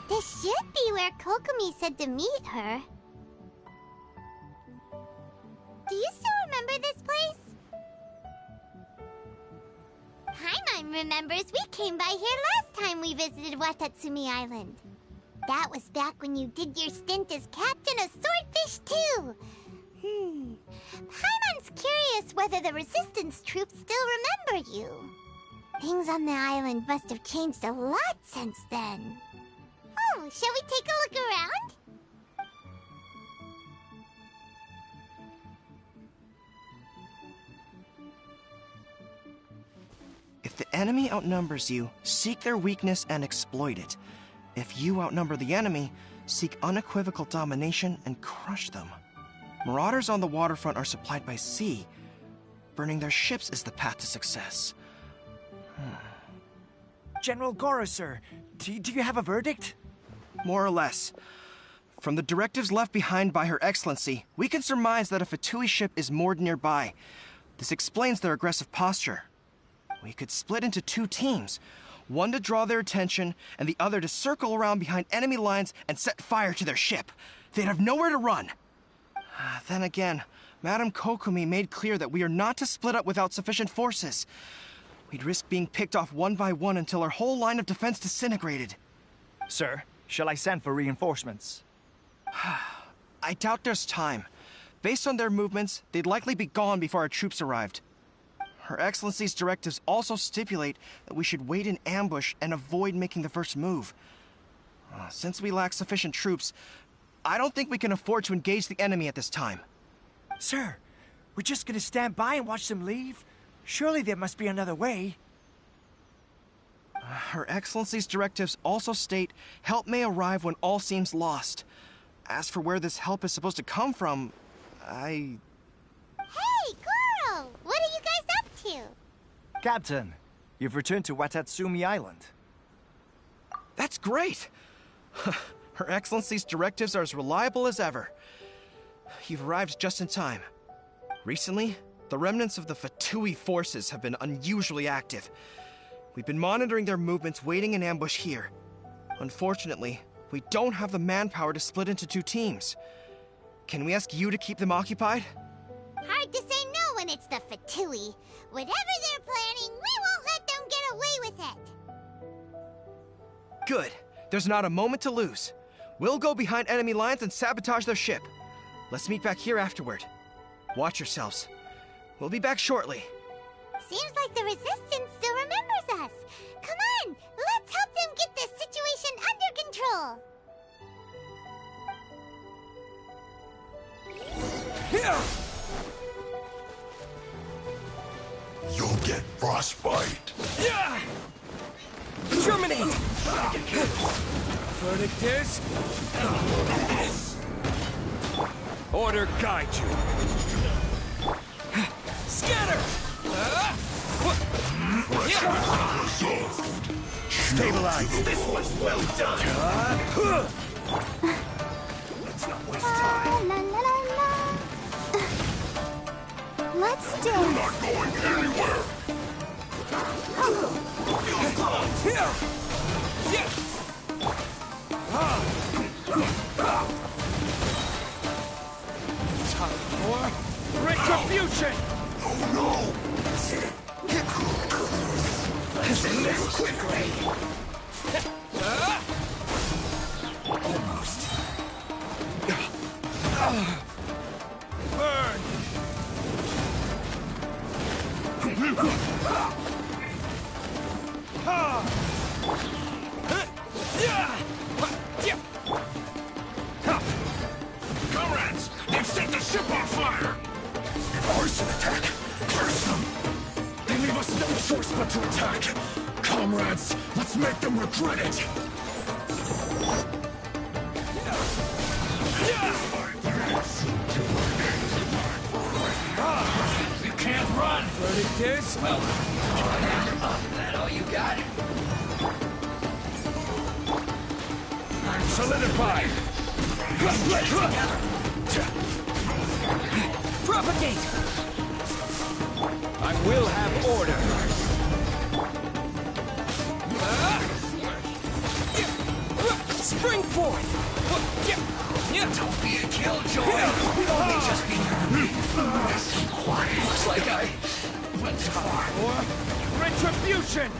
This should be where Kokumi said to meet her. Do you still remember this place? Paimon remembers we came by here last time we visited Watatsumi Island. That was back when you did your stint as captain of Swordfish too. Paimon's curious whether the Resistance troops still remember you. Things on the island must have changed a lot since then. Oh, shall we take a look around? If the enemy outnumbers you, seek their weakness and exploit it. If you outnumber the enemy, seek unequivocal domination and crush them. Marauders on the waterfront are supplied by sea. Burning their ships is the path to success. General Goro, sir, do you have a verdict? More or less. From the directives left behind by Her Excellency, we can surmise that a Fatui ship is moored nearby. This explains their aggressive posture. We could split into two teams, one to draw their attention, and the other to circle around behind enemy lines and set fire to their ship. They'd have nowhere to run. Then again, Madame Kokumi made clear that we are not to split up without sufficient forces. We'd risk being picked off one by one until our whole line of defense disintegrated. Sir, shall I send for reinforcements? I doubt there's time. Based on their movements, they'd likely be gone before our troops arrived. Her Excellency's directives also stipulate that we should wait in ambush and avoid making the first move. Since we lack sufficient troops, I don't think we can afford to engage the enemy at this time. Sir, we're just gonna stand by and watch them leave? Surely there must be another way. Her Excellency's directives also state help may arrive when all seems lost. As for where this help is supposed to come from, Hey, Goro! What are you guys up to? Captain, you've returned to Watatsumi Island. That's great! Her Excellency's directives are as reliable as ever. You've arrived just in time. Recently, the remnants of the Fatui forces have been unusually active. We've been monitoring their movements, waiting in ambush here. Unfortunately, we don't have the manpower to split into two teams. Can we ask you to keep them occupied? Hard to say no when it's the Fatui. Whatever they're planning, we won't let them get away with it. Good. There's not a moment to lose. We'll go behind enemy lines and sabotage their ship. Let's meet back here afterward. Watch yourselves. We'll be back shortly. Seems like the Resistance still remembers us. Come on, let's help them get this situation under control. Here! You'll get frostbite. Yeah! Terminate! Verdict is... Order guide you. Scatter! Stabilize. This was well done. Let's not waste time. La, la, la, la. Let's We're dance. not going anywhere. Time for retribution! Oh no! Send this quickly. Almost. Burn! Comrades, they've set the ship on fire. An arson attack. Curse them. They leave us no choice but to attack. Comrades, let's make them regret it. You can't run! Verdict is... Well, that all you got? solidified! Propagate! I will have order. Spring forth! Don't be a killjoy! Only just be quiet. Looks like I went too far. Or retribution!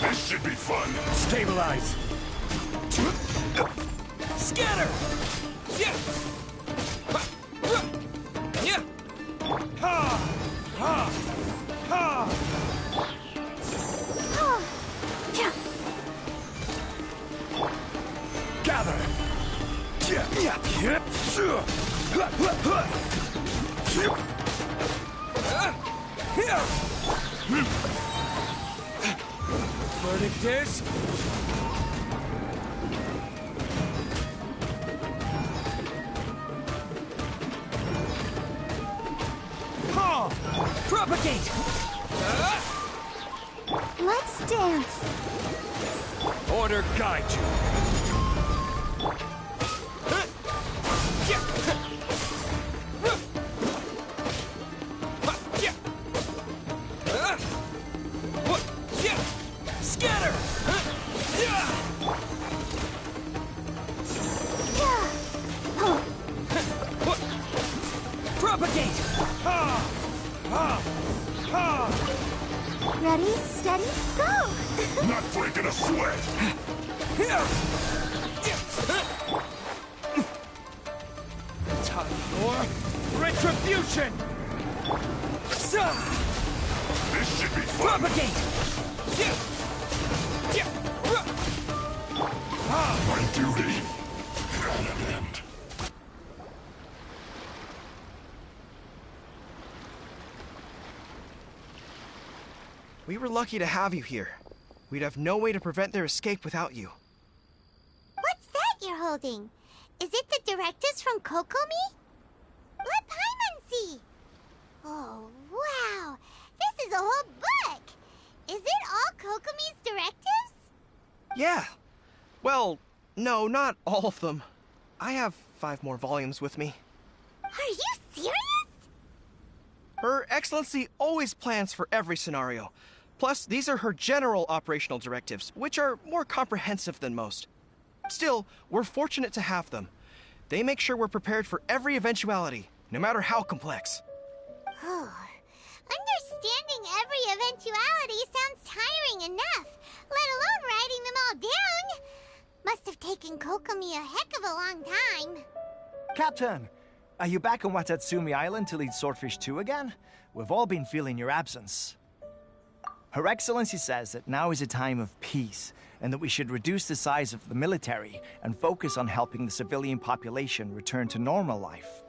This should be fun. Stabilize! Scatter! Gather! Verdict is... propagate! Let's dance. Order guide you. Scatter! Propagate! Ready, steady, go! Not breaking a sweat! Time for retribution! This should be fun! Propagate! My duty at an end. We were lucky to have you here. We'd have no way to prevent their escape without you. What's that you're holding? Is it the directives from Kokomi? Let Paimon see! Oh, wow! This is a whole book! Is it all Kokomi's directives? Yeah. Well, no, not all of them. I have 5 more volumes with me. Are you serious? Her Excellency always plans for every scenario. Plus, these are her general operational directives, which are more comprehensive than most. Still, we're fortunate to have them. They make sure we're prepared for every eventuality, no matter how complex. Understanding every eventuality sounds tiring enough, let alone writing them all down. Must have taken Kokomi a heck of a long time. Captain, are you back on Watatsumi Island to lead Swordfish 2 again? We've all been feeling your absence. Her Excellency says that now is a time of peace, and that we should reduce the size of the military and focus on helping the civilian population return to normal life.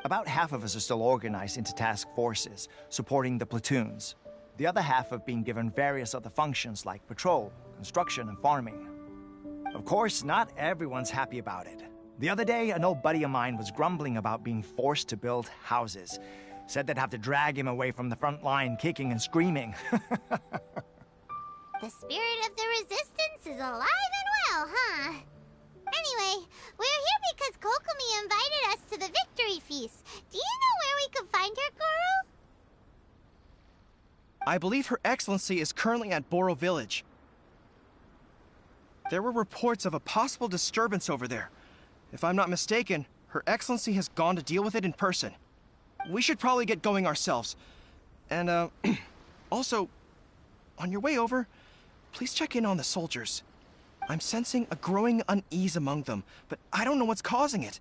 About half of us are still organized into task forces, supporting the platoons. The other half have been given various other functions like patrol, construction, and farming. Of course, not everyone's happy about it. The other day, an old buddy of mine was grumbling about being forced to build houses. Said they'd have to drag him away from the front line, kicking and screaming. The spirit of the resistance is alive and well, huh? Anyway, we're here because Kokomi invited us to the victory feast. Do you know where we can find her, Goro? I believe Her Excellency is currently at Boro Village. There were reports of a possible disturbance over there. If I'm not mistaken, Her Excellency has gone to deal with it in person. We should probably get going ourselves. And, also, on your way over, please check in on the soldiers. I'm sensing a growing unease among them, but I don't know what's causing it.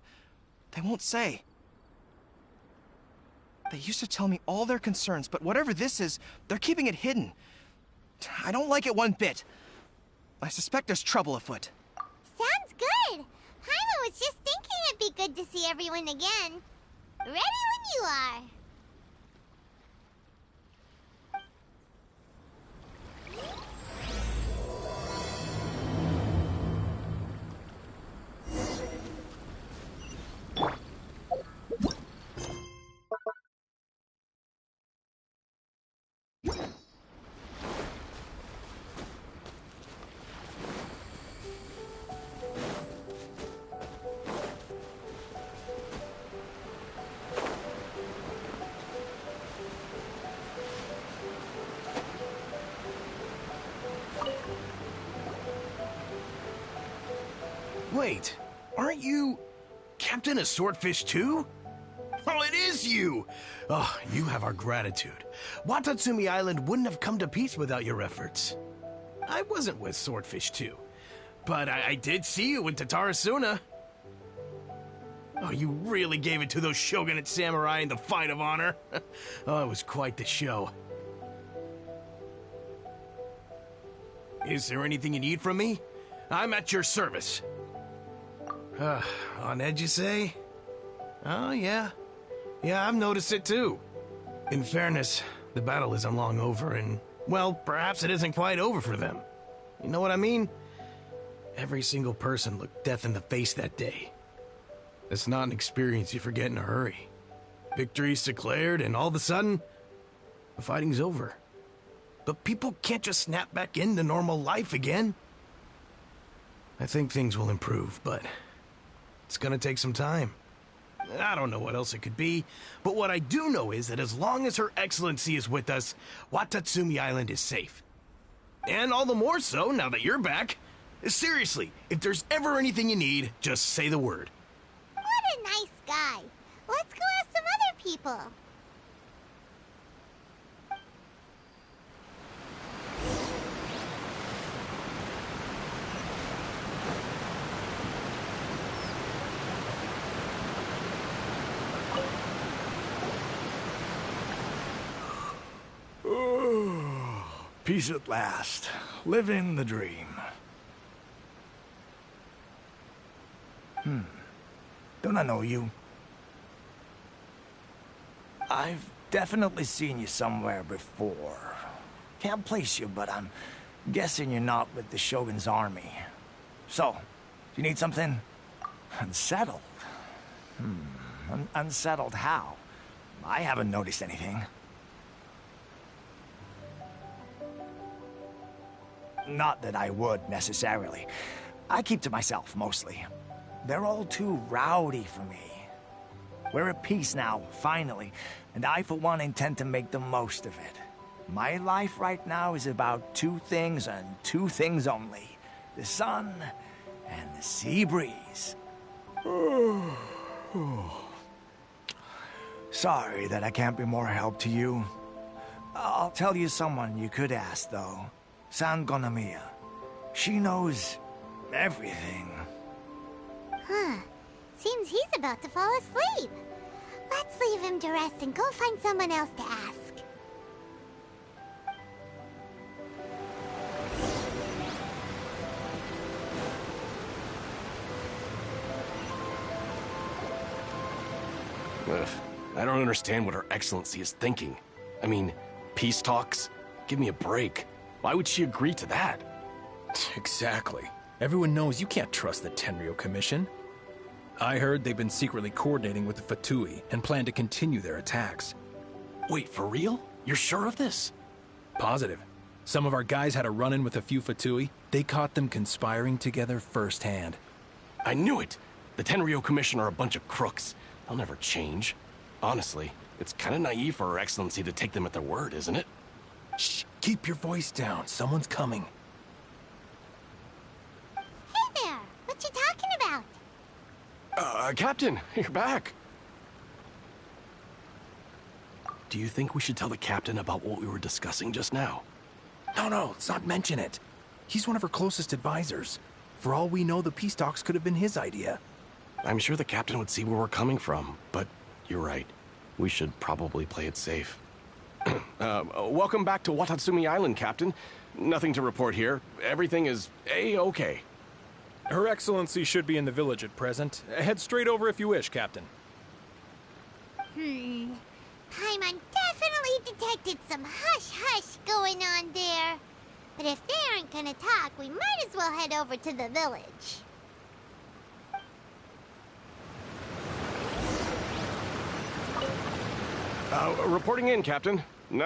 They won't say. They used to tell me all their concerns, but whatever this is, they're keeping it hidden. I don't like it one bit. I suspect there's trouble afoot. Sounds good. Paimon was just thinking it'd be good to see everyone again. Ready when you are. Wait, aren't you Captain of Swordfish too? Oh, it is you! Oh, you have our gratitude. Watatsumi Island wouldn't have come to peace without your efforts. I wasn't with Swordfish 2, but I did see you with Tatarasuna. Oh, you really gave it to those shogunate samurai in the fight of honor. Oh, it was quite the show. Is there anything you need from me? I'm at your service. On edge, you say? Oh, yeah. Yeah, I've noticed it too. In fairness, the battle isn't long over, and, well, perhaps it isn't quite over for them. You know what I mean? Every single person looked death in the face that day. It's not an experience you forget in a hurry. Victory's declared, and all of a sudden, the fighting's over. But people can't just snap back into normal life again. I think things will improve, but it's gonna take some time. I don't know what else it could be, but what I do know is that as long as Her Excellency is with us, Watatsumi Island is safe. And all the more so now that you're back. Seriously, if there's ever anything you need, just say the word. What a nice guy. Let's go ask some other people. Peace at last. Living the dream. Don't I know you? I've definitely seen you somewhere before. Can't place you, but I'm guessing you're not with the Shogun's army. So, do you need something? Unsettled? Unsettled how? I haven't noticed anything. Not that I would, necessarily. I keep to myself, mostly. They're all too rowdy for me. We're at peace now, finally, and I, for one, intend to make the most of it. My life right now is about two things and two things only. The sun and the sea breeze. Sorry that I can't be more help to you. I'll tell you someone you could ask, though. San Gonamiya. She knows everything. Huh. Seems he's about to fall asleep. Let's leave him to rest and go find someone else to ask. Ugh, I don't understand what Her Excellency is thinking. I mean, peace talks? Give me a break. Why would she agree to that? Exactly. Everyone knows you can't trust the Tenryo Commission. I heard they've been secretly coordinating with the Fatui and plan to continue their attacks. Wait, for real? You're sure of this? Positive. Some of our guys had a run-in with a few Fatui. They caught them conspiring together firsthand. I knew it! The Tenryo Commission are a bunch of crooks. They'll never change. Honestly, it's kind of naive for Her Excellency to take them at their word, isn't it? Shh, keep your voice down. Someone's coming. Hey there! What you talking about? Captain, you're back. Do you think we should tell the captain about what we were discussing just now? No, let's not mention it. He's one of her closest advisors. For all we know, the peace talks could have been his idea. I'm sure the captain would see where we're coming from, but you're right. We should probably play it safe. Welcome back to Watatsumi Island, Captain. Nothing to report here. Everything is A-okay. Her Excellency should be in the village at present. Head straight over if you wish, Captain. Paimon definitely detected some hush-hush going on there. But if they aren't gonna talk, we might as well head over to the village. Reporting in, Captain.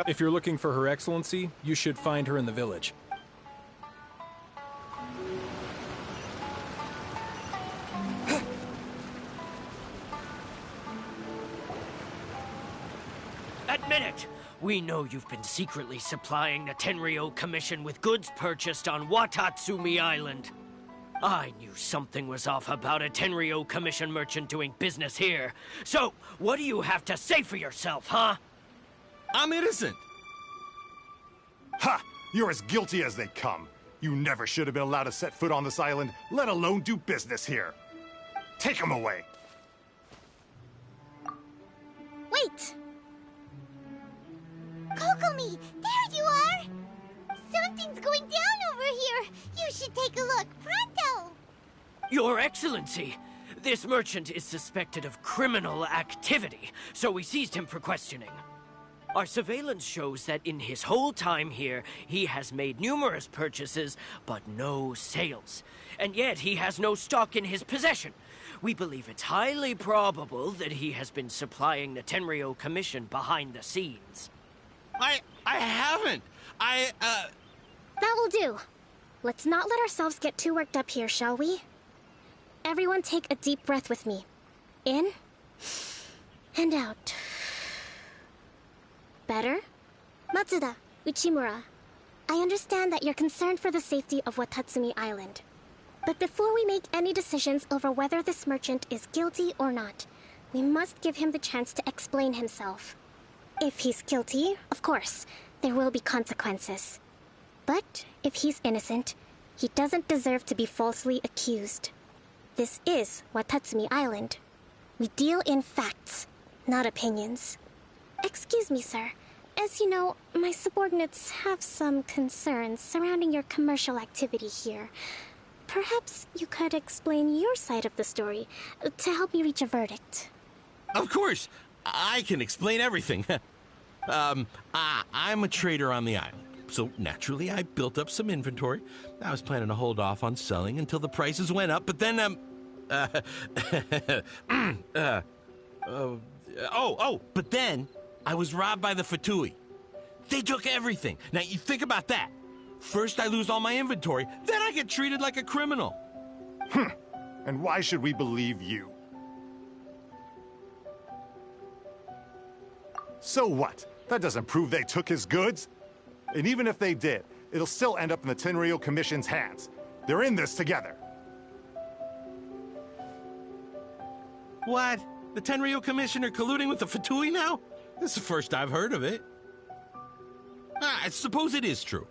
If you're looking for Her Excellency, you should find her in the village. Admit it! We know you've been secretly supplying the Tenryo Commission with goods purchased on Watatsumi Island. I knew something was off about a Tenryo Commission merchant doing business here. So, what do you have to say for yourself, huh? I'm innocent. Ha! You're as guilty as they come. You never should have been allowed to set foot on this island, let alone do business here. Take him away. Wait! Kokomi, there you are! Something's going down over here. You should take a look, pronto! Your Excellency, this merchant is suspected of criminal activity, so we seized him for questioning. Our surveillance shows that in his whole time here, he has made numerous purchases, but no sales. And yet he has no stock in his possession. We believe it's highly probable that he has been supplying the Tenryo Commission behind the scenes. I haven't. That will do. Let's not let ourselves get too worked up here, shall we? Everyone take a deep breath with me. In and out. Better? Matsuda, Uchimura, I understand that you're concerned for the safety of Watatsumi Island. But before we make any decisions over whether this merchant is guilty or not, we must give him the chance to explain himself. If he's guilty, of course, there will be consequences. But if he's innocent, he doesn't deserve to be falsely accused. This is Watatsumi Island. We deal in facts, not opinions. Excuse me, sir. As you know, my subordinates have some concerns surrounding your commercial activity here. Perhaps you could explain your side of the story to help me reach a verdict. Of course, I can explain everything. I'm a trader on the island, so naturally I built up some inventory. I was planning to hold off on selling until the prices went up, but then, but then I was robbed by the Fatui. They took everything. Now, you think about that. First I lose all my inventory, then I get treated like a criminal. And why should we believe you? So what? That doesn't prove they took his goods. And even if they did, it'll still end up in the Tenryo Commission's hands. They're in this together. What? The Tenryo Commissioner colluding with the Fatui now? This is the first I've heard of it. I suppose it is true.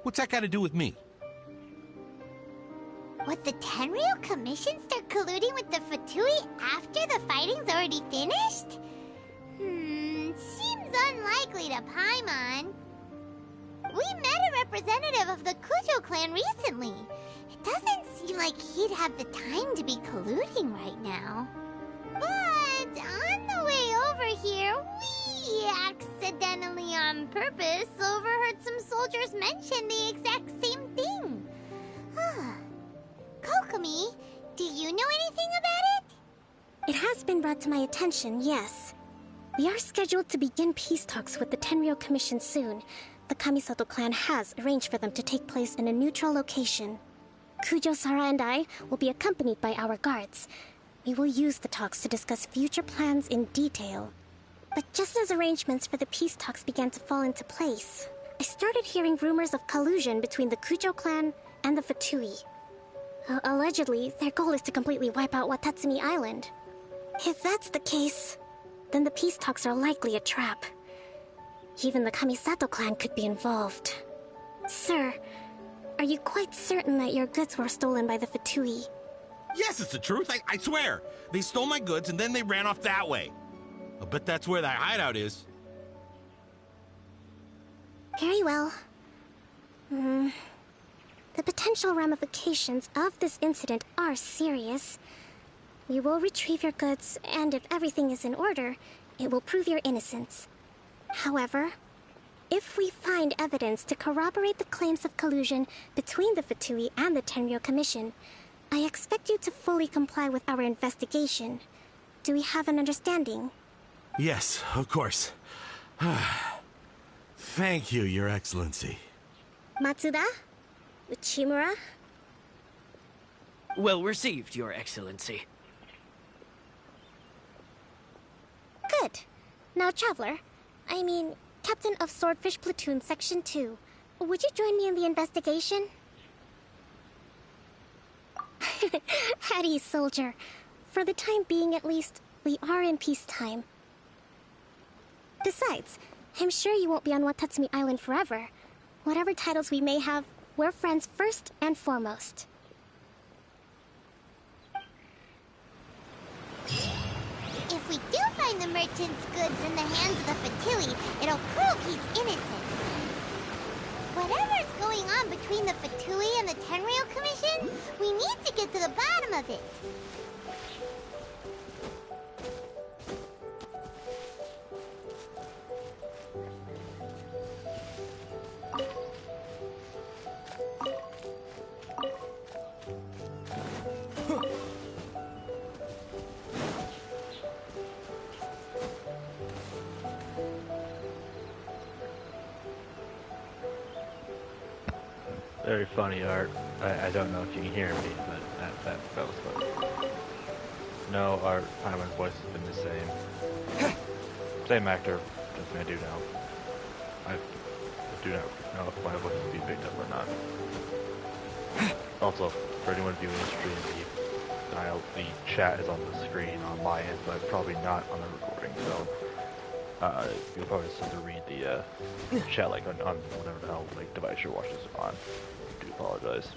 What's that got to do with me? Would the Tenryo Commission start colluding with the Fatui after the fighting's already finished? Seems unlikely to Paimon. We met a representative of the Kujo clan recently. It doesn't seem like he'd have the time to be colluding right now. But on the way over here, we accidentally on purpose overheard some soldiers mention the exact same thing. Kokomi, do you know anything about it? It has been brought to my attention, yes. We are scheduled to begin peace talks with the Tenryo Commission soon. The Kamisato clan has arranged for them to take place in a neutral location. Kujo-Sara and I will be accompanied by our guards. We will use the talks to discuss future plans in detail. But just as arrangements for the peace talks began to fall into place, I started hearing rumors of collusion between the Kujo clan and the Fatui. Allegedly, their goal is to completely wipe out Watatsumi Island. If that's the case, then the peace talks are likely a trap. Even the Kamisato clan could be involved. Sir, are you quite certain that your goods were stolen by the Fatui? Yes, it's the truth. I swear. They stole my goods and then they ran off that way. I'll bet that's where that hideout is. Very well. The potential ramifications of this incident are serious. We will retrieve your goods, and if everything is in order, it will prove your innocence. However, if we find evidence to corroborate the claims of collusion between the Fatui and the Tenryo Commission, I expect you to fully comply with our investigation. Do we have an understanding? Yes, of course. Thank you, Your Excellency. Matsuda? Uchimura? Well received, Your Excellency. Good. Now, Traveler, Captain of Swordfish Platoon Section 2, would you join me in the investigation? At ease, soldier. For the time being, at least, we are in peacetime. Besides, I'm sure you won't be on Watatsumi Island forever. Whatever titles we may have, we're friends first and foremost. If we do find the merchant's goods in the hands of the Fatui, it'll prove he's innocent. Whatever's going on between the Fatui and the Tenryou Commission, we need to get to the bottom of it. Very funny, Art. I don't know if you can hear me, but that was funny. No, Art, Paimon's voice has been the same. Same actor, just I do now. I do not know if my voice is being picked up or not. Also, for anyone viewing the stream, the chat is on the screen on my end, but probably not on the recording, so you'll probably just have to read the chat like on whatever the hell like device you're watching this on. I do apologize.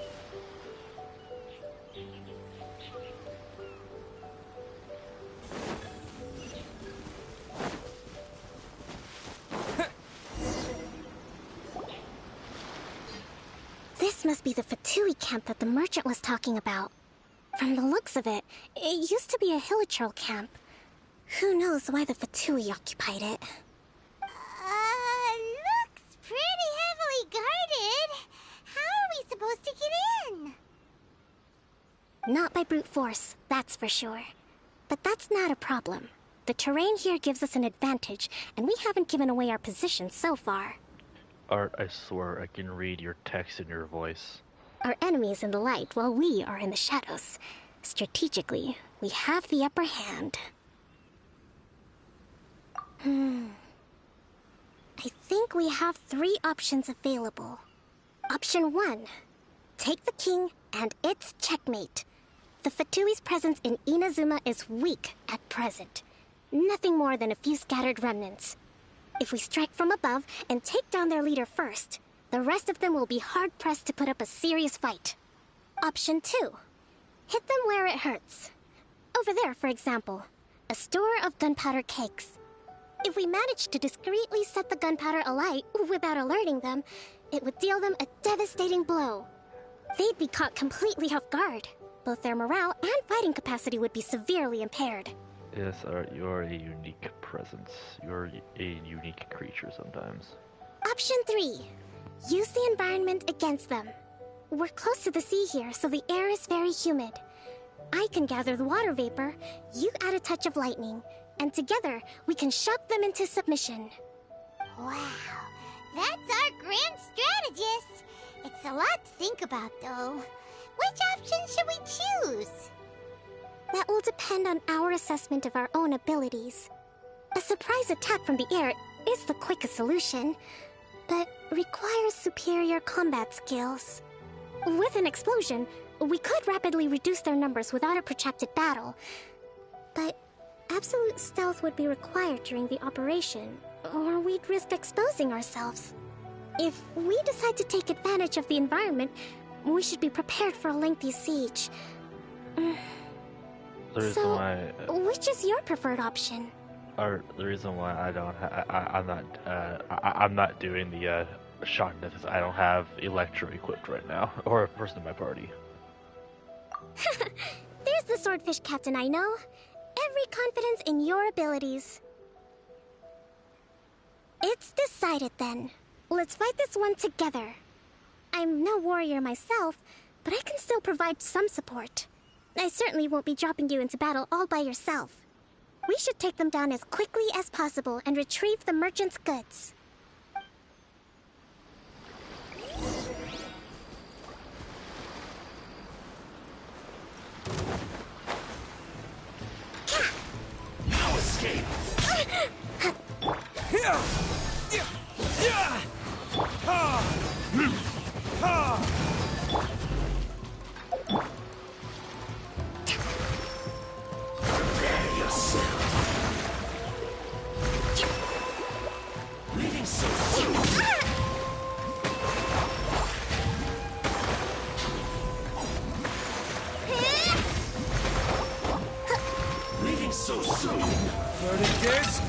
This must be the Fatui camp that the merchant was talking about. From the looks of it, it used to be a hilichurl camp. Who knows why the Fatui occupied it? Looks pretty heavily guarded. How are we supposed to get in? Not by brute force, that's for sure. But that's not a problem. The terrain here gives us an advantage, and we haven't given away our position so far. Art, I swear I can read your text in your voice. Our enemies in the light while we are in the shadows. Strategically, we have the upper hand. I think we have 3 options available. Option 1. Take the king and it's checkmate. The Fatui's presence in Inazuma is weak at present. Nothing more than a few scattered remnants. If we strike from above and take down their leader first, the rest of them will be hard-pressed to put up a serious fight. Option 2. Hit them where it hurts. Over there, for example, a store of gunpowder cakes. If we manage to discreetly set the gunpowder alight without alerting them, it would deal them a devastating blow. They'd be caught completely off guard. Both their morale and fighting capacity would be severely impaired. Yes, Art, you're a unique presence. You're a unique creature sometimes. Option 3. Use the environment against them. We're close to the sea here, so the air is very humid. I can gather the water vapor, you add a touch of lightning, and together we can shock them into submission. Wow, that's our grand strategist. It's a lot to think about, though. Which option should we choose? That will depend on our assessment of our own abilities. A surprise attack from the air is the quickest solution, but requires superior combat skills. With an explosion, we could rapidly reduce their numbers without a protracted battle, but absolute stealth would be required during the operation, or we'd risk exposing ourselves. If we decide to take advantage of the environment, we should be prepared for a lengthy siege. Which is your preferred option? Or the reason why I'm not doing the shock death is I don't have Electro equipped right now, or a person in my party. There's the swordfish captain I know. Every confidence in your abilities. It's decided then. Let's fight this one together. I'm no warrior myself, but I can still provide some support. I certainly won't be dropping you into battle all by yourself. We should take them down as quickly as possible and retrieve the merchant's goods. No escape! Verdict is...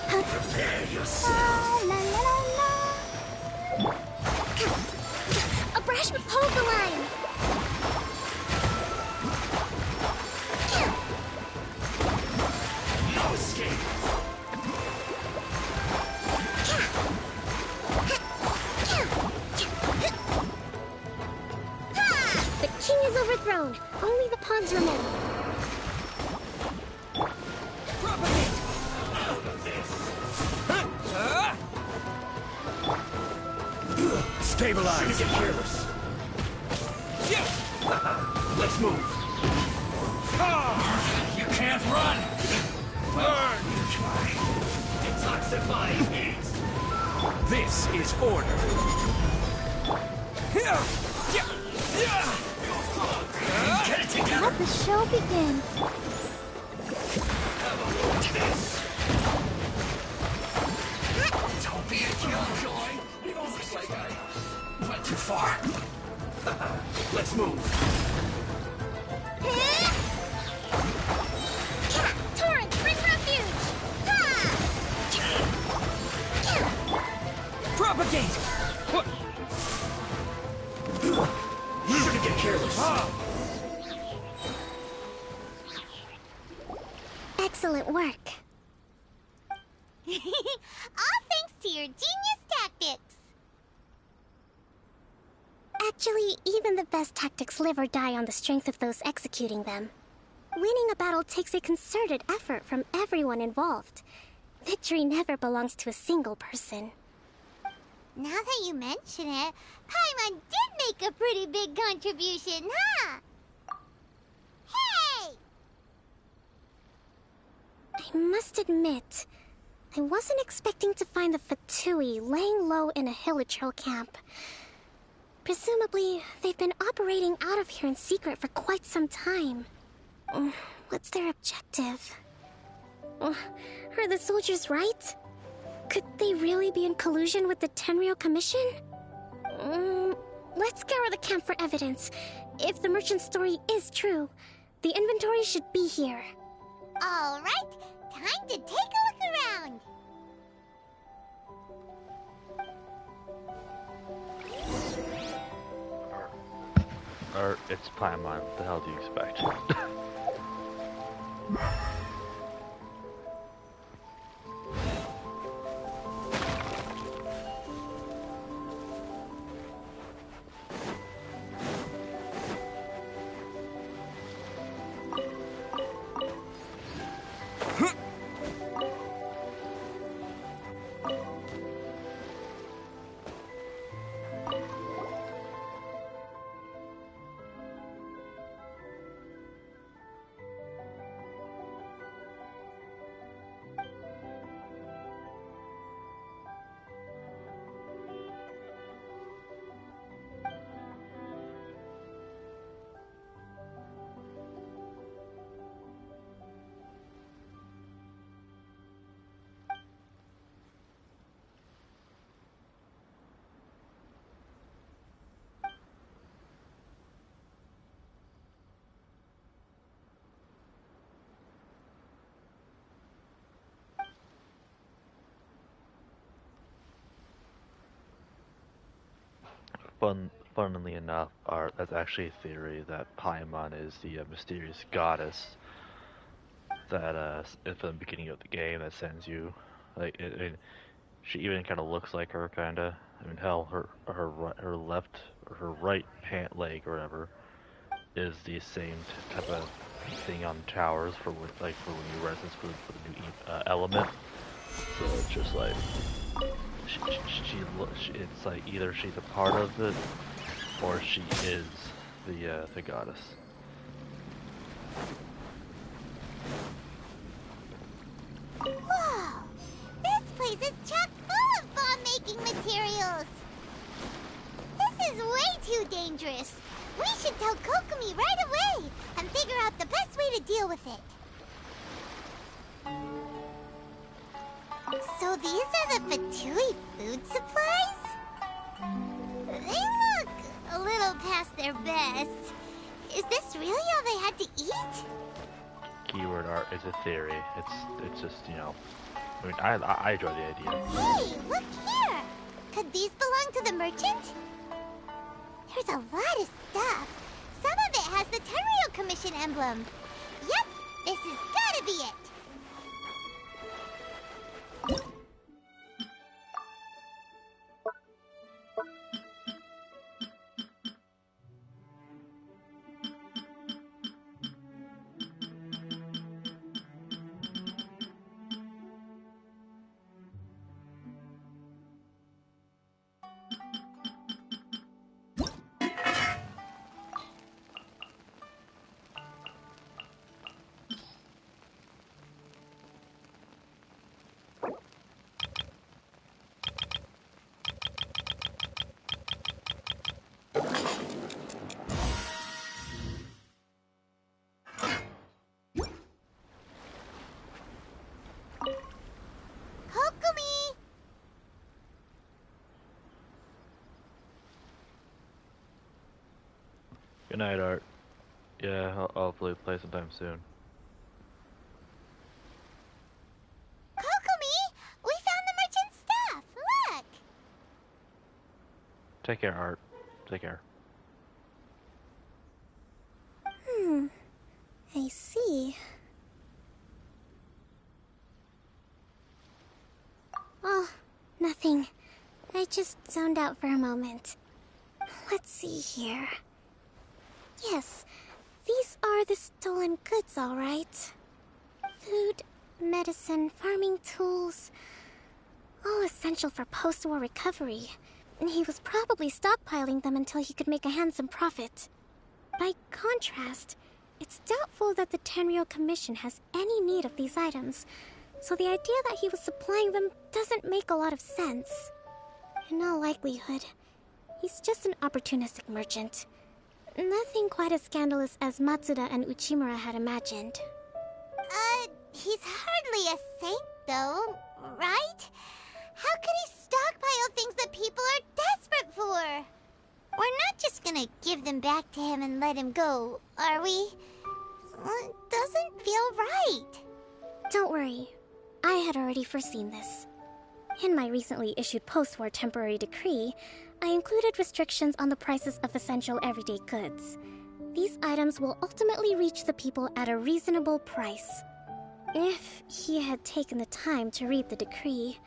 Prepare yourself. La la la la. A brash polka line. No escape. The king is overthrown. Only the pawns remain. Stabilize. Get careless. Let's move. You can't run. Burn. You try. Detoxifying heat. This is order. Get it together. Let the show begin. Don't be a killjoy. It looks like I went too far. Let's move. Torrent, bring refuge. Propagate! Shouldn't get careless. Excellent work. All thanks to your genius tactics. Actually, even the best tactics live or die on the strength of those executing them. Winning a battle takes a concerted effort from everyone involved. Victory never belongs to a single person. Now that you mention it, Paimon did make a pretty big contribution, huh? Hey! I must admit, I wasn't expecting to find the Fatui laying low in a Hilichurl camp. Presumably, they've been operating out of here in secret for quite some time. What's their objective? Are the soldiers right? Could they really be in collusion with the Tenryou Commission? Let's scour the camp for evidence. If the merchant's story is true, the inventory should be here. All right, time to take a look around. Or it's Paimon. What the hell do you expect? Funnily enough, that's actually a theory that Paimon is the mysterious goddess that from the beginning of the game that sends you. Like, she even kind of looks like her, kind of. I mean, hell, her left or her right pant leg or whatever is the same type of thing on towers for when you resist for the new element. So it's just like. It's like either she's a part of it or she is the goddess. Whoa! This place is chock full of bomb-making materials. This is way too dangerous. We should tell Kokomi right away and figure out the best way to deal with it. So these are the Fatui food supplies? They look a little past their best. Is this really all they had to eat? Keyword art is a theory. It's just, you know, I mean, I enjoy the idea. Hey, look here! Could these belong to the merchant? There's a lot of stuff. Some of it has the Tenryou Commission emblem. Yep, this has gotta be it. Kokomi! Good night, Art. Yeah, I'll hopefully play sometime soon. Kokomi! We found the merchant's stuff! Look! Take care, Art. Take care. I see. Oh, nothing. I just zoned out for a moment. Let's see here. Yes, these are the stolen goods, all right. Food, medicine, farming tools. All essential for post-war recovery. And he was probably stockpiling them until he could make a handsome profit. By contrast, it's doubtful that the Tenryou Commission has any need of these items, so the idea that he was supplying them doesn't make a lot of sense. In all likelihood, he's just an opportunistic merchant. Nothing quite as scandalous as Matsuda and Uchimura had imagined. He's hardly a saint, though, right? How could he stockpile things that people are desperate for? We're not just gonna give them back to him and let him go, are we? It doesn't feel right. Don't worry. I had already foreseen this. In my recently issued post-war temporary decree, I included restrictions on the prices of essential everyday goods. These items will ultimately reach the people at a reasonable price. If he had taken the time to read the decree,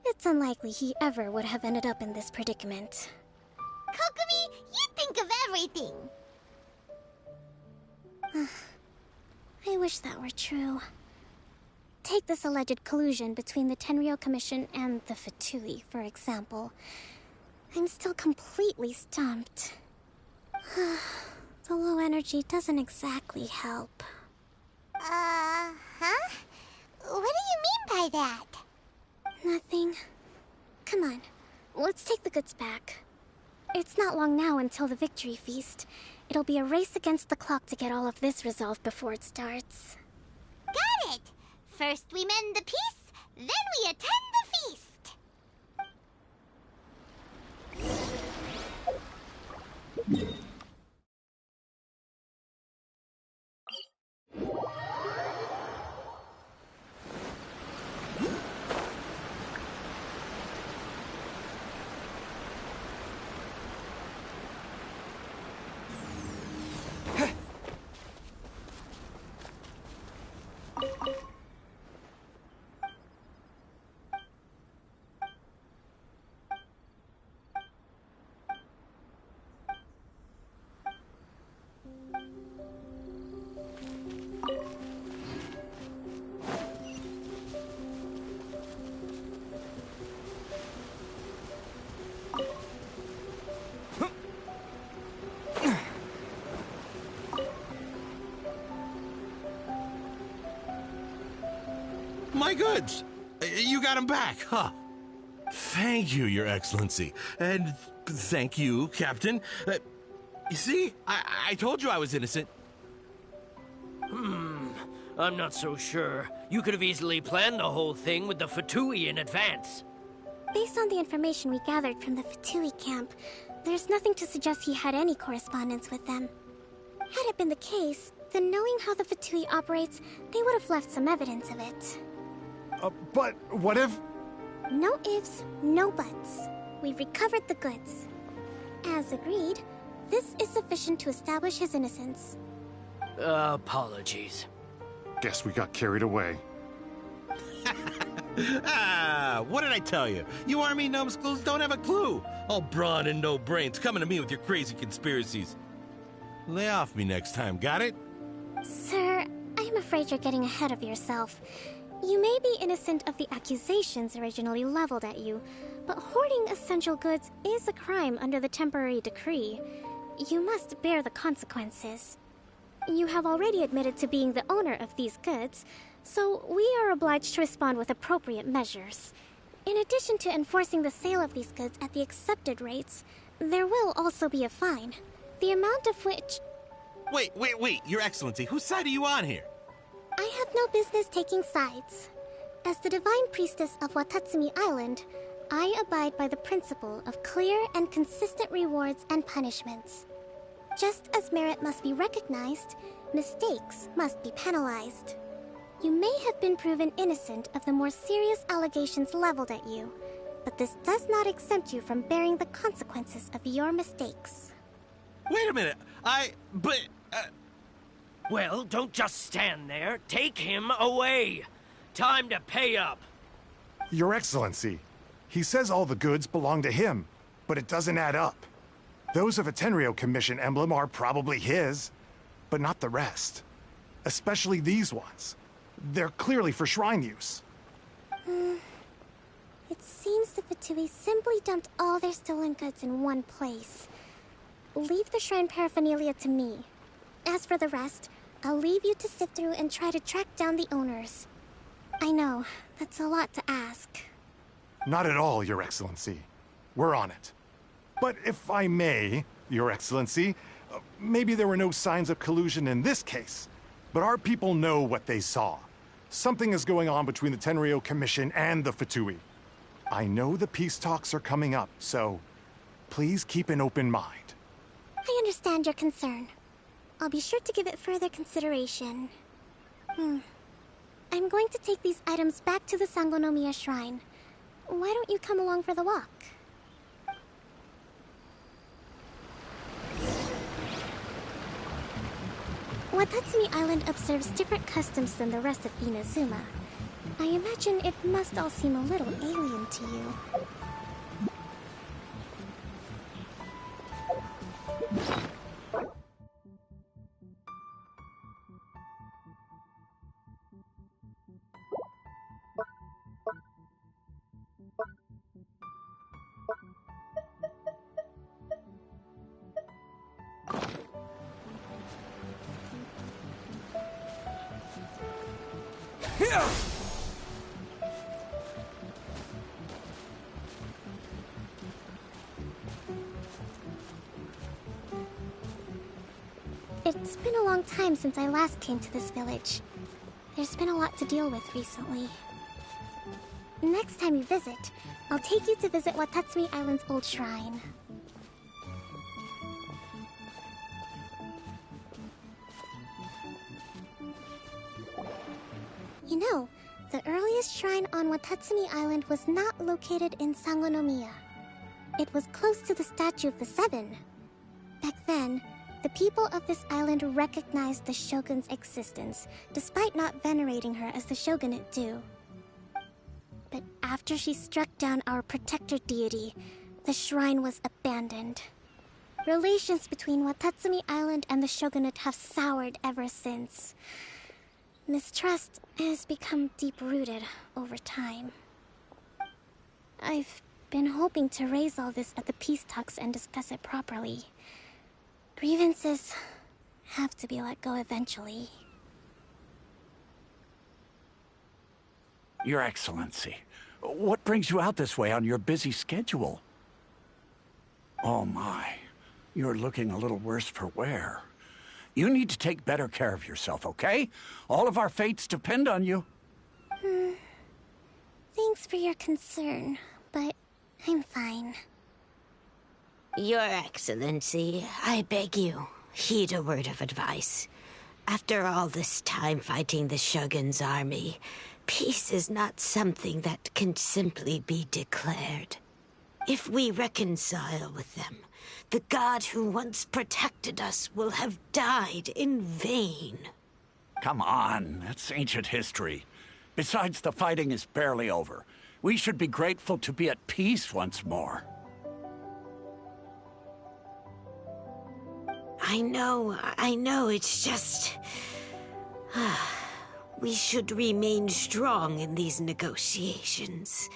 it's unlikely he ever would have ended up in this predicament. Kokomi, you think of everything! I wish that were true. Take this alleged collusion between the Tenryou Commission and the Fatui, for example. I'm still completely stumped. The low energy doesn't exactly help. Huh? What do you mean by that? Nothing. Come on, let's take the goods back. It's not long now until the victory feast. It'll be a race against the clock to get all of this resolved before it starts. Got it! First we mend the peace, then we attend the feast! My goods! You got them back, huh? Thank you, Your Excellency. And thank you, Captain. You see? I told you I was innocent. I'm not so sure. You could have easily planned the whole thing with the Fatui in advance. Based on the information we gathered from the Fatui camp, there's nothing to suggest he had any correspondence with them. Had it been the case, then knowing how the Fatui operates, they would have left some evidence of it. But what if... No ifs, no buts. We've recovered the goods. As agreed, this is sufficient to establish his innocence. Apologies. Guess we got carried away. What did I tell you? You army numbskulls don't have a clue. All brawn and no brains coming to me with your crazy conspiracies. Lay off me next time, got it? Sir, I'm afraid you're getting ahead of yourself. You may be innocent of the accusations originally leveled at you, but hoarding essential goods is a crime under the temporary decree. You must bear the consequences. You have already admitted to being the owner of these goods, so we are obliged to respond with appropriate measures. In addition to enforcing the sale of these goods at the accepted rates, there will also be a fine, the amount of which... Wait, Your Excellency, whose side are you on here? I have no business taking sides. As the Divine Priestess of Watatsumi Island, I abide by the principle of clear and consistent rewards and punishments. Just as merit must be recognized, mistakes must be penalized. You may have been proven innocent of the more serious allegations leveled at you, but this does not exempt you from bearing the consequences of your mistakes. Wait a minute, Well, don't just stand there. Take him away. Time to pay up. Your Excellency, he says all the goods belong to him, but it doesn't add up. Those of a Tenryo Commission emblem are probably his, but not the rest. Especially these ones. They're clearly for shrine use. It seems the Fatui simply dumped all their stolen goods in one place. Leave the shrine paraphernalia to me. As for the rest, I'll leave you to sift through and try to track down the owners. I know, that's a lot to ask. Not at all, Your Excellency. We're on it. But if I may, Your Excellency, maybe there were no signs of collusion in this case, but our people know what they saw. Something is going on between the Tenryo Commission and the Fatui. I know the peace talks are coming up, so please keep an open mind. I understand your concern. I'll be sure to give it further consideration. I'm going to take these items back to the Sangonomiya Shrine. Why don't you come along for the walk? Watatsumi Island observes different customs than the rest of Inazuma. I imagine it must all seem a little alien to you. It's been a long time since I last came to this village. There's been a lot to deal with recently. Next time you visit, I'll take you to visit Watatsumi Island's old shrine. You know, the earliest shrine on Watatsumi Island was not located in Sangonomiya. It was close to the Statue of the Seven. Back then, the people of this island recognized the shogun's existence, despite not venerating her as the shogunate do. But after she struck down our protector deity, the shrine was abandoned. Relations between Watatsumi Island and the shogunate have soured ever since. Mistrust has become deep-rooted over time. I've been hoping to raise all this at the peace talks and discuss it properly. Grievances have to be let go eventually. Your Excellency, what brings you out this way on your busy schedule? Oh my, you're looking a little worse for wear. You need to take better care of yourself, okay? All of our fates depend on you. Thanks for your concern, but I'm fine. Your Excellency, I beg you, Heed a word of advice. After all this time fighting the Shogun's army, peace is not something that can simply be declared. If we reconcile with them, the god who once protected us will have died in vain. Come on, that's ancient history. Besides, the fighting is barely over. We should be grateful to be at peace once more. I know, it's just... we should remain strong in these negotiations.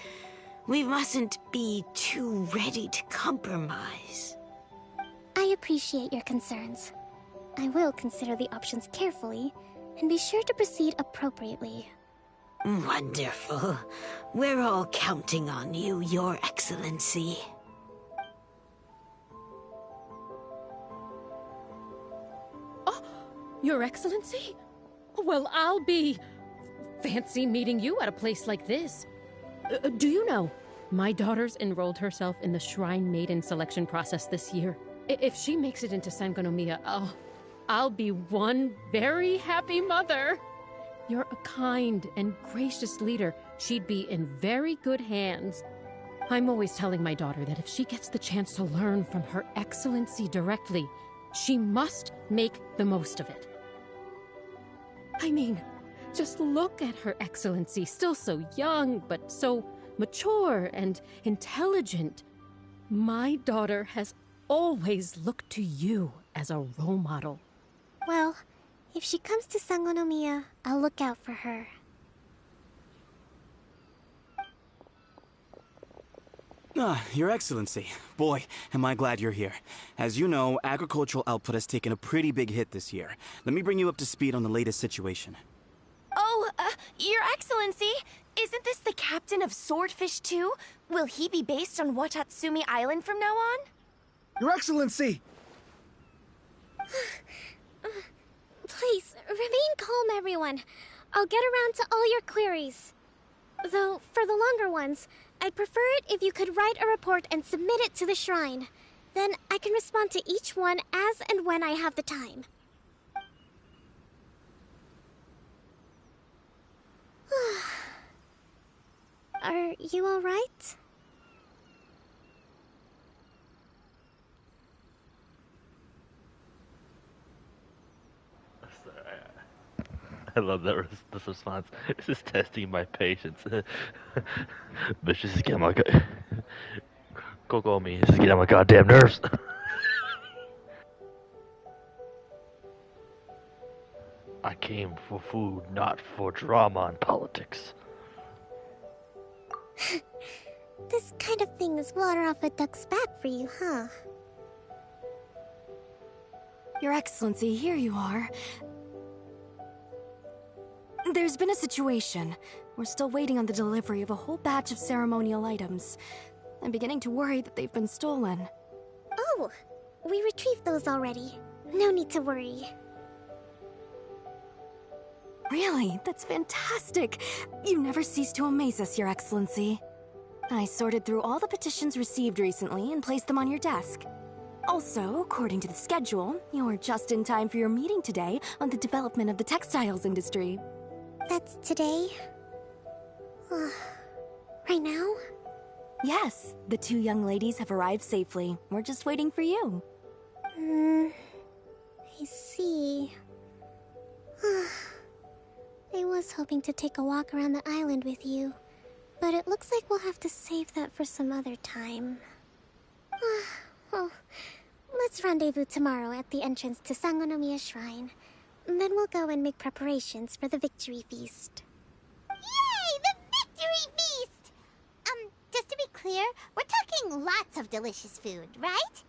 We mustn't be too ready to compromise. I appreciate your concerns. I will consider the options carefully, and be sure to proceed appropriately. Wonderful. We're all counting on you, Your Excellency. Your Excellency? Well, I'll be... fancy meeting you at a place like this. Do you know, my daughter's enrolled herself in the Shrine Maiden selection process this year. If she makes it into Sangonomiya, I'll be one very happy mother. You're a kind and gracious leader. She'd be in very good hands. I'm always telling my daughter that if she gets the chance to learn from Her Excellency directly, she must make the most of it. I mean, just look at Her Excellency, still so young, but so mature and intelligent. My daughter has always looked to you as a role model. Well, if she comes to Sangonomiya, I'll look out for her. Your Excellency. Boy, am I glad you're here. As you know, agricultural output has taken a pretty big hit this year. Let me bring you up to speed on the latest situation. Oh, Your Excellency, isn't this the captain of Swordfish 2? Will he be based on Watatsumi Island from now on? Your Excellency! Please, remain calm, everyone. I'll get around to all your queries. Though, for the longer ones, I'd prefer it if you could write a report and submit it to the shrine. Then I can respond to each one as and when I have the time. Are you all right? I love that this response. This is testing my patience. Bitch, this is getting my go me. This is getting on my goddamn nerves. I came for food, not for drama and politics. This kind of thing is water off a duck's back for you, huh? Your Excellency, here you are. There's been a situation. We're still waiting on the delivery of a whole batch of ceremonial items. I'm beginning to worry that they've been stolen. Oh, we retrieved those already. No need to worry. Really? That's fantastic! You never cease to amaze us, Your Excellency. I sorted through all the petitions received recently and placed them on your desk. Also, according to the schedule, you're just in time for your meeting today on the development of the textiles industry. That's today? Right now? Yes, the two young ladies have arrived safely. We're just waiting for you. I see. I was hoping to take a walk around the island with you, but it looks like we'll have to save that for some other time. Well, let's rendezvous tomorrow at the entrance to Sangonomiya Shrine. Then we'll go and make preparations for the victory feast. Yay! The victory feast! Just to be clear, we're talking lots of delicious food, right?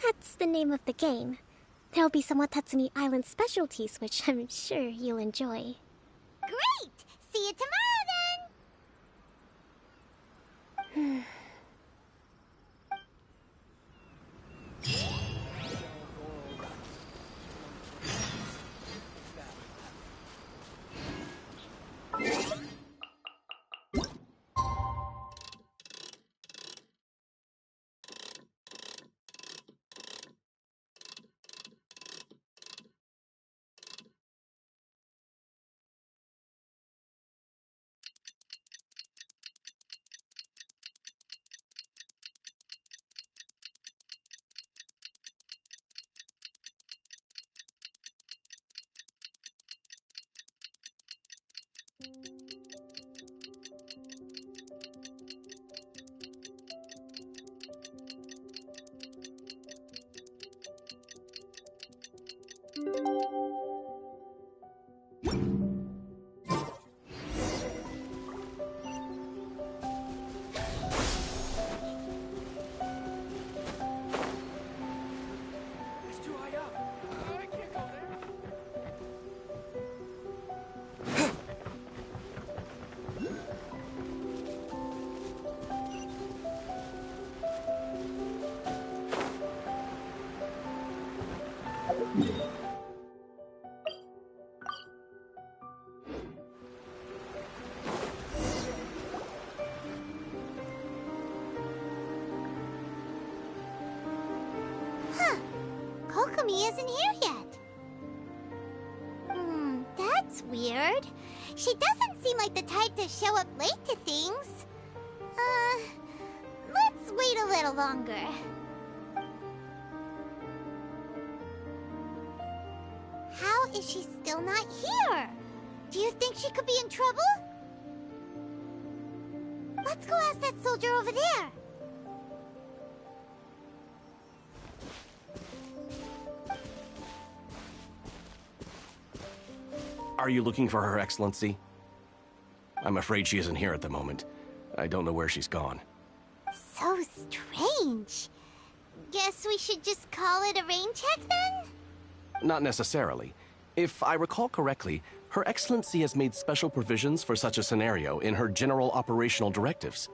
That's the name of the game. There'll be some Watatsumi Island specialties, which I'm sure you'll enjoy. Great! See you tomorrow, then! Huh. Kokomi isn't here yet. That's weird. She doesn't seem like the type to show up late to things. Let's wait a little longer. How is she still not here? Do you think she could be in trouble? Let's go ask that soldier over there. Are you looking for Her Excellency? I'm afraid she isn't here at the moment. I don't know where she's gone. So strange. Guess we should just call it a rain check then? Not necessarily. If I recall correctly, Her Excellency has made special provisions for such a scenario in her general operational directives.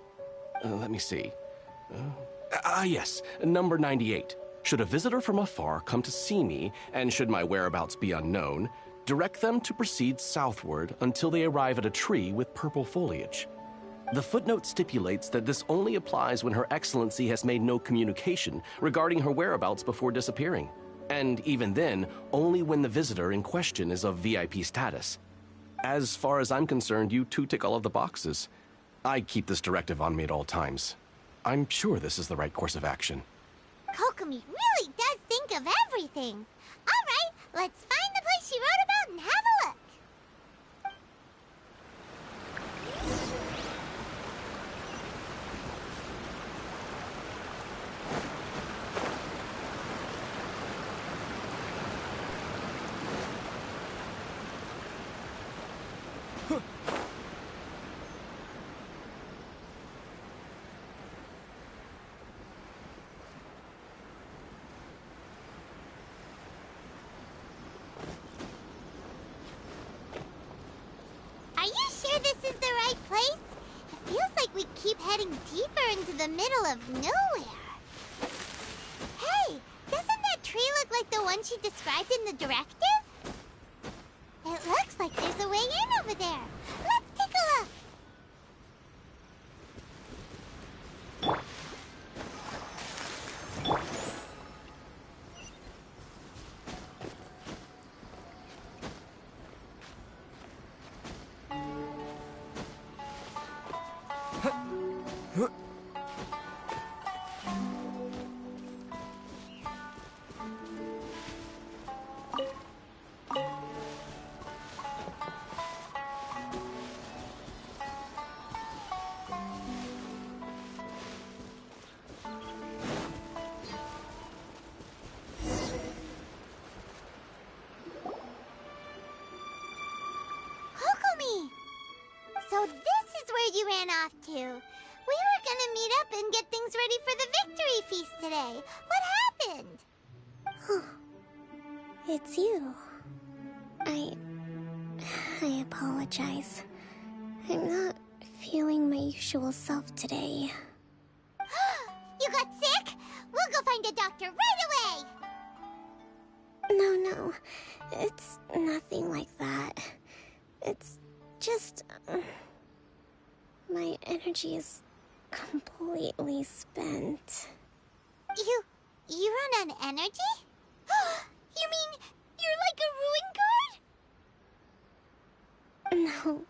Let me see. Yes, number 98. Should a visitor from afar come to see me, and should my whereabouts be unknown, direct them to proceed southward until they arrive at a tree with purple foliage. The footnote stipulates that this only applies when Her Excellency has made no communication regarding her whereabouts before disappearing. And even then, only when the visitor in question is of VIP status. As far as I'm concerned, you two tick all of the boxes. I keep this directive on me at all times. I'm sure this is the right course of action. Kokomi really does think of everything. All right, let's find the place she wrote about and have a look. Are you sure this is the right place? It feels like we keep heading deeper into the middle of nowhere. Hey, doesn't that tree look like the one she described in the directive? It looks like there's a way in over there. Let's take a look. Kokomi! So this is where you ran off to. We were gonna meet up and get things ready for the victory feast today. What happened? It's you. I apologize. I'm not feeling my usual self today. You got sick? We'll go find a doctor right away! No. It's nothing like that. It's just... my energy is completely spent. You run on energy? You mean you're like a ruin guard? No,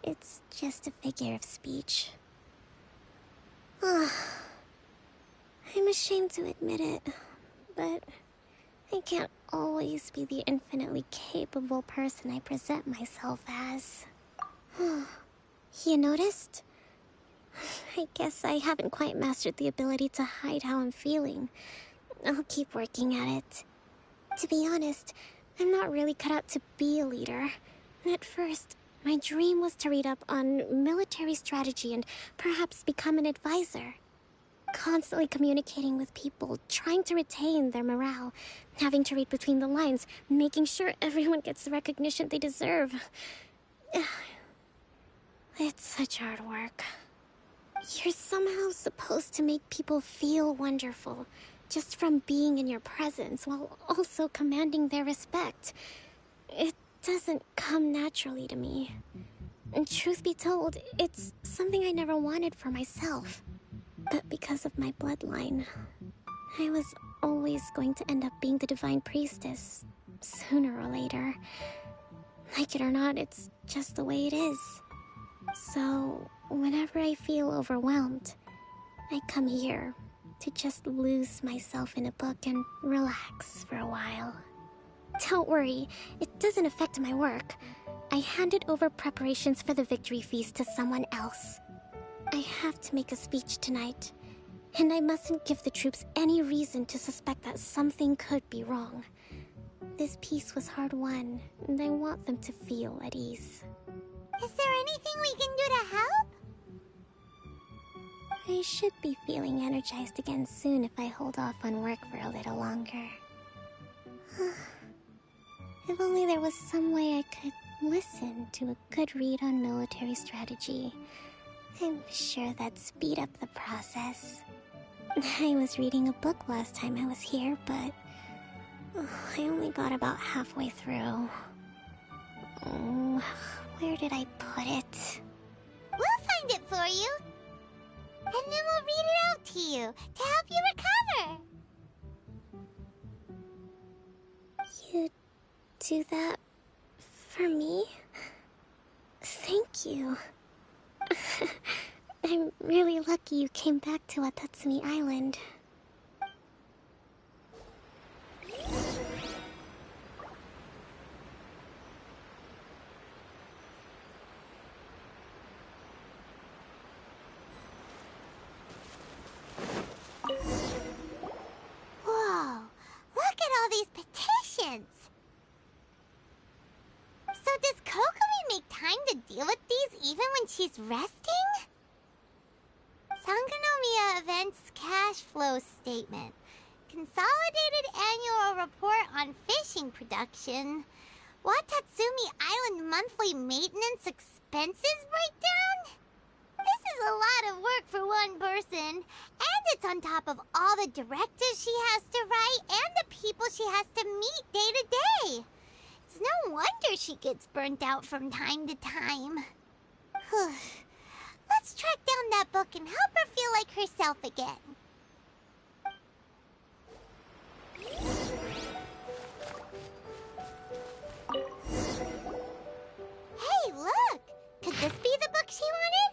it's just a figure of speech. I'm ashamed to admit it, but I can't always be the infinitely capable person I present myself as. You noticed? I guess I haven't quite mastered the ability to hide how I'm feeling. I'll keep working at it. To be honest, I'm not really cut out to be a leader. At first, my dream was to read up on military strategy and perhaps become an advisor. Constantly communicating with people, trying to retain their morale, having to read between the lines, making sure everyone gets the recognition they deserve. It's such hard work. You're somehow supposed to make people feel wonderful, just from being in your presence, while also commanding their respect. It doesn't come naturally to me. And truth be told, it's something I never wanted for myself. But because of my bloodline, I was always going to end up being the Divine Priestess, sooner or later. Like it or not, it's just the way it is. So, whenever I feel overwhelmed, I come here to just lose myself in a book and relax for a while. Don't worry, it doesn't affect my work. I handed over preparations for the victory feast to someone else. I have to make a speech tonight, and I mustn't give the troops any reason to suspect that something could be wrong. This peace was hard won, and I want them to feel at ease. Is there anything we can do to help? I should be feeling energized again soon if I hold off on work for a little longer. If only there was some way I could listen to a good read on military strategy. I'm sure that'd speed up the process. I was reading a book last time I was here, but I only got about halfway through. Where did I put it? We'll find it for you. And then we'll read it out to you to help you recover. You do that for me? Thank you. I'm really lucky you came back to Watatsumi Island. Whoa, look at all these petitions. So does Kokomi make time to deal with these even when she's resting? Sangonomiya Events Cash Flow Statement. Consolidated Annual Report on Fishing Production. Watatsumi Island Monthly Maintenance Expenses Breakdown? This is a lot of work for one person, and it's on top of all the directives she has to write and the people she has to meet day to day. It's no wonder she gets burnt out from time to time. Let's track down that book and help her feel like herself again. Hey, look! Could this be the book she wanted?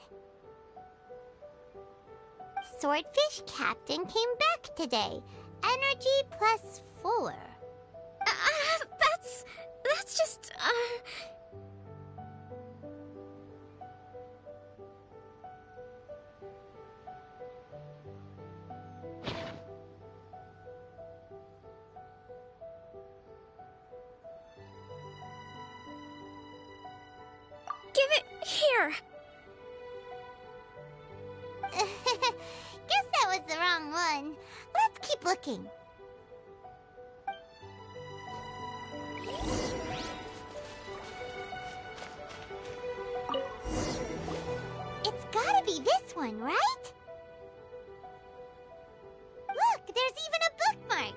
Swordfish Captain came back today. Energy +4. That's just, Give it here! Guess that was the wrong one. Let's keep looking. It's gotta be this one, right? Look, there's even a bookmark.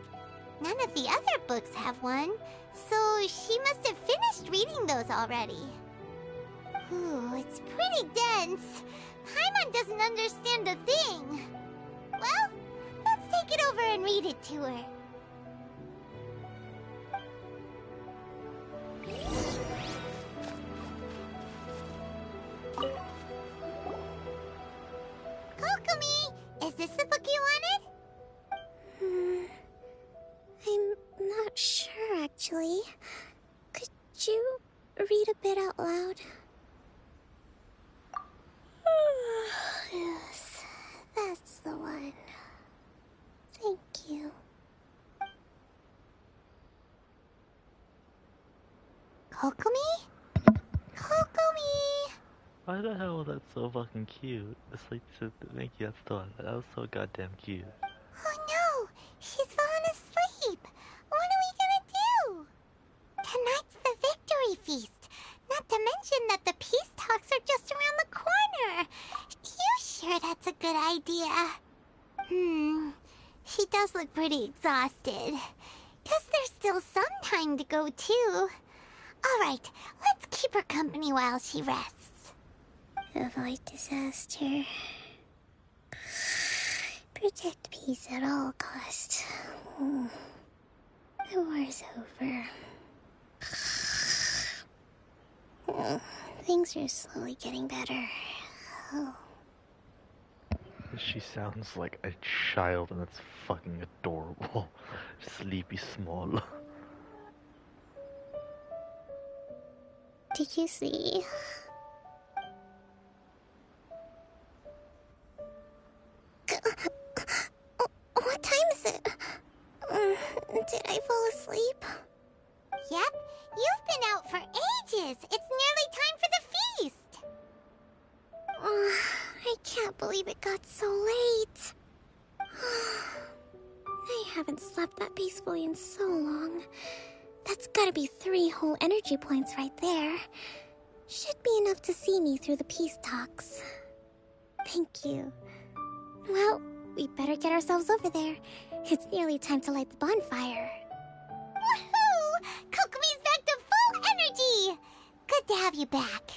None of the other books have one, so she must have finished reading those already. Ooh, it's pretty dense. Paimon doesn't understand a thing. Well, let's take it over and read it to her. Kokomi, is this the book you wanted? I'm not sure, actually. Could you read a bit out loud? Thank you. Kokomi? Kokomi! Why the hell was that so fucking cute? It's like to make you thought that was so goddamn cute. Oh no! She's fallen asleep! What are we gonna do? Tonight's the victory feast! Not to mention that the peace talks are just around the corner! You sure that's a good idea? She does look pretty exhausted. Guess there's still some time to go, too. Alright, let's keep her company while she rests. Avoid disaster. Protect peace at all costs. The war's over. Things are slowly getting better. Oh. She sounds like a child and it's fucking adorable. Sleepy small. Did you see? What time is it? Did I fall asleep? Yep, you've been out for ages. It's nearly time for the feast. I can't believe it got so late. I haven't slept that peacefully in so long. That's gotta be 3 whole energy points right there. Should be enough to see me through the peace talks. Thank you. Well, we better get ourselves over there. It's nearly time to light the bonfire. Woohoo! Kokomi's back to full energy! Good to have you back.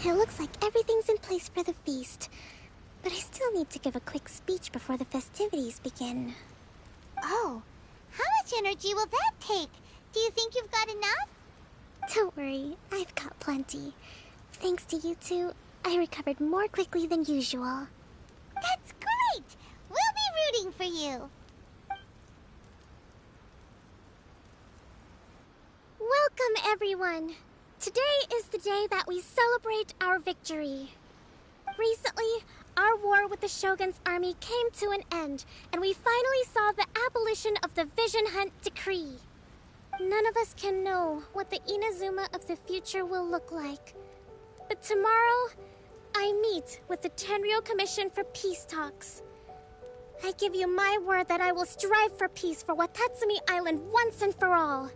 It looks like everything's in place for the feast. But I still need to give a quick speech before the festivities begin. Oh, how much energy will that take? Do you think you've got enough? Don't worry, I've got plenty. Thanks to you two, I recovered more quickly than usual. That's great! We'll be rooting for you. Welcome, everyone. Today is the day that we celebrate our victory. Recently, our war with the Shogun's army came to an end, and we finally saw the abolition of the Vision Hunt Decree. None of us can know what the Inazuma of the future will look like. But tomorrow, I meet with the Tenryou Commission for peace talks. I give you my word that I will strive for peace for Watatsumi Island once and for all.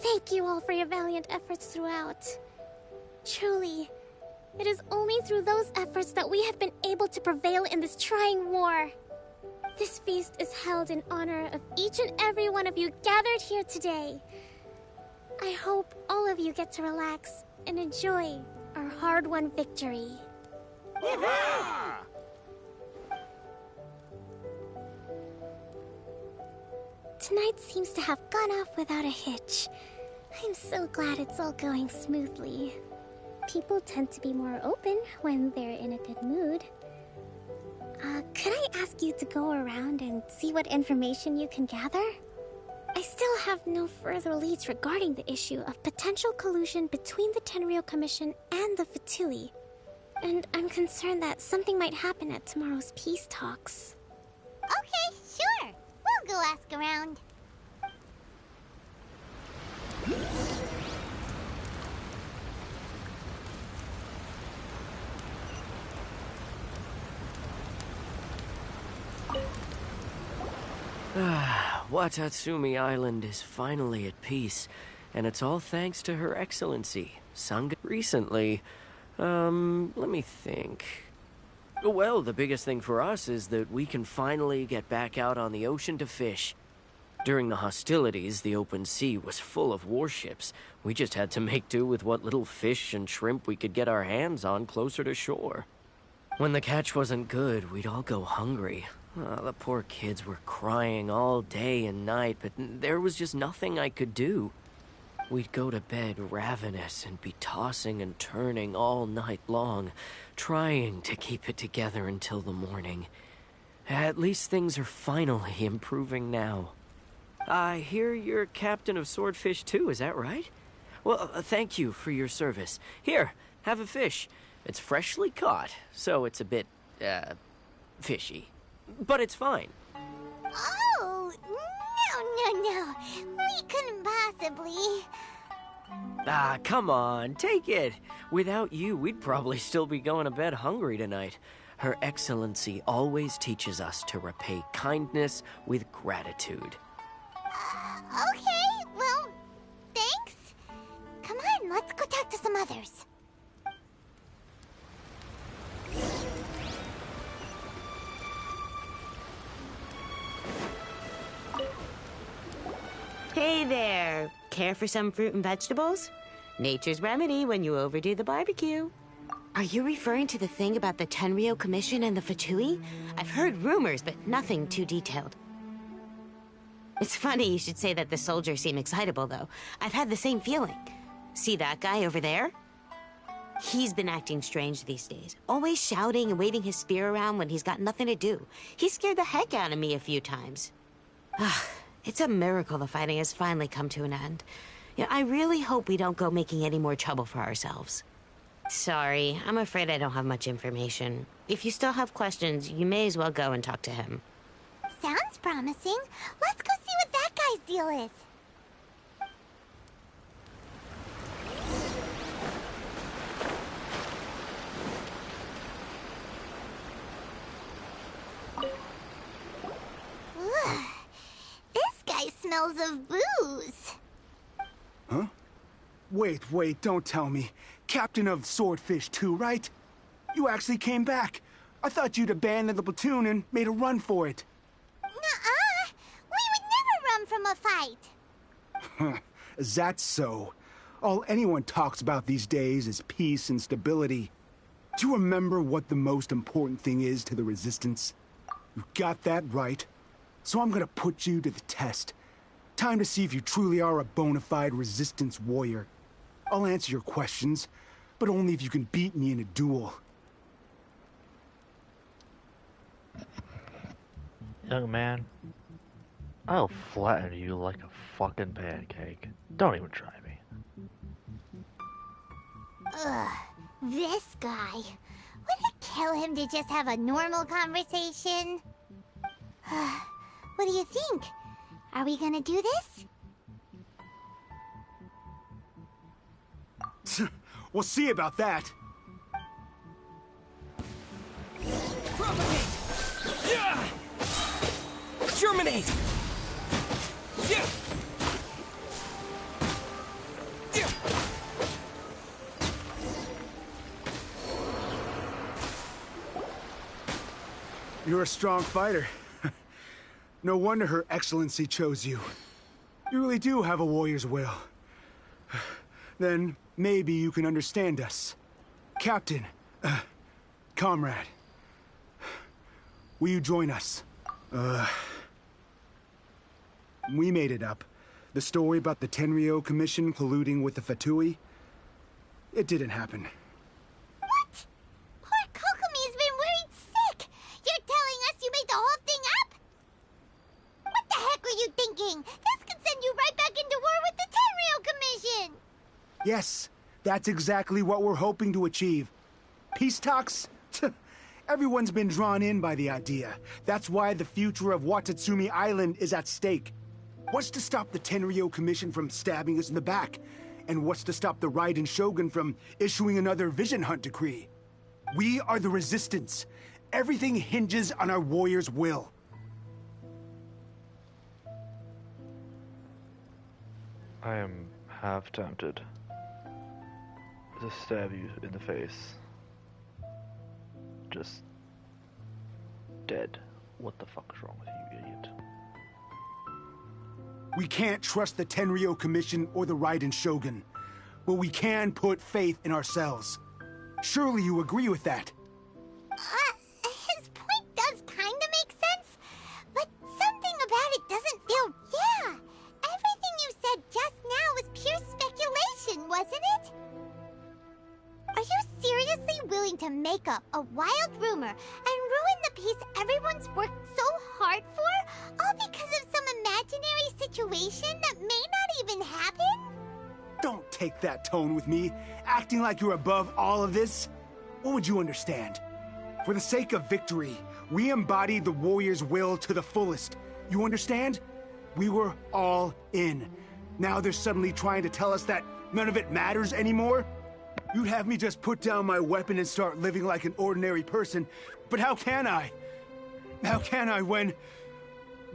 Thank you all for your valiant efforts throughout. Truly, it is only through those efforts that we have been able to prevail in this trying war. This feast is held in honor of each and every one of you gathered here today. I hope all of you get to relax and enjoy our hard-won victory. Tonight seems to have gone off without a hitch. I'm so glad it's all going smoothly. People tend to be more open when they're in a good mood. Could I ask you to go around and see what information you can gather? I still have no further leads regarding the issue of potential collusion between the Tenryou Commission and the Fatui. And I'm concerned that something might happen at tomorrow's peace talks. Okay, sure. We'll go ask around. Watatsumi Island is finally at peace, and it's all thanks to Her Excellency, Sangha. Recently, let me think. Well, the biggest thing for us is that we can finally get back out on the ocean to fish. During the hostilities, the open sea was full of warships. We just had to make do with what little fish and shrimp we could get our hands on closer to shore. When the catch wasn't good, we'd all go hungry. The poor kids were crying all day and night, but there was just nothing I could do. We'd go to bed ravenous and be tossing and turning all night long, trying to keep it together until the morning. At least things are finally improving now. I hear you're captain of Swordfish too, is that right? Well, thank you for your service. Here, have a fish. It's freshly caught, so it's a bit, fishy. But it's fine. Oh, no. We couldn't possibly. Come on, take it. Without you, we'd probably still be going to bed hungry tonight. Her Excellency always teaches us to repay kindness with gratitude. Okay, well, thanks. Come on, let's go talk to some others. Hey there! Care for some fruit and vegetables? Nature's remedy when you overdo the barbecue. Are you referring to the thing about the Tenryo Commission and the Fatui? I've heard rumors, but nothing too detailed. It's funny you should say that the soldiers seem excitable, though. I've had the same feeling. See that guy over there? He's been acting strange these days. Always shouting and waving his spear around when he's got nothing to do. He scared the heck out of me a few times. It's a miracle the fighting has finally come to an end. Yeah, I really hope we don't go making any more trouble for ourselves. Sorry, I'm afraid I don't have much information. If you still have questions, you may as well go and talk to him. Sounds promising. Let's go see what that guy's deal is. Ugh. This guy smells of booze. Huh? Wait, don't tell me. Captain of Swordfish 2, right? You actually came back. I thought you'd abandoned the platoon and made a run for it. Nuh-uh. We would never run from a fight. Is that so? All anyone talks about these days is peace and stability. Do you remember what the most important thing is to the Resistance? You got that right. So I'm gonna put you to the test. Time to see if you truly are a bona fide Resistance warrior. I'll answer your questions, but only if you can beat me in a duel. Young man, I'll flatten you like a fucking pancake. Don't even try me. Ugh, this guy. Would it kill him to just have a normal conversation? What do you think? Are we gonna do this? We'll see about that. Propagate! Yeah! Germinate! Yeah! Yeah! You're a strong fighter. No wonder Her Excellency chose you. You really do have a warrior's will. Then maybe you can understand us. Captain, comrade, will you join us? We made it up. The story about the Tenryo Commission colluding with the Fatui, it didn't happen. What? Poor Kokomi's been worried sick. You're telling us you made the whole thing up? What the heck were you thinking? This could send you right back into war with the Tenryo Commission. Yes, that's exactly what we're hoping to achieve. Peace talks? Everyone's been drawn in by the idea. That's why the future of Watatsumi Island is at stake. What's to stop the Tenryo Commission from stabbing us in the back? And what's to stop the Raiden Shogun from issuing another Vision Hunt decree? We are the Resistance. Everything hinges on our warrior's will. I am half tempted to stab you in the face. Just dead. What the fuck is wrong with you, idiot? We can't trust the Tenryo Commission or the Raiden Shogun, but we can put faith in ourselves. Surely you agree with that? His point does kinda make sense, but something about it doesn't feel... Yeah! Everything you said just now was pure speculation, wasn't it? Are you seriously willing to make up a wild rumor and ruin the peace everyone's worked so hard for, all because of some imaginary situation that may not even happen? Don't take that tone with me, acting like you're above all of this. What would you understand? For the sake of victory, we embodied the warrior's will to the fullest. You understand? We were all in. Now they're suddenly trying to tell us that none of it matters anymore? You'd have me just put down my weapon and start living like an ordinary person, but how can I? How can I when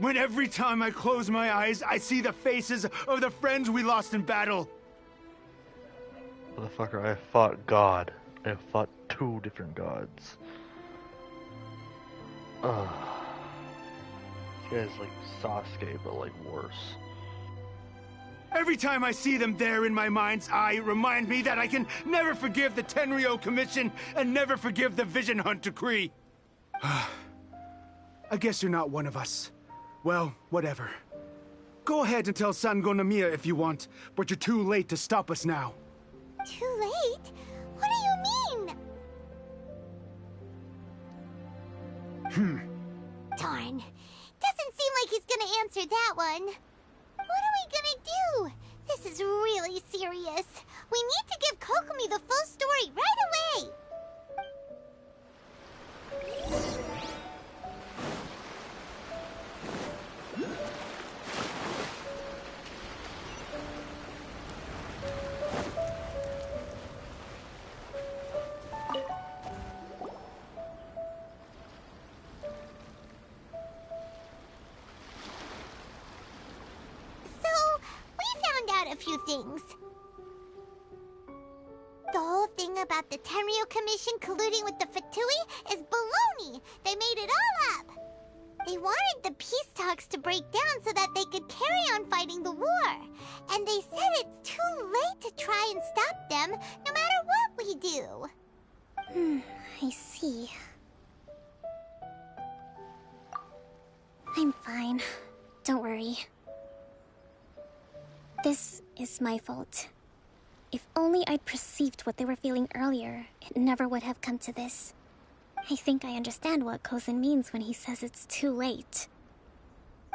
every time I close my eyes, I see the faces of the friends we lost in battle? Motherfucker, I fought God. I fought 2 different gods. Ugh. This guy's like Sasuke, but like worse. Every time I see them there in my mind's eye, it reminds me that I can never forgive the Tenryo Commission and never forgive the Vision Hunt Decree. I guess you're not one of us. Well, whatever. Go ahead and tell Sango Nomiya if you want, but you're too late to stop us now. Too late? What do you mean? Darn. Doesn't seem like he's gonna answer that one. What are we gonna do? This is really serious. We need to give Kokomi the full story right away. A few things. The whole thing about the Tenryo Commission colluding with the Fatui is baloney. They made it all up. They wanted the peace talks to break down so that they could carry on fighting the war. And they said it's too late to try and stop them, no matter what we do. I see. I'm fine. Don't worry. This is my fault. If only I'd perceived what they were feeling earlier, it never would have come to this. I think I understand what Kozan means when he says it's too late.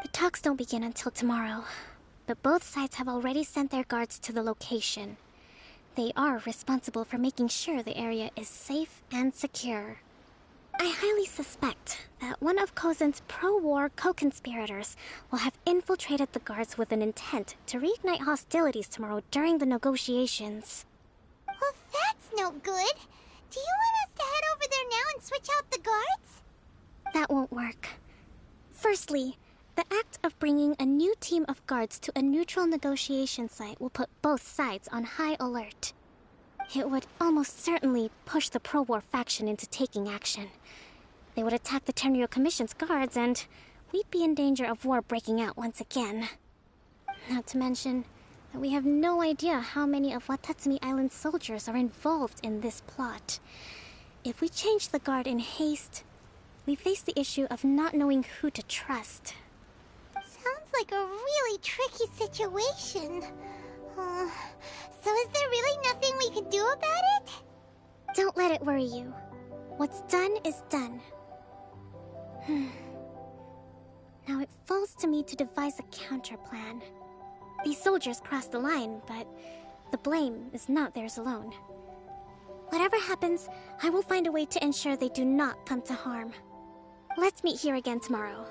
The talks don't begin until tomorrow, but both sides have already sent their guards to the location. They are responsible for making sure the area is safe and secure. I highly suspect that one of Kozan's pro-war co-conspirators will have infiltrated the guards with an intent to reignite hostilities tomorrow during the negotiations. Well, that's no good. Do you want us to head over there now and switch out the guards? That won't work. Firstly, the act of bringing a new team of guards to a neutral negotiation site will put both sides on high alert. It would almost certainly push the pro-war faction into taking action. They would attack the Tenryo Commission's guards, and we'd be in danger of war breaking out once again. Not to mention that we have no idea how many of Watatsumi Island's soldiers are involved in this plot. If we change the guard in haste, we face the issue of not knowing who to trust. Sounds like a really tricky situation. So is there really nothing we can do about it? Don't let it worry you. What's done is done. Now it falls to me to devise a counterplan. These soldiers crossed the line, but the blame is not theirs alone. Whatever happens, I will find a way to ensure they do not come to harm. Let's meet here again tomorrow.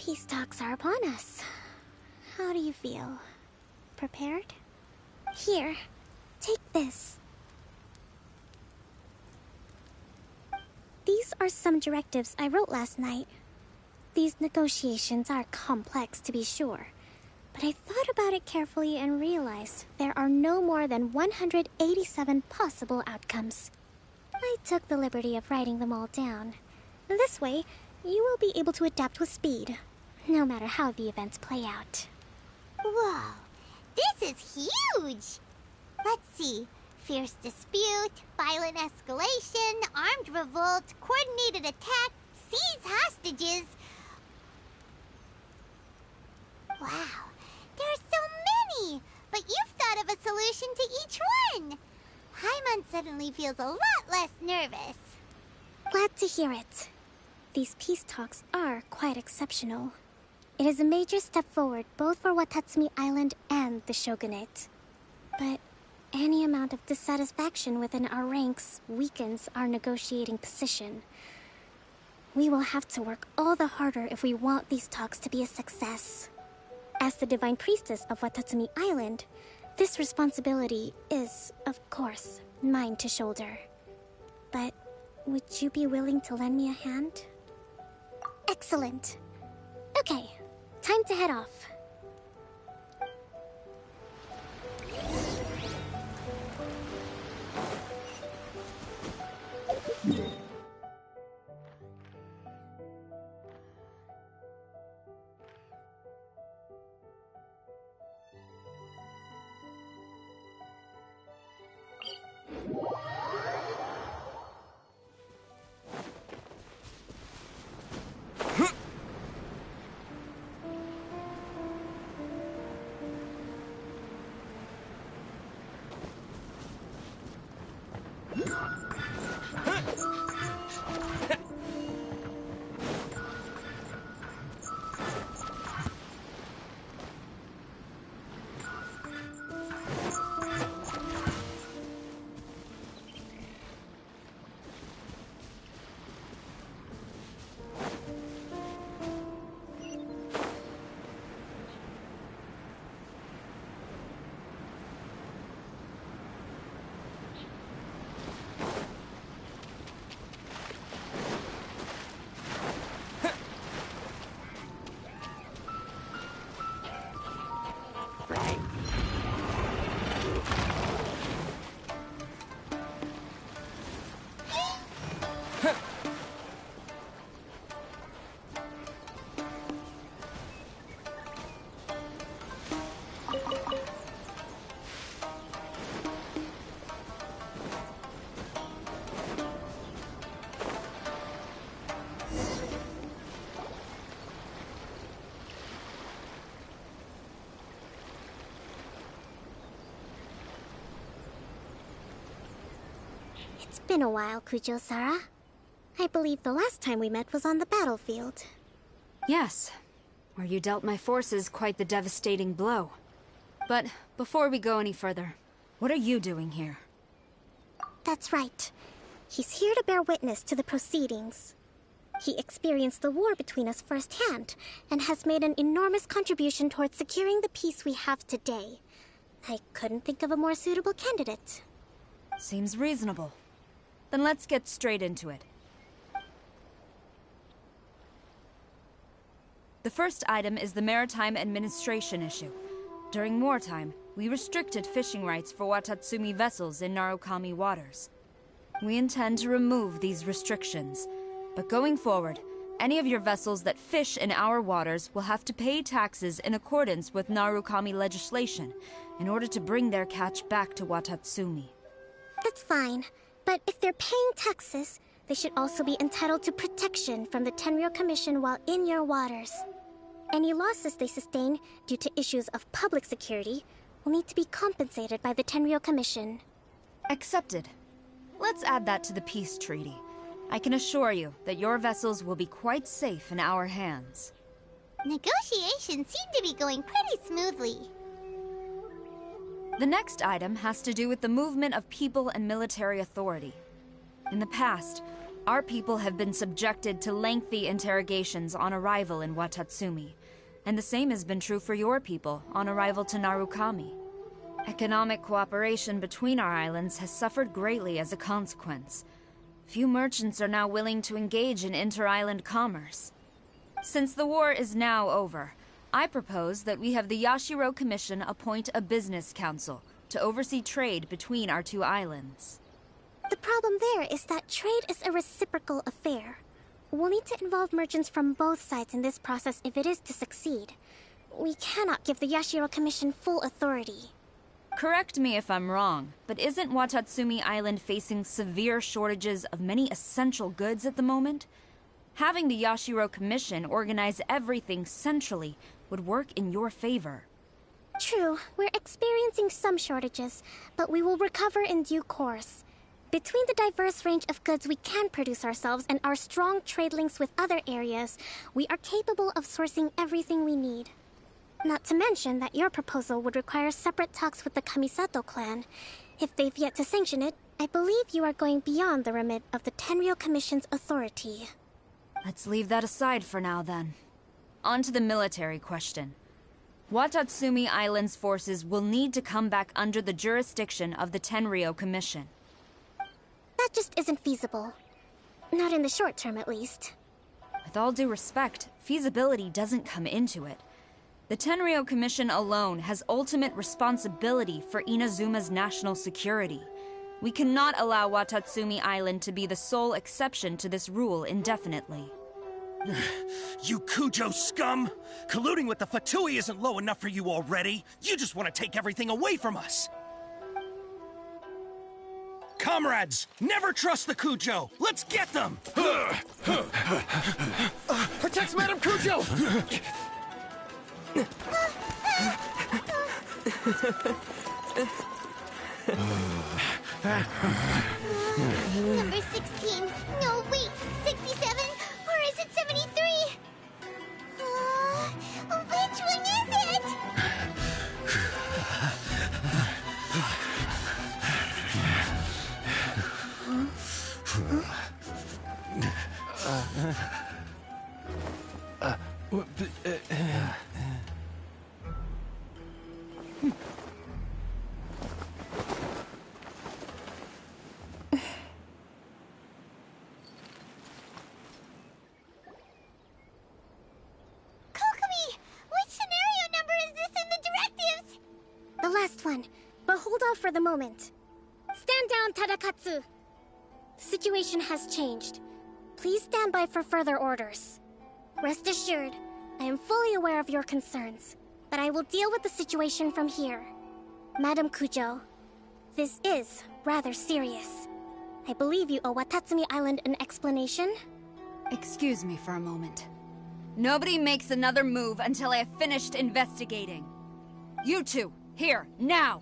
Peace talks are upon us. How do you feel? Prepared? Here, take this. These are some directives I wrote last night. These negotiations are complex, to be sure, but I thought about it carefully and realized there are no more than 187 possible outcomes. I took the liberty of writing them all down. This way, you will be able to adapt with speed, no matter how the events play out. Whoa, this is huge! Let's see. Fierce dispute, violent escalation, armed revolt, coordinated attack, seize hostages. Wow, there are so many! But you've thought of a solution to each one! Paimon suddenly feels a lot less nervous. Glad to hear it. These peace talks are quite exceptional. It is a major step forward both for Watatsumi Island and the Shogunate. But any amount of dissatisfaction within our ranks weakens our negotiating position. We will have to work all the harder if we want these talks to be a success. As the Divine Priestess of Watatsumi Island, this responsibility is, of course, mine to shoulder. But would you be willing to lend me a hand? Excellent. Okay, time to head off. It's been a while, Kujo-Sara. I believe the last time we met was on the battlefield. Yes, where you dealt my forces quite the devastating blow. But before we go any further, what are you doing here? That's right. He's here to bear witness to the proceedings. He experienced the war between us firsthand, and has made an enormous contribution towards securing the peace we have today. I couldn't think of a more suitable candidate. Seems reasonable. Then let's get straight into it. The first item is the Maritime Administration issue. During wartime, we restricted fishing rights for Watatsumi vessels in Narukami waters. We intend to remove these restrictions, but going forward, any of your vessels that fish in our waters will have to pay taxes in accordance with Narukami legislation in order to bring their catch back to Watatsumi. That's fine, but if they're paying taxes, they should also be entitled to protection from the Tenryou Commission while in your waters. Any losses they sustain due to issues of public security will need to be compensated by the Tenryou Commission. Accepted. Let's add that to the peace treaty. I can assure you that your vessels will be quite safe in our hands. Negotiations seem to be going pretty smoothly. The next item has to do with the movement of people and military authority. In the past, Our people have been subjected to lengthy interrogations on arrival in Watatsumi, and the same has been true for your people on arrival to Narukami. Economic cooperation between our islands has suffered greatly as a consequence. Few merchants are now willing to engage in inter-island commerce. Since the war is now over, I propose that we have the Yashiro Commission appoint a business council to oversee trade between our two islands. The problem there is that trade is a reciprocal affair. We'll need to involve merchants from both sides in this process if it is to succeed. We cannot give the Yashiro Commission full authority. Correct me if I'm wrong, but isn't Watatsumi Island facing severe shortages of many essential goods at the moment? Having the Yashiro Commission organize everything centrally would work in your favor. True, we're experiencing some shortages, but we will recover in due course. Between the diverse range of goods we can produce ourselves and our strong trade links with other areas, we are capable of sourcing everything we need. Not to mention that your proposal would require separate talks with the Kamisato clan. If they've yet to sanction it, I believe you are going beyond the remit of the Tenryo Commission's authority. Let's leave that aside for now, then. On to the military question. Watatsumi Island's forces will need to come back under the jurisdiction of the Tenryo Commission. That just isn't feasible. Not in the short term, at least. With all due respect, feasibility doesn't come into it. The Tenryo Commission alone has ultimate responsibility for Inazuma's national security. We cannot allow Watatsumi Island to be the sole exception to this rule indefinitely. You Kujo scum! Colluding with the Fatui isn't low enough for you already. You just want to take everything away from us. Comrades, never trust the Kujo! Let's get them! Protect Madame Kujo! Number 16. No, wait. 67? Or is it 73? Which one is it? The last one, but hold off for the moment. Stand down, Tadakatsu! The situation has changed. Please stand by for further orders. Rest assured, I am fully aware of your concerns, but I will deal with the situation from here. Madam Kujo, this is rather serious. I believe you owe Watatsumi Island an explanation? Excuse me for a moment. Nobody makes another move until I have finished investigating. You two, here, now!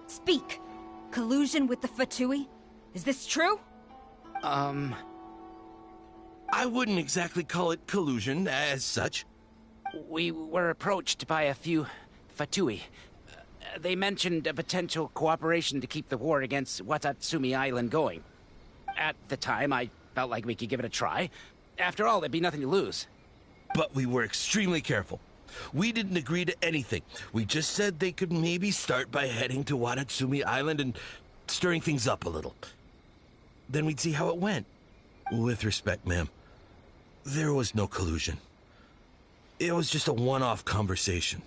Speak! Collusion with the Fatui? Is this true? I wouldn't exactly call it collusion as such. We were approached by a few Fatui. They mentioned a potential cooperation to keep the war against Watatsumi Island going. At the time, I felt like we could give it a try. After all, there'd be nothing to lose. But we were extremely careful. We didn't agree to anything. We just said they could maybe start by heading to Watatsumi Island and stirring things up a little. Then we'd see how it went. With respect, ma'am, there was no collusion. It was just a one-off conversation.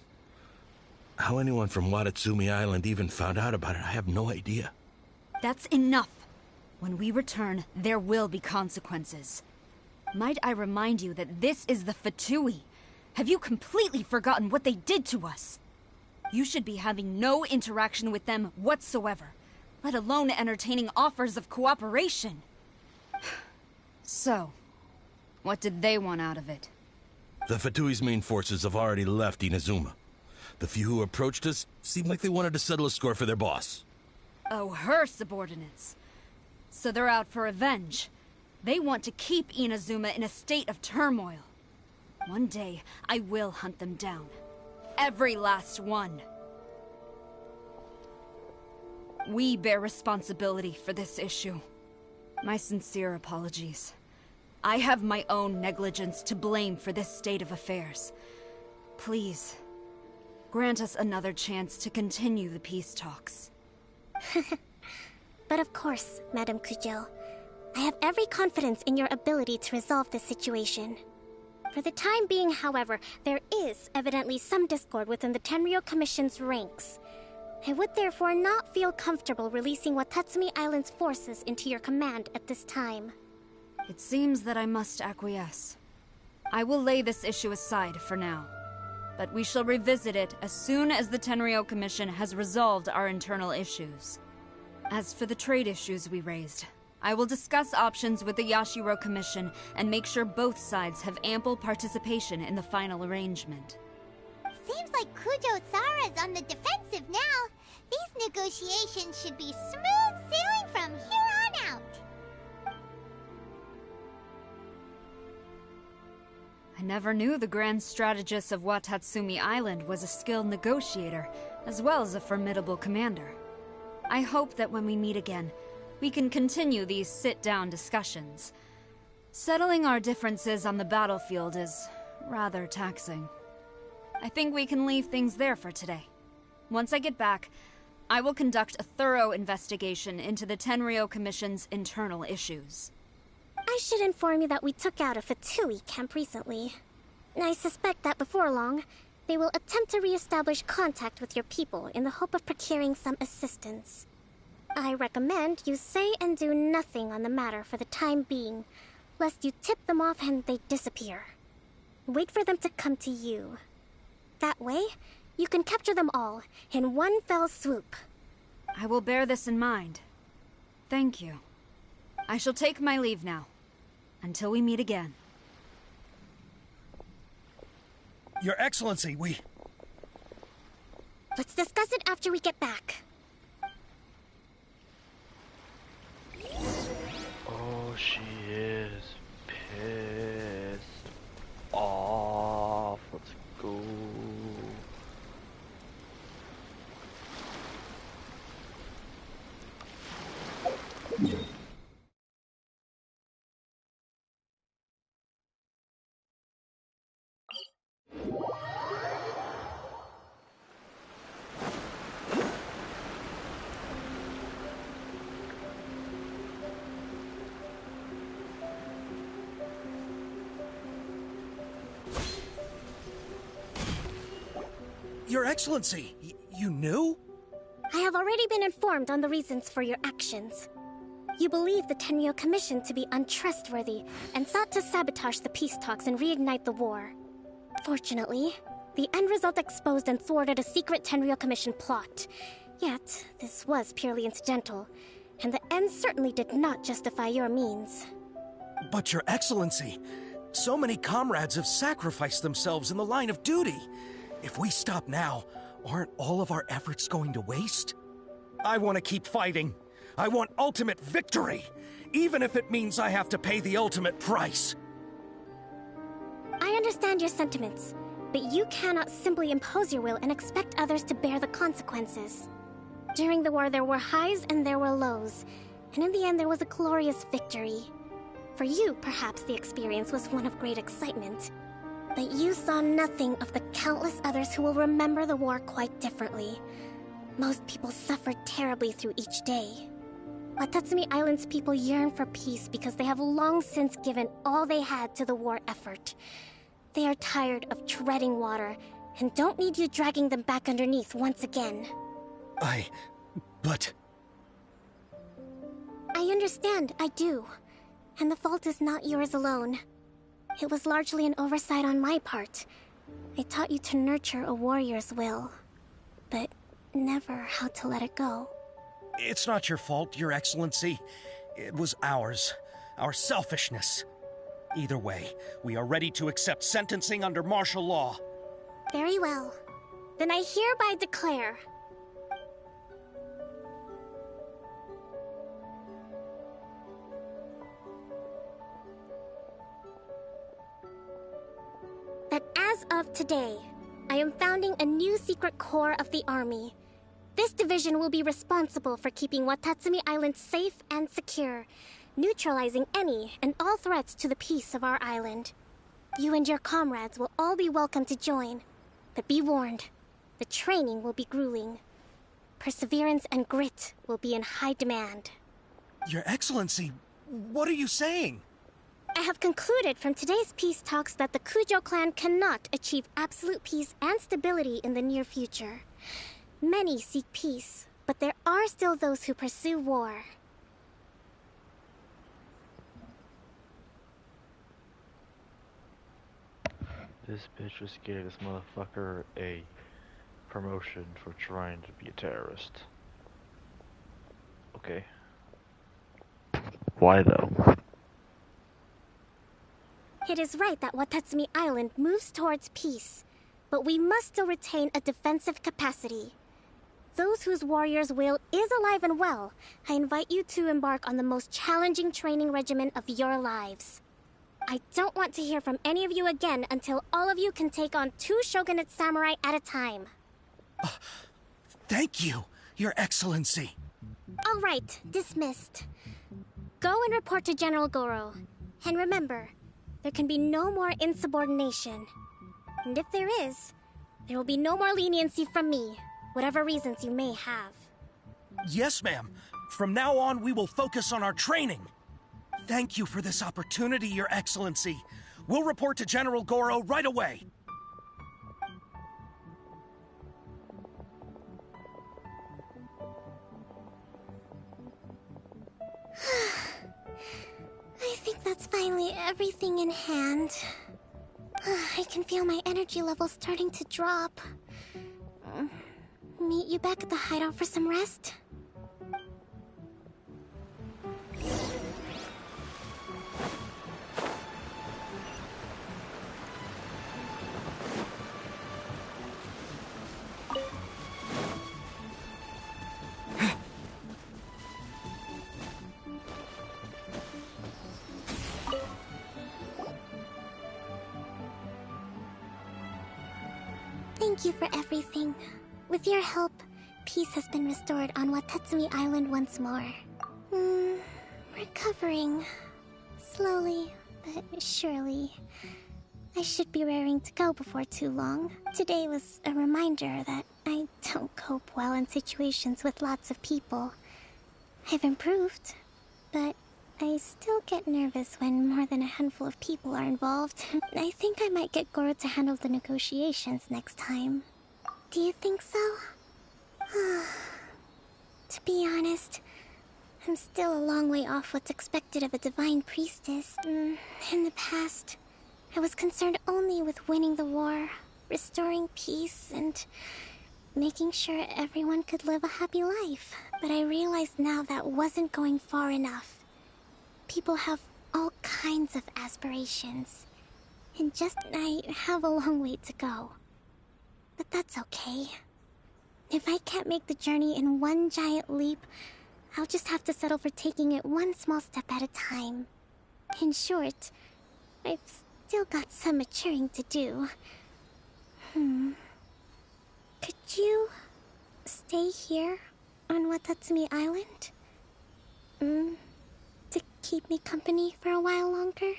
How anyone from Watatsumi Island even found out about it, I have no idea. That's enough. When we return, there will be consequences. Might I remind you that this is the Fatui? Have you completely forgotten what they did to us? You should be having no interaction with them whatsoever, let alone entertaining offers of cooperation. So, what did they want out of it? The Fatui's main forces have already left Inazuma. The few who approached us seemed like they wanted to settle a score for their boss. Oh, her subordinates. So they're out for revenge. They want to keep Inazuma in a state of turmoil. One day, I will hunt them down. Every last one. We bear responsibility for this issue. My sincere apologies. I have my own negligence to blame for this state of affairs. Please, grant us another chance to continue the peace talks. But of course, Madame Kujo. I have every confidence in your ability to resolve this situation. For the time being, however, there is evidently some discord within the Tenryou Commission's ranks. I would therefore not feel comfortable releasing Watatsumi Island's forces into your command at this time. It seems that I must acquiesce. I will lay this issue aside for now. But we shall revisit it as soon as the Tenryou Commission has resolved our internal issues. As for the trade issues we raised, I will discuss options with the Yashiro Commission and make sure both sides have ample participation in the final arrangement. Seems like Kujo-Sara's on the defensive now. These negotiations should be smooth sailing from here on out. I never knew the grand strategist of Watatsumi Island was a skilled negotiator, as well as a formidable commander. I hope that when we meet again, we can continue these sit-down discussions. Settling our differences on the battlefield is rather taxing. I think we can leave things there for today. Once I get back, I will conduct a thorough investigation into the Tenryou Commission's internal issues. I should inform you that we took out a Fatui camp recently. I suspect that before long, they will attempt to re-establish contact with your people in the hope of procuring some assistance. I recommend you say and do nothing on the matter for the time being, lest you tip them off and they disappear. Wait for them to come to you. That way, you can capture them all in one fell swoop. I will bear this in mind. Thank you. I shall take my leave now. Until we meet again. Your Excellency, Let's discuss it after we get back. Oh, she is pissed off. Let's go. Your Excellency, you knew? I have already been informed on the reasons for your actions. You believe the Tenryou Commission to be untrustworthy and sought to sabotage the peace talks and reignite the war. Fortunately, the end result exposed and thwarted a secret Tenryou Commission plot. Yet, this was purely incidental, and the end certainly did not justify your means. But Your Excellency, so many comrades have sacrificed themselves in the line of duty. If we stop now, aren't all of our efforts going to waste? I want to keep fighting. I want ultimate victory, even if it means I have to pay the ultimate price. I understand your sentiments, but you cannot simply impose your will and expect others to bear the consequences. During the war, there were highs and there were lows, and in the end, there was a glorious victory. For you, perhaps the experience was one of great excitement. But you saw nothing of the countless others who will remember the war quite differently. Most people suffered terribly through each day. Watatsumi Island's people yearn for peace because they have long since given all they had to the war effort. They are tired of treading water and don't need you dragging them back underneath once again. But... I understand, I do. And the fault is not yours alone. It was largely an oversight on my part. I taught you to nurture a warrior's will, but never how to let it go. It's not your fault, Your Excellency. It was ours. Our selfishness. Either way, we are ready to accept sentencing under martial law. Very well. Then I hereby declare... of today, I am founding a new secret corps of the army. This division will be responsible for keeping Watatsumi Island safe and secure, neutralizing any and all threats to the peace of our island. You and your comrades will all be welcome to join, but be warned, the training will be grueling. Perseverance and grit will be in high demand. Your Excellency, what are you saying? I have concluded from today's peace talks that the Kujo clan cannot achieve absolute peace and stability in the near future. Many seek peace, but there are still those who pursue war. This bitch just gave this motherfucker a promotion for trying to be a terrorist. Okay. Why though? It is right that Watatsumi Island moves towards peace, but we must still retain a defensive capacity. Those whose warrior's will is alive and well, I invite you to embark on the most challenging training regimen of your lives. I don't want to hear from any of you again until all of you can take on 2 shogunate samurai at a time. Thank you, Your Excellency. All right, dismissed. Go and report to General Goro. And remember, there can be no more insubordination. And if there is, there will be no more leniency from me, whatever reasons you may have. Yes, ma'am. From now on, we will focus on our training. Thank you for this opportunity, Your Excellency. We'll report to General Goro right away. I think that's finally everything in hand. I can feel my energy level starting to drop. Meet you back at the hideout for some rest? Thank you for everything. With your help, peace has been restored on Watatsumi Island once more. Recovering. Slowly, but surely. I should be raring to go before too long. Today was a reminder that I don't cope well in situations with lots of people. I've improved, but I still get nervous when more than a handful of people are involved. I think I might get Goro to handle the negotiations next time. Do you think so? To be honest, I'm still a long way off what's expected of a divine priestess. In the past, I was concerned only with winning the war, restoring peace, and making sure everyone could live a happy life. But I realize now that wasn't going far enough. People have all kinds of aspirations, and just I have a long way to go. But that's okay. If I can't make the journey in one giant leap, I'll just have to settle for taking it one small step at a time. In short, I've still got some maturing to do. Could you stay here on Watatsumi Island? To keep me company for a while longer?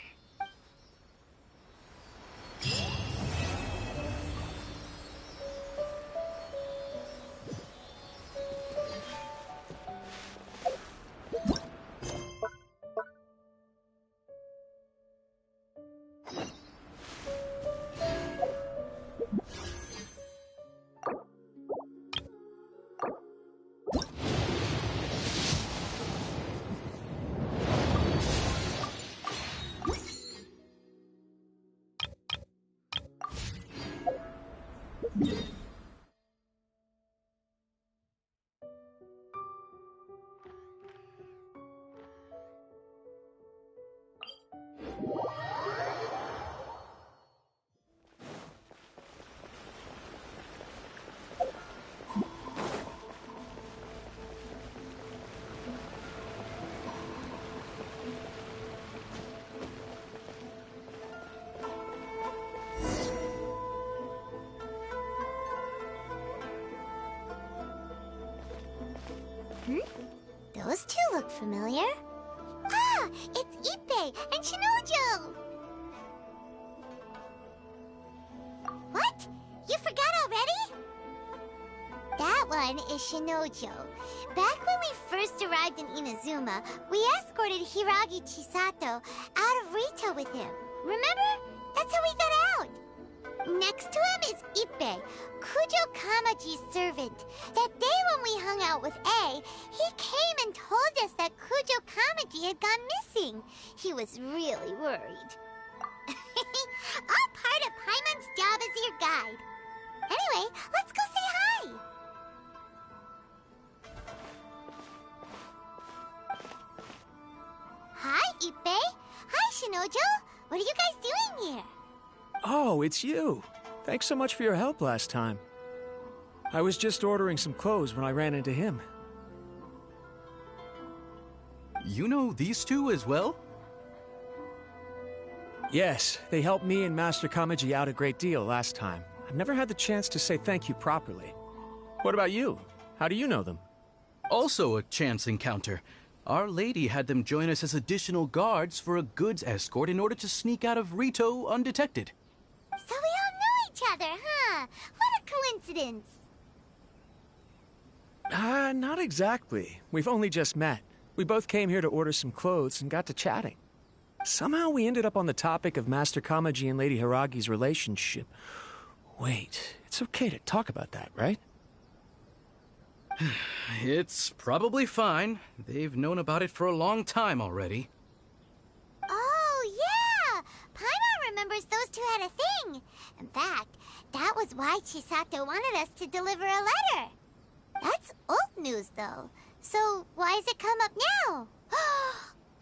Those two look familiar. Ah, it's Ippei and Shinojo! What? You forgot already? That one is Shinojo. Back when we first arrived in Inazuma, we escorted Hiragi Chisato out of Rito with him. Remember? That's how we got out. Next to him is Ippei, Kujo Kamaji's servant. That day when we hung out with A, he came and told us that Kujo Kamaji had gone missing. He was really worried. All part of Paimon's job as your guide. Anyway, let's go say hi. Hi, Ippei. Hi, Shinojo. What are you guys doing here? Oh, it's you. Thanks so much for your help last time. I was just ordering some clothes when I ran into him. You know these two as well? Yes, they helped me and Master Kamaji out a great deal last time. I've never had the chance to say thank you properly. What about you? How do you know them? Also a chance encounter. Our lady had them join us as additional guards for a goods escort in order to sneak out of Rito undetected. So we all know each other, huh? What a coincidence. Not exactly. We've only just met. We both came here to order some clothes and got to chatting. Somehow we ended up on the topic of Master Kamaji and Lady Hiragi's relationship. Wait, it's okay to talk about that, right? It's probably fine. They've known about it for a long time already. Oh, yeah! Paimon remembers those two had a thing. In fact, that was why Chisato wanted us to deliver a letter. That's old news, though. So why has it come up now?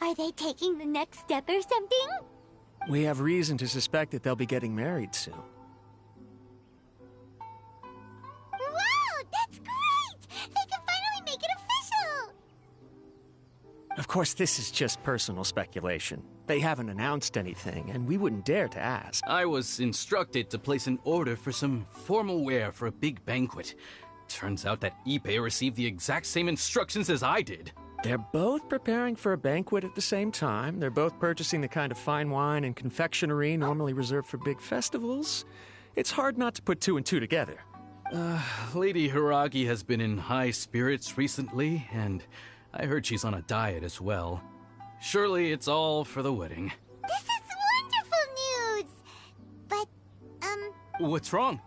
Are they taking the next step or something? We have reason to suspect that they'll be getting married soon. Wow, that's great! They can finally make it official! Of course, this is just personal speculation. They haven't announced anything, and we wouldn't dare to ask. I was instructed to place an order for some formal wear for a big banquet. Turns out that Ippei received the exact same instructions as I did. They're both preparing for a banquet at the same time. They're both purchasing the kind of fine wine and confectionery normally reserved for big festivals. It's hard not to put two and two together. Lady Hiragi has been in high spirits recently, and I heard she's on a diet as well. Surely it's all for the wedding. This is wonderful news! But, What's wrong?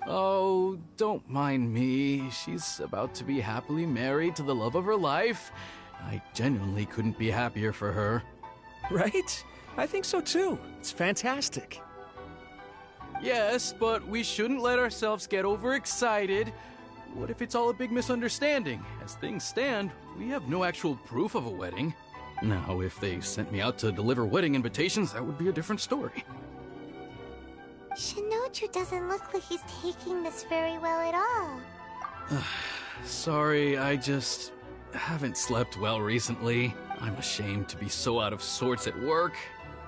Oh, don't mind me. She's about to be happily married to the love of her life. I genuinely couldn't be happier for her. Right? I think so too. It's fantastic. Yes, but we shouldn't let ourselves get overexcited. What if it's all a big misunderstanding? As things stand, we have no actual proof of a wedding. Now, if they sent me out to deliver wedding invitations, that would be a different story. Shinoju doesn't look like he's taking this very well at all. Sorry, I just haven't slept well recently. I'm ashamed to be so out of sorts at work.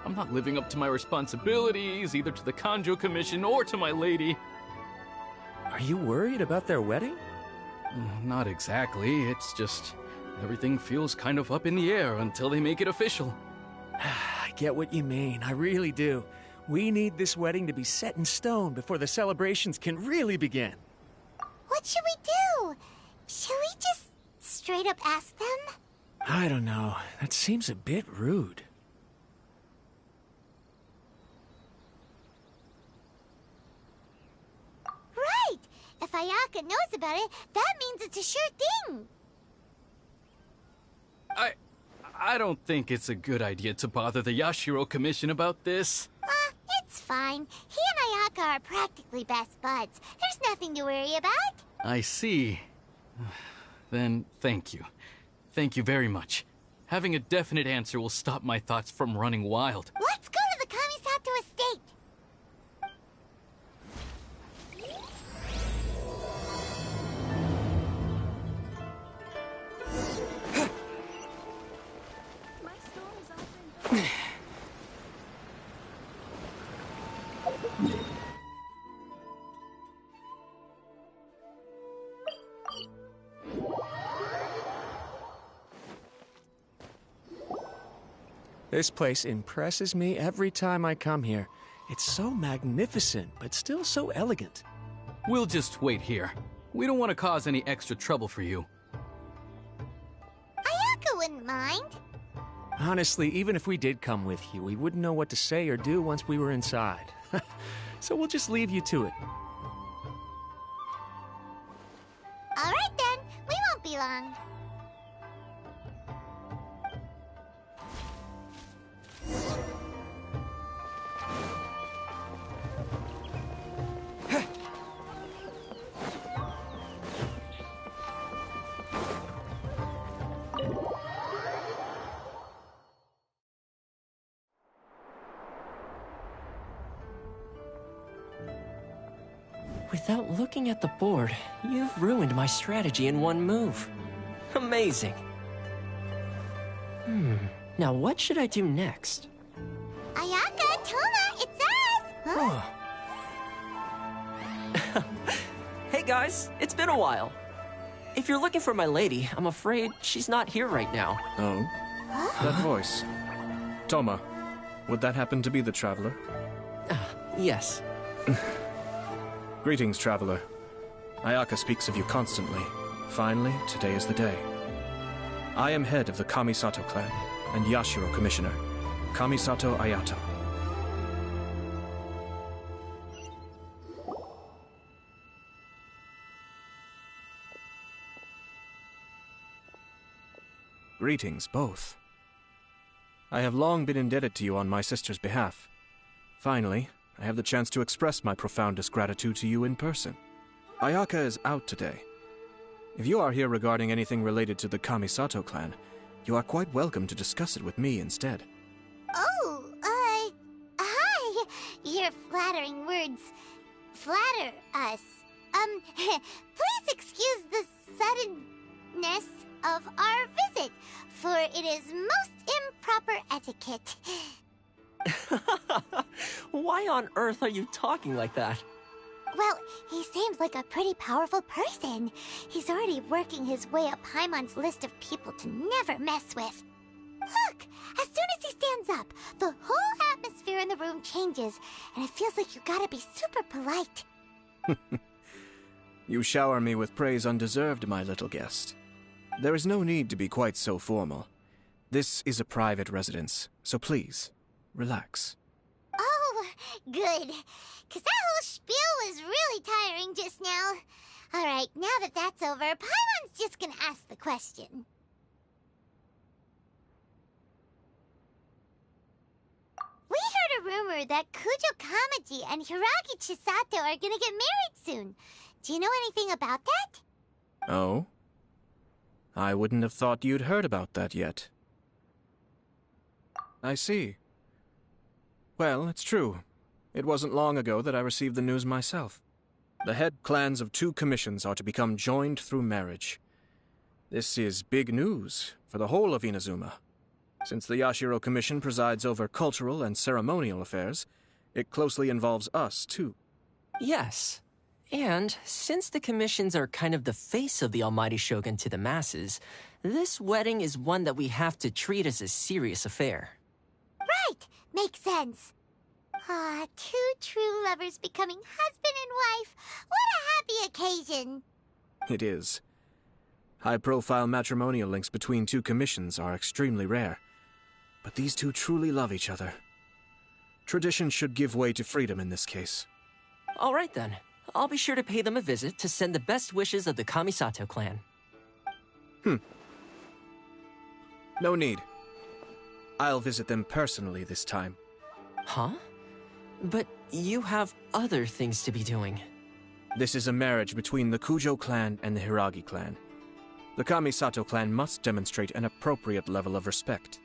I'm not living up to my responsibilities, either to the Kanjo Commission or to my lady. Are you worried about their wedding? Not exactly. It's just everything feels kind of up in the air until they make it official. I get what you mean. I really do. We need this wedding to be set in stone before the celebrations can really begin. What should we do? Should we just straight up ask them? I don't know. That seems a bit rude. Right! If Ayaka knows about it, that means it's a sure thing. I don't think it's a good idea to bother the Yashiro Commission about this. It's fine. He and Ayaka are practically best buds. There's nothing to worry about. I see. Then thank you. Thank you very much. Having a definite answer will stop my thoughts from running wild. Let's go to the Kamisato estate. This place impresses me every time I come here. It's so magnificent, but still so elegant. We'll just wait here. We don't want to cause any extra trouble for you. Ayaka wouldn't mind. Honestly, even if we did come with you, we wouldn't know what to say or do once we were inside. So we'll just leave you to it. All right then, we won't be long. Without looking at the board, you've ruined my strategy in one move. Amazing. Now what should I do next? Ayaka, Toma, it's us! Huh? Hey guys, it's been a while. If you're looking for my lady, I'm afraid she's not here right now. Oh? That voice. Toma, would that happen to be the Traveler? Yes. Greetings, Traveler. Ayaka speaks of you constantly. Finally, today is the day. I am head of the Kamisato clan and Yashiro Commissioner, Kamisato Ayato. Greetings, both. I have long been indebted to you on my sister's behalf. Finally, I have the chance to express my profoundest gratitude to you in person. Ayaka is out today. If you are here regarding anything related to the Kamisato clan, you are quite welcome to discuss it with me instead. Oh, hi. Your flattering words flatter us. Please excuse the suddenness of our visit, for it is most improper etiquette. Why on earth are you talking like that? Well, he seems like a pretty powerful person. He's already working his way up Paimon's list of people to never mess with. Look! As soon as he stands up, the whole atmosphere in the room changes, and it feels like you gotta be super polite. You shower me with praise undeserved, my little guest. There is no need to be quite so formal. This is a private residence, so please, relax. Oh, good. Because that whole spiel was really tiring just now. Alright, now that that's over, Paimon's just gonna ask the question. We heard a rumor that Kujo Kamaji and Hiragi Chisato are gonna get married soon. Do you know anything about that? Oh? I wouldn't have thought you'd heard about that yet. I see. Well, it's true. It wasn't long ago that I received the news myself. The head clans of 2 commissions are to become joined through marriage. This is big news for the whole of Inazuma. Since the Yashiro Commission presides over cultural and ceremonial affairs, it closely involves us, too. Yes. And since the commissions are kind of the face of the Almighty Shogun to the masses, this wedding is one that we have to treat as a serious affair. Right! Makes sense. Ah, 2 true lovers becoming husband and wife. What a happy occasion. It is. High-profile matrimonial links between 2 commissions are extremely rare. But these 2 truly love each other. Tradition should give way to freedom in this case. All right then. I'll be sure to pay them a visit to send the best wishes of the Kamisato clan. No need. I'll visit them personally this time. Huh? But you have other things to be doing. This is a marriage between the Kujo clan and the Hiragi clan. The Kamisato clan must demonstrate an appropriate level of respect.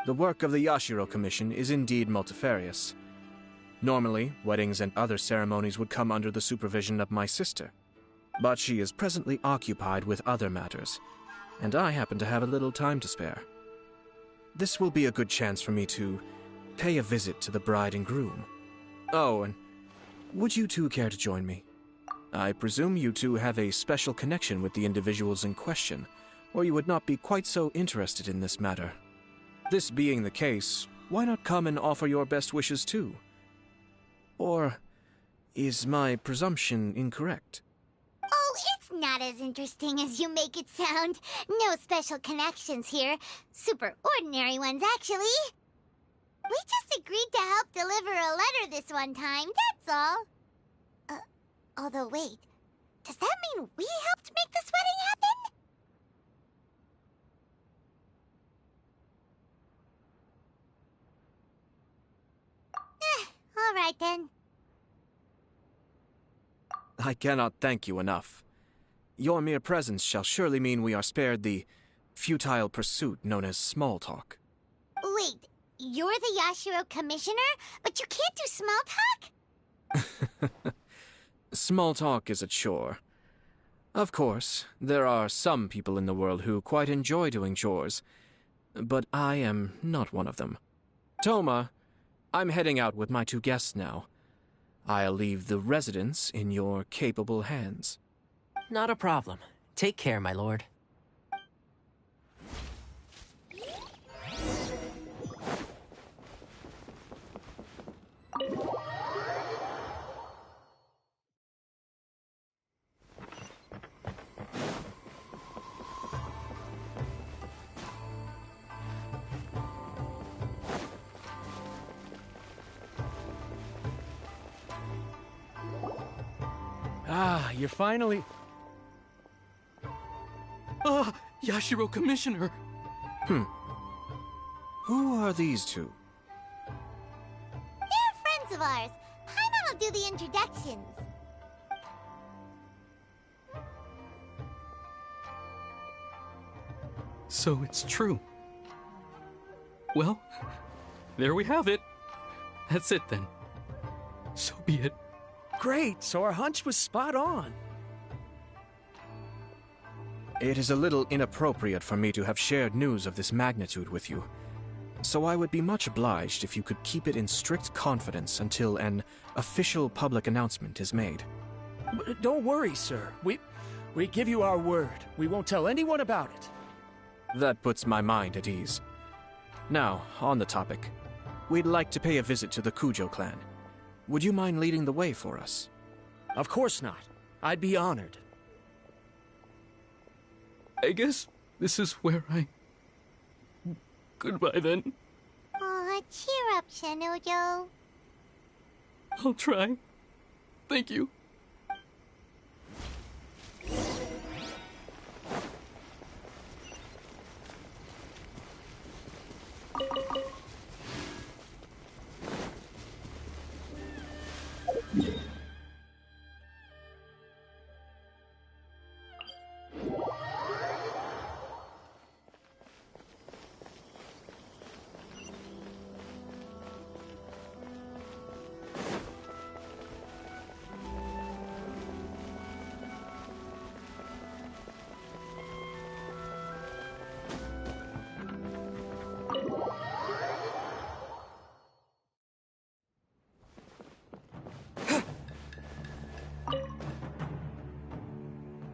The work of the Yashiro Commission is indeed multifarious. Normally, weddings and other ceremonies would come under the supervision of my sister. But she is presently occupied with other matters, and I happen to have a little time to spare. This will be a good chance for me to pay a visit to the bride and groom. Oh, and would you 2 care to join me? I presume you 2 have a special connection with the individuals in question, or you would not be quite so interested in this matter. This being the case, why not come and offer your best wishes too? Or is my presumption incorrect? Oh, it's not as interesting as you make it sound. No special connections here. Super ordinary ones, actually. We just agreed to help deliver a letter this one time, that's all. Although wait, does that mean we helped make this wedding happen? All right then. I cannot thank you enough. Your mere presence shall surely mean we are spared the futile pursuit known as small talk. Wait, you're the Yashiro commissioner, but you can't do small talk? Small talk is a chore. Of course, there are some people in the world who quite enjoy doing chores, but I am not one of them. Toma, I'm heading out with my 2 guests now. I'll leave the residence in your capable hands. Not a problem. Take care, my lord. Ah, you're finally... Ah, Yashiro Commissioner! Who are these two? They're friends of ours. Paimon will do the introductions. So it's true. Well, there we have it. That's it then. So be it. Great, so our hunch was spot on. It is a little inappropriate for me to have shared news of this magnitude with you, so I would be much obliged if you could keep it in strict confidence until an official public announcement is made. Don't worry, sir. We give you our word. We won't tell anyone about it. That puts my mind at ease. Now, on the topic. We'd like to pay a visit to the Kujo clan. Would you mind leading the way for us? Of course not. I'd be honored. I guess this is where I... Goodbye then. Aw, cheer up, Shanojo. I'll try. Thank you.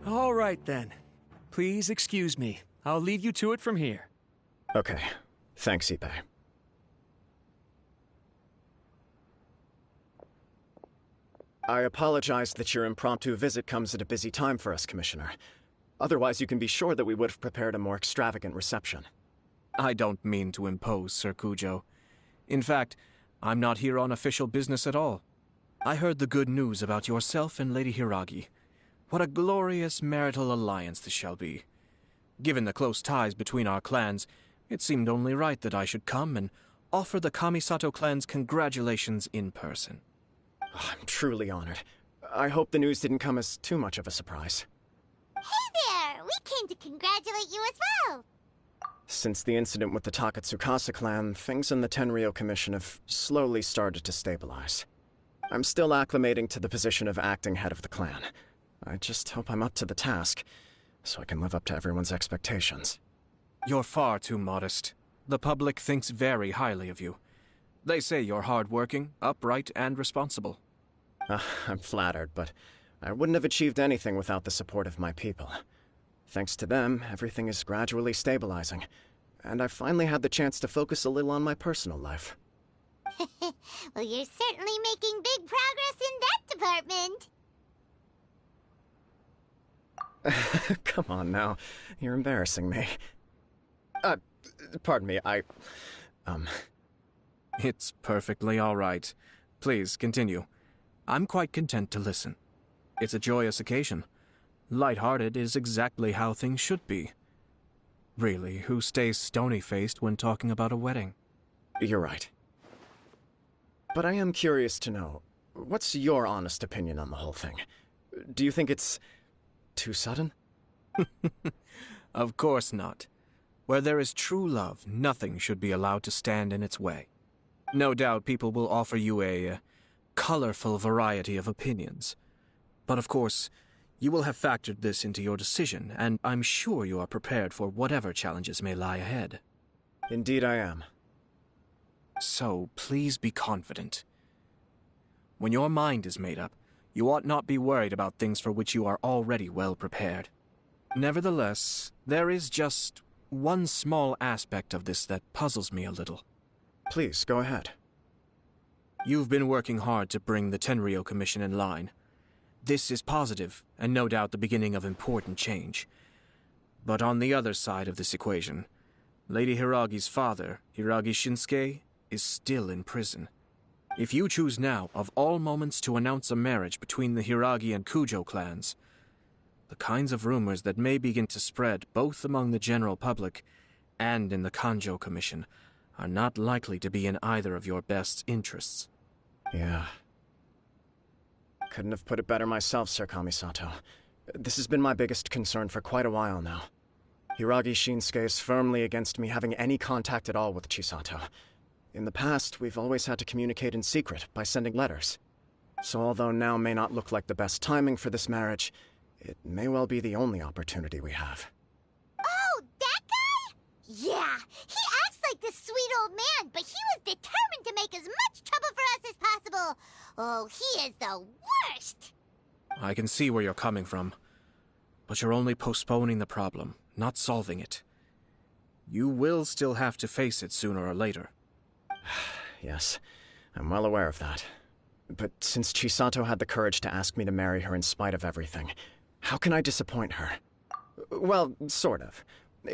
All right, then. Please excuse me. I'll leave you to it from here. Okay. Thanks, Ippei. I apologize that your impromptu visit comes at a busy time for us, Commissioner. Otherwise, you can be sure that we would have prepared a more extravagant reception. I don't mean to impose, Sir Kujo. In fact, I'm not here on official business at all. I heard the good news about yourself and Lady Hiragi. What a glorious marital alliance this shall be. Given the close ties between our clans, it seemed only right that I should come and offer the Kamisato clan's congratulations in person. I'm truly honored. I hope the news didn't come as too much of a surprise. Hey there! We came to congratulate you as well! Since the incident with the Takatsukasa clan, things in the Tenryou Commission have slowly started to stabilize. I'm still acclimating to the position of acting head of the clan. I just hope I'm up to the task, so I can live up to everyone's expectations. You're far too modest. The public thinks very highly of you. They say you're hardworking, upright, and responsible. I'm flattered, but I wouldn't have achieved anything without the support of my people. Thanks to them, everything is gradually stabilizing, and I finally had the chance to focus a little on my personal life. Well, you're certainly making big progress in that department. Come on now, you're embarrassing me. Pardon me, It's perfectly all right. Please, continue. I'm quite content to listen. It's a joyous occasion. Light-hearted is exactly how things should be. Really, who stays stony-faced when talking about a wedding? You're right. But I am curious to know, what's your honest opinion on the whole thing? Do you think it's too sudden? Of course not. Where there is true love, nothing should be allowed to stand in its way. No doubt people will offer you a colorful variety of opinions. But of course, you will have factored this into your decision, and I'm sure you are prepared for whatever challenges may lie ahead. Indeed I am. So, please be confident. When your mind is made up, you ought not be worried about things for which you are already well prepared. Nevertheless, there is just one small aspect of this that puzzles me a little. Please, go ahead. You've been working hard to bring the Tenryou Commission in line. This is positive, and no doubt the beginning of important change. But on the other side of this equation, Lady Hiragi's father, Hiragi Shinsuke, is still in prison. If you choose now, of all moments, to announce a marriage between the Hiragi and Kujo clans, the kinds of rumors that may begin to spread both among the general public and in the Kanjo Commission are not likely to be in either of your best interests. Yeah. Couldn't have put it better myself, Sir Kamisato. This has been my biggest concern for quite a while now. Hiragi Shinsuke is firmly against me having any contact at all with Chisato. In the past, we've always had to communicate in secret by sending letters. So although now may not look like the best timing for this marriage, it may well be the only opportunity we have. Oh, that guy? Yeah, he acts like this sweet old man, but he was determined to make as much trouble for us as possible. Oh, he is the worst! I can see where you're coming from, but you're only postponing the problem, not solving it. You will still have to face it sooner or later. Yes, I'm well aware of that. But since Chisato had the courage to ask me to marry her in spite of everything, how can I disappoint her? Well, sort of.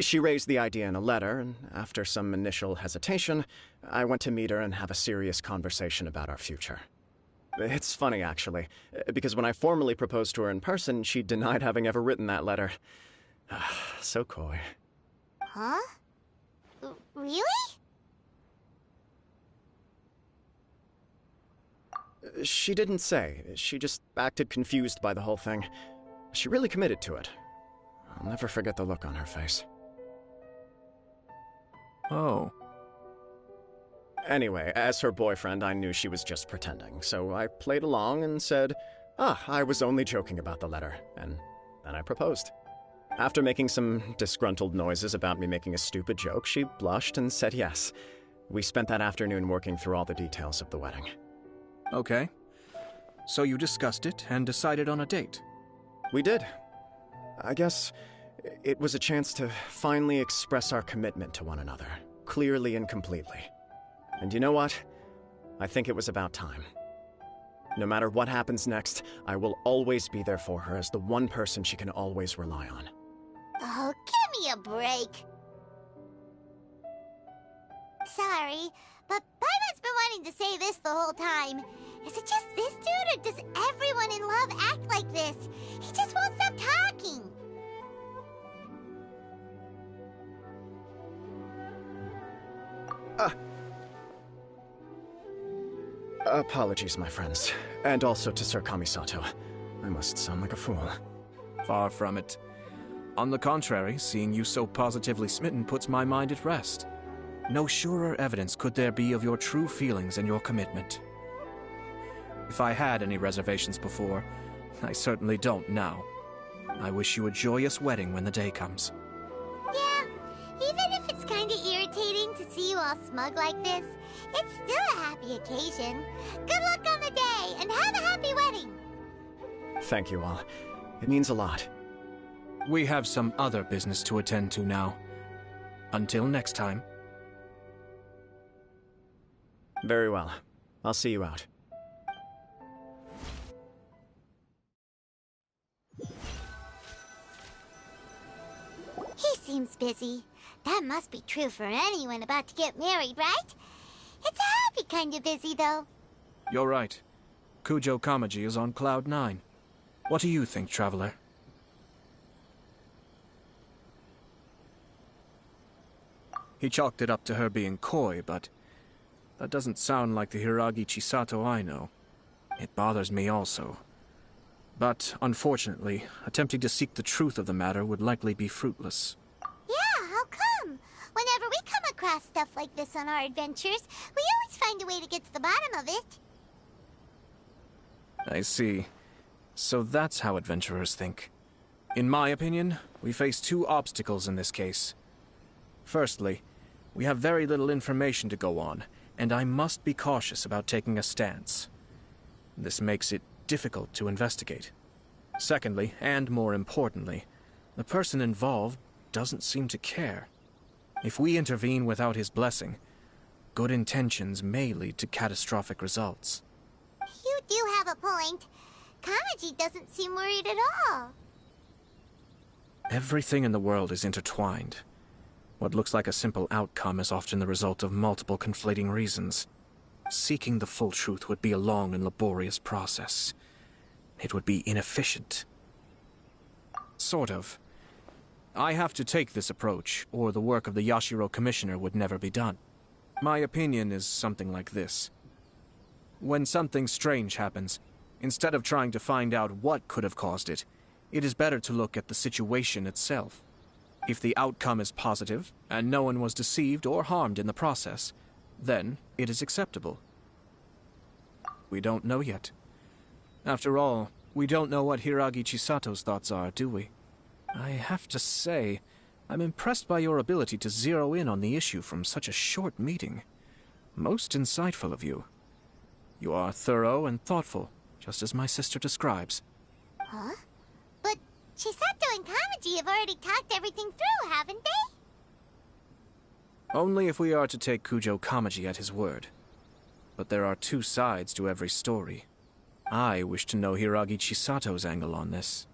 She raised the idea in a letter, and after some initial hesitation, I went to meet her and have a serious conversation about our future. It's funny, actually, because when I formally proposed to her in person, she denied having ever written that letter. So coy. Huh? Really? She didn't say. She just acted confused by the whole thing. She really committed to it. I'll never forget the look on her face. Oh. Anyway, as her boyfriend, I knew she was just pretending, so I played along and said, I was only joking about the letter, and then I proposed. After making some disgruntled noises about me making a stupid joke, she blushed and said yes. We spent that afternoon working through all the details of the wedding. Okay. So you discussed it and decided on a date? We did. I guess it was a chance to finally express our commitment to one another, clearly and completely. And you know what? I think it was about time. No matter what happens next, I will always be there for her as the one person she can always rely on. Oh, give me a break. Sorry, but Paimon's been wanting to say this the whole time. Is it just this dude, or does everyone in love act like this? He just won't stop talking. Apologies, my friends. And also to Sir Kamisato. I must sound like a fool. Far from it. On the contrary, seeing you so positively smitten puts my mind at rest. No surer evidence could there be of your true feelings and your commitment. If I had any reservations before, I certainly don't now. I wish you a joyous wedding when the day comes. Yeah, even if it's kinda irritating to see you all smug like this, it's still a happy occasion. Good luck on the day, and have a happy wedding! Thank you all. It means a lot. We have some other business to attend to now. Until next time. Very well. I'll see you out. He seems busy. That must be true for anyone about to get married, right? It's a happy kind of busy, though. You're right. Kujo Kamaji is on Cloud 9. What do you think, Traveler? He chalked it up to her being coy, but that doesn't sound like the Hiragi Chisato I know. It bothers me also. But, unfortunately, attempting to seek the truth of the matter would likely be fruitless. Yeah, how come? Whenever we come across stuff like this on our adventures, we always find a way to get to the bottom of it. I see. So that's how adventurers think. In my opinion, we face two obstacles in this case. Firstly, we have very little information to go on, and I must be cautious about taking a stance. This makes it difficult to investigate. Secondly, and more importantly, the person involved doesn't seem to care. If we intervene without his blessing, good intentions may lead to catastrophic results. You do have a point. Kamaji doesn't seem worried at all. Everything in the world is intertwined. What looks like a simple outcome is often the result of multiple conflating reasons. Seeking the full truth would be a long and laborious process. It would be inefficient. Sort of. I have to take this approach, or the work of the Yashiro Commissioner would never be done. My opinion is something like this. When something strange happens, instead of trying to find out what could have caused it, it is better to look at the situation itself. If the outcome is positive, and no one was deceived or harmed in the process, then it is acceptable. We don't know yet. After all, we don't know what Hiragi Chisato's thoughts are, do we? I have to say, I'm impressed by your ability to zero in on the issue from such a short meeting. Most insightful of you. You are thorough and thoughtful, just as my sister describes. Huh? But Chisato and Kamaji have already talked everything through, haven't they? Only if we are to take Kujo Kamaji at his word. But there are two sides to every story. I wish to know Hiragi Chisato's angle on this.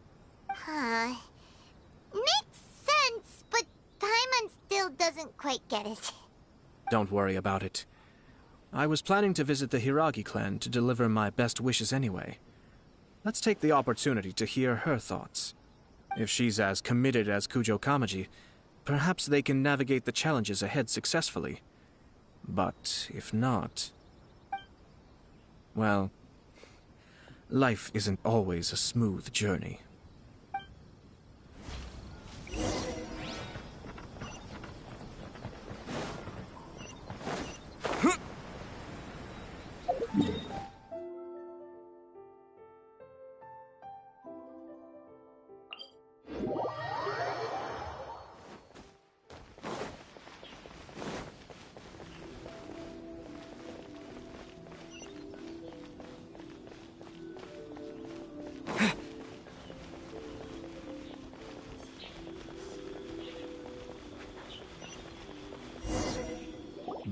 Huh. Makes sense, but Paimon still doesn't quite get it. Don't worry about it. I was planning to visit the Hiragi clan to deliver my best wishes anyway. Let's take the opportunity to hear her thoughts. If she's as committed as Kujo Kamaji, perhaps they can navigate the challenges ahead successfully. But if not... well, life isn't always a smooth journey.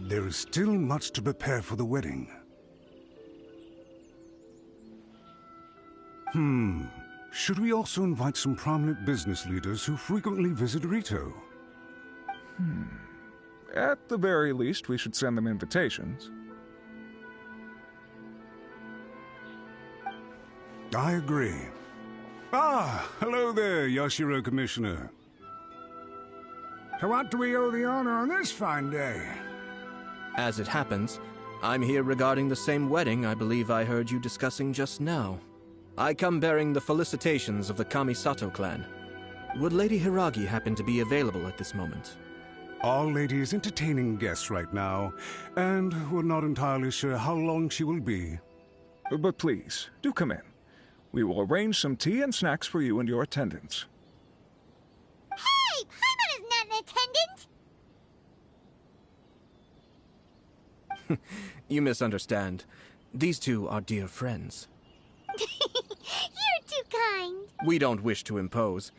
There is still much to prepare for the wedding. Should we also invite some prominent business leaders who frequently visit Rito? At the very least, we should send them invitations. I agree. Ah, hello there, Yashiro Commissioner. To what do we owe the honor on this fine day? As it happens, I'm here regarding the same wedding I believe I heard you discussing just now. I come bearing the felicitations of the Kamisato clan. Would Lady Hiragi happen to be available at this moment? Our lady is entertaining guests right now, and we're not entirely sure how long she will be. But please, do come in. We will arrange some tea and snacks for you and your attendants. Hey! Paimon is not an attendant! You misunderstand. These two are dear friends. You're too kind. We don't wish to impose.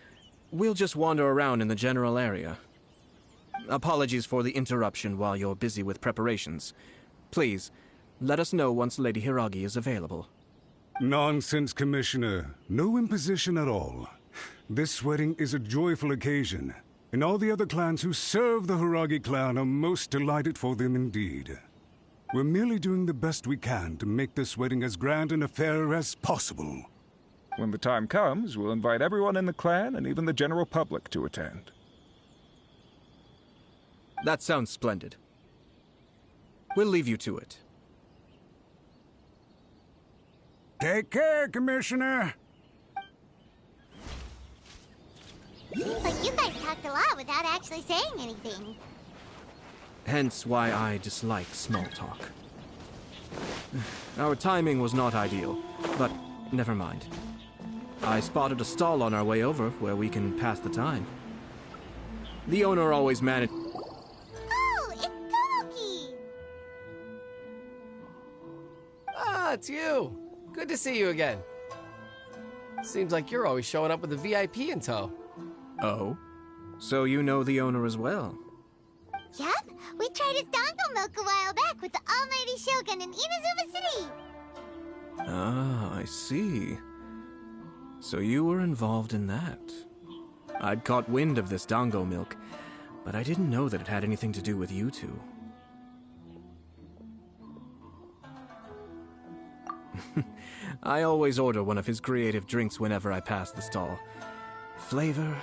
We'll just wander around in the general area. Apologies for the interruption while you're busy with preparations. Please, let us know once Lady Hiragi is available. Nonsense, Commissioner. No imposition at all. This wedding is a joyful occasion, and all the other clans who serve the Hiragi clan are most delighted for them indeed. We're merely doing the best we can to make this wedding as grand an affair as possible. When the time comes, we'll invite everyone in the clan and even the general public to attend. That sounds splendid. We'll leave you to it. Take care, Commissioner. Seems like you guys talked a lot without actually saying anything. Hence why I dislike small talk. Our timing was not ideal, but never mind. I spotted a stall on our way over where we can pass the time. The owner always managed... Oh, it's Tomoki! Ah, it's you. Good to see you again. Seems like you're always showing up with a VIP in tow. Oh? So you know the owner as well? Yup, we tried his dango milk a while back with the almighty Shogun in Inazuma City. Ah, I see. So you were involved in that. I'd caught wind of this dango milk, but I didn't know that it had anything to do with you two. I always order one of his creative drinks whenever I pass the stall. Flavor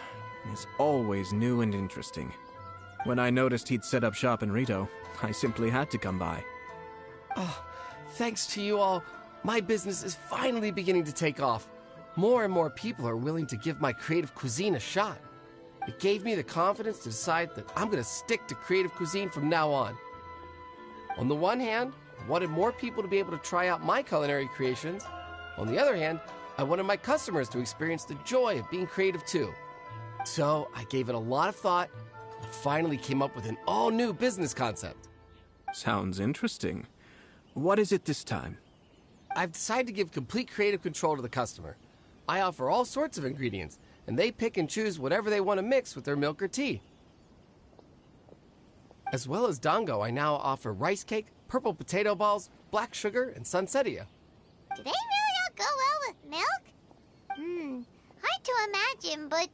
is always new and interesting. When I noticed he'd set up shop in Rito, I simply had to come by. Oh, thanks to you all, my business is finally beginning to take off. More and more people are willing to give my creative cuisine a shot. It gave me the confidence to decide that I'm going to stick to creative cuisine from now on. On the one hand, I wanted more people to be able to try out my culinary creations. On the other hand, I wanted my customers to experience the joy of being creative too. So I gave it a lot of thought and finally came up with an all-new business concept. Sounds interesting. What is it this time? I've decided to give complete creative control to the customer. I offer all sorts of ingredients, and they pick and choose whatever they want to mix with their milk or tea. As well as dango, I now offer rice cake, purple potato balls, black sugar, and sunsettia. Do they really all go well with milk? Hard to imagine, but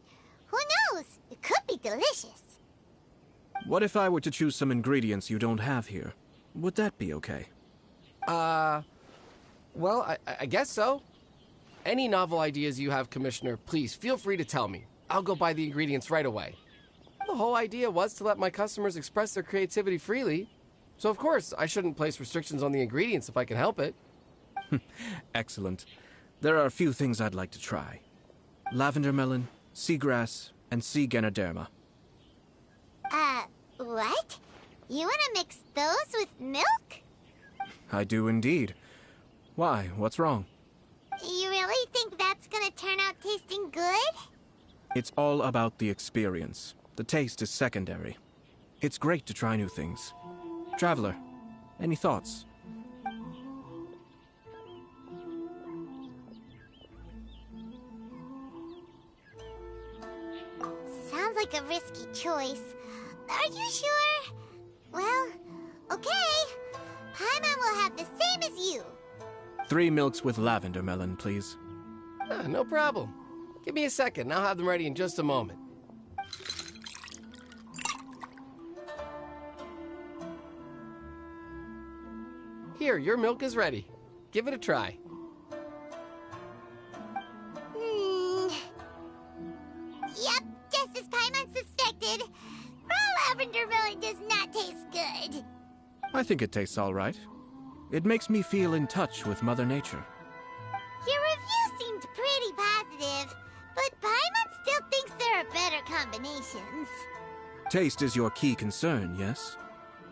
who knows? It could be delicious. What if I were to choose some ingredients you don't have here? Would that be okay? Well, I guess so. Any novel ideas you have, Commissioner, please feel free to tell me. I'll go buy the ingredients right away. The whole idea was to let my customers express their creativity freely. So of course, I shouldn't place restrictions on the ingredients if I can help it. Excellent. There are a few things I'd like to try. Lavender melon, seagrass, and sea ganoderma. What? You want to mix those with milk? I do indeed. Why? What's wrong? You really think that's gonna turn out tasting good? It's all about the experience. The taste is secondary. It's great to try new things. Traveler, any thoughts? Sounds like a risky choice. Are you sure? Well, okay. Paimon will have the same as you. 3 milks with lavender melon, please. No problem. Give me a second, I'll have them ready in just a moment. Here, your milk is ready. Give it a try. Yep, just as Paimon suspected. Raw lavender melon does not taste good. I think it tastes all right. It makes me feel in touch with Mother Nature. Your review seemed pretty positive, but Paimon still thinks there are better combinations. Taste is your key concern, yes?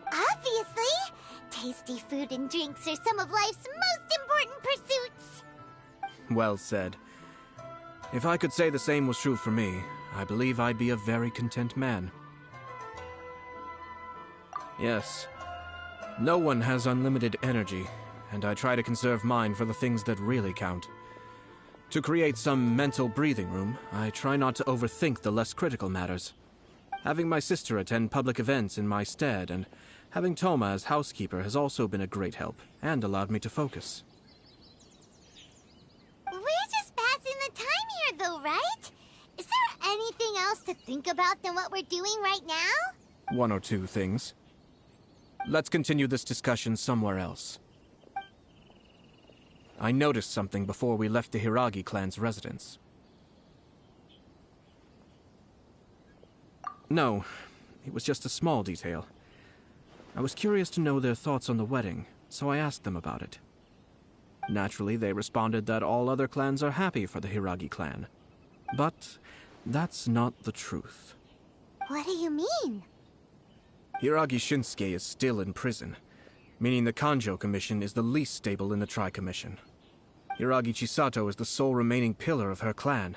Obviously! Tasty food and drinks are some of life's most important pursuits. Well said. If I could say the same was true for me, I believe I'd be a very content man. Yes. No one has unlimited energy, and I try to conserve mine for the things that really count. To create some mental breathing room, I try not to overthink the less critical matters. Having my sister attend public events in my stead and having Toma as housekeeper has also been a great help and allowed me to focus. We're just passing the time here, though, right? Is there anything else to think about than what we're doing right now? One or two things. Let's continue this discussion somewhere else. I noticed something before we left the Hiragi clan's residence. No, it was just a small detail. I was curious to know their thoughts on the wedding, so I asked them about it. Naturally, they responded that all other clans are happy for the Hiragi clan. But that's not the truth. What do you mean? Hiragi Shinsuke is still in prison, meaning the Kanjo Commission is the least stable in the Tri-Commission. Hiragi Chisato is the sole remaining pillar of her clan,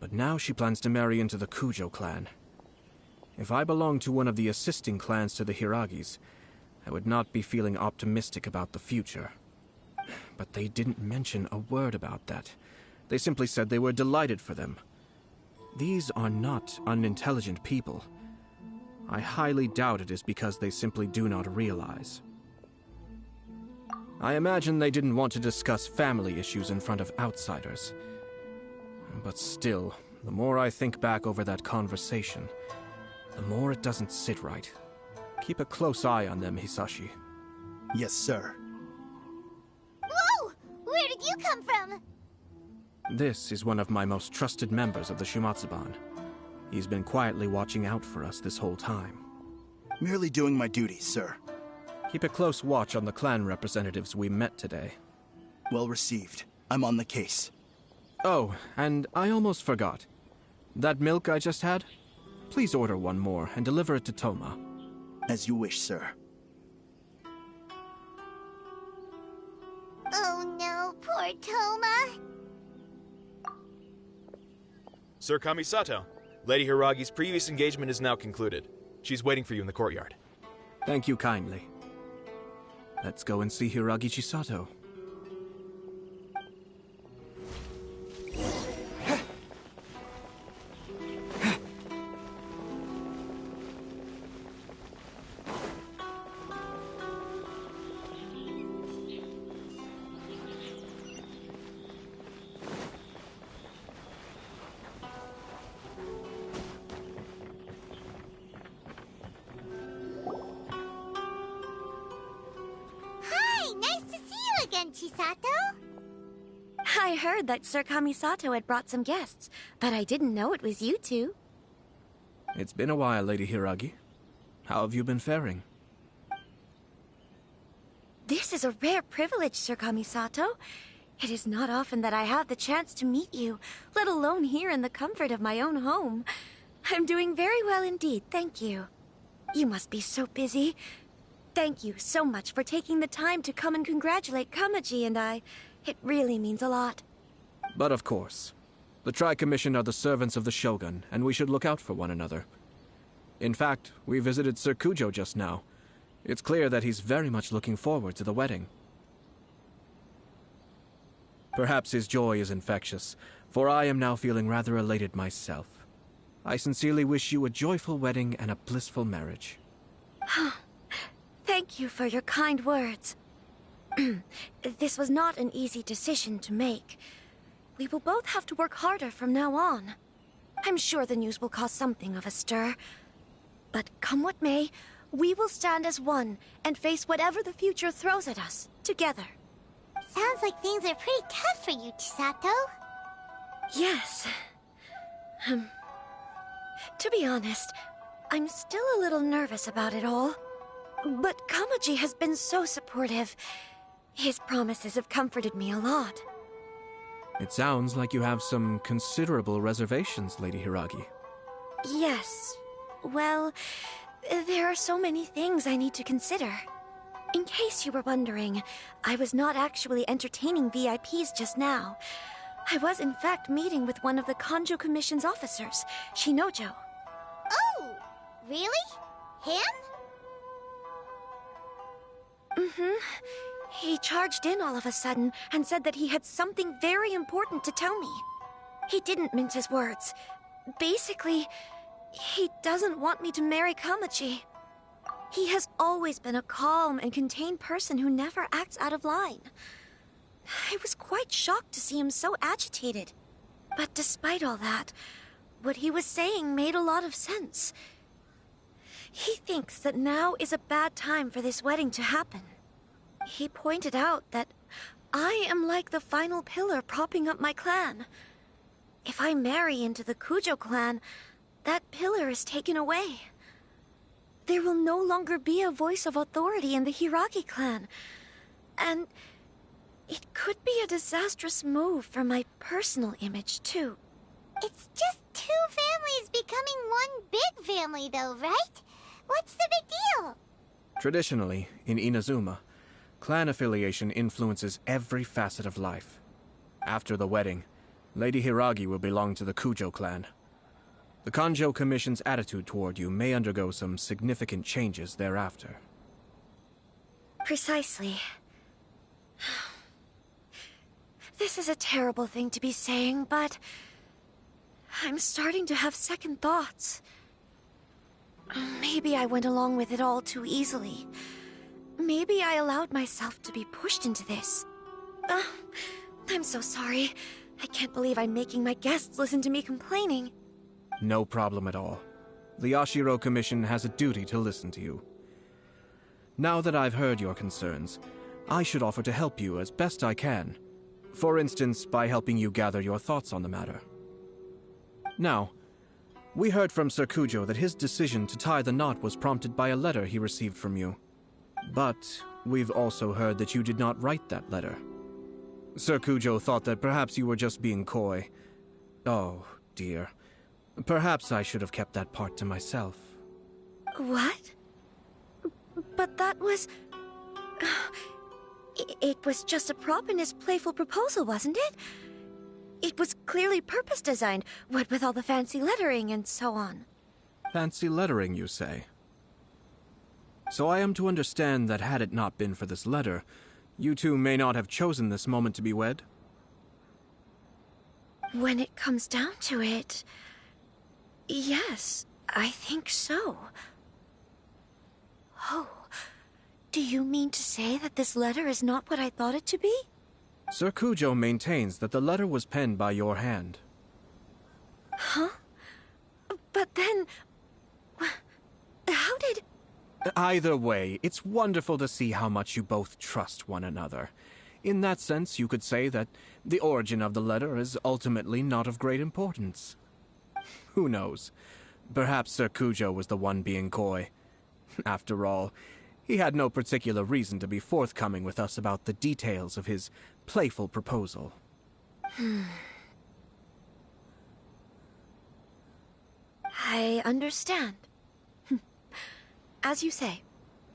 but now she plans to marry into the Kujo clan. If I belonged to one of the assisting clans to the Hiragis, I would not be feeling optimistic about the future. But they didn't mention a word about that. They simply said they were delighted for them. These are not unintelligent people. I highly doubt it is because they simply do not realize. I imagine they didn't want to discuss family issues in front of outsiders. But still, the more I think back over that conversation, the more it doesn't sit right. Keep a close eye on them, Hisashi. Yes, sir. Whoa! Where did you come from? This is one of my most trusted members of the Shimatsuban. He's been quietly watching out for us this whole time. Merely doing my duties, sir. Keep a close watch on the clan representatives we met today. Well received. I'm on the case. Oh, and I almost forgot. That milk I just had? Please order one more and deliver it to Toma. As you wish, sir. Oh no, poor Toma. Sir Kamisato, Lady Hiragi's previous engagement is now concluded. She's waiting for you in the courtyard. Thank you kindly. Let's go and see Hiragi Chisato. Chisato? I heard that Sir Kamisato had brought some guests, but I didn't know it was you two. It's been a while, Lady Hiragi. How have you been faring? This is a rare privilege, Sir Kamisato. It is not often that I have the chance to meet you, let alone here in the comfort of my own home. I'm doing very well indeed, thank you. You must be so busy. Thank you so much for taking the time to come and congratulate Kamaji and I. It really means a lot. But of course. The Tri-Commission are the servants of the Shogun, and we should look out for one another. In fact, we visited Sir Kujo just now. It's clear that he's very much looking forward to the wedding. Perhaps his joy is infectious, for I am now feeling rather elated myself. I sincerely wish you a joyful wedding and a blissful marriage. Thank you for your kind words. This was not an easy decision to make. We will both have to work harder from now on. I'm sure the news will cause something of a stir. But come what may, we will stand as one and face whatever the future throws at us, together. Sounds like things are pretty tough for you, Chisato. Yes. To be honest, I'm still a little nervous about it all. But Kamaji has been so supportive. His promises have comforted me a lot. It sounds like you have some considerable reservations, Lady Hiragi. Yes. Well, there are so many things I need to consider. In case you were wondering, I was not actually entertaining VIPs just now. I was in fact meeting with one of the Kanjo Commission's officers, Shinojo. Oh, really? Him? He charged in all of a sudden and said that he had something very important to tell me. He didn't mince his words. Basically, He doesn't want me to marry Kamaji. He has always been a calm and contained person who never acts out of line. I was quite shocked to see him so agitated. But despite all that, what he was saying made a lot of sense. He thinks that now is a bad time for this wedding to happen. He pointed out that I am like the final pillar propping up my clan. If I marry into the Kujo clan, that pillar is taken away. There will no longer be a voice of authority in the Hiragi clan. And it could be a disastrous move for my personal image, too. It's just two families becoming one big family, though, right? What's the big deal? Traditionally, in Inazuma, clan affiliation influences every facet of life. After the wedding, Lady Hiragi will belong to the Kujo clan. The Kanjo Commission's attitude toward you may undergo some significant changes thereafter. Precisely. This is a terrible thing to be saying, but I'm starting to have second thoughts. Maybe I went along with it all too easily. Maybe I allowed myself to be pushed into this. I'm so sorry. I can't believe I'm making my guests listen to me complaining. No problem at all. The Yashiro Commission has a duty to listen to you. Now that I've heard your concerns, I should offer to help you as best I can. For instance, by helping you gather your thoughts on the matter. Now, we heard from Sir Kujo that his decision to tie the knot was prompted by a letter he received from you. But we've also heard that you did not write that letter. Sir Kujo thought that perhaps you were just being coy. Oh, dear. Perhaps I should have kept that part to myself. What? But that was... It was just a prop in his playful proposal, wasn't it? It was clearly purpose-designed, what with all the fancy lettering and so on. Fancy lettering, you say? So I am to understand that had it not been for this letter, you two may not have chosen this moment to be wed? When it comes down to it... yes, I think so. Oh, do you mean to say that this letter is not what I thought it to be? Sir Kujo maintains that the letter was penned by your hand. Huh? But then... how did... Either way, it's wonderful to see how much you both trust one another. In that sense, you could say that the origin of the letter is ultimately not of great importance. Who knows? Perhaps Sir Kujo was the one being coy. After all, he had no particular reason to be forthcoming with us about the details of his playful proposal. I understand. As you say,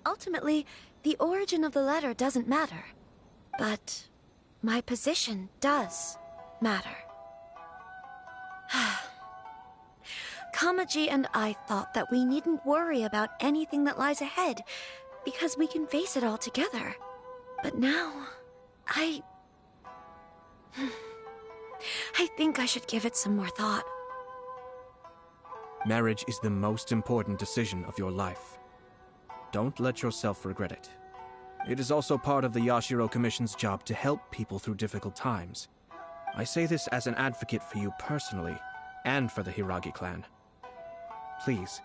ultimately, the origin of the letter doesn't matter. But my position does matter. Kamaji and I thought that we needn't worry about anything that lies ahead, because we can face it all together. But now, I think I should give it some more thought. Marriage is the most important decision of your life. Don't let yourself regret it. It is also part of the Yashiro Commission's job to help people through difficult times. I say this as an advocate for you personally, and for the Hiragi clan. Please,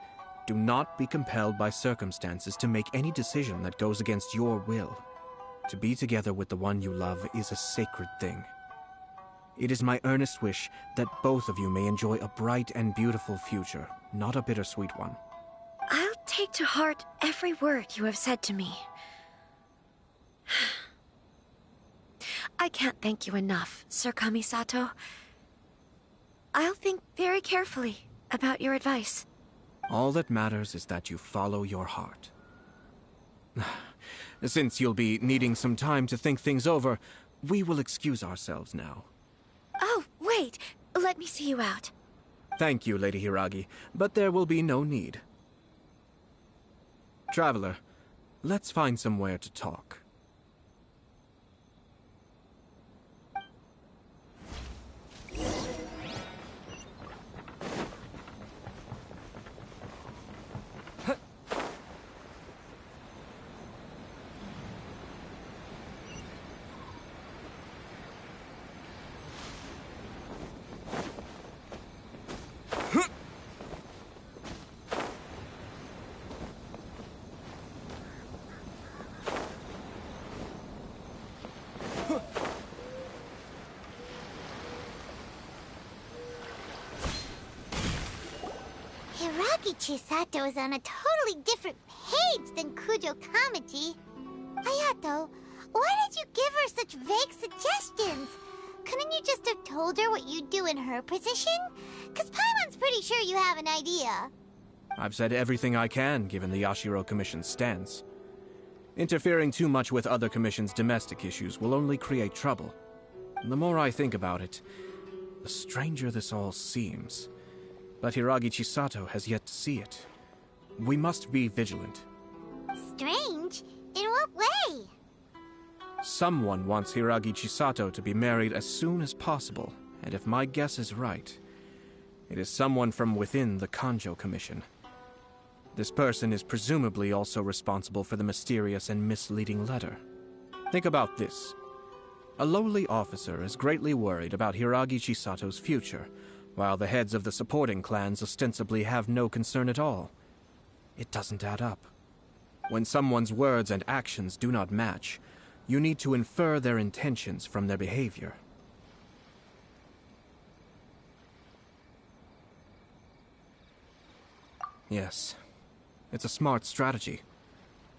do not be compelled by circumstances to make any decision that goes against your will. To be together with the one you love is a sacred thing. It is my earnest wish that both of you may enjoy a bright and beautiful future, not a bittersweet one. I'll take to heart every word you have said to me. I can't thank you enough, Sir Kamisato. I'll think very carefully about your advice. All that matters is that you follow your heart. Since you'll be needing some time to think things over, we will excuse ourselves now. Oh, wait! Let me see you out. Thank you, Lady Hiragi, but there will be no need. Traveler, let's find somewhere to talk. Hiragi Chisato is on a totally different page than Kujo Kamaji. Hayato, why did you give her such vague suggestions? Couldn't you just have told her what you'd do in her position? Because Paimon's pretty sure you have an idea. I've said everything I can, given the Yashiro Commission's stance. Interfering too much with other commissions' domestic issues will only create trouble. And the more I think about it, the stranger this all seems. But Hiragi Chisato has yet to see it. We must be vigilant. Strange? In what way? Someone wants Hiragi Chisato to be married as soon as possible, and if my guess is right, it is someone from within the Kanjo Commission. This person is presumably also responsible for the mysterious and misleading letter. Think about this. A lowly officer is greatly worried about Hiragi Chisato's future, while the heads of the supporting clans ostensibly have no concern at all. It doesn't add up. When someone's words and actions do not match, you need to infer their intentions from their behavior. Yes. It's a smart strategy,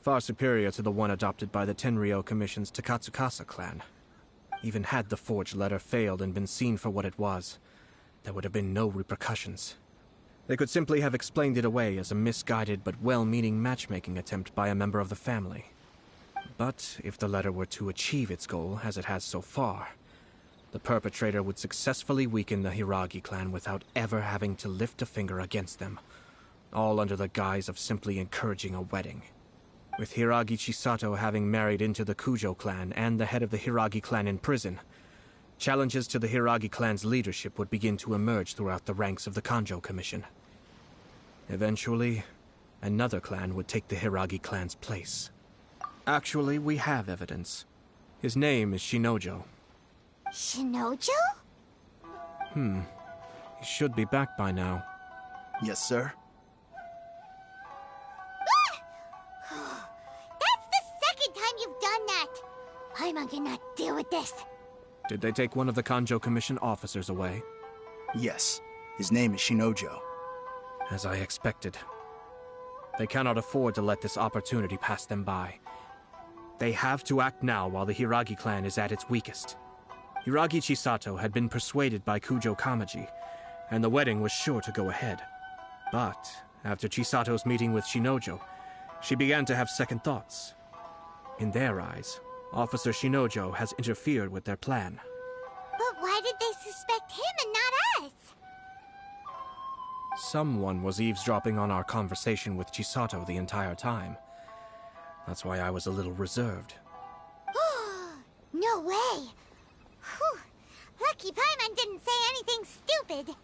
far superior to the one adopted by the Tenryou Commission's Takatsukasa clan. Even had the forged letter failed and been seen for what it was, there would have been no repercussions. They could simply have explained it away as a misguided but well-meaning matchmaking attempt by a member of the family. But if the letter were to achieve its goal, as it has so far, the perpetrator would successfully weaken the Hiragi clan without ever having to lift a finger against them, all under the guise of simply encouraging a wedding. With Hiragi Chisato having married into the Kujo clan and the head of the Hiragi clan in prison, challenges to the Hiragi clan's leadership would begin to emerge throughout the ranks of the Kanjo Commission. Eventually, another clan would take the Hiragi clan's place. Actually, we have evidence. His name is Shinojo. Shinojo? He should be back by now. Yes, sir. That's the second time you've done that! Paimon cannot deal with this. Did they take one of the Kanjo Commission officers away? Yes. His name is Shinojo. As I expected. They cannot afford to let this opportunity pass them by. They have to act now while the Hiragi clan is at its weakest. Hiragi Chisato had been persuaded by Kujo Kamaji, and the wedding was sure to go ahead. But after Chisato's meeting with Shinojo, she began to have second thoughts. In their eyes, Officer Shinojo has interfered with their plan. But why did they suspect him and not us? Someone was eavesdropping on our conversation with Chisato the entire time. That's why I was a little reserved. No way! Whew. Lucky Paimon didn't say anything stupid.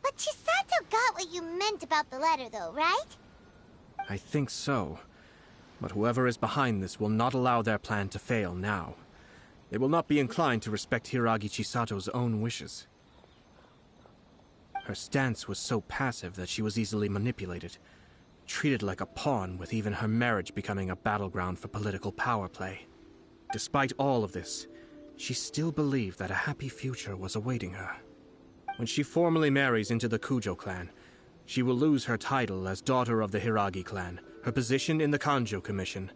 But Chisato got what you meant about the letter, though, right? I think so. But whoever is behind this will not allow their plan to fail now. They will not be inclined to respect Hiragi Chisato's own wishes. Her stance was so passive that she was easily manipulated, treated like a pawn, with even her marriage becoming a battleground for political power play. Despite all of this, she still believed that a happy future was awaiting her. When she formally marries into the Kujo clan, she will lose her title as daughter of the Hiragi clan, her position in the Kanjo Commission,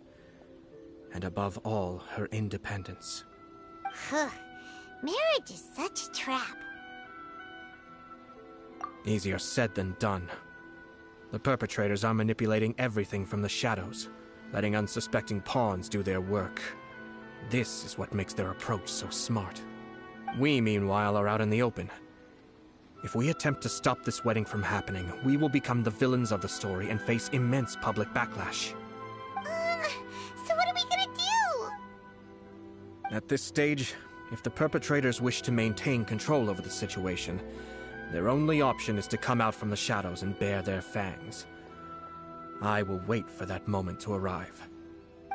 and above all, her independence. Marriage is such a trap. Easier said than done. The perpetrators are manipulating everything from the shadows, letting unsuspecting pawns do their work. This is what makes their approach so smart. We, meanwhile, are out in the open. If we attempt to stop this wedding from happening, we will become the villains of the story and face immense public backlash. So what are we gonna do? At this stage, if the perpetrators wish to maintain control over the situation, their only option is to come out from the shadows and bare their fangs. I will wait for that moment to arrive.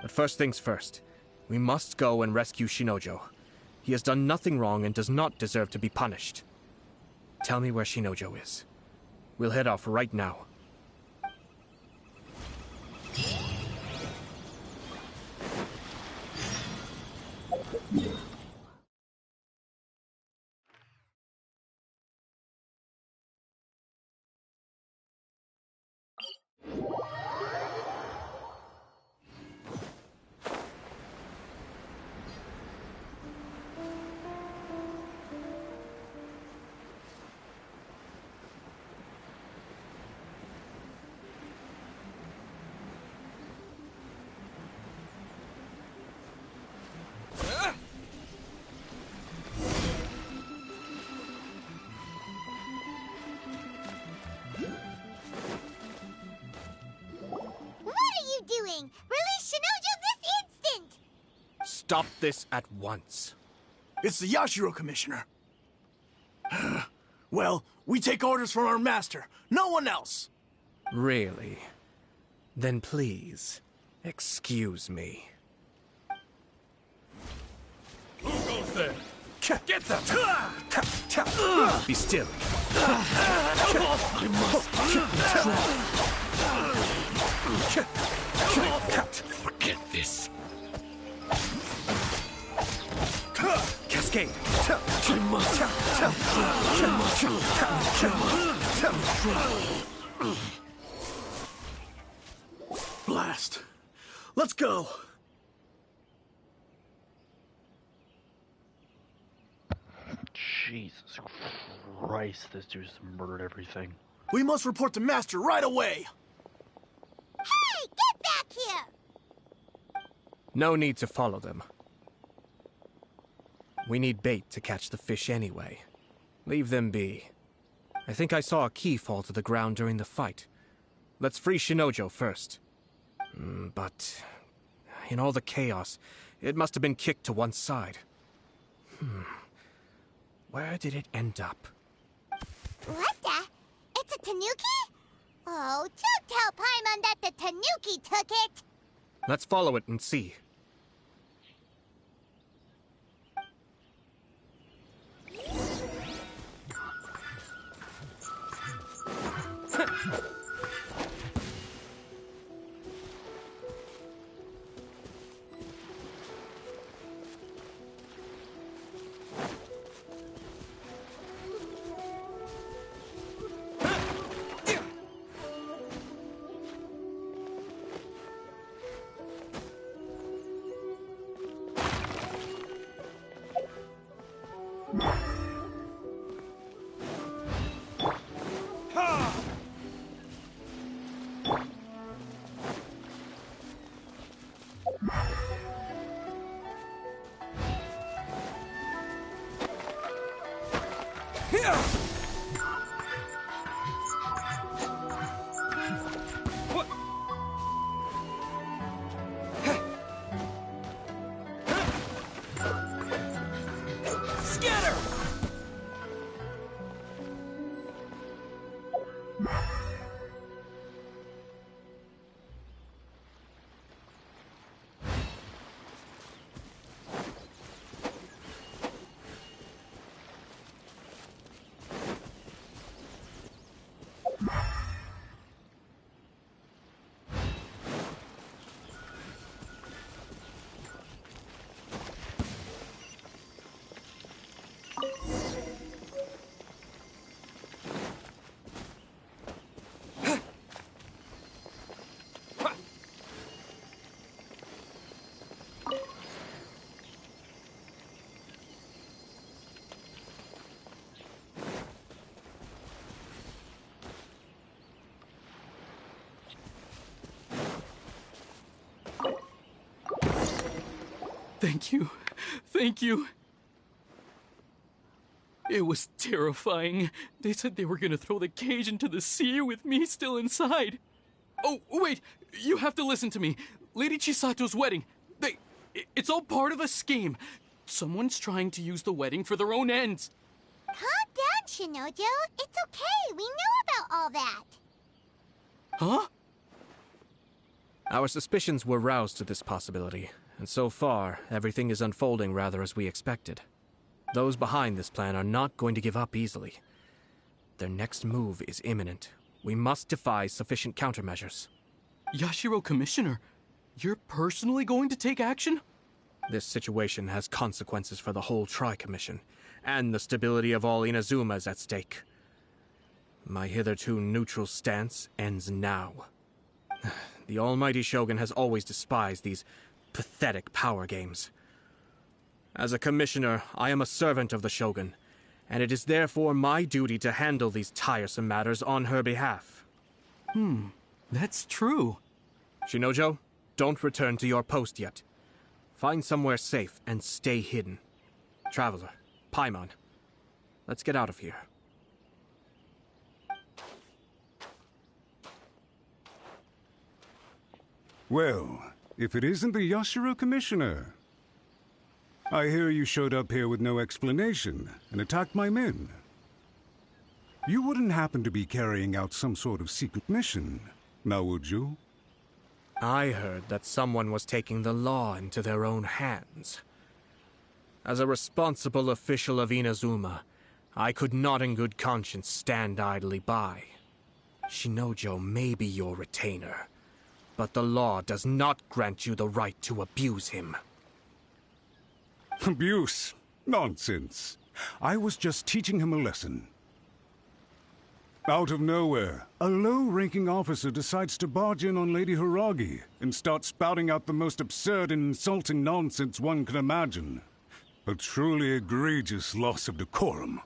But first things first, we must go and rescue Shinojo. He has done nothing wrong and does not deserve to be punished. Tell me where Shinojo is. We'll head off right now. stop this at once. It's the Yashiro Commissioner. Well, we take orders from our master. No one else. Really? Then please, excuse me. Who goes there? Get them! Be still. I must. Forget this. Cascade. I must. Blast. Let's go. Jesus Christ, this dude just murdered everything. We must report to Master right away. Hey, get back here! No need to follow them. We need bait to catch the fish anyway. Leave them be. I think I saw a key fall to the ground during the fight. Let's free Shinojo first. But in all the chaos, it must have been kicked to one side. Where did it end up? What the? It's a tanuki? Oh, don't tell Paimon that the tanuki took it! Let's follow it and see. Thank you. Thank you. It was terrifying. They said they were gonna throw the cage into the sea with me still inside. Oh, wait! You have to listen to me. Lady Chisato's wedding. It's all part of a scheme. Someone's trying to use the wedding for their own ends. Calm down, Shinojo. It's okay. We know about all that. Huh? Our suspicions were roused to this possibility, and so far, everything is unfolding rather as we expected. Those behind this plan are not going to give up easily. Their next move is imminent. We must devise sufficient countermeasures. Yashiro Commissioner, you're personally going to take action? This situation has consequences for the whole Tri-Commission, and the stability of all Inazuma is at stake. My hitherto neutral stance ends now. The almighty Shogun has always despised these pathetic power games. As a commissioner, I am a servant of the Shogun, and it is therefore my duty to handle these tiresome matters on her behalf. That's true. Shinojo, don't return to your post yet. Find somewhere safe and stay hidden. Traveler, Paimon, let's get out of here. Well, if it isn't the Yashiro Commissioner. I hear you showed up here with no explanation and attacked my men. You wouldn't happen to be carrying out some sort of secret mission, now would you? I heard that someone was taking the law into their own hands. As a responsible official of Inazuma, I could not in good conscience stand idly by. Shinojo may be your retainer, but the law does not grant you the right to abuse him. Abuse? Nonsense. I was just teaching him a lesson. Out of nowhere, a low-ranking officer decides to barge in on Lady Hiragi and start spouting out the most absurd and insulting nonsense one can imagine. A truly egregious loss of decorum.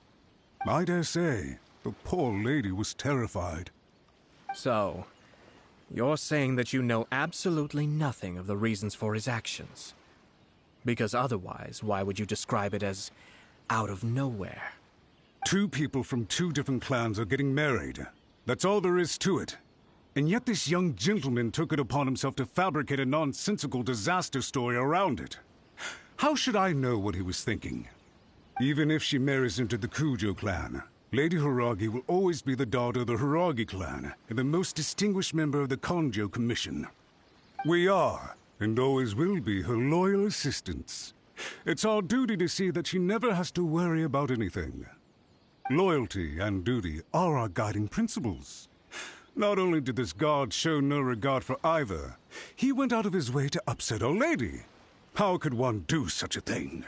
I dare say, the poor lady was terrified. So, you're saying that you know absolutely nothing of the reasons for his actions? Because otherwise, why would you describe it as out of nowhere? Two people from two different clans are getting married. That's all there is to it. And yet this young gentleman took it upon himself to fabricate a nonsensical disaster story around it. How should I know what he was thinking? Even if she marries into the Kujo clan, Lady Hiragi will always be the daughter of the Hiragi clan and the most distinguished member of the Konjo Commission. We are, and always will be, her loyal assistants. It's our duty to see that she never has to worry about anything. Loyalty and duty are our guiding principles. Not only did this guard show no regard for either, he went out of his way to upset our lady. How could one do such a thing?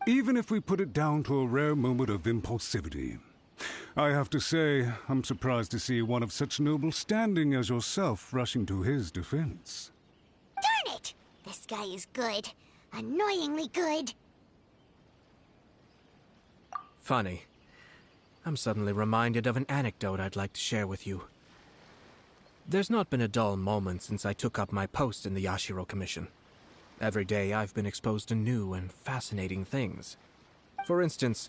Even if we put it down to a rare moment of impulsivity. I have to say, I'm surprised to see one of such noble standing as yourself rushing to his defense. Darn it! This guy is good. Annoyingly good. Funny. I'm suddenly reminded of an anecdote I'd like to share with you. There's not been a dull moment since I took up my post in the Yashiro Commission. Every day I've been exposed to new and fascinating things. For instance,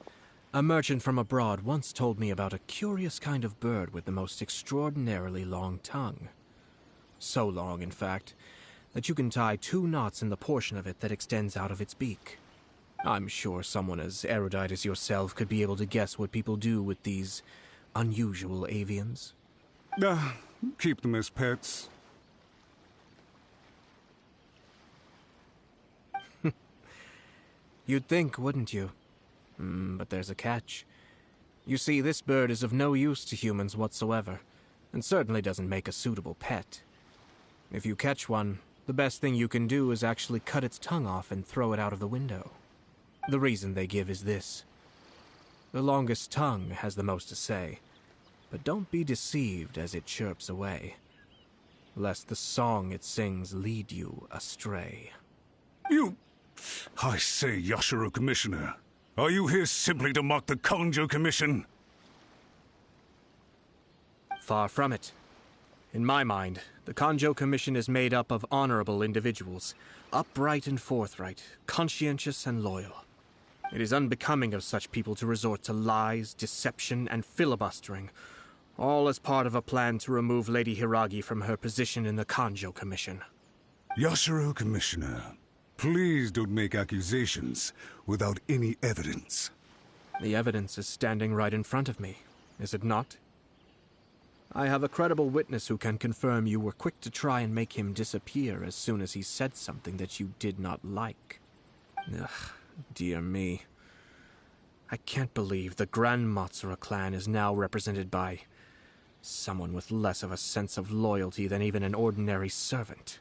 a merchant from abroad once told me about a curious kind of bird with the most extraordinarily long tongue. So long, in fact, that you can tie 2 knots in the portion of it that extends out of its beak. I'm sure someone as erudite as yourself could be able to guess what people do with these unusual avians. Keep them as pets. You'd think, wouldn't you? But there's a catch. You see, this bird is of no use to humans whatsoever, and certainly doesn't make a suitable pet. If you catch one, the best thing you can do is actually cut its tongue off and throw it out of the window. The reason they give is this. The longest tongue has the most to say, but don't be deceived as it chirps away, lest the song it sings lead you astray. I say, Yashiro Commissioner, are you here simply to mock the Konjo Commission? Far from it. In my mind, the Konjo Commission is made up of honorable individuals, upright and forthright, conscientious and loyal. It is unbecoming of such people to resort to lies, deception, and filibustering, all as part of a plan to remove Lady Hiragi from her position in the Konjo Commission. Yashiro Commissioner, please don't make accusations without any evidence. The evidence is standing right in front of me, is it not? I have a credible witness who can confirm you were quick to try and make him disappear as soon as he said something that you did not like. Ugh, dear me. I can't believe the Grand Matsura clan is now represented by someone with less of a sense of loyalty than even an ordinary servant.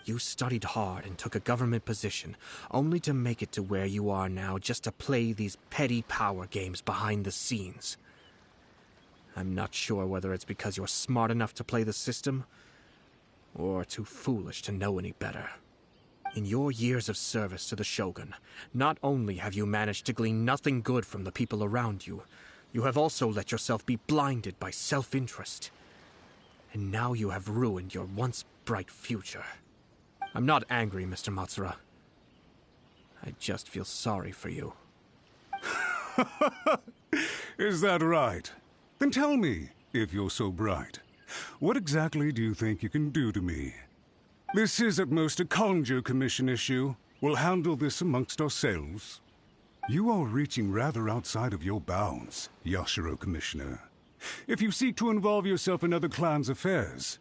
You studied hard and took a government position, only to make it to where you are now just to play these petty power games behind the scenes. I'm not sure whether it's because you're smart enough to play the system, or too foolish to know any better. In your years of service to the Shogun, not only have you managed to glean nothing good from the people around you, you have also let yourself be blinded by self-interest. And now you have ruined your once bright future. I'm not angry, Mr. Matsura. I just feel sorry for you. Is that right? Then tell me, if you're so bright, what exactly do you think you can do to me? This is at most a Konjo Commission issue, We'll handle this amongst ourselves. You are reaching rather outside of your bounds, Yashiro Commissioner. If you seek to involve yourself in other clans' affairs,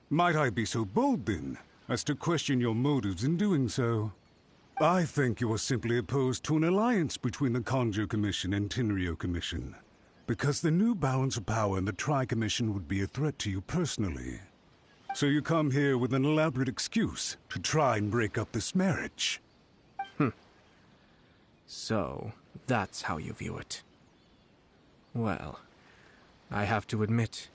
might I be so bold, then, as to question your motives in doing so? I think you are simply opposed to an alliance between the Kanjo Commission and Tenryo Commission, because the new balance of power in the Tri-Commission would be a threat to you personally. So you come here with an elaborate excuse to try and break up this marriage. So, that's how you view it. Well, I have to admit,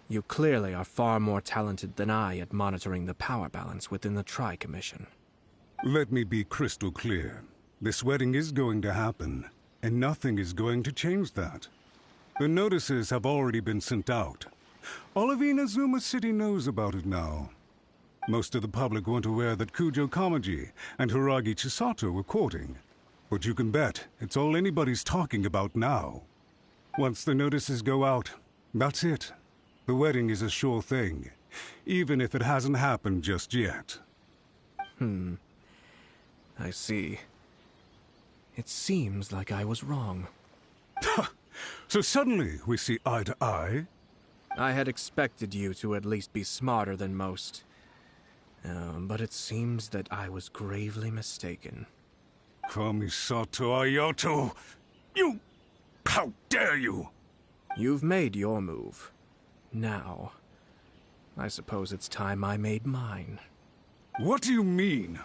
you clearly are far more talented than I at monitoring the power balance within the Tri-Commission. Let me be crystal clear. This wedding is going to happen, and nothing is going to change that. The notices have already been sent out. All of Inazuma City knows about it now. Most of the public weren't aware that Kujo Kamaji and Hiragi Chisato were courting. But you can bet it's all anybody's talking about now. Once the notices go out, that's it. The wedding is a sure thing, even if it hasn't happened just yet. I see. It seems like I was wrong. So suddenly we see eye to eye? I had expected you to at least be smarter than most. But it seems that I was gravely mistaken. Kamisato Ayato! You... How dare you! You've made your move. Now, I suppose it's time I made mine. What do you mean?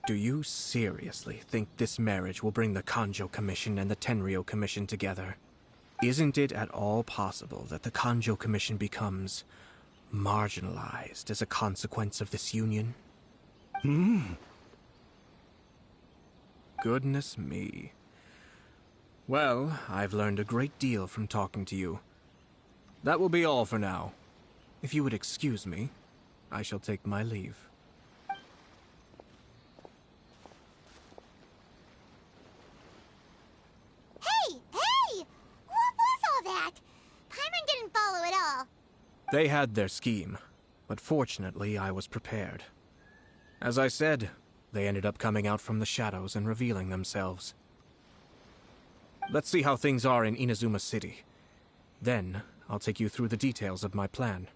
Do you seriously think this marriage will bring the Kanjo Commission and the Tenryo Commission together? Isn't it at all possible that the Kanjo Commission becomes marginalized as a consequence of this union? Goodness me. Well, I've learned a great deal from talking to you. That will be all for now. If you would excuse me, I shall take my leave. Hey! What was all that? Paimon didn't follow at all. They had their scheme, but fortunately I was prepared. As I said, they ended up coming out from the shadows and revealing themselves. Let's see how things are in Inazuma City. Then, I'll take you through the details of my plan.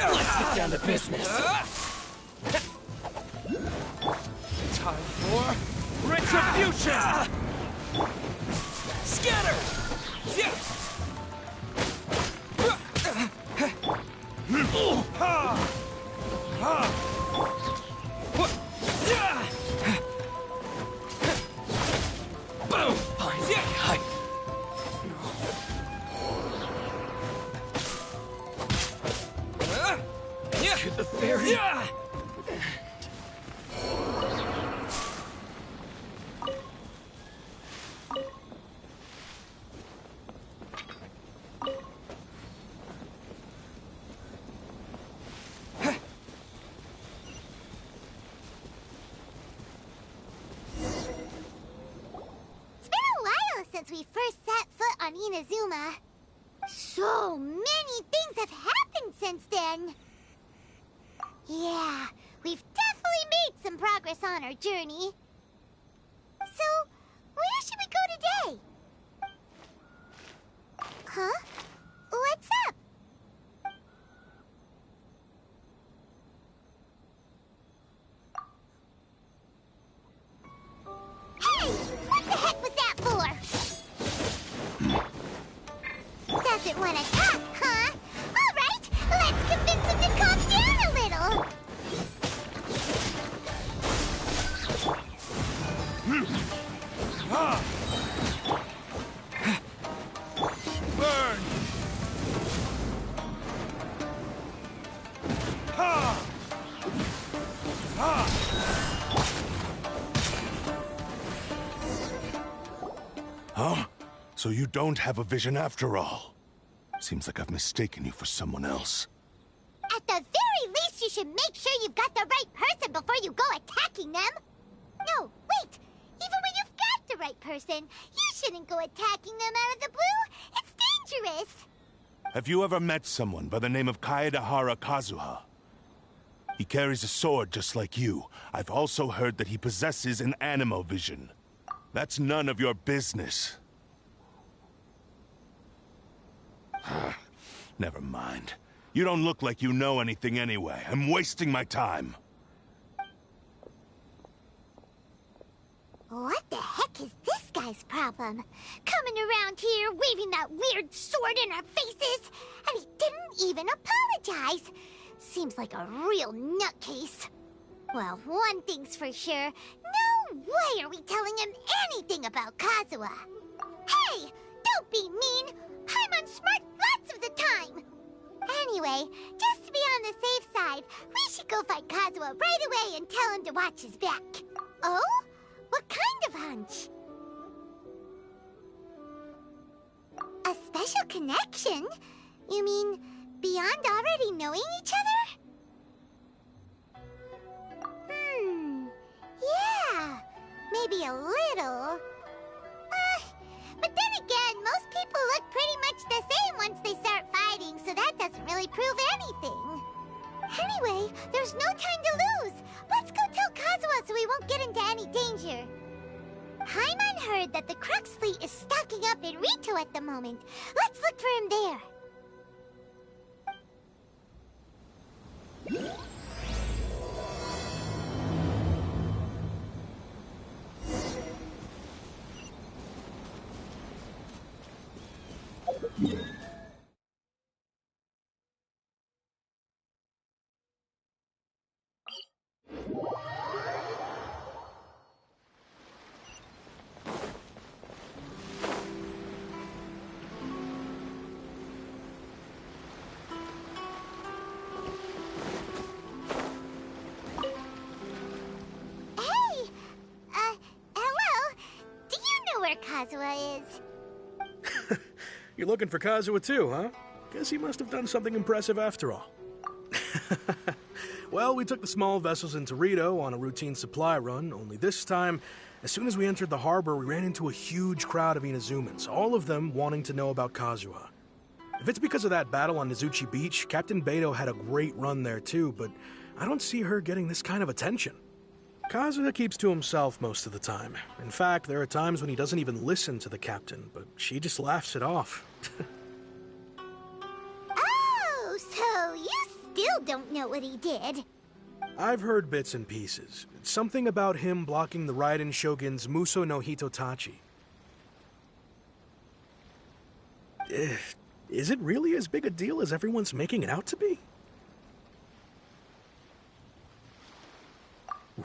Let's get down to business. Time for retribution! Scatter! since we first set foot on Inazuma. So many things have happened since then. Yeah, we've definitely made some progress on our journey. So, where should we go today? Huh? What's up? Hey! What the heck was that for? Doesn't want to talk, huh? All right, let's convince him to calm down a little. Burn! Ha! Ha! Huh? So you don't have a vision after all? Seems like I've mistaken you for someone else. At the very least, you should make sure you've got the right person before you go attacking them. No, wait. Even when you've got the right person, you shouldn't go attacking them out of the blue. It's dangerous. Have you ever met someone by the name of Kaedahara Kazuha? He carries a sword just like you. I've also heard that he possesses an animo vision. That's none of your business. Never mind. You don't look like you know anything anyway. I'm wasting my time. What the heck is this guy's problem? Coming around here, waving that weird sword in our faces, and he didn't even apologize. Seems like a real nutcase. Well, one thing's for sure. No way are we telling him anything about Kazuha. Hey, don't be mean. Paimon smart lots of the time. Anyway, just to be on the safe side, we should go find Kazuha right away and tell him to watch his back. Oh? What kind of hunch? A special connection? You mean beyond already knowing each other? Yeah, maybe a little. But then again, most people look pretty much the same once they start fighting, so that doesn't really prove anything. Anyway, there's no time to lose. Let's go tell Kazuha so we won't get into any danger. Paimon heard that the Crux fleet is stocking up in Rito at the moment. Let's look for him there. Kazuha is. You're looking for Kazuha too, huh? Guess he must have done something impressive after all. Well, we took the small vessels into Rito on a routine supply run, only this time, as soon as we entered the harbor, we ran into a huge crowd of Inazumans, all of them wanting to know about Kazuha. If it's because of that battle on Nizuchi Beach, Captain Beto had a great run there too, but I don't see her getting this kind of attention. Kazuha keeps to himself most of the time. In fact, there are times when he doesn't even listen to the captain, but she just laughs it off. Oh, so you still don't know what he did? I've heard bits and pieces. Something about him blocking the Raiden Shogun's Muso no Hitotachi. Is it really as big a deal as everyone's making it out to be?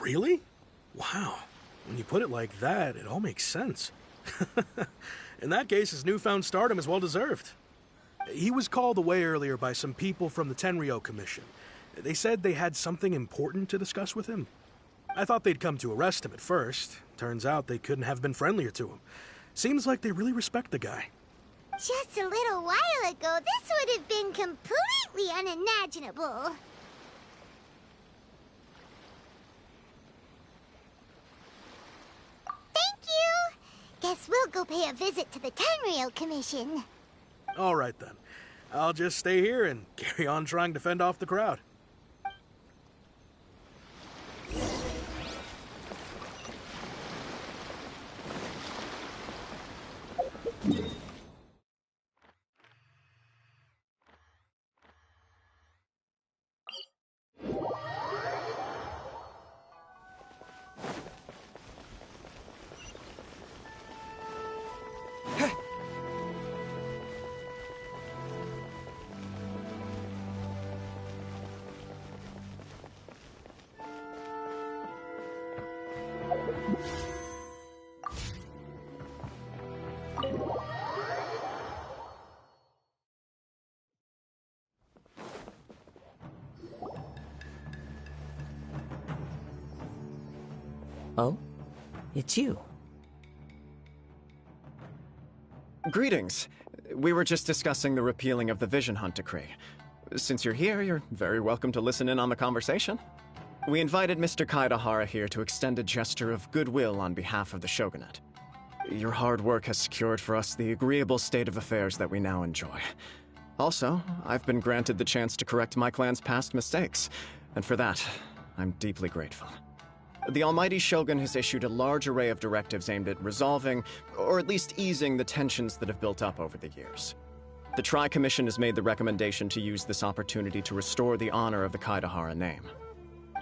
Really? Wow. When you put it like that, it all makes sense. In that case, his newfound stardom is well deserved. He was called away earlier by some people from the Tenryou Commission. They said they had something important to discuss with him. I thought they'd come to arrest him at first. Turns out they couldn't have been friendlier to him. Seems like they really respect the guy. Just a little while ago, this would have been completely unimaginable. Thank you! Guess we'll go pay a visit to the Tenryou Commission. All right then. I'll just stay here and carry on trying to fend off the crowd. Oh? It's you. Greetings. We were just discussing the repealing of the Vision Hunt Decree. Since you're here, you're very welcome to listen in on the conversation. We invited Mr. Kaedahara here to extend a gesture of goodwill on behalf of the Shogunate. Your hard work has secured for us the agreeable state of affairs that we now enjoy. Also, I've been granted the chance to correct my clan's past mistakes, and for that, I'm deeply grateful. The Almighty Shogun has issued a large array of directives aimed at resolving, or at least easing, the tensions that have built up over the years. The Tri-Commission has made the recommendation to use this opportunity to restore the honor of the Kaedahara name.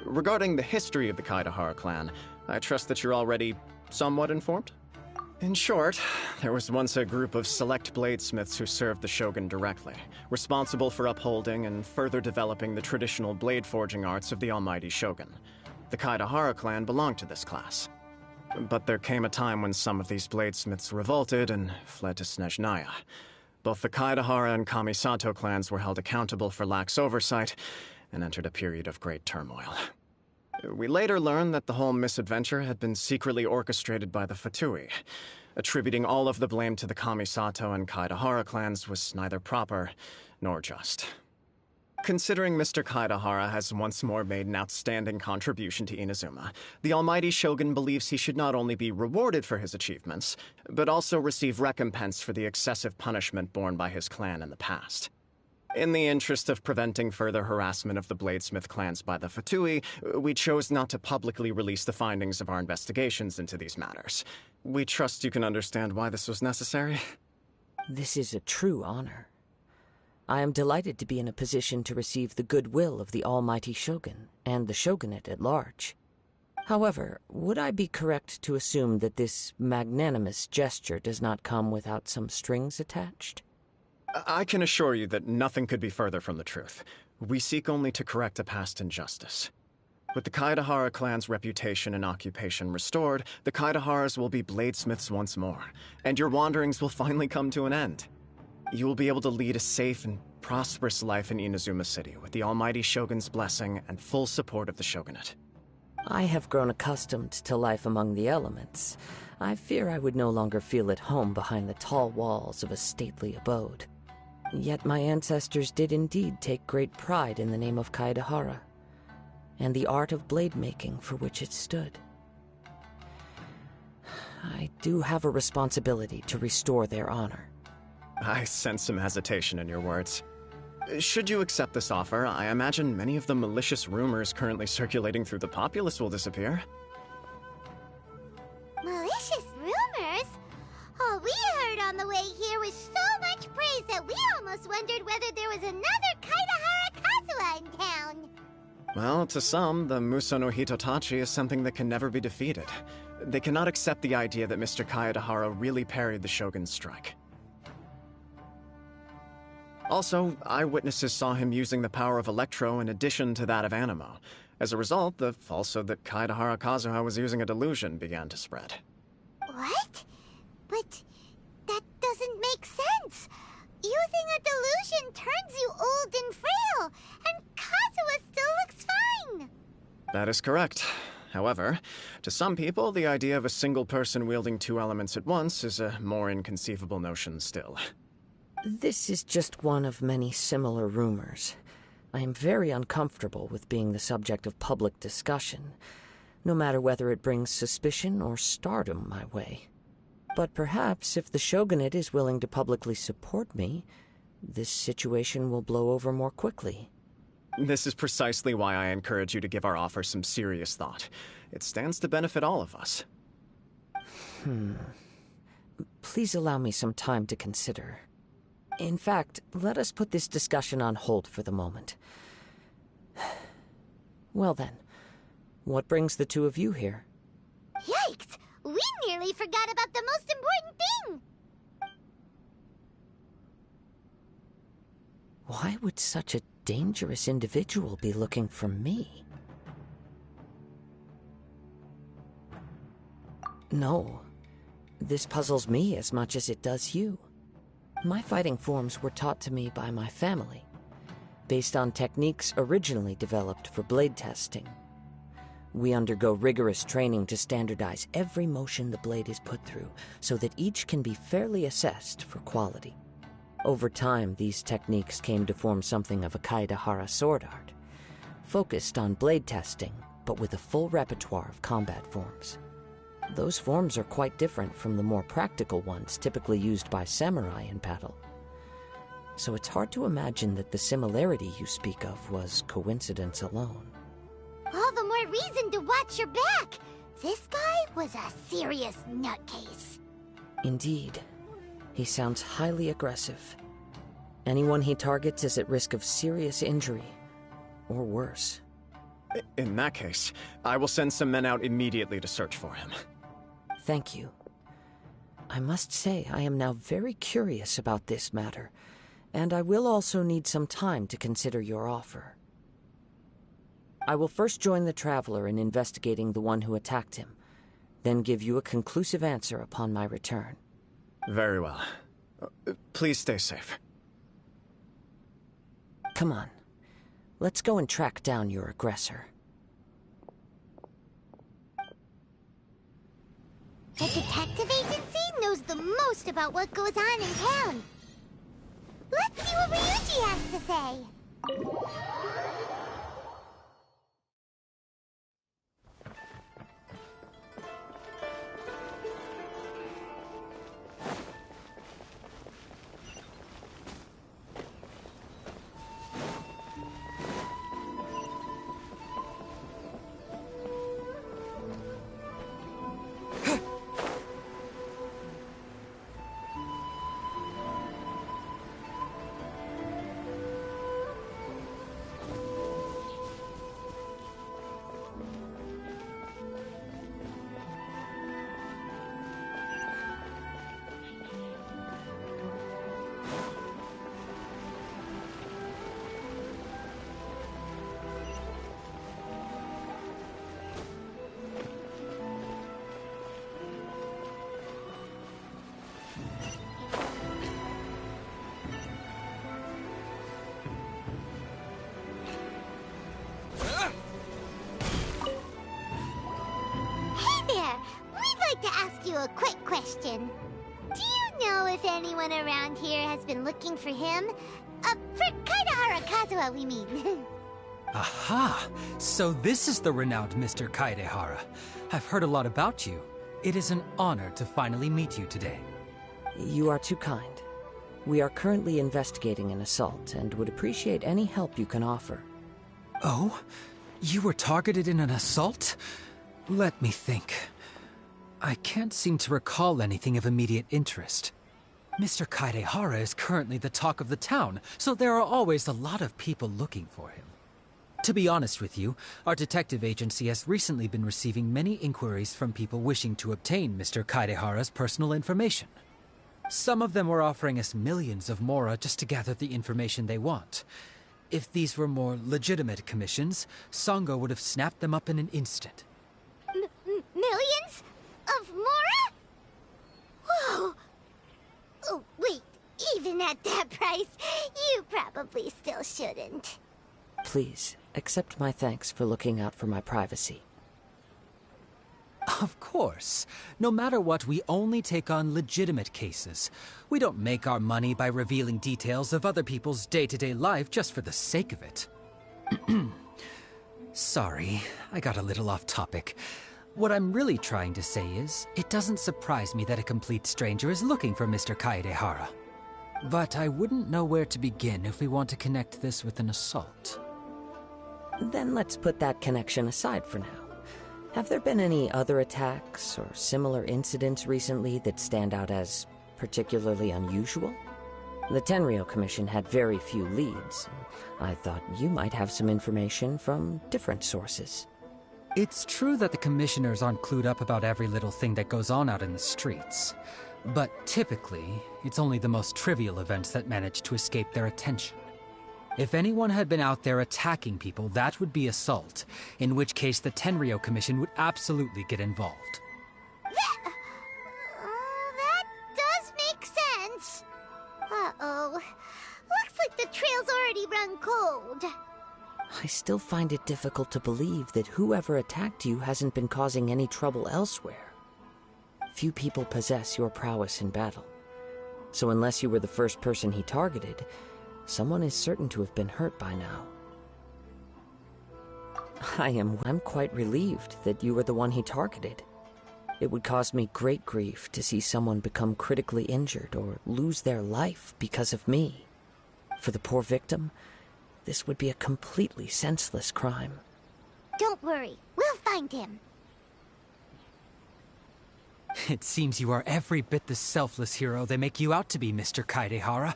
Regarding the history of the Kaedahara clan, I trust that you're already somewhat informed? In short, there was once a group of select bladesmiths who served the Shogun directly, responsible for upholding and further developing the traditional blade forging arts of the Almighty Shogun. The Kaedahara clan belonged to this class. But there came a time when some of these bladesmiths revolted and fled to Snezhnaya. Both the Kaedahara and Kamisato clans were held accountable for lax oversight and entered a period of great turmoil. We later learned that the whole misadventure had been secretly orchestrated by the Fatui. Attributing all of the blame to the Kamisato and Kaedahara clans was neither proper nor just. Considering Mr. Kaedahara has once more made an outstanding contribution to Inazuma, the Almighty Shogun believes he should not only be rewarded for his achievements, but also receive recompense for the excessive punishment borne by his clan in the past. In the interest of preventing further harassment of the Bladesmith clans by the Fatui, we chose not to publicly release the findings of our investigations into these matters. We trust you can understand why this was necessary. This is a true honor. I am delighted to be in a position to receive the goodwill of the Almighty Shogun and the Shogunate at large. However, would I be correct to assume that this magnanimous gesture does not come without some strings attached? I can assure you that nothing could be further from the truth. We seek only to correct a past injustice. With the Kaedahara clan's reputation and occupation restored, the Kaedaharas will be bladesmiths once more, and your wanderings will finally come to an end. You will be able to lead a safe and prosperous life in Inazuma City with the Almighty Shogun's blessing and full support of the Shogunate. I have grown accustomed to life among the elements. I fear I would no longer feel at home behind the tall walls of a stately abode. Yet my ancestors did indeed take great pride in the name of Kaedahara, and the art of blade making for which it stood. I do have a responsibility to restore their honor. I sense some hesitation in your words. Should you accept this offer, I imagine many of the malicious rumors currently circulating through the populace will disappear. Malicious rumors? All we heard on the way here was so much praise that we almost wondered whether there was another Kaedahara Kazuha in town. Well, to some, the Muso no Hitotachi is something that can never be defeated. They cannot accept the idea that Mr. Kaedahara really parried the Shogun's strike. Also, eyewitnesses saw him using the power of Electro in addition to that of Animo. As a result, the falsehood that Kaedahara Kazuha was using a delusion began to spread. What? But that doesn't make sense. Using a delusion turns you old and frail, and Kazuha still looks fine. That is correct. However, to some people, the idea of a single person wielding two elements at once is a more inconceivable notion still. This is just one of many similar rumors. I am very uncomfortable with being the subject of public discussion, no matter whether it brings suspicion or stardom my way. But perhaps if the shogunate is willing to publicly support me, this situation will blow over more quickly. This is precisely why I encourage you to give our offer some serious thought. It stands to benefit all of us. Please allow me some time to consider. In fact, let us put this discussion on hold for the moment. Well then, what brings the two of you here? Yikes! We nearly forgot about the most important thing! Why would such a dangerous individual be looking for me? No. This puzzles me as much as it does you. My fighting forms were taught to me by my family, based on techniques originally developed for blade testing. We undergo rigorous training to standardize every motion the blade is put through, so that each can be fairly assessed for quality. Over time, these techniques came to form something of a Kaedehara sword art, focused on blade testing, but with a full repertoire of combat forms. Those forms are quite different from the more practical ones typically used by samurai in battle. So it's hard to imagine that the similarity you speak of was coincidence alone. All the more reason to watch your back! This guy was a serious nutcase. Indeed. He sounds highly aggressive. Anyone he targets is at risk of serious injury, or worse. In that case, I will send some men out immediately to search for him. Thank you. I must say I am now very curious about this matter, and I will also need some time to consider your offer. I will first join the Traveler in investigating the one who attacked him, then give you a conclusive answer upon my return. Very well. Please stay safe. Come on. Let's go and track down your aggressor. The detective agency knows the most about what goes on in town. Let's see what Ryuji has to say. A quick question. Do you know if anyone around here has been looking for him? For Kaedehara Kazuha, we mean. Aha! So this is the renowned Mr. Kaedehara. I've heard a lot about you. It is an honor to finally meet you today. You are too kind. We are currently investigating an assault and would appreciate any help you can offer. Oh? You were targeted in an assault? Let me think. I can't seem to recall anything of immediate interest. Mr. Kaedehara is currently the talk of the town, so there are always a lot of people looking for him. To be honest with you, our detective agency has recently been receiving many inquiries from people wishing to obtain Mr. Kaedehara's personal information. Some of them were offering us millions of mora just to gather the information they want. If these were more legitimate commissions, Sango would have snapped them up in an instant. Millions? Of mora? Whoa! Oh, wait, even at that price, you probably still shouldn't. Please, accept my thanks for looking out for my privacy. Of course. No matter what, we only take on legitimate cases. We don't make our money by revealing details of other people's day-to-day life just for the sake of it. Sorry, I got a little off topic. What I'm really trying to say is, it doesn't surprise me that a complete stranger is looking for Mr. Kaedehara. But I wouldn't know where to begin if we want to connect this with an assault. Then let's put that connection aside for now. Have there been any other attacks or similar incidents recently that stand out as particularly unusual? The Tenryou Commission had very few leads. I thought you might have some information from different sources. It's true that the commissioners aren't clued up about every little thing that goes on out in the streets. But typically, it's only the most trivial events that manage to escape their attention. If anyone had been out there attacking people, that would be assault, in which case the Tenryou Commission would absolutely get involved. That does make sense. Uh-oh. Looks like the trail's already run cold. I still find it difficult to believe that whoever attacked you hasn't been causing any trouble elsewhere. Few people possess your prowess in battle. So unless you were the first person he targeted, someone is certain to have been hurt by now. I'm quite relieved that you were the one he targeted. It would cause me great grief to see someone become critically injured or lose their life because of me. For the poor victim, this would be a completely senseless crime. Don't worry, we'll find him. It seems you are every bit the selfless hero they make you out to be, Mr. Kaedehara.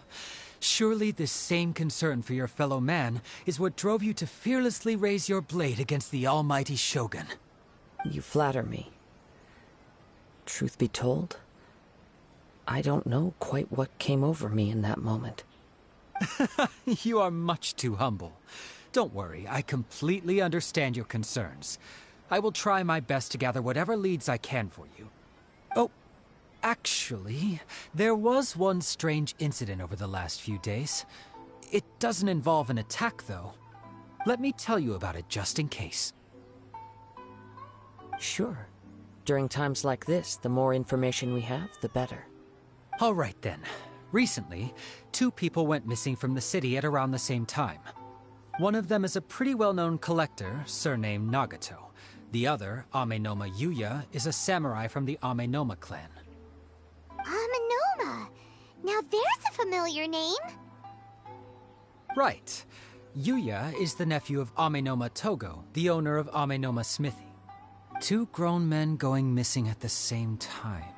Surely this same concern for your fellow man is what drove you to fearlessly raise your blade against the almighty Shogun. You flatter me. Truth be told, I don't know quite what came over me in that moment. You are much too humble. Don't worry, I completely understand your concerns. I will try my best to gather whatever leads I can for you. Oh, actually, there was one strange incident over the last few days. It doesn't involve an attack, though. Let me tell you about it just in case. Sure. During times like this, the more information we have, the better. All right, then. Recently, 2 people went missing from the city at around the same time. One of them is a pretty well-known collector, surnamed Nagato. The other, Amenoma Yuya, is a samurai from the Amenoma clan. Amenoma? Now there's a familiar name. Right. Yuya is the nephew of Amenoma Togo, the owner of Amenoma Smithy. 2 grown men going missing at the same time.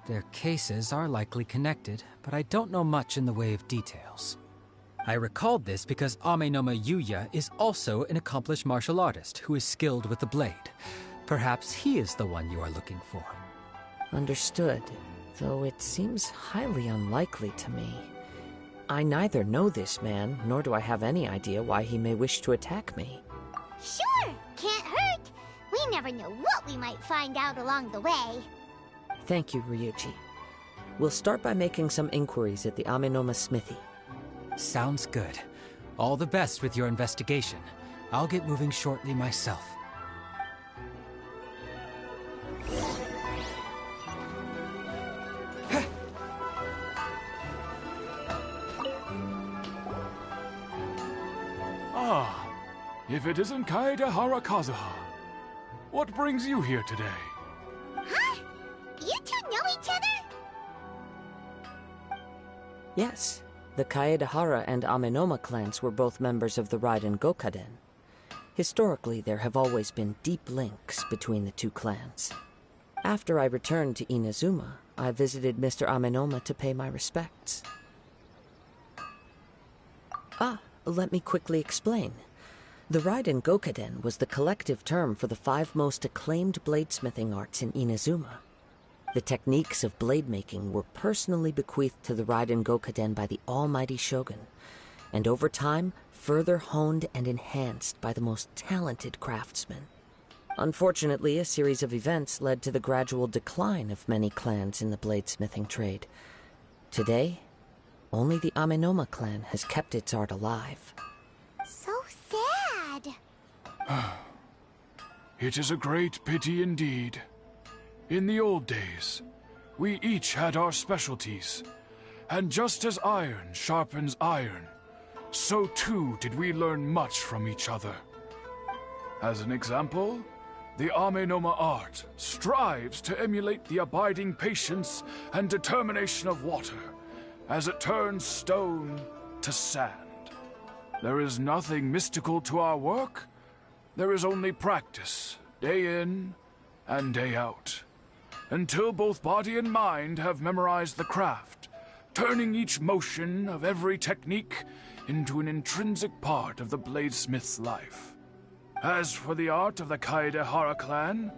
Their cases are likely connected, but I don't know much in the way of details. I recalled this because Amenoma Yuya is also an accomplished martial artist who is skilled with the blade. Perhaps he is the one you are looking for. Understood, though it seems highly unlikely to me. I neither know this man, nor do I have any idea why he may wish to attack me. Sure, can't hurt. We never know what we might find out along the way. Thank you, Ryuji. We'll start by making some inquiries at the Amenoma Smithy. Sounds good. All the best with your investigation. I'll get moving shortly myself. Ah, if it isn't Kaedehara Kazuha. What brings you here today? Huh? You 2 know each other? Yes. The Kaedehara and Amenoma clans were both members of the Raiden Gokaden. Historically, there have always been deep links between the 2 clans. After I returned to Inazuma, I visited Mr. Amenoma to pay my respects. Let me quickly explain. The Raiden Gokaden was the collective term for the 5 most acclaimed bladesmithing arts in Inazuma. The techniques of blade making were personally bequeathed to the Raiden Gokaden by the almighty Shogun, and over time, further honed and enhanced by the most talented craftsmen. Unfortunately, a series of events led to the gradual decline of many clans in the bladesmithing trade. Today, only the Amenoma clan has kept its art alive. So sad. It is a great pity indeed. In the old days, we each had our specialties, and just as iron sharpens iron, so too did we learn much from each other. As an example, the Amenoma art strives to emulate the abiding patience and determination of water as it turns stone to sand. There is nothing mystical to our work. There is only practice, day in and day out, until both body and mind have memorized the craft, turning each motion of every technique into an intrinsic part of the bladesmith's life. As for the art of the Kaedehara clan,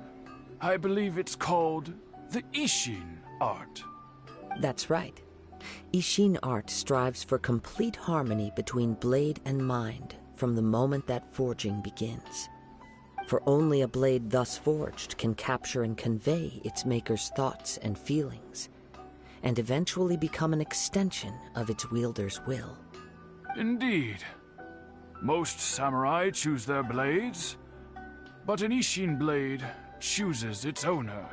I believe it's called the Ishin art. That's right. Ishin art strives for complete harmony between blade and mind from the moment that forging begins. For only a blade thus forged can capture and convey its maker's thoughts and feelings, and eventually become an extension of its wielder's will. Indeed. Most samurai choose their blades, but an Ishin blade chooses its owner.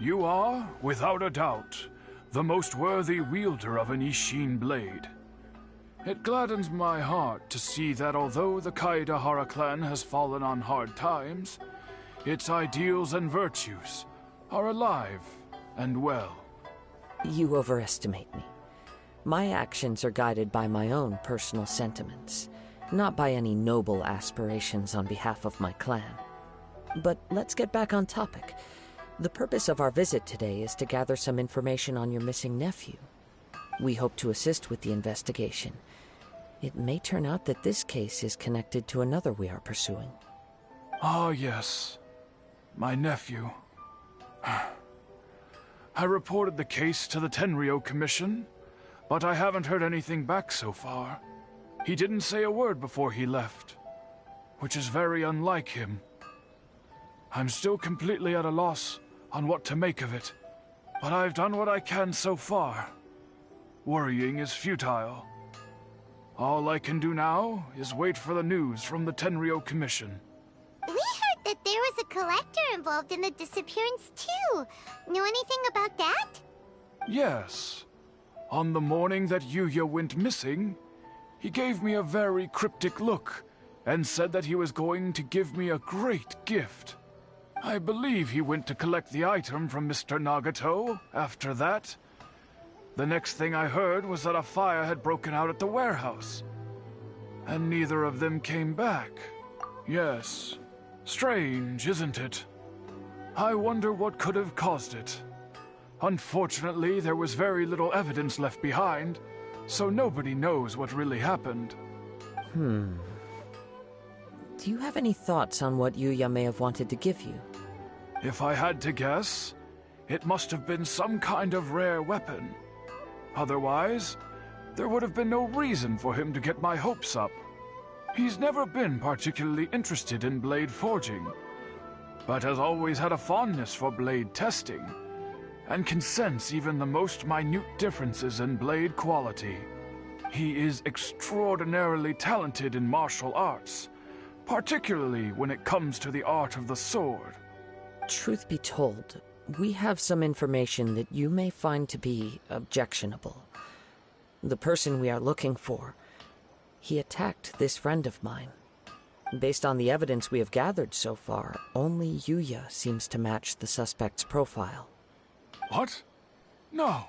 You are, without a doubt, the most worthy wielder of an Ishin blade. It gladdens my heart to see that although the Kaedehara clan has fallen on hard times, its ideals and virtues are alive and well. You overestimate me. My actions are guided by my own personal sentiments, not by any noble aspirations on behalf of my clan. But let's get back on topic. The purpose of our visit today is to gather some information on your missing nephew. We hope to assist with the investigation. It may turn out that this case is connected to another we are pursuing. Ah, yes. My nephew. I reported the case to the Tenryou Commission, but I haven't heard anything back so far. He didn't say a word before he left, which is very unlike him. I'm still completely at a loss on what to make of it, but I've done what I can so far. Worrying is futile. All I can do now is wait for the news from the Tenryou Commission. We heard that there was a collector involved in the disappearance too. Know anything about that? Yes. On the morning that Yuya went missing, he gave me a very cryptic look and said that he was going to give me a great gift. I believe he went to collect the item from Mr. Nagato after that. The next thing I heard was that a fire had broken out at the warehouse, and neither of them came back. Yes, strange, isn't it? I wonder what could have caused it. Unfortunately, there was very little evidence left behind, so nobody knows what really happened. Do you have any thoughts on what Yuya may have wanted to give you? If I had to guess, it must have been some kind of rare weapon. Otherwise, there would have been no reason for him to get my hopes up. He's never been particularly interested in blade forging, but has always had a fondness for blade testing, and can sense even the most minute differences in blade quality. He is extraordinarily talented in martial arts, particularly when it comes to the art of the sword. Truth be told, we have some information that you may find to be objectionable. The person we are looking for, he attacked this friend of mine. Based on the evidence we have gathered so far, only Yuya seems to match the suspect's profile. What? No.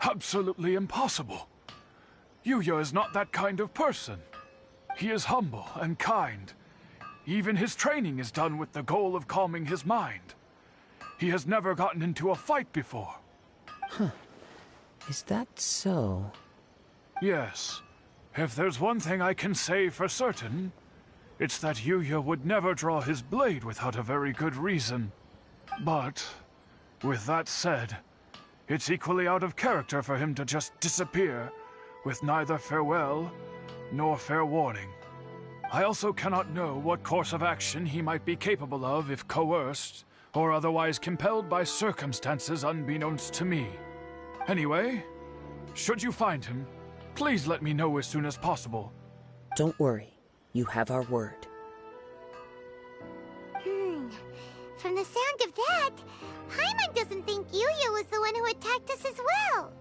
Absolutely impossible. Yuya is not that kind of person. He is humble and kind. Even his training is done with the goal of calming his mind. He has never gotten into a fight before. Is that so? Yes. If there's one thing I can say for certain, it's that Yuya would never draw his blade without a very good reason. But, with that said, it's equally out of character for him to just disappear, with neither farewell nor fair warning. I also cannot know what course of action he might be capable of if coerced, or otherwise compelled by circumstances unbeknownst to me. Anyway, should you find him, please let me know as soon as possible. Don't worry. You have our word. From the sound of that, Paimon doesn't think Yuya was the one who attacked us as well.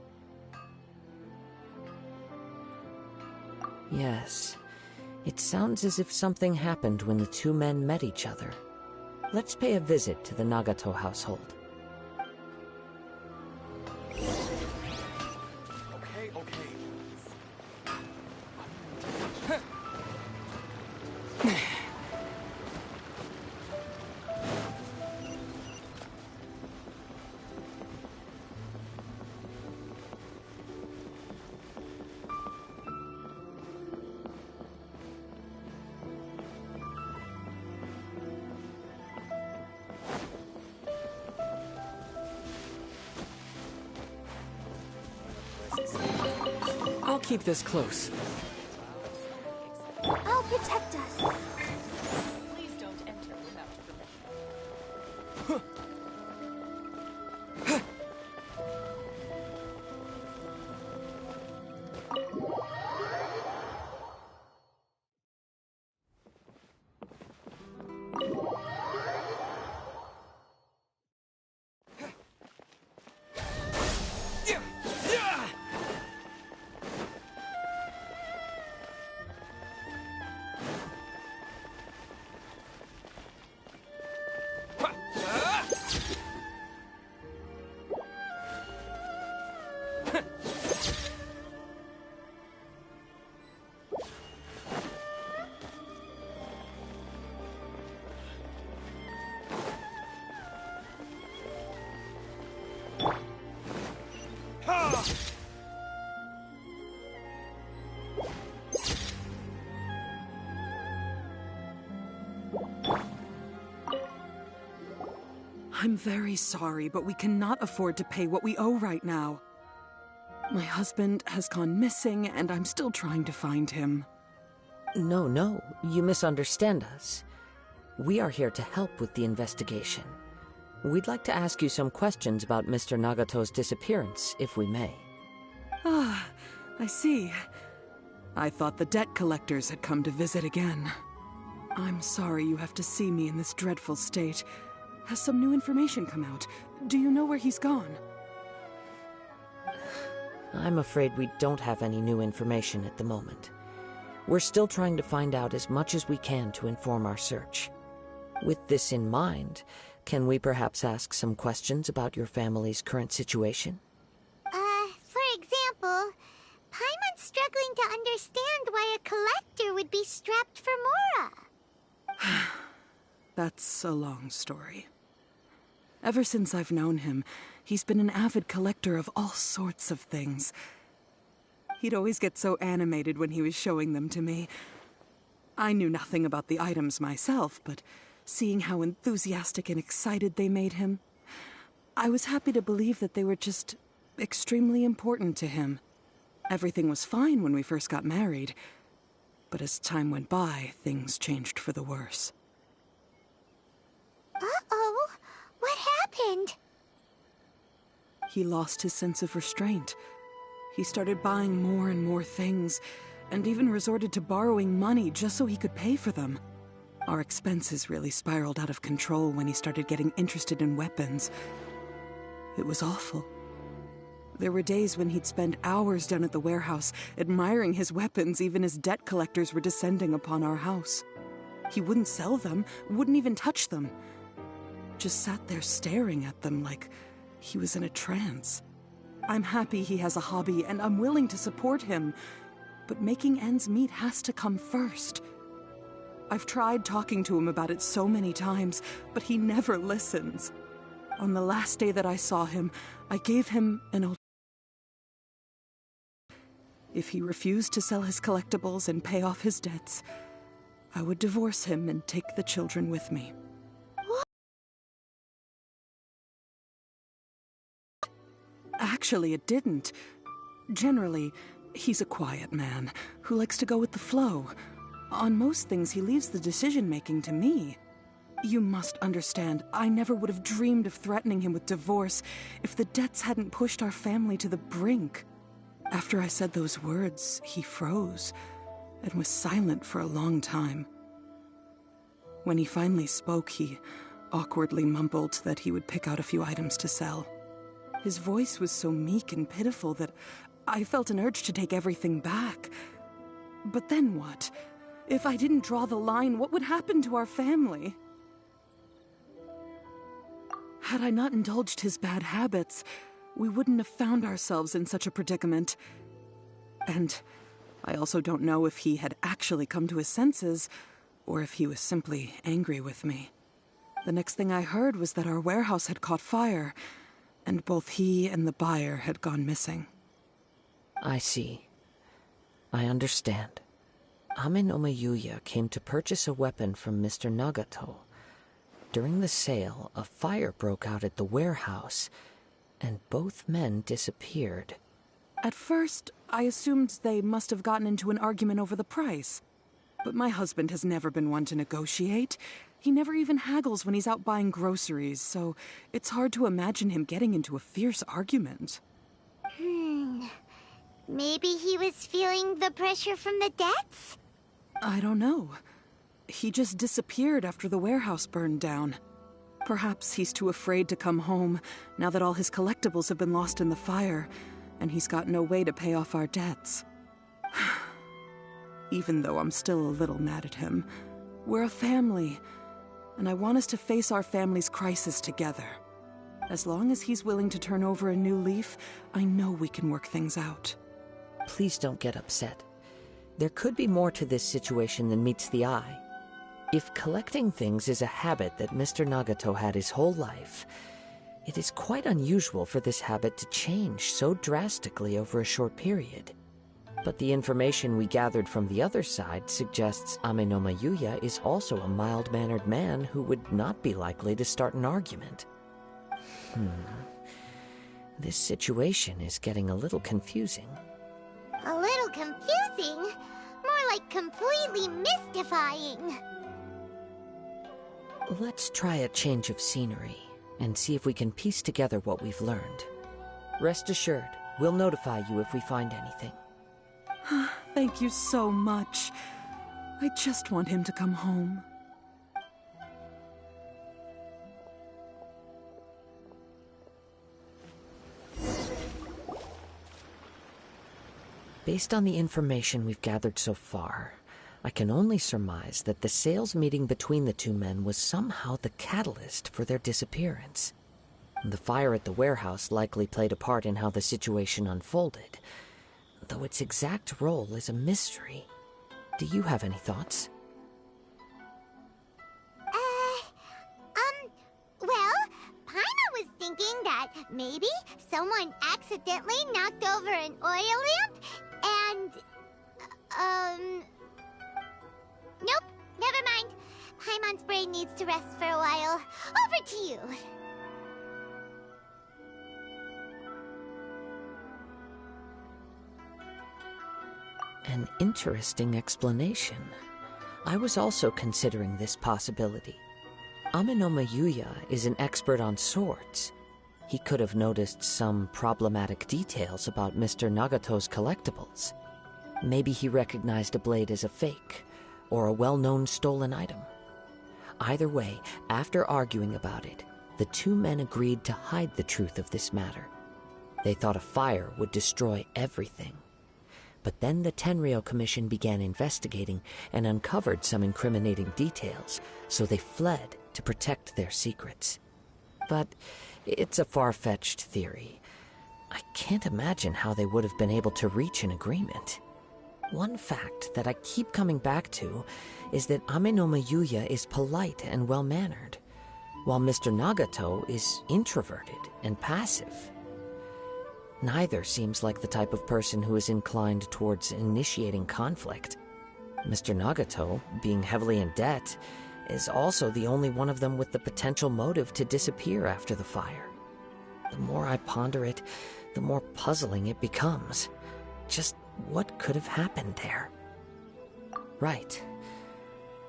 Yes. It sounds as if something happened when the two men met each other. Let's pay a visit to the Nagato household. Okay, okay. I'll keep this close. I'll protect us. Please don't enter without permission. I'm very sorry, but we cannot afford to pay what we owe right now. My husband has gone missing, and I'm still trying to find him. No, you misunderstand us. We are here to help with the investigation. We'd like to ask you some questions about Mr. Nagato's disappearance, if we may. Ah, I see. I thought the debt collectors had come to visit again. I'm sorry you have to see me in this dreadful state. Has some new information come out? Do you know where he's gone? I'm afraid we don't have any new information at the moment. We're still trying to find out as much as we can to inform our search. With this in mind, can we perhaps ask some questions about your family's current situation? For example, Paimon's struggling to understand why a collector would be strapped for Mora. That's a long story. Ever since I've known him, he's been an avid collector of all sorts of things. He'd always get so animated when he was showing them to me. I knew nothing about the items myself, but seeing how enthusiastic and excited they made him, I was happy to believe that they were just extremely important to him. Everything was fine when we first got married, but as time went by, things changed for the worse. Uh-oh! What happened? He lost his sense of restraint. He started buying more and more things, and even resorted to borrowing money just so he could pay for them. Our expenses really spiraled out of control when he started getting interested in weapons. It was awful. There were days when he'd spend hours down at the warehouse, admiring his weapons even as debt collectors were descending upon our house. He wouldn't sell them, wouldn't even touch them. Just sat there staring at them like he was in a trance. I'm happy he has a hobby, and I'm willing to support him, but making ends meet has to come first. I've tried talking to him about it so many times, but he never listens. On the last day that I saw him, I gave him an ultimatum. If he refused to sell his collectibles and pay off his debts, I would divorce him and take the children with me. Actually, it didn't. Generally, he's a quiet man who likes to go with the flow. On most things, he leaves the decision-making to me. You must understand, I never would have dreamed of threatening him with divorce if the debts hadn't pushed our family to the brink. After I said those words, he froze and was silent for a long time. When he finally spoke, he awkwardly mumbled that he would pick out a few items to sell. His voice was so meek and pitiful that I felt an urge to take everything back. But then what? If I didn't draw the line, what would happen to our family? Had I not indulged his bad habits, we wouldn't have found ourselves in such a predicament. And I also don't know if he had actually come to his senses, or if he was simply angry with me. The next thing I heard was that our warehouse had caught fire, and both he and the buyer had gone missing. I see. I understand. Ame no Yuya came to purchase a weapon from Mr. Nagato. During the sale, a fire broke out at the warehouse, and both men disappeared. At first, I assumed they must have gotten into an argument over the price. But my husband has never been one to negotiate. He never even haggles when he's out buying groceries, so it's hard to imagine him getting into a fierce argument. Maybe he was feeling the pressure from the debts? I don't know. He just disappeared after the warehouse burned down. Perhaps he's too afraid to come home, now that all his collectibles have been lost in the fire, and he's got no way to pay off our debts. Even though I'm still a little mad at him, we're a family, and I want us to face our family's crisis together. As long as he's willing to turn over a new leaf, I know we can work things out. Please don't get upset. There could be more to this situation than meets the eye. If collecting things is a habit that Mr. Nagato had his whole life, it is quite unusual for this habit to change so drastically over a short period. But the information we gathered from the other side suggests Ame no Yuya is also a mild-mannered man who would not be likely to start an argument. This situation is getting a little confusing. A little confusing? More like completely mystifying. Let's try a change of scenery and see if we can piece together what we've learned. Rest assured, we'll notify you if we find anything. Thank you so much. I just want him to come home. Based on the information we've gathered so far, I can only surmise that the sales meeting between the two men was somehow the catalyst for their disappearance. The fire at the warehouse likely played a part in how the situation unfolded, though its exact role is a mystery. Do you have any thoughts? Well, Paimon was thinking that maybe someone accidentally knocked over an oil lamp and... Nope, never mind. Paimon's brain needs to rest for a while. Over to you. An interesting explanation. I was also considering this possibility. Ame no Yuya is an expert on swords. He could have noticed some problematic details about Mr. Nagato's collectibles. Maybe he recognized a blade as a fake, or a well-known stolen item. Either way, after arguing about it, the two men agreed to hide the truth of this matter. They thought a fire would destroy everything. But then the Tenryou Commission began investigating and uncovered some incriminating details, so they fled to protect their secrets. But it's a far-fetched theory. I can't imagine how they would have been able to reach an agreement. One fact that I keep coming back to is that Ame no Yuya is polite and well-mannered, while Mr. Nagato is introverted and passive. Neither seems like the type of person who is inclined towards initiating conflict. Mr. Nagato, being heavily in debt, is also the only one of them with the potential motive to disappear after the fire. The more I ponder it, the more puzzling it becomes. Just what could have happened there? Right.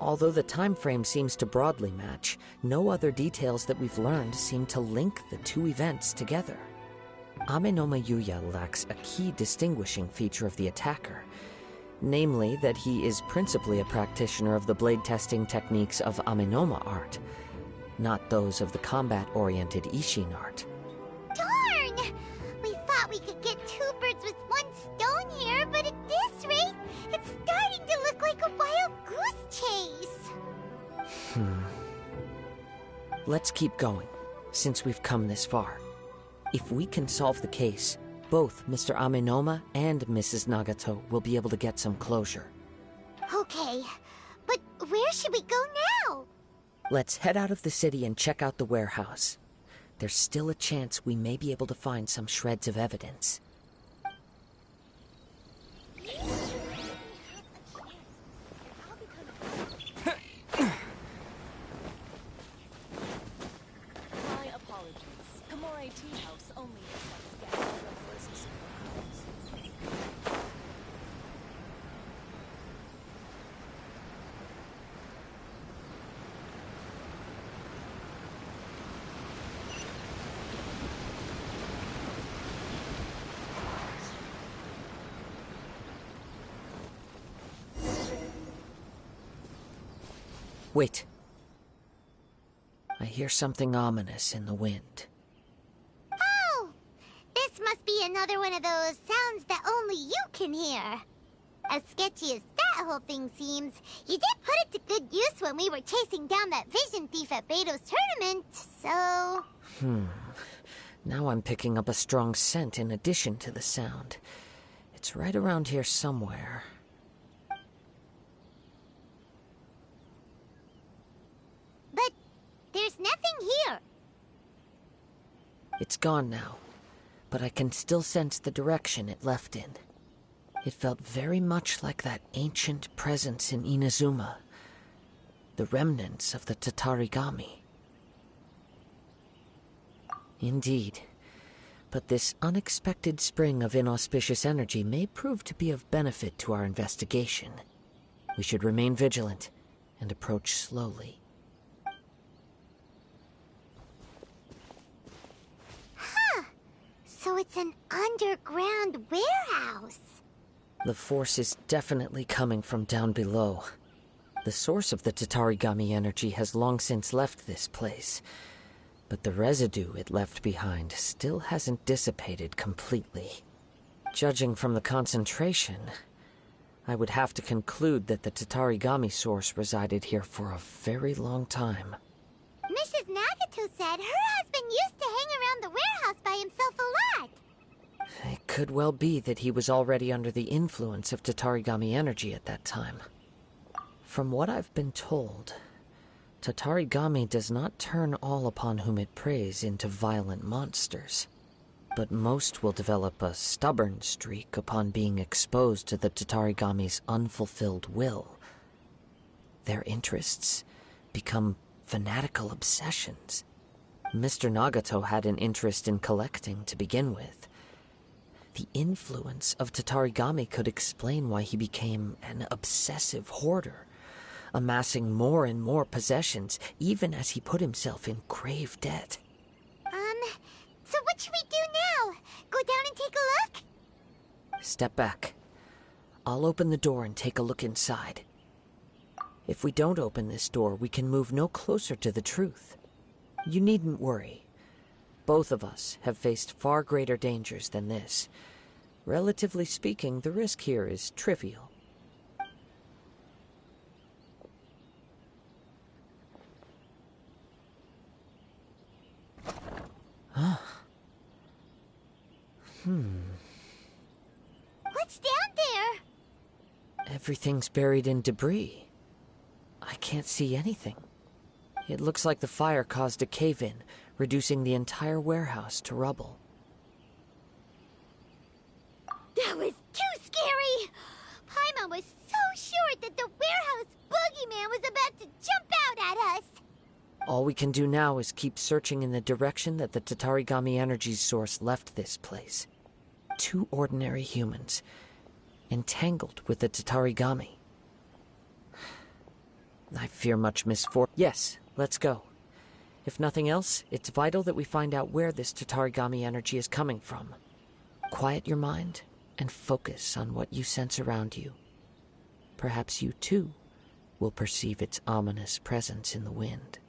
Although the time frame seems to broadly match, no other details that we've learned seem to link the two events together. Ame no Yuya lacks a key distinguishing feature of the attacker, namely that he is principally a practitioner of the blade testing techniques of Amenoma art, not those of the combat-oriented Ishin art. Darn! We thought we could get two birds with one stone here, but at this rate, It's starting to look like a wild goose chase. Let's keep going, since we've come this far. If we can solve the case, both Mr. Amenoma and Mrs. Nagato will be able to get some closure. Okay, but where should we go now? Let's head out of the city and check out the warehouse. There's still a chance we may be able to find some shreds of evidence. My apologies. Kamore Tea House only accepts guests from first supervisors. Wait. I hear something ominous in the wind. Oh! This must be another one of those sounds that only you can hear. As sketchy as that whole thing seems, you did put it to good use when we were chasing down that vision thief at Beto's tournament, so... Now I'm picking up a strong scent in addition to the sound. It's right around here somewhere. But there's nothing here. It's gone now, but I can still sense the direction it left in. It felt very much like that ancient presence in Inazuma, the remnants of the Tatarigami. Indeed, but this unexpected spring of inauspicious energy may prove to be of benefit to our investigation. We should remain vigilant and approach slowly. Huh! So it's an underground warehouse. The force is definitely coming from down below. The source of the Tatarigami energy has long since left this place, but the residue it left behind still hasn't dissipated completely. Judging from the concentration, I would have to conclude that the Tatarigami source resided here for a very long time. Mrs. Nagato said her husband used to hang around the warehouse by himself a lot. It could well be that he was already under the influence of Tatarigami energy at that time. From what I've been told, Tatarigami does not turn all upon whom it preys into violent monsters, but most will develop a stubborn streak upon being exposed to the Tatarigami's unfulfilled will. Their interests become fanatical obsessions. Mr. Nagato had an interest in collecting to begin with. The influence of Tatarigami could explain why he became an obsessive hoarder, amassing more and more possessions, even as he put himself in grave debt. So what should we do now? Go down and take a look? Step back. I'll open the door and take a look inside. If we don't open this door, we can move no closer to the truth. You needn't worry. Both of us have faced far greater dangers than this. Relatively speaking, the risk here is trivial. Huh. What's down there? Everything's buried in debris. I can't see anything. It looks like the fire caused a cave-in, reducing the entire warehouse to rubble. That was too scary! Paimon was so sure that the warehouse boogeyman was about to jump out at us! All we can do now is keep searching in the direction that the Tatarigami energy's source left this place. 2 ordinary humans, entangled with the Tatarigami. I fear much misfortune. Yes, let's go. If nothing else, it's vital that we find out where this Tatarigami energy is coming from. Quiet your mind and focus on what you sense around you. Perhaps you too will perceive its ominous presence in the wind.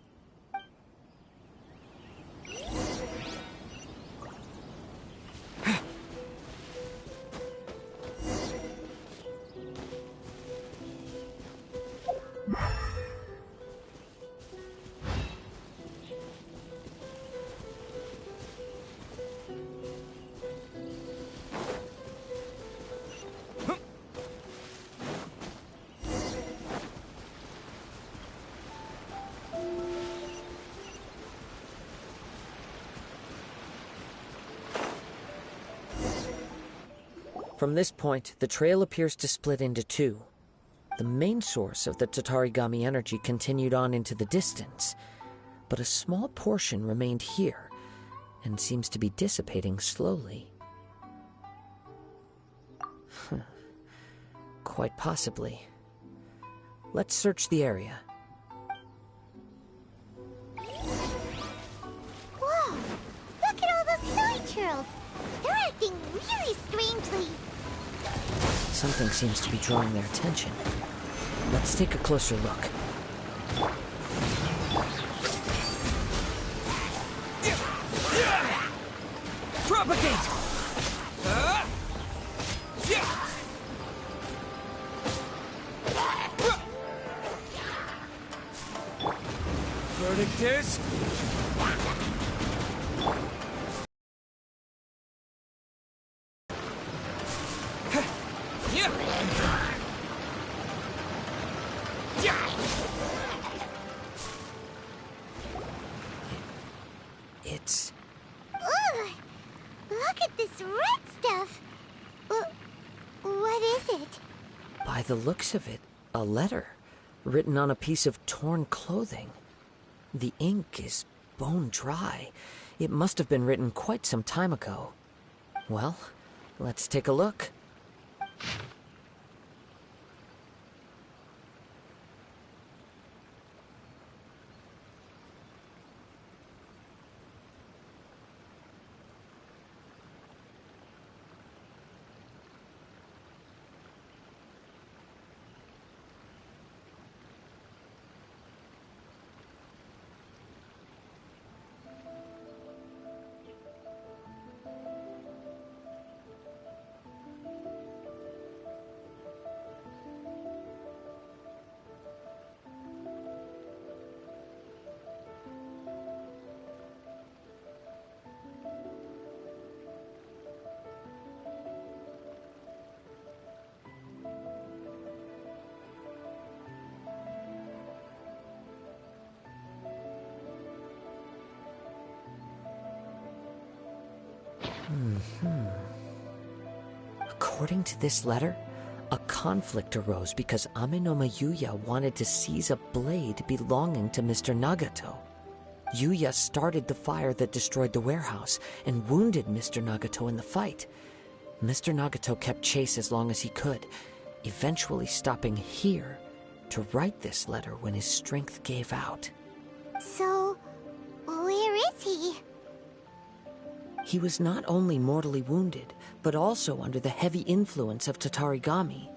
From this point, the trail appears to split into two. The main source of the Tatarigami energy continued on into the distance, but a small portion remained here and seems to be dissipating slowly. Quite possibly. Let's search the area. Whoa! Look at all those silly churls! They're acting really strangely. Something seems to be drawing their attention. Let's take a closer look. Propagate! Verdict is... It's... Ugh! Look at this red stuff! What is it? By the looks of it, a letter written on a piece of torn clothing. The ink is bone dry. It must have been written quite some time ago. Well, let's take a look. According to this letter, a conflict arose because Amenoma Yuya wanted to seize a blade belonging to Mr. Nagato. Yuya started the fire that destroyed the warehouse and wounded Mr. Nagato in the fight. Mr. Nagato kept chase as long as he could, eventually stopping here to write this letter when his strength gave out. So, where is he? He was not only mortally wounded, but also under the heavy influence of Tatarigami.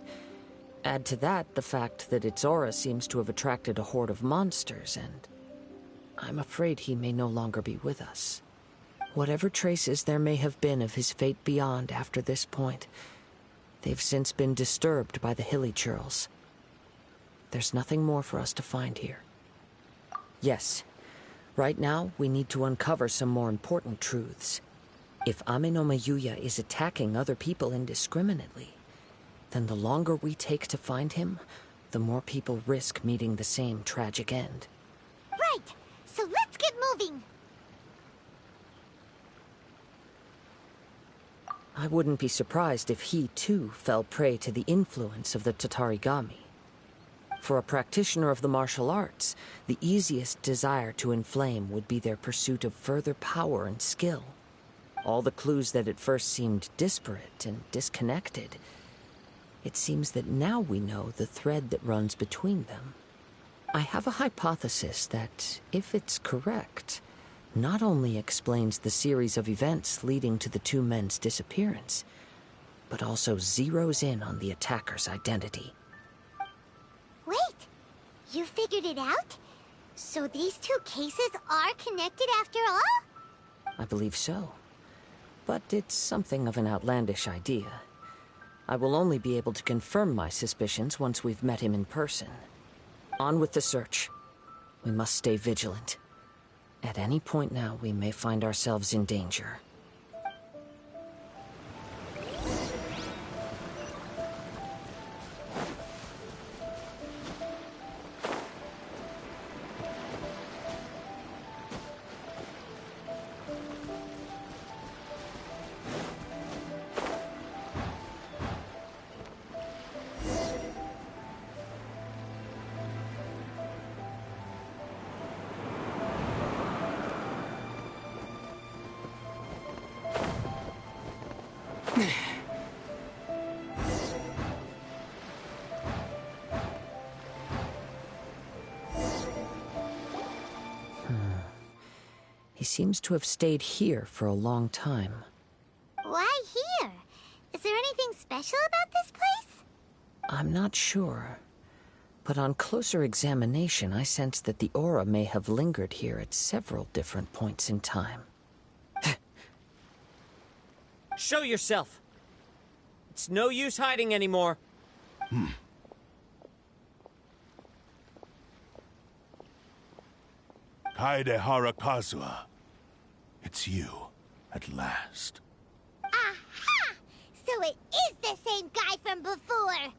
Add to that the fact that its aura seems to have attracted a horde of monsters, and I'm afraid he may no longer be with us. Whatever traces there may have been of his fate beyond after this point, they've since been disturbed by the hilly churls. There's nothing more for us to find here. Yes, right now we need to uncover some more important truths. If Amenoma Yuya is attacking other people indiscriminately, then the longer we take to find him, the more people risk meeting the same tragic end. Right! So let's get moving! I wouldn't be surprised if he, too, fell prey to the influence of the Tatarigami. For a practitioner of the martial arts, the easiest desire to inflame would be their pursuit of further power and skill. All the clues that at first seemed disparate and disconnected, it seems that now we know the thread that runs between them. I have a hypothesis that, if it's correct, not only explains the series of events leading to the two men's disappearance, but also zeroes in on the attacker's identity. Wait! You figured it out? So these two cases are connected after all? I believe so. But it's something of an outlandish idea. I will only be able to confirm my suspicions once we've met him in person. On with the search. We must stay vigilant. At any point now, we may find ourselves in danger. He seems to have stayed here for a long time. Why here? Is there anything special about this place? I'm not sure. But on closer examination, I sense that the aura may have lingered here at several different points in time. Show yourself! It's no use hiding anymore. Kaedehara Kazuha. It's you, at last. Aha! So it is the same guy from before!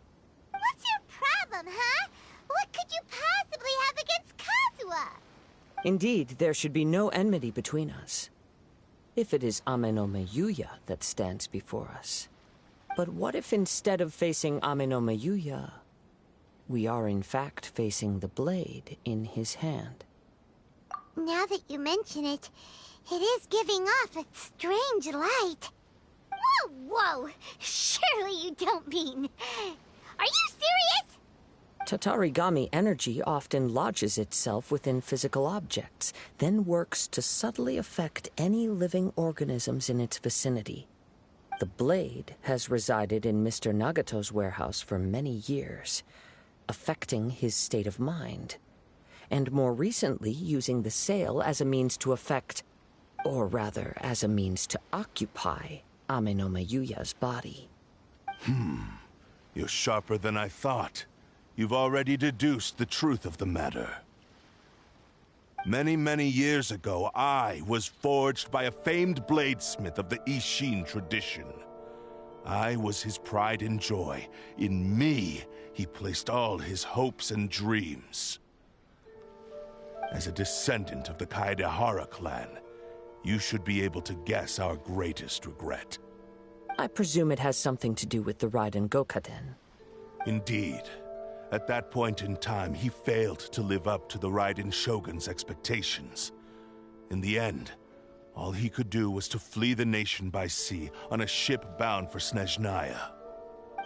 What's your problem, huh? What could you possibly have against Kazuha? Indeed, there should be no enmity between us. If it is Ame-no-me Yuya that stands before us. But what if instead of facing Ame-no-me Yuya, we are in fact facing the blade in his hand? Now that you mention it, it is giving off a strange light. Whoa, whoa! Surely you don't mean... Are you serious? Tatarigami energy often lodges itself within physical objects, then works to subtly affect any living organisms in its vicinity. The blade has resided in Mr. Nagato's warehouse for many years, affecting his state of mind, and more recently using the sale as a means to affect, or rather as a means to occupy, Ame-no-me Yuya's body. You're sharper than I thought. You've already deduced the truth of the matter. Many, many years ago, I was forged by a famed bladesmith of the Ishin tradition. I was his pride and joy. In me, he placed all his hopes and dreams. As a descendant of the Kaedehara clan, you should be able to guess our greatest regret. I presume it has something to do with the Raiden Gokaden. Indeed. At that point in time, he failed to live up to the Raiden Shogun's expectations. In the end, all he could do was to flee the nation by sea on a ship bound for Snezhnaya.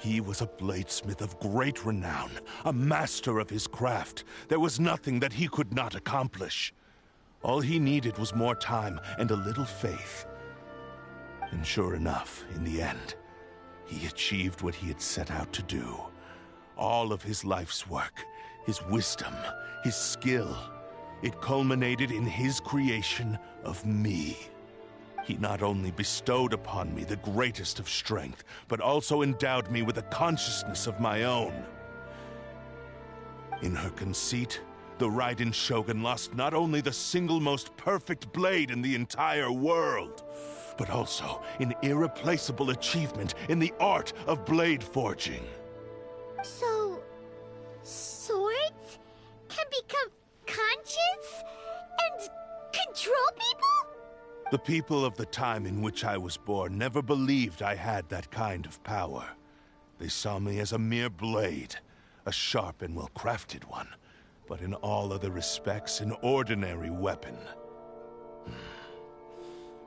He was a bladesmith of great renown, a master of his craft. There was nothing that he could not accomplish. All he needed was more time and a little faith. And sure enough, in the end, he achieved what he had set out to do. All of his life's work, his wisdom, his skill, it culminated in his creation of me. He not only bestowed upon me the greatest of strength, but also endowed me with a consciousness of my own. In her conceit, the Raiden Shogun lost not only the single most perfect blade in the entire world, but also an irreplaceable achievement in the art of blade forging. So... swords can become conscious and control people? The people of the time in which I was born never believed I had that kind of power. They saw me as a mere blade, a sharp and well-crafted one, but in all other respects an ordinary weapon.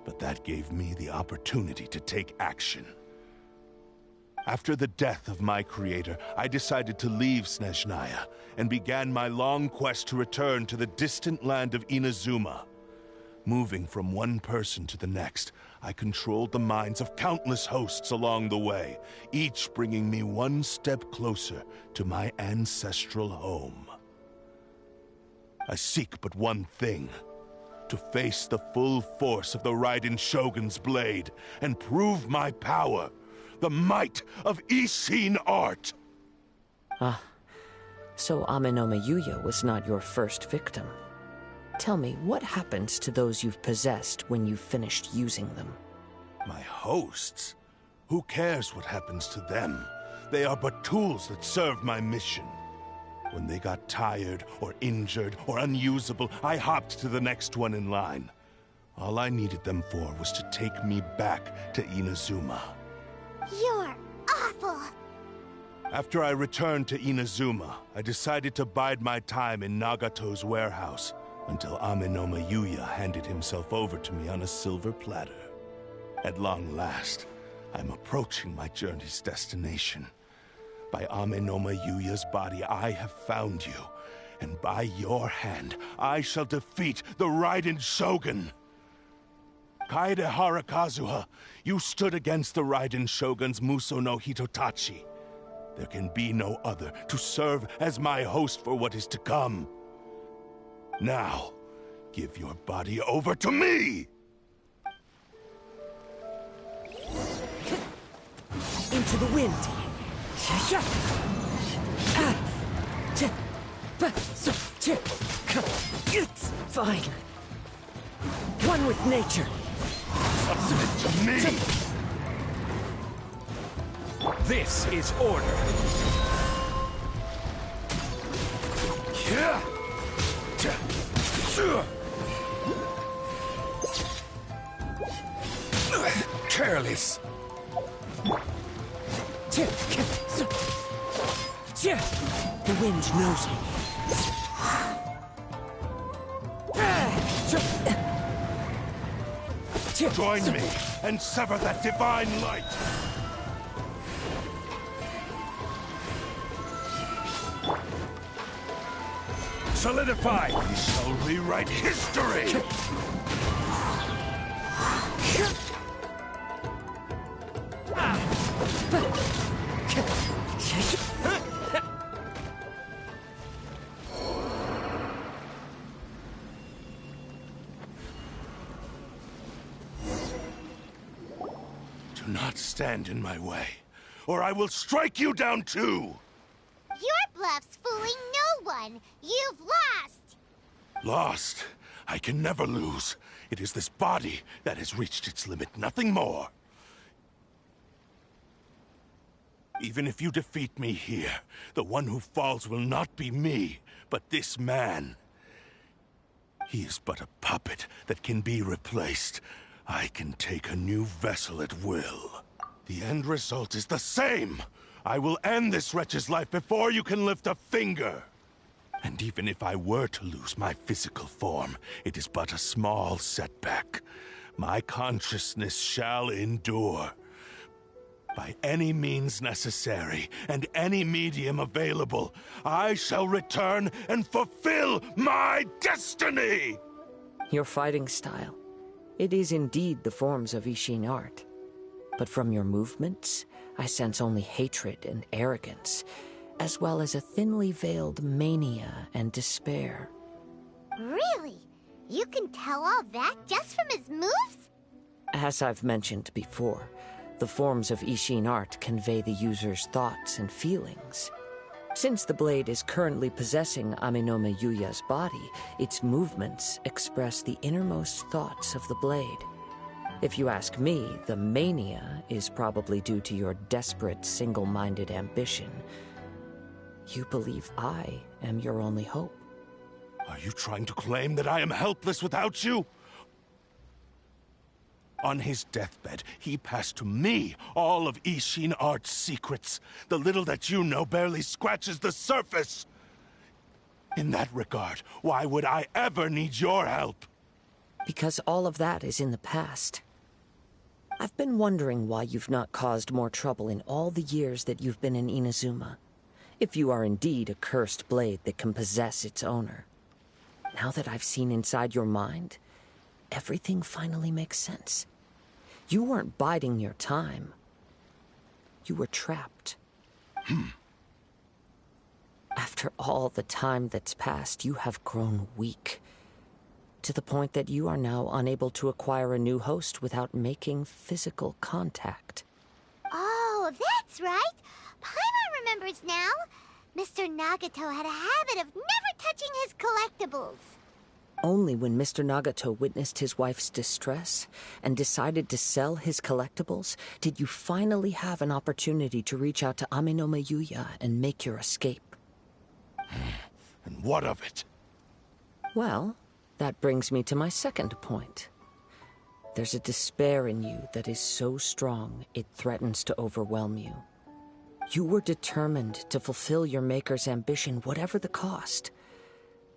But that gave me the opportunity to take action. After the death of my creator, I decided to leave Snezhnaya and began my long quest to return to the distant land of Inazuma. Moving from one person to the next, I controlled the minds of countless hosts along the way, each bringing me one step closer to my ancestral home. I seek but one thing: to face the full force of the Raiden Shogun's blade and prove my power, the might of Ishin art! Ah, so Ame-no-me Yuya was not your first victim. Tell me, what happens to those you've possessed when you've finished using them? My hosts? Who cares what happens to them? They are but tools that serve my mission. When they got tired, or injured, or unusable, I hopped to the next one in line. All I needed them for was to take me back to Inazuma. You're awful! After I returned to Inazuma, I decided to bide my time in Nagato's warehouse until Ame-no-me Yuya handed himself over to me on a silver platter. At long last, I'm approaching my journey's destination. By Amenoma Yuya's body, I have found you. And by your hand, I shall defeat the Raiden Shogun. Kaedehara Kazuha, you stood against the Raiden Shogun's Muso no Hitotachi. There can be no other to serve as my host for what is to come. Now, give your body over to me! Into the wind! It's fine. One with nature. Submit to me! This is order. Careless. The wind knows me. Join me and sever that divine light! Solidify! We shall rewrite history! Do not stand in my way, or I will strike you down too! Your bluff's fooling no one. You've lost. Lost? I can never lose. It is this body that has reached its limit, nothing more. Even if you defeat me here, the one who falls will not be me, but this man. He is but a puppet that can be replaced. I can take a new vessel at will. The end result is the same. I will end this wretch's life before you can lift a finger. And even if I were to lose my physical form, it is but a small setback. My consciousness shall endure. By any means necessary, and any medium available, I shall return and fulfill my destiny! Your fighting style. It is indeed the forms of Ishin art. But from your movements, I sense only hatred and arrogance, as well as a thinly veiled mania and despair. Really? You can tell all that just from his moves? As I've mentioned before, the forms of Ishin art convey the user's thoughts and feelings. Since the blade is currently possessing Amenoma Yuya's body, its movements express the innermost thoughts of the blade. If you ask me, the mania is probably due to your desperate, single-minded ambition. You believe I am your only hope. Are you trying to claim that I am helpless without you? On his deathbed, he passed to me all of Ishin art's secrets. The little that you know barely scratches the surface. In that regard, why would I ever need your help? Because all of that is in the past. I've been wondering why you've not caused more trouble in all the years that you've been in Inazuma. If you are indeed a cursed blade that can possess its owner. Now that I've seen inside your mind, everything finally makes sense. You weren't biding your time. You were trapped. After all the time that's passed, you have grown weak. To the point that you are now unable to acquire a new host without making physical contact. Oh, that's right. Paimon remembers now. Mr. Nagato had a habit of never touching his collectibles. Only when Mr. Nagato witnessed his wife's distress and decided to sell his collectibles did you finally have an opportunity to reach out to Amenoma Yuya and make your escape. And what of it? Well, that brings me to my second point. There's a despair in you that is so strong it threatens to overwhelm you. You were determined to fulfill your maker's ambition, whatever the cost.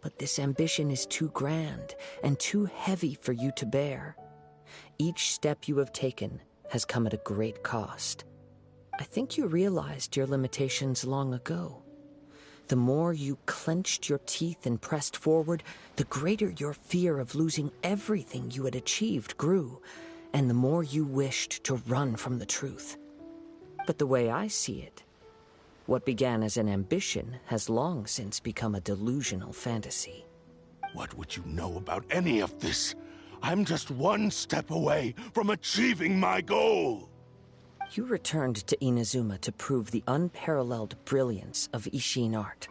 But this ambition is too grand and too heavy for you to bear. Each step you have taken has come at a great cost. I think you realized your limitations long ago. The more you clenched your teeth and pressed forward, the greater your fear of losing everything you had achieved grew, and the more you wished to run from the truth. But the way I see it, what began as an ambition has long since become a delusional fantasy. What would you know about any of this? I'm just one step away from achieving my goal! You returned to Inazuma to prove the unparalleled brilliance of Ishin art.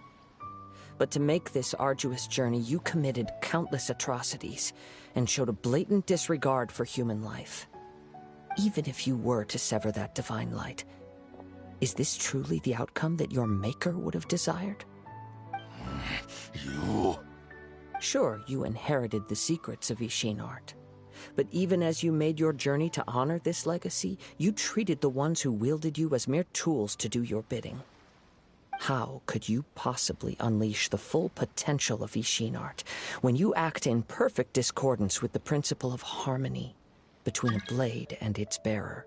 But to make this arduous journey, you committed countless atrocities and showed a blatant disregard for human life. Even if you were to sever that divine light, is this truly the outcome that your maker would have desired? You... Sure, you inherited the secrets of Ishin art. But even as you made your journey to honor this legacy, you treated the ones who wielded you as mere tools to do your bidding. How could you possibly unleash the full potential of Ishin art when you act in perfect discordance with the principle of harmony between a blade and its bearer?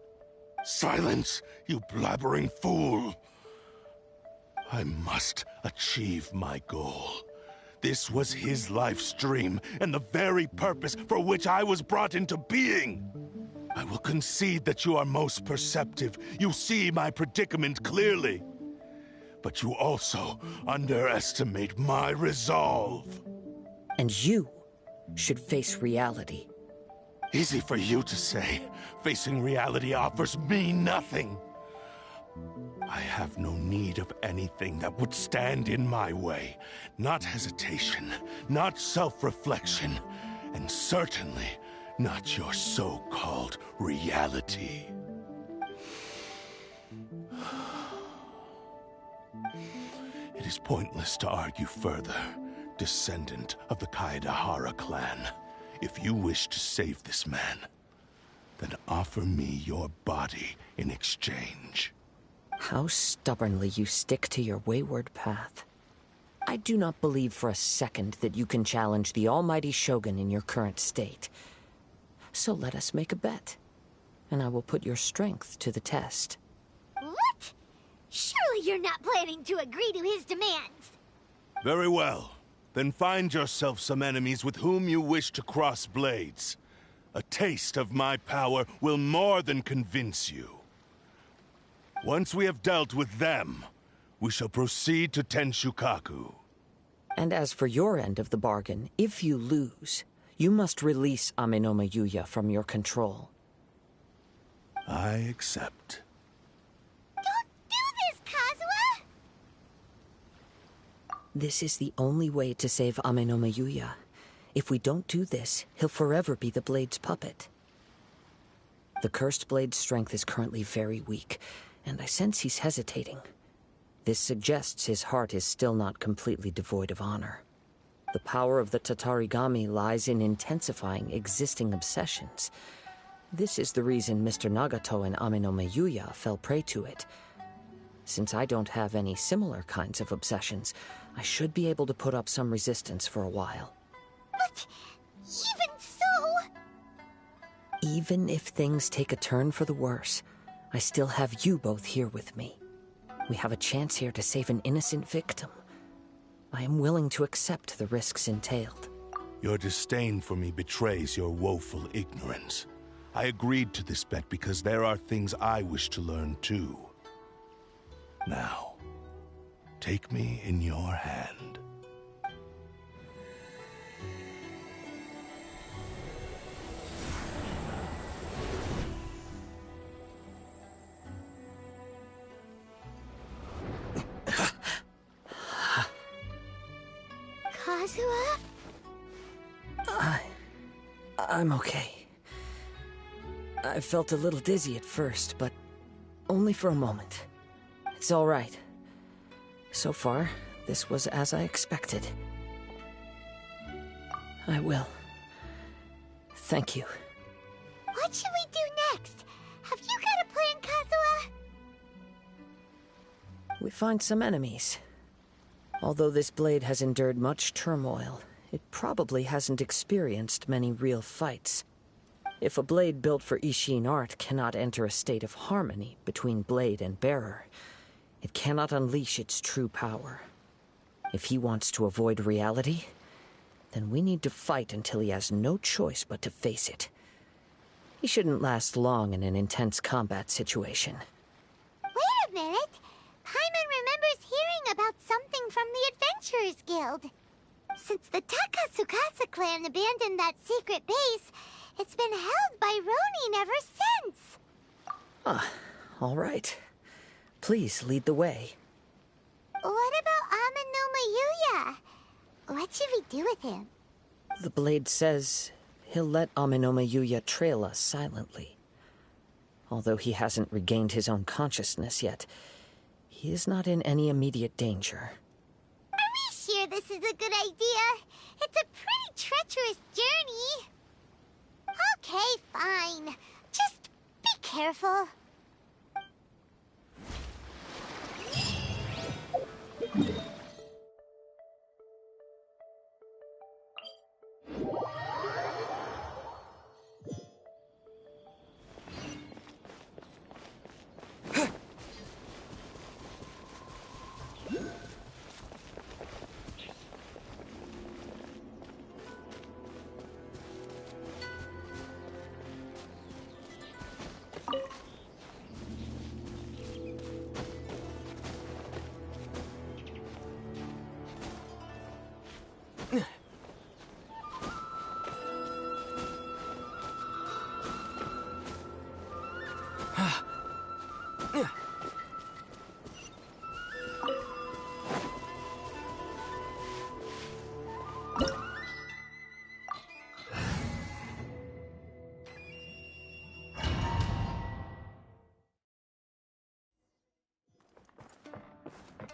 Silence, you blabbering fool! I must achieve my goal. This was his life's dream, and the very purpose for which I was brought into being. I will concede that you are most perceptive. You see my predicament clearly. But you also underestimate my resolve. And you should face reality. Easy for you to say. Facing reality offers me nothing. I have no need of anything that would stand in my way. Not hesitation, not self-reflection, and certainly not your so-called reality. It is pointless to argue further, descendant of the Kaedahara clan. If you wish to save this man, then offer me your body in exchange. How stubbornly you stick to your wayward path. I do not believe for a second that you can challenge the almighty Shogun in your current state. So let us make a bet, and I will put your strength to the test. What? Surely you're not planning to agree to his demands. Very well. Then find yourself some enemies with whom you wish to cross blades. A taste of my power will more than convince you. Once we have dealt with them, we shall proceed to Tenshukaku. And as for your end of the bargain, if you lose, you must release Amenoma Yuya from your control. I accept. Don't do this, Kazuha! This is the only way to save Amenoma Yuya. If we don't do this, he'll forever be the Blade's puppet. The Cursed Blade's strength is currently very weak, and I sense he's hesitating. This suggests his heart is still not completely devoid of honor. The power of the Tatarigami lies in intensifying existing obsessions. This is the reason Mr. Nagato and Amenoma Yuya fell prey to it. Since I don't have any similar kinds of obsessions, I should be able to put up some resistance for a while. But even so... Even if things take a turn for the worse, I still have you both here with me. We have a chance here to save an innocent victim. I am willing to accept the risks entailed. Your disdain for me betrays your woeful ignorance. I agreed to this bet because there are things I wish to learn too. Now, take me in your hand. Kazuha? I'm okay. I felt a little dizzy at first, but only for a moment. It's all right. So far, this was as I expected. I will. Thank you. What should we do next? Have you got a plan, Kazuha? We find some enemies. Although this blade has endured much turmoil, it probably hasn't experienced many real fights. If a blade built for Ishin art cannot enter a state of harmony between blade and bearer, it cannot unleash its true power. If he wants to avoid reality, then we need to fight until he has no choice but to face it. He shouldn't last long in an intense combat situation. Wait a minute! Paimon remembers hearing about something from the Adventurers Guild. Since the Takatsukasa clan abandoned that secret base, it's been held by Ronin ever since. Ah, all right. Please lead the way. What about Amanoma Yuya? What should we do with him? The blade says he'll let Amanoma Yuya trail us silently. Although he hasn't regained his own consciousness yet, he is not in any immediate danger. Are we sure this is a good idea? It's a pretty treacherous journey. Okay, fine. Just be careful.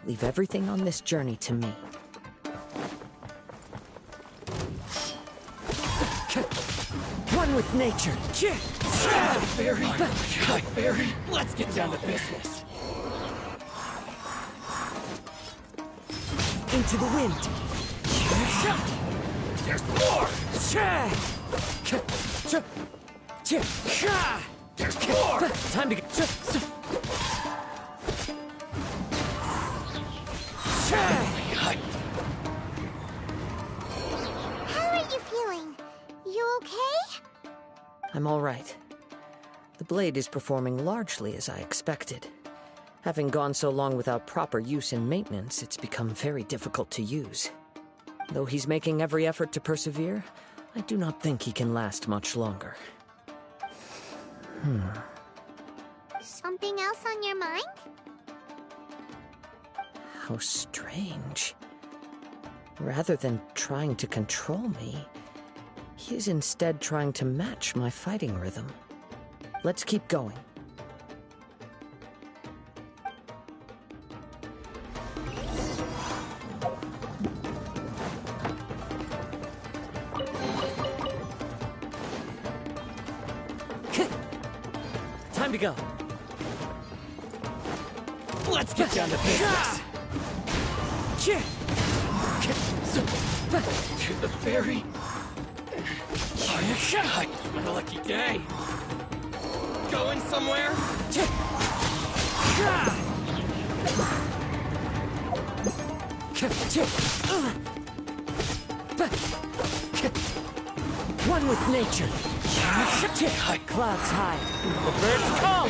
Leave everything on this journey to me. One with nature. Barry, let's get down to business. Into the wind. There's more! There's more! Time to get... How are you feeling? You okay? I'm all right. The blade is performing largely as I expected. Having gone so long without proper use and maintenance, it's become very difficult to use. Though he's making every effort to persevere, I do not think he can last much longer. Something else on your mind? How strange. Rather than trying to control me, he is instead trying to match my fighting rhythm. Let's keep going. Time to go. Let's get down to business. To the ferry. It's my lucky day. Going somewhere? One with nature. Clouds high. The birds call.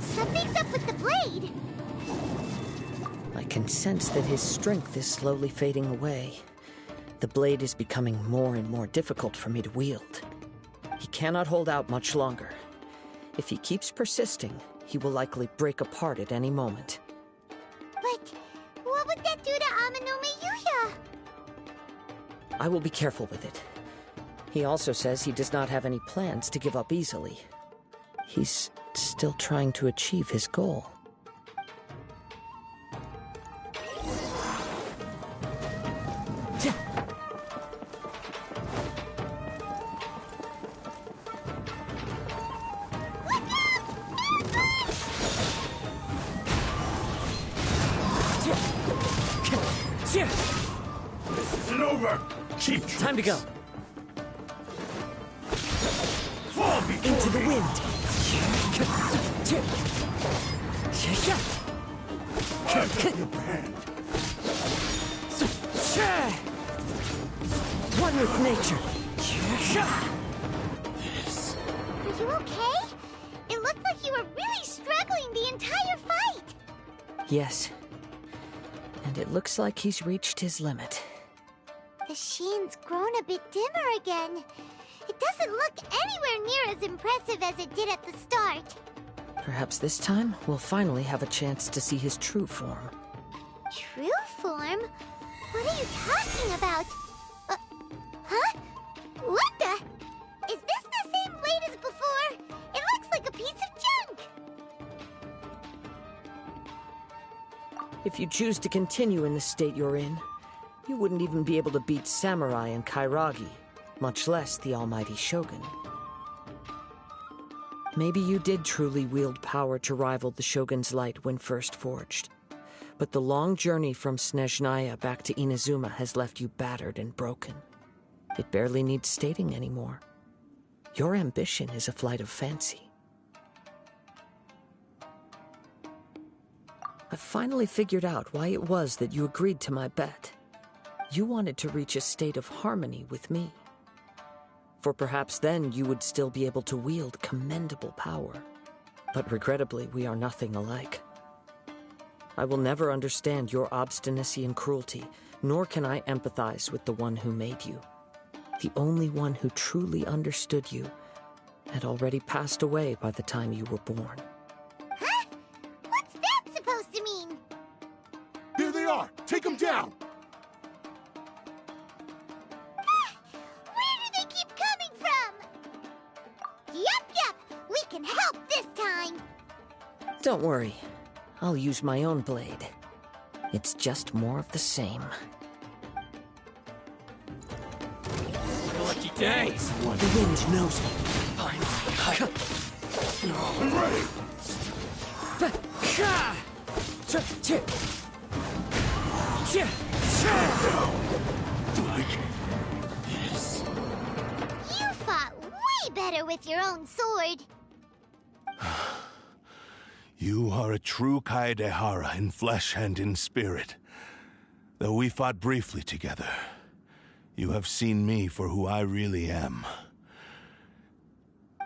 Something's up with the blade. I can sense that his strength is slowly fading away. The blade is becoming more and more difficult for me to wield. He cannot hold out much longer. If he keeps persisting, he will likely break apart at any moment. But what would that do to Amanoma Yuya? I will be careful with it. He also says he does not have any plans to give up easily. He's still trying to achieve his goal. This isn't over! Cheap Time to go. Into the wind. One with nature. Are you okay? It looked like you were really struggling the entire fight. Yes. And it looks like he's reached his limit. The sheen's grown a bit dimmer again. It doesn't look anywhere near as impressive as it did at the start. Perhaps this time we'll finally have a chance to see his true form. True form? What are you talking about? Huh? What the? Is this the same blade as before? It looks like a piece of junk! If you choose to continue in the state you're in, you wouldn't even be able to beat Samurai and Kairagi, much less the almighty Shogun. Maybe you did truly wield power to rival the Shogun's light when first forged. But the long journey from Snezhnaya back to Inazuma has left you battered and broken. It barely needs stating anymore. Your ambition is a flight of fancy. I've finally figured out why it was that you agreed to my bet. You wanted to reach a state of harmony with me. For perhaps then you would still be able to wield commendable power. But regrettably, we are nothing alike. I will never understand your obstinacy and cruelty, nor can I empathize with the one who made you. The only one who truly understood you had already passed away by the time you were born. Huh? What's that supposed to mean? There they are! Take them down! Where do they keep coming from? Yup, we can help this time. Don't worry. I'll use my own blade. It's just more of the same. Lucky days. The wind knows me. I'm ready! You fought way better with your own sword. You are a true Kaedehara in flesh and in spirit. Though we fought briefly together, you have seen me for who I really am.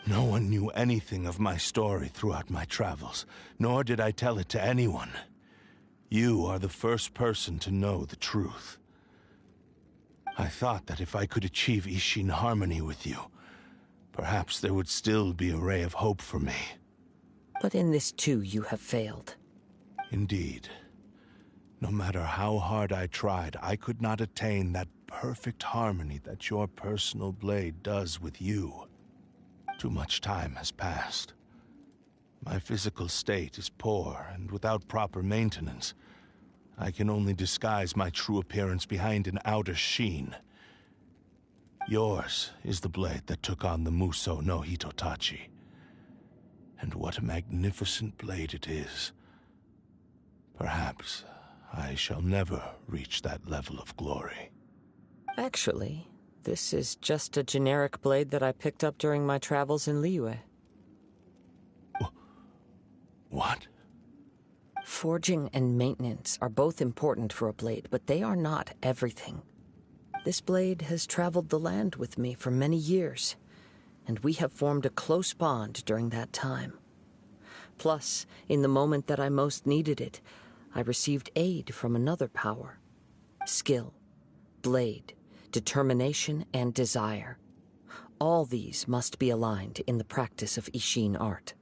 No one knew anything of my story throughout my travels, nor did I tell it to anyone. You are the first person to know the truth. I thought that if I could achieve Ishin harmony with you, perhaps there would still be a ray of hope for me. But in this too, you have failed. Indeed. No matter how hard I tried, I could not attain that perfect harmony that your personal blade does with you. Too much time has passed. My physical state is poor, and without proper maintenance, I can only disguise my true appearance behind an outer sheen. Yours is the blade that took on the Muso no Hitotachi. And what a magnificent blade it is. Perhaps I shall never reach that level of glory. Actually, this is just a generic blade that I picked up during my travels in Liyue. What? Forging and maintenance are both important for a blade, but they are not everything. This blade has traveled the land with me for many years, and we have formed a close bond during that time. Plus, in the moment that I most needed it, I received aid from another power. Skill, blade, determination, and desire. All these must be aligned in the practice of Ishin art.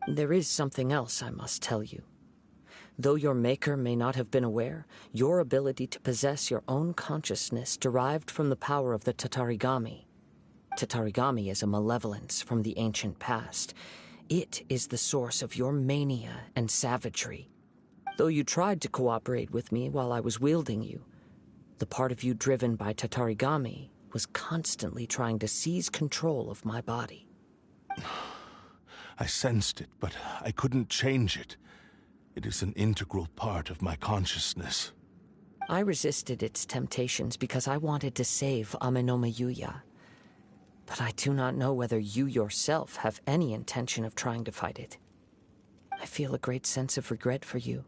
There is something else I must tell you. Though your maker may not have been aware, your ability to possess your own consciousness derived from the power of the Tatarigami. Tatarigami is a malevolence from the ancient past. It is the source of your mania and savagery. Though you tried to cooperate with me while I was wielding you, the part of you driven by Tatarigami was constantly trying to seize control of my body. I sensed it, but I couldn't change it. It is an integral part of my consciousness. I resisted its temptations because I wanted to save Amenoma Yuya. But I do not know whether you yourself have any intention of trying to fight it. I feel a great sense of regret for you.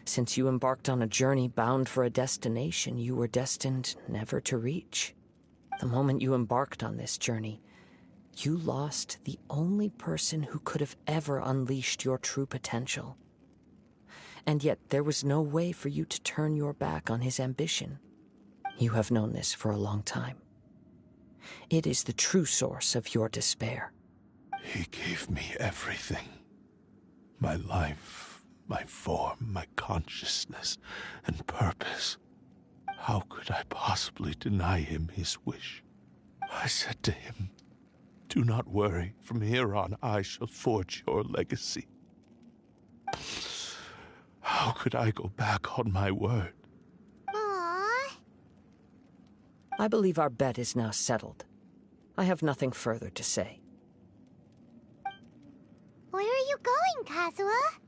Since you embarked on a journey bound for a destination you were destined never to reach. The moment you embarked on this journey, you lost the only person who could have ever unleashed your true potential. And yet there was no way for you to turn your back on his ambition. You have known this for a long time. It is the true source of your despair. He gave me everything. My life, my form, my consciousness, and purpose. How could I possibly deny him his wish? I said to him, "Do not worry. From here on, I shall forge your legacy." How could I go back on my word? Aww. I believe our bet is now settled. I have nothing further to say. Where are you going, Kazuha?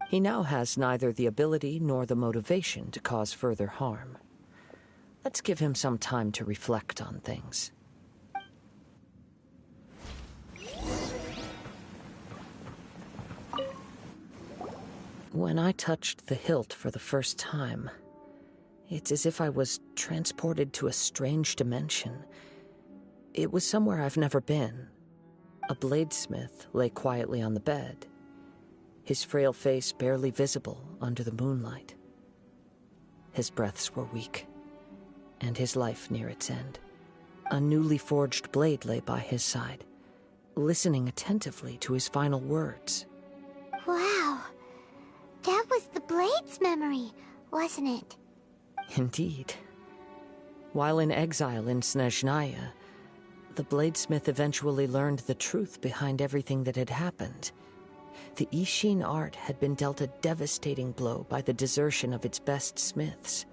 He now has neither the ability nor the motivation to cause further harm. Let's give him some time to reflect on things. When I touched the hilt for the first time, it's as if I was transported to a strange dimension. It was somewhere I've never been. A bladesmith lay quietly on the bed, his frail face barely visible under the moonlight. His breaths were weak, and his life near its end. A newly forged blade lay by his side, listening attentively to his final words. Wow. That was the Blade's memory, wasn't it? Indeed. While in exile in Snezhnaya, the bladesmith eventually learned the truth behind everything that had happened. The Ishin art had been dealt a devastating blow by the desertion of its best smiths.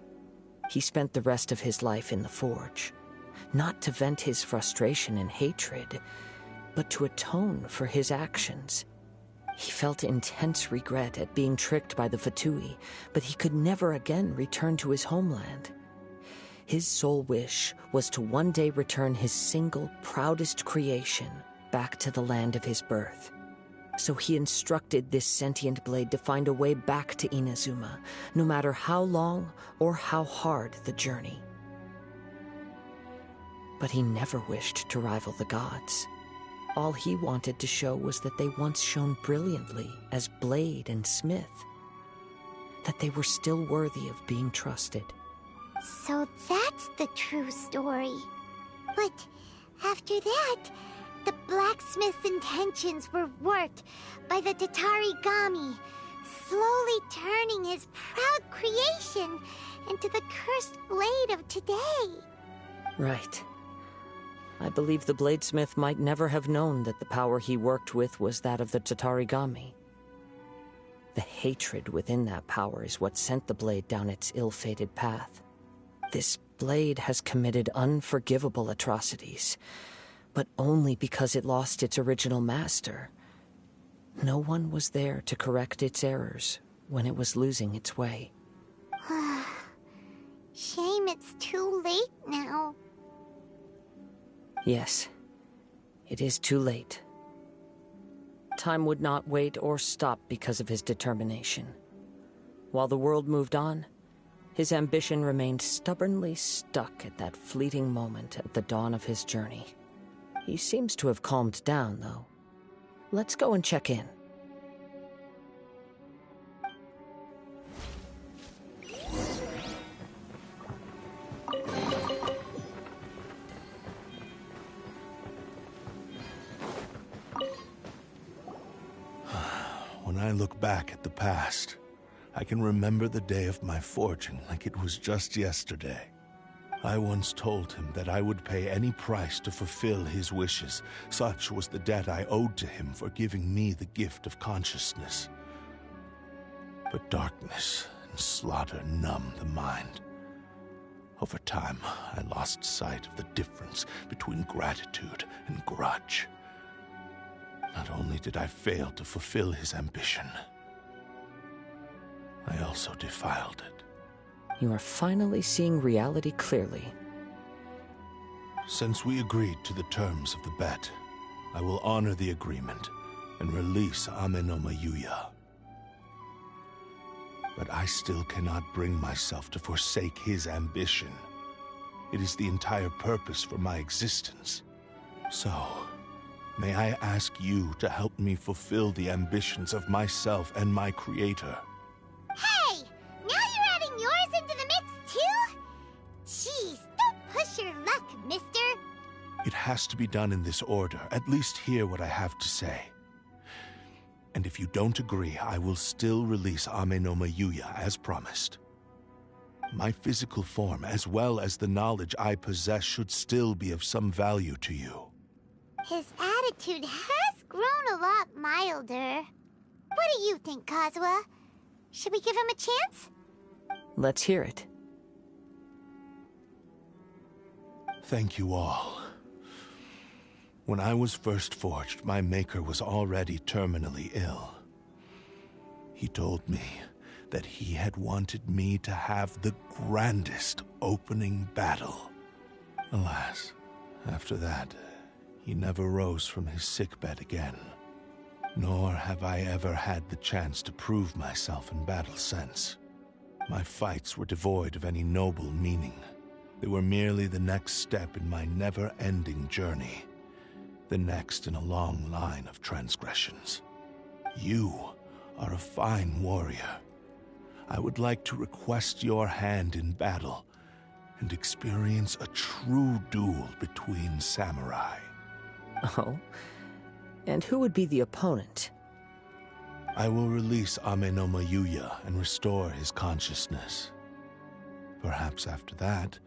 He spent the rest of his life in the forge, not to vent his frustration and hatred, but to atone for his actions. He felt intense regret at being tricked by the Fatui, but he could never again return to his homeland. His sole wish was to one day return his single, proudest creation back to the land of his birth. So he instructed this sentient blade to find a way back to Inazuma, no matter how long or how hard the journey. But he never wished to rival the gods. All he wanted to show was that they once shone brilliantly as blade and smith, that they were still worthy of being trusted. So that's the true story. But after that, the blacksmith's intentions were worked by the Tatarigami, slowly turning his proud creation into the cursed blade of today. Right. I believe the bladesmith might never have known that the power he worked with was that of the Tatarigami. The hatred within that power is what sent the blade down its ill-fated path. This blade has committed unforgivable atrocities, but only because it lost its original master. No one was there to correct its errors when it was losing its way. Shame it's too late now. Yes, it is too late. Time would not wait or stop because of his determination. While the world moved on, his ambition remained stubbornly stuck at that fleeting moment at the dawn of his journey. He seems to have calmed down, though. Let's go and check in. When I look back at the past, I can remember the day of my forging like it was just yesterday. I once told him that I would pay any price to fulfill his wishes. Such was the debt I owed to him for giving me the gift of consciousness. But darkness and slaughter numbed the mind. Over time, I lost sight of the difference between gratitude and grudge. Not only did I fail to fulfill his ambition, I also defiled it. You are finally seeing reality clearly. Since we agreed to the terms of the bet, I will honor the agreement and release Amenoma Yuya. But I still cannot bring myself to forsake his ambition. It is the entire purpose for my existence. So, may I ask you to help me fulfill the ambitions of myself and my creator? Hey! Now you're adding yours into the mix, too? Jeez, don't push your luck, mister. It has to be done in this order. At least hear what I have to say. And if you don't agree, I will still release Amenoma Yuya as promised. My physical form, as well as the knowledge I possess, should still be of some value to you. His attitude has grown a lot milder. What do you think, Kazuha? Should we give him a chance? Let's hear it. Thank you all. When I was first forged, my maker was already terminally ill. He told me that he had wanted me to have the grandest opening battle. Alas, after that, he never rose from his sickbed again. Nor have I ever had the chance to prove myself in battle since. My fights were devoid of any noble meaning. They were merely the next step in my never-ending journey. The next in a long line of transgressions. You are a fine warrior. I would like to request your hand in battle and experience a true duel between samurai. Oh? And who would be the opponent? I will release Amenoma Yuya and restore his consciousness. Perhaps after that,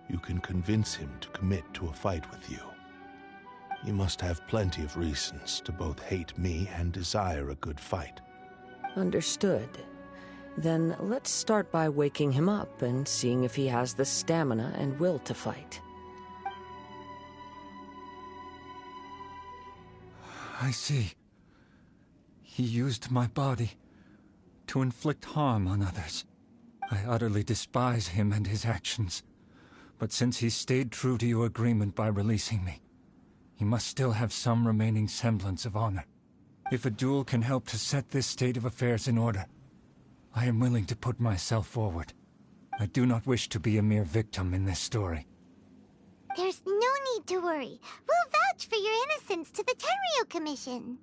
you can convince him to commit to a fight with you. He must have plenty of reasons to both hate me and desire a good fight. Understood. Then let's start by waking him up and seeing if he has the stamina and will to fight. I see. He used my body to inflict harm on others. I utterly despise him and his actions. But since he stayed true to your agreement by releasing me, he must still have some remaining semblance of honor. If a duel can help to set this state of affairs in order, I am willing to put myself forward. I do not wish to be a mere victim in this story. There's no need to worry. We'll vouch for your innocence to the Tenryo Commission.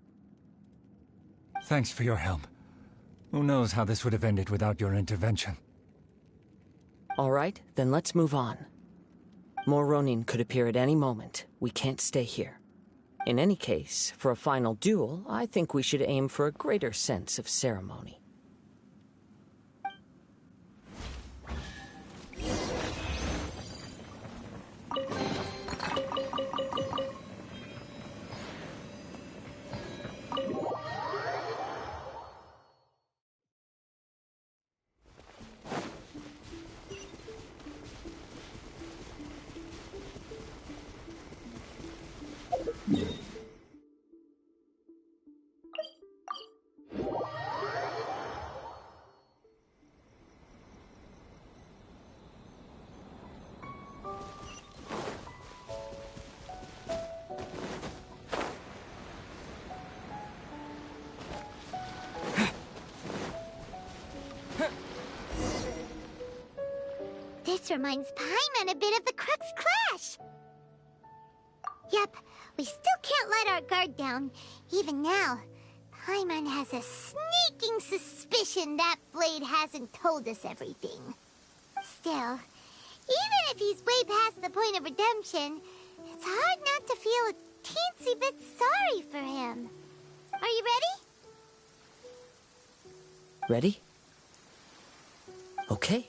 Thanks for your help. Who knows how this would have ended without your intervention. All right, then let's move on. More Ronin could appear at any moment. We can't stay here. In any case, for a final duel, I think we should aim for a greater sense of ceremony. This reminds Paimon a bit of the Crux Clash. Yep, we still can't let our guard down. Even now, Paimon has a sneaking suspicion that Blade hasn't told us everything. Still, even if he's way past the point of redemption, it's hard not to feel a teensy bit sorry for him. Are you ready? Ready? Okay.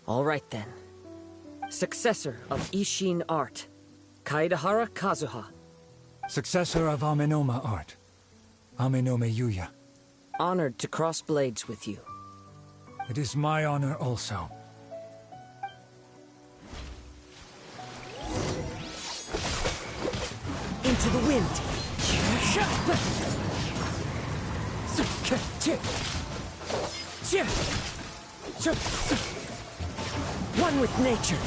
All right then. Successor of Ishin Art, Kaedahara Kazuha. Successor of Amenoma Art, Amenoma Yuya. Honored to cross blades with you. It is my honor also. Into the wind! One with nature.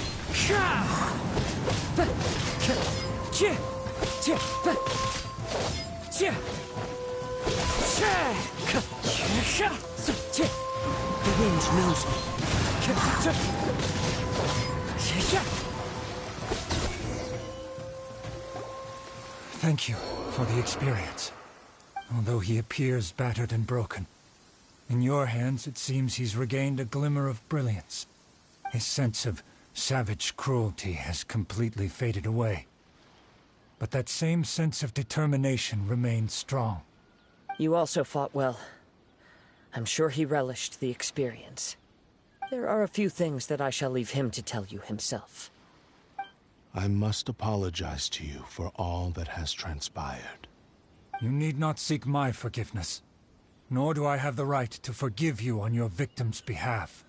The wind knows me. Thank you for the experience. Although he appears battered and broken, in your hands it seems he's regained a glimmer of brilliance. His sense of savage cruelty has completely faded away. But that same sense of determination remains strong. You also fought well. I'm sure he relished the experience. There are a few things that I shall leave him to tell you himself. I must apologize to you for all that has transpired. You need not seek my forgiveness. Nor do I have the right to forgive you on your victim's behalf.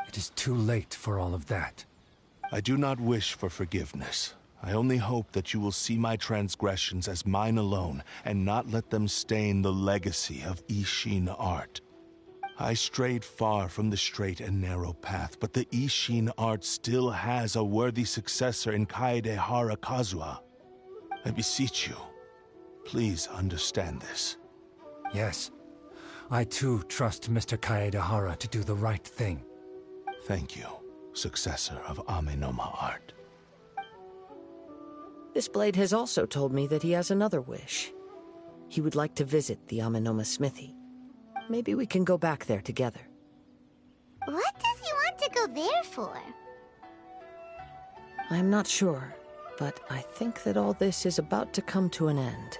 It is too late for all of that. I do not wish for forgiveness. I only hope that you will see my transgressions as mine alone, and not let them stain the legacy of Ishin art. I strayed far from the straight and narrow path, but the Ishin art still has a worthy successor in Kaedehara Kazuha. I beseech you, please understand this. Yes, I too trust Mr. Kaedehara to do the right thing. Thank you, successor of Amenoma art. This blade has also told me that he has another wish. He would like to visit the Amenoma smithy. Maybe we can go back there together. What does he want to go there for? I'm not sure, but I think that all this is about to come to an end.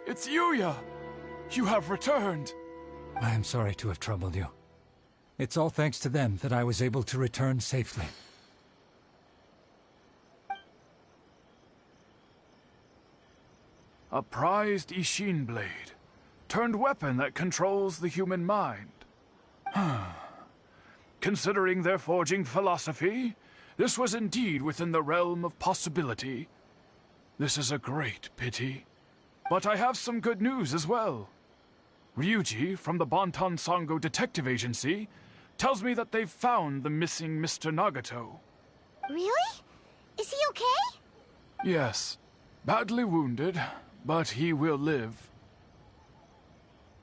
It's Yuya! You have returned! I am sorry to have troubled you. It's all thanks to them that I was able to return safely. A prized Ishin blade. Turned weapon that controls the human mind. Considering their forging philosophy, this was indeed within the realm of possibility. This is a great pity. But I have some good news as well. Ryuji, from the Bonton Sango Detective Agency, tells me that they've found the missing Mr. Nagato. Really? Is he okay? Yes. Badly wounded, but he will live.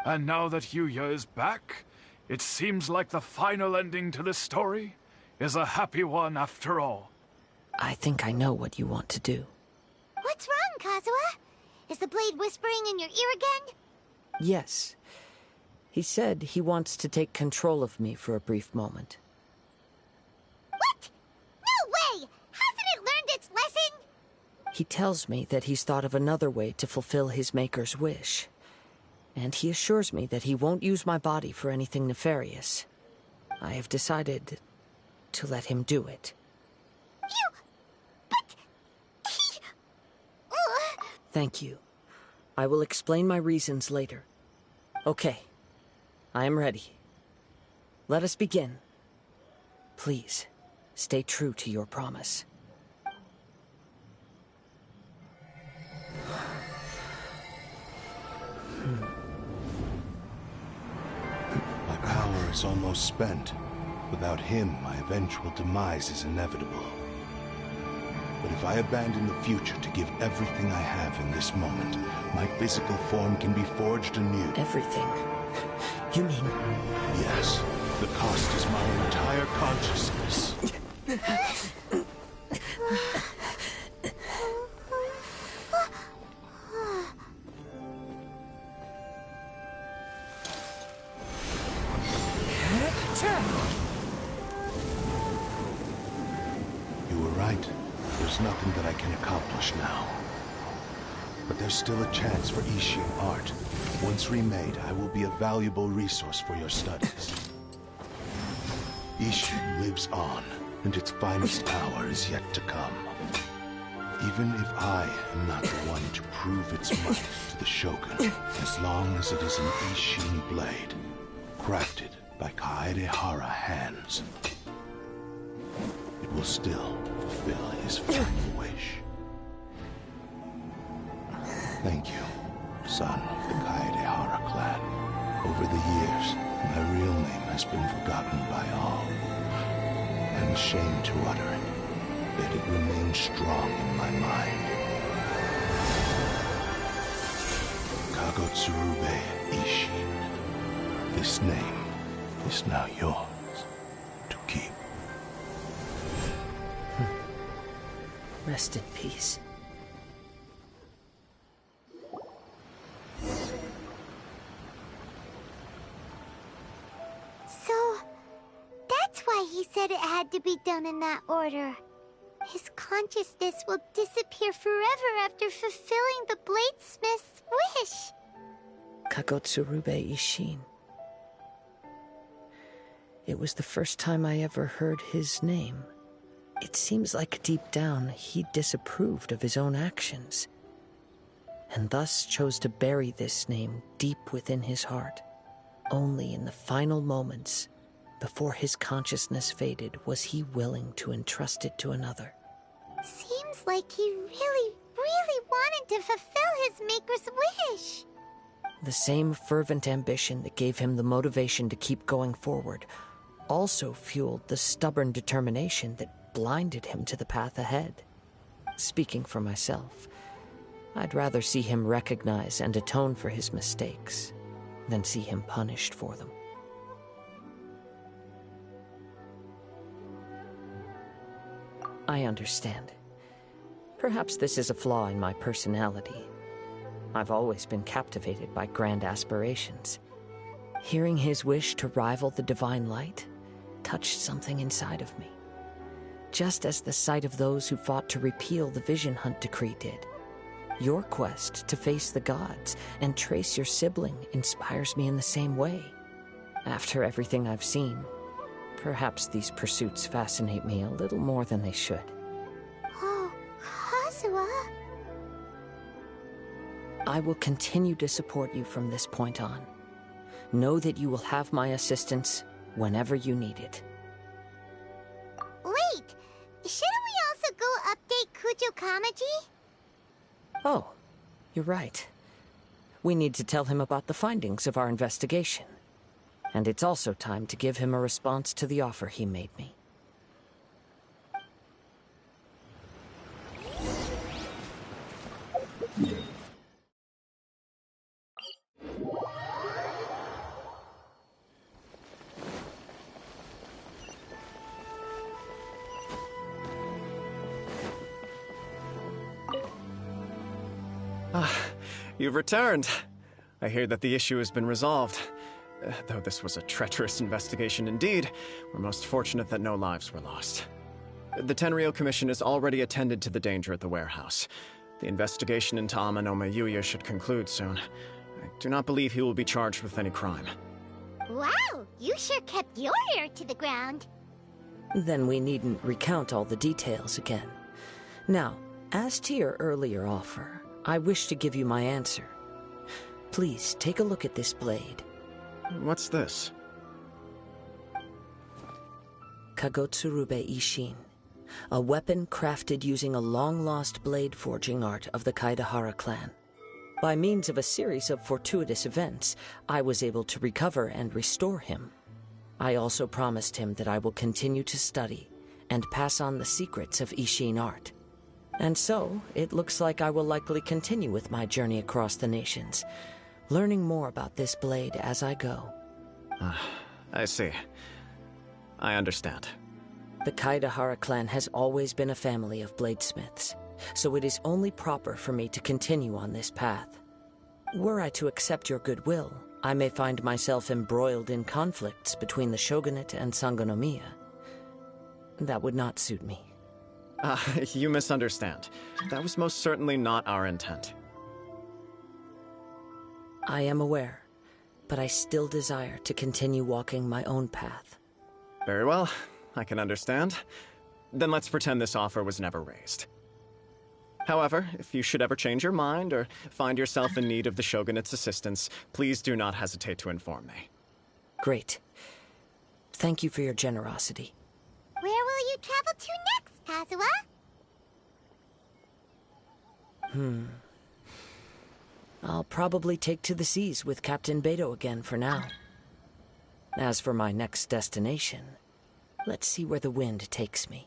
And now that Yuya is back, it seems like the final ending to this story is a happy one after all. I think I know what you want to do. What's wrong, Kazuha? Is the blade whispering in your ear again? Yes. He said he wants to take control of me for a brief moment. What? No way! Hasn't it learned its lesson? He tells me that he's thought of another way to fulfill his maker's wish. And he assures me that he won't use my body for anything nefarious. I have decided to let him do it. Thank you. I will explain my reasons later. Okay. I am ready. Let us begin. Please, stay true to your promise. My power is almost spent. Without him, my eventual demise is inevitable. But if I abandon the future to give everything I have in this moment, my physical form can be forged anew. Everything? You mean... Yes. The cost is my entire consciousness. You were right. There's nothing that I can accomplish now. But there's still a chance for Ishin art. Once remade, I will be a valuable resource for your studies. Ishin lives on, and its finest hour is yet to come. Even if I am not the one to prove its might to the Shogun, as long as it is an Ishin blade, crafted by Kaedehara hands, it will still fulfill his final wish. Thank you, son of the Kaedehara clan. Over the years, my real name has been forgotten by all. I'm ashamed to utter it, yet it remains strong in my mind. Kagotsurube Ishin. This name is now yours to keep. Rest in peace. So, that's why he said it had to be done in that order. His consciousness will disappear forever after fulfilling the bladesmith's wish. Kagotsurube Ishin. It was the first time I ever heard his name. It seems like deep down he disapproved of his own actions, and thus chose to bury this name deep within his heart. Only in the final moments, before his consciousness faded, was he willing to entrust it to another. Seems like he really, really wanted to fulfill his maker's wish. The same fervent ambition that gave him the motivation to keep going forward also fueled the stubborn determination that blinded him to the path ahead. Speaking for myself, I'd rather see him recognize and atone for his mistakes than see him punished for them. I understand. Perhaps this is a flaw in my personality. I've always been captivated by grand aspirations. Hearing his wish to rival the divine light touched something inside of me, just as the sight of those who fought to repeal the Vision Hunt decree did. Your quest to face the gods and trace your sibling inspires me in the same way. After everything I've seen, perhaps these pursuits fascinate me a little more than they should. Oh, Kazuha. I will continue to support you from this point on. Know that you will have my assistance whenever you need it. Wait, shouldn't we also go update Kujo Kamaji? Oh, you're right. We need to tell him about the findings of our investigation. And it's also time to give him a response to the offer he made me. You've returned. I hear that the issue has been resolved. Though this was a treacherous investigation indeed, we're most fortunate that no lives were lost. The Tenryou Commission has already attended to the danger at the warehouse. The investigation into Amanoma Yuya should conclude soon. I do not believe he will be charged with any crime. Wow, you sure kept your ear to the ground. Then we needn't recount all the details again. Now, as to your earlier offer, I wish to give you my answer. Please take a look at this blade. What's this? Kagotsurube Ishin, a weapon crafted using a long-lost blade forging art of the Kaedehara clan. By means of a series of fortuitous events, I was able to recover and restore him. I also promised him that I will continue to study and pass on the secrets of Ishin art. And so, it looks like I will likely continue with my journey across the nations, learning more about this blade as I go. I see. I understand. The Kaedehara clan has always been a family of bladesmiths, so it is only proper for me to continue on this path. Were I to accept your goodwill, I may find myself embroiled in conflicts between the shogunate and Sangonomiya. That would not suit me. You misunderstand. That was most certainly not our intent. I am aware, but I still desire to continue walking my own path. Very well. I can understand. Then let's pretend this offer was never raised. However, if you should ever change your mind or find yourself in need of the Shogunate's assistance, please do not hesitate to inform me. Great. Thank you for your generosity. Where will you travel to next, Kazuha? I'll probably take to the seas with Captain Beto again for now. As for my next destination, let's see where the wind takes me.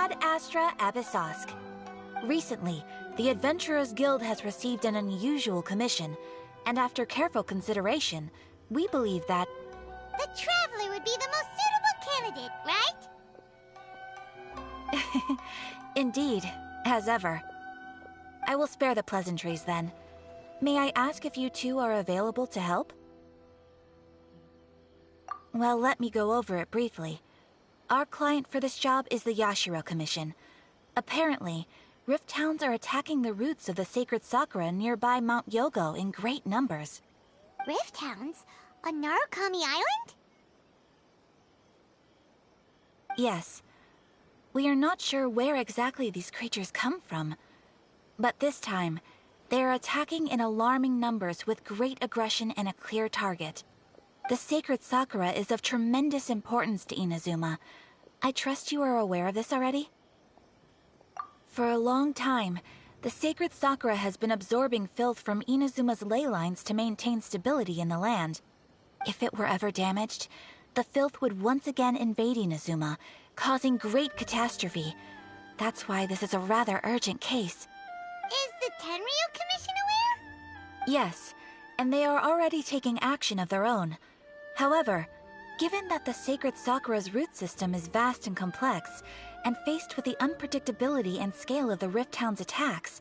Ad Astra Abyssosque. Recently, the Adventurers Guild has received an unusual commission, and after careful consideration, we believe that... The Traveler would be the most suitable candidate, right? Indeed, as ever. I will spare the pleasantries then. May I ask if you two are available to help? Well, let me go over it briefly. Our client for this job is the Yashiro Commission. Apparently, Rift Towns are attacking the roots of the sacred Sakura nearby Mount Yogo in great numbers. Rift Towns? On Narukami Island? Yes. We are not sure where exactly these creatures come from. But this time, they are attacking in alarming numbers with great aggression and a clear target. The sacred Sakura is of tremendous importance to Inazuma. I trust you are aware of this already? For a long time, the sacred Sakura has been absorbing filth from Inazuma's ley lines to maintain stability in the land. If it were ever damaged, the filth would once again invade Inazuma, causing great catastrophe. That's why this is a rather urgent case. Is the Tenryu Commission aware? Yes, and they are already taking action of their own. However, given that the sacred Sakura's root system is vast and complex, and faced with the unpredictability and scale of the Rift Town's attacks,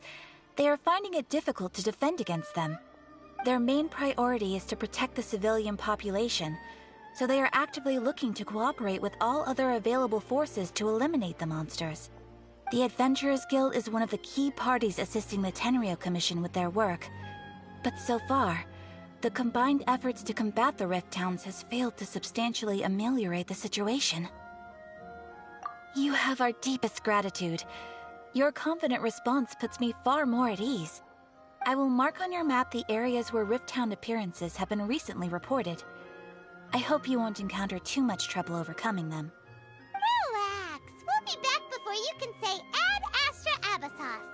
they are finding it difficult to defend against them. Their main priority is to protect the civilian population, so they are actively looking to cooperate with all other available forces to eliminate the monsters. The Adventurers Guild is one of the key parties assisting the Tenryou Commission with their work. But so far, the combined efforts to combat the Rift Towns has failed to substantially ameliorate the situation. You have our deepest gratitude. Your confident response puts me far more at ease. I will mark on your map the areas where Rift Town appearances have been recently reported. I hope you won't encounter too much trouble overcoming them. Relax. We'll be back before you can say Ad Astra Abasosk.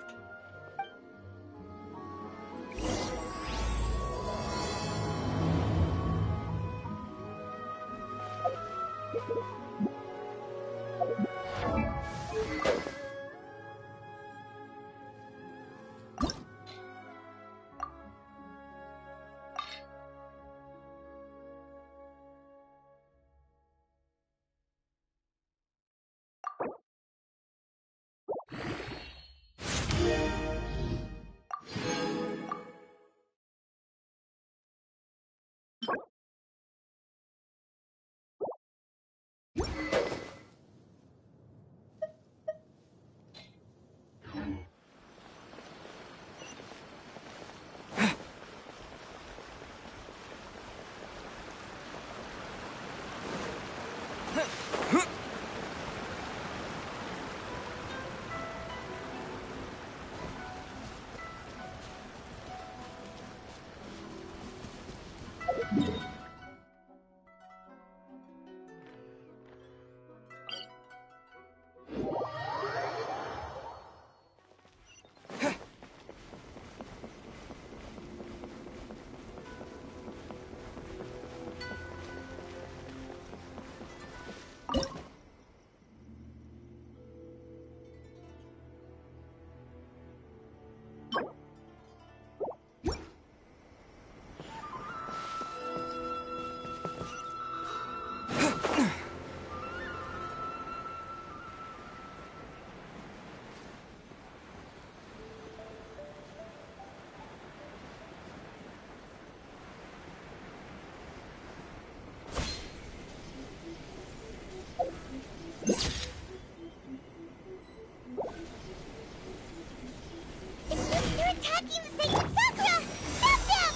They're attacking the Sacred Sakura! Stop them!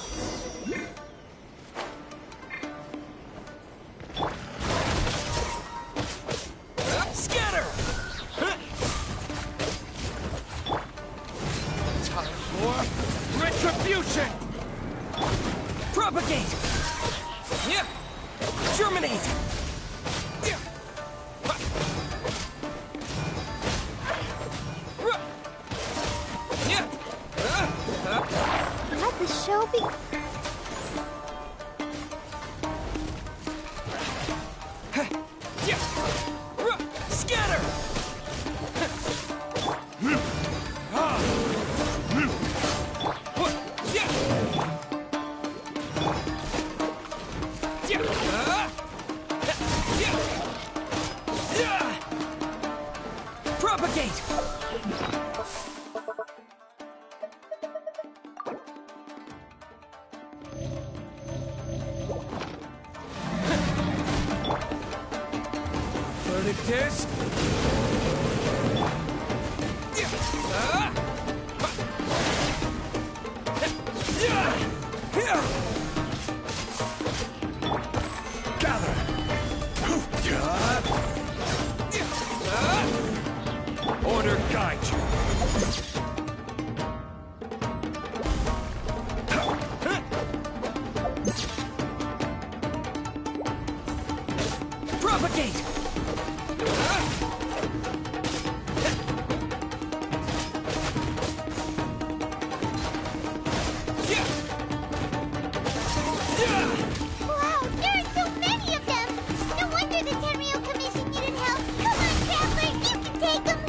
Scatter! Time for retribution! Propagate! Yeah. Germinate! Yeah. Let the show be... Scatter! Propagate! Verdict is... Gather! Order guide you. Propagate! Wow, there are so many of them! No wonder the Tenryou Commission needed help! Come on, Traveler, you can take them!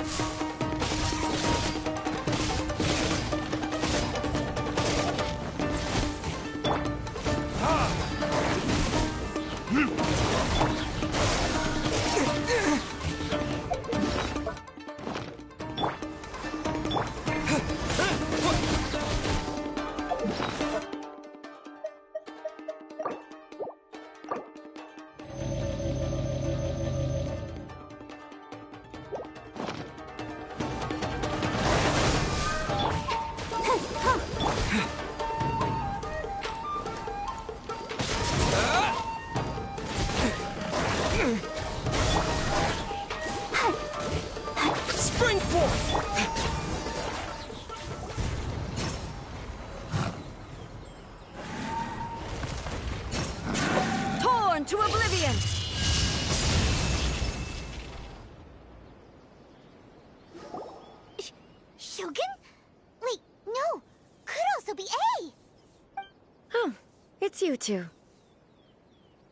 it's you two.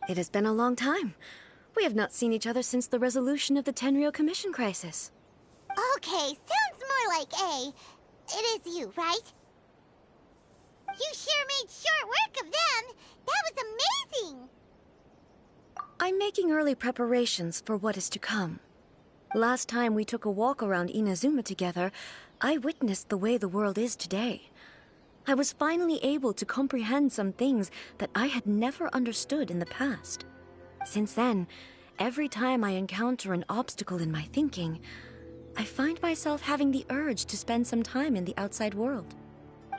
It has been a long time. We have not seen each other since the resolution of the Tenryou Commission crisis. Okay, sounds more like A. It is you, right? You sure made short work of them! That was amazing! I'm making early preparations for what is to come. Last time we took a walk around Inazuma together, I witnessed the way the world is today. I was finally able to comprehend some things that I had never understood in the past. Since then, every time I encounter an obstacle in my thinking, I find myself having the urge to spend some time in the outside world.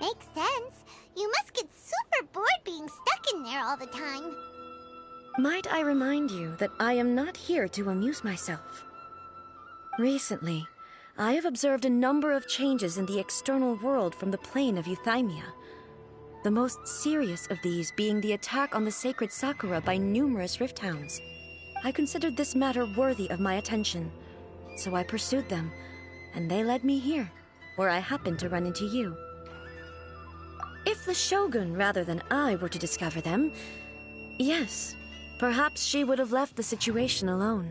Makes sense. You must get super bored being stuck in there all the time. Might I remind you that I am not here to amuse myself. Recently, I have observed a number of changes in the external world from the plane of Euthymia. The most serious of these being the attack on the sacred Sakura by numerous rift hounds. I considered this matter worthy of my attention, so I pursued them, and they led me here, where I happened to run into you. If the Shogun rather than I were to discover them, yes, perhaps she would have left the situation alone.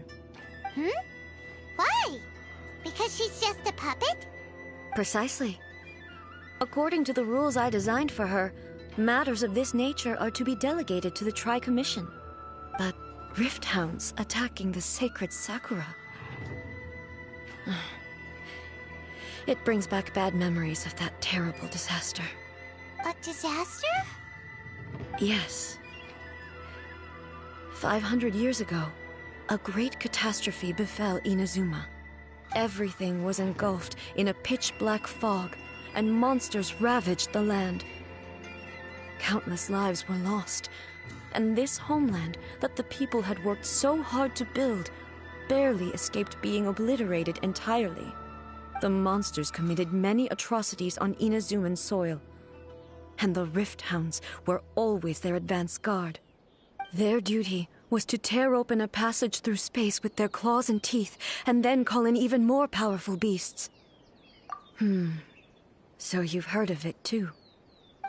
Why? Because she's just a puppet? Precisely. According to the rules I designed for her, matters of this nature are to be delegated to the Tri-Commission. But rift hounds attacking the sacred Sakura... It brings back bad memories of that terrible disaster. A disaster? Yes. 500 years ago, a great catastrophe befell Inazuma. Everything was engulfed in a pitch-black fog, and monsters ravaged the land. Countless lives were lost, and this homeland that the people had worked so hard to build barely escaped being obliterated entirely. The monsters committed many atrocities on Inazuman soil, and the Rift Hounds were always their advance guard. Their duty was to tear open a passage through space with their claws and teeth, and then call in even more powerful beasts. So you've heard of it too.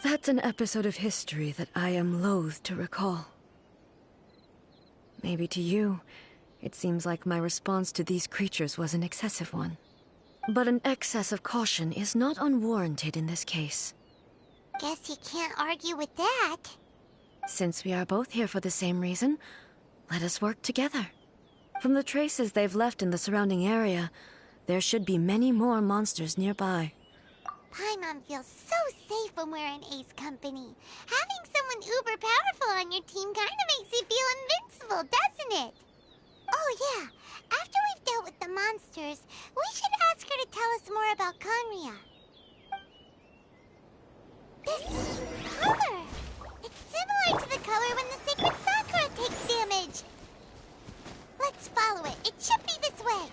That's an episode of history that I am loath to recall. Maybe to you, it seems like my response to these creatures was an excessive one. But an excess of caution is not unwarranted in this case. Guess you can't argue with that. Since we are both here for the same reason, let us work together. From the traces they've left in the surrounding area, there should be many more monsters nearby. Paimon feels so safe when we're in Ace company. Having someone uber powerful on your team kinda makes you feel invincible, doesn't it? Oh yeah, after we've dealt with the monsters, we should ask her to tell us more about Conria. This color! It's similar to the color when the sacred Sakura takes damage. Let's follow it. It should be this way.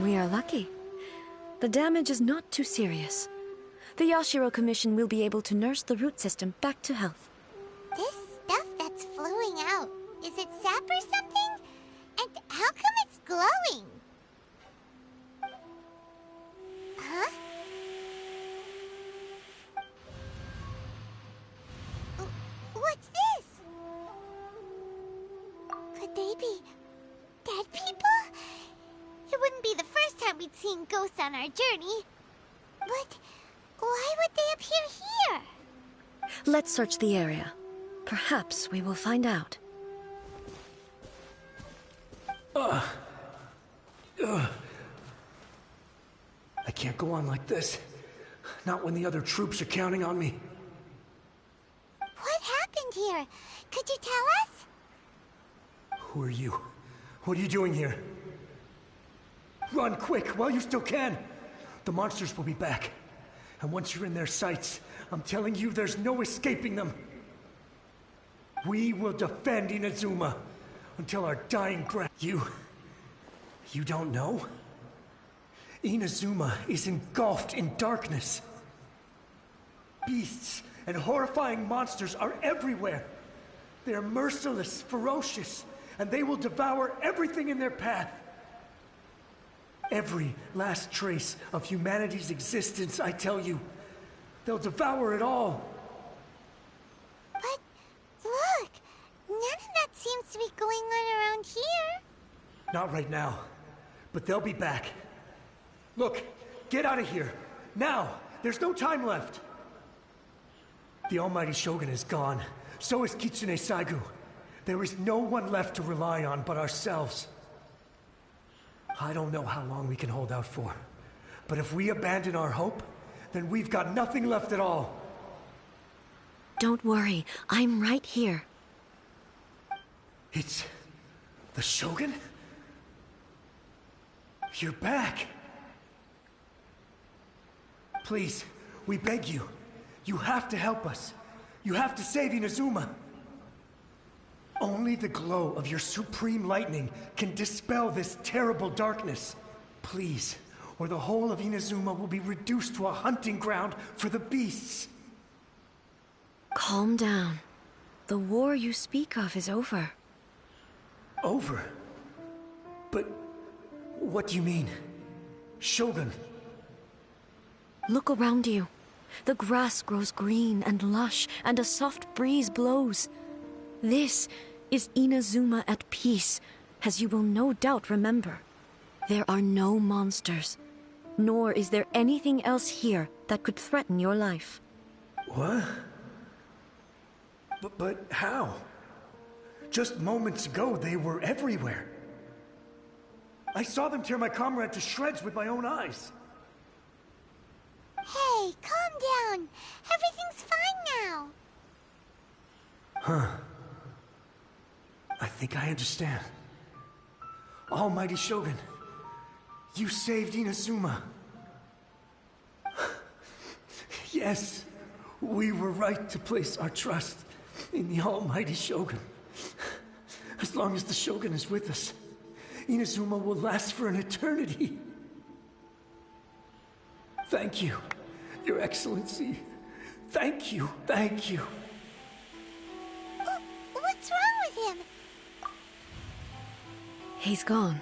We are lucky. The damage is not too serious. The Yashiro Commission will be able to nurse the root system back to health. This stuff that's flowing out, is it sap or something? And how come it's glowing? Huh? What's this? Could they be dead people? It wouldn't be the first time we'd seen ghosts on our journey. But why would they appear here? Let's search the area. Perhaps we will find out. I can't go on like this. Not when the other troops are counting on me. What happened here? Could you tell us? Who are you? What are you doing here? Run quick while you still can. The monsters will be back. And once you're in their sights, I'm telling you there's no escaping them. We will defend Inazuma until our dying breath. You don't know? Inazuma is engulfed in darkness. Beasts and horrifying monsters are everywhere. They're merciless, ferocious, and they will devour everything in their path. Every last trace of humanity's existence, I tell you. They'll devour it all. But look, none of that seems to be going on around here. Not right now, but they'll be back. Look, get out of here. Now, there's no time left. The almighty Shogun is gone. So is Kitsune Saigu. There is no one left to rely on but ourselves. I don't know how long we can hold out for. But if we abandon our hope, then we've got nothing left at all. Don't worry, I'm right here. It's the Shogun? You're back. Please, we beg you. You have to help us. You have to save Inazuma. Only the glow of your supreme lightning can dispel this terrible darkness. Please, or the whole of Inazuma will be reduced to a hunting ground for the beasts. Calm down. The war you speak of is over. Over? But what do you mean? Shogun? Look around you. The grass grows green and lush, and a soft breeze blows. This is Inazuma at peace, as you will no doubt remember. There are no monsters, nor is there anything else here that could threaten your life. What? But how? Just moments ago, they were everywhere. I saw them tear my comrade to shreds with my own eyes. Hey, calm down. Everything's fine now. Huh. I think I understand. Almighty Shogun, you saved Inazuma. Yes, we were right to place our trust in the Almighty Shogun. As long as the Shogun is with us, Inazuma will last for an eternity. Thank you, Your Excellency. Thank you, thank you. What's wrong with him? He's gone.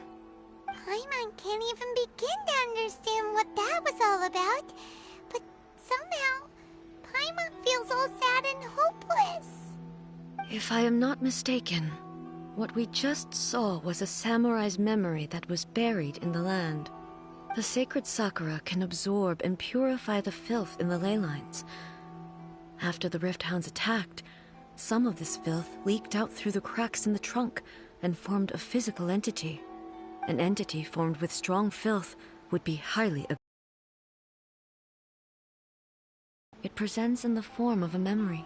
Paimon can't even begin to understand what that was all about. But somehow, Paimon feels all sad and hopeless. If I am not mistaken, what we just saw was a samurai's memory that was buried in the land. The sacred sakura can absorb and purify the filth in the ley lines. After the Rift Hounds attacked, some of this filth leaked out through the cracks in the trunk and formed a physical entity. An entity formed with strong filth would be highly aggressive. It presents in the form of a memory.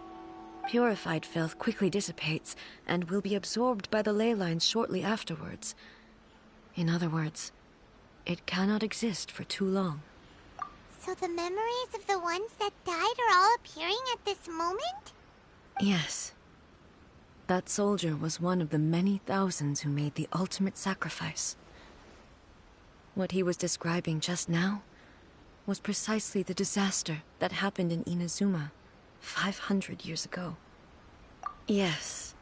Purified filth quickly dissipates and will be absorbed by the ley lines shortly afterwards. In other words, it cannot exist for too long. So the memories of the ones that died are all appearing at this moment? Yes. That soldier was one of the many thousands who made the ultimate sacrifice. What he was describing just now was precisely the disaster that happened in Inazuma 500 years ago. Yes,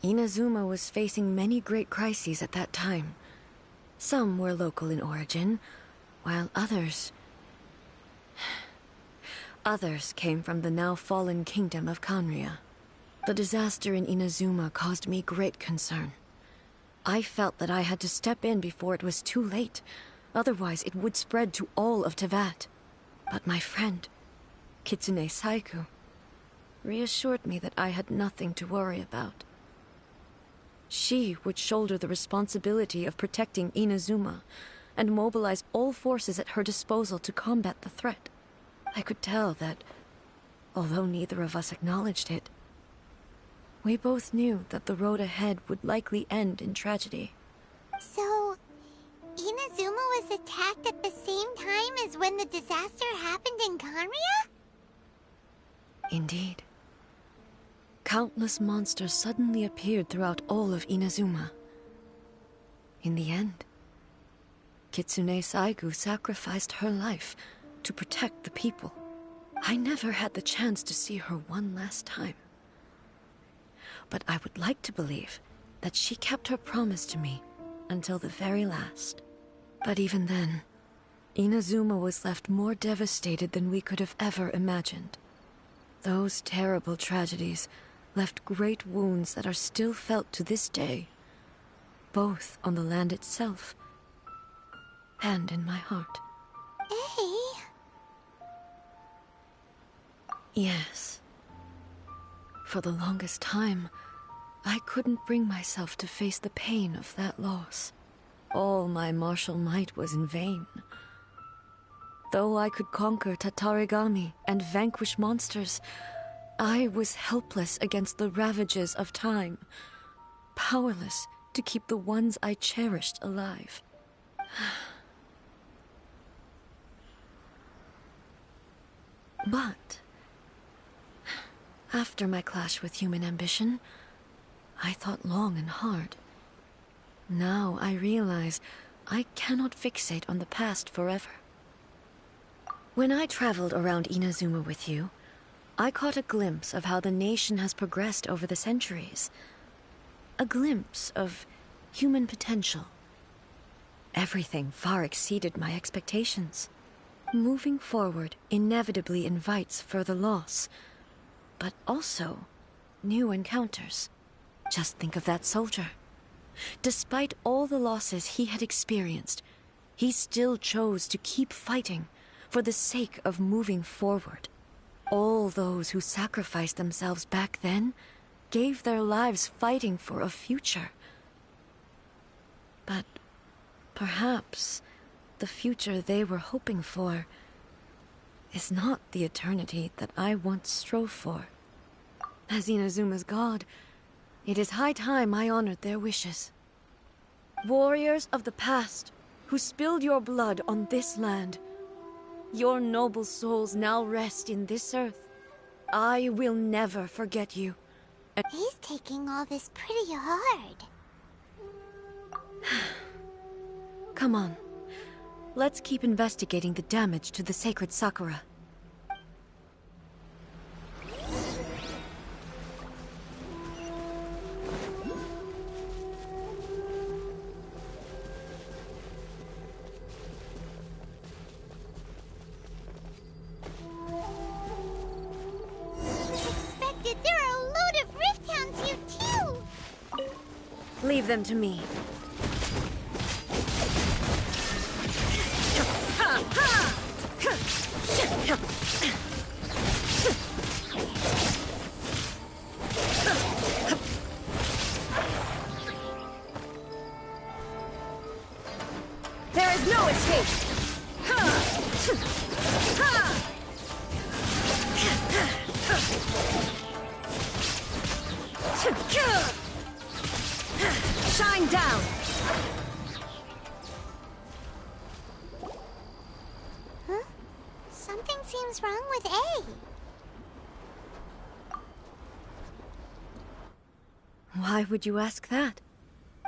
Inazuma was facing many great crises at that time. Some were local in origin, while others came from the now fallen kingdom of Kanria. The disaster in Inazuma caused me great concern. I felt that I had to step in before it was too late, otherwise it would spread to all of Tevat. But my friend, Kitsune Saiku, reassured me that I had nothing to worry about. She would shoulder the responsibility of protecting Inazuma and mobilize all forces at her disposal to combat the threat. I could tell that, although neither of us acknowledged it, we both knew that the road ahead would likely end in tragedy. So, Inazuma was attacked at the same time as when the disaster happened in Kanria? Indeed. Countless monsters suddenly appeared throughout all of Inazuma. In the end, Kitsune Saigu sacrificed her life to protect the people. I never had the chance to see her one last time. But I would like to believe that she kept her promise to me until the very last. But even then, Inazuma was left more devastated than we could have ever imagined. Those terrible tragedies left great wounds that are still felt to this day, both on the land itself and in my heart. Hey? Yes. For the longest time, I couldn't bring myself to face the pain of that loss. All my martial might was in vain. Though I could conquer Tatarigami and vanquish monsters, I was helpless against the ravages of time, powerless to keep the ones I cherished alive. But after my clash with human ambition, I thought long and hard. Now I realize I cannot fixate on the past forever. When I traveled around Inazuma with you, I caught a glimpse of how the nation has progressed over the centuries. A glimpse of human potential. Everything far exceeded my expectations. Moving forward inevitably invites further loss, but also new encounters. Just think of that soldier. Despite all the losses he had experienced, he still chose to keep fighting for the sake of moving forward. All those who sacrificed themselves back then gave their lives fighting for a future. But perhaps the future they were hoping for is not the eternity that I once strove for. As Inazuma's god, it is high time I honored their wishes. Warriors of the past, who spilled your blood on this land, your noble souls now rest in this earth. I will never forget you. He's taking all this pretty hard. Come on. Let's keep investigating the damage to the sacred Sakura. Unexpected, there are a load of rift hounds here too! Leave them to me. There is no escape! Shine down! Huh? Something seems wrong with A. Why would you ask that?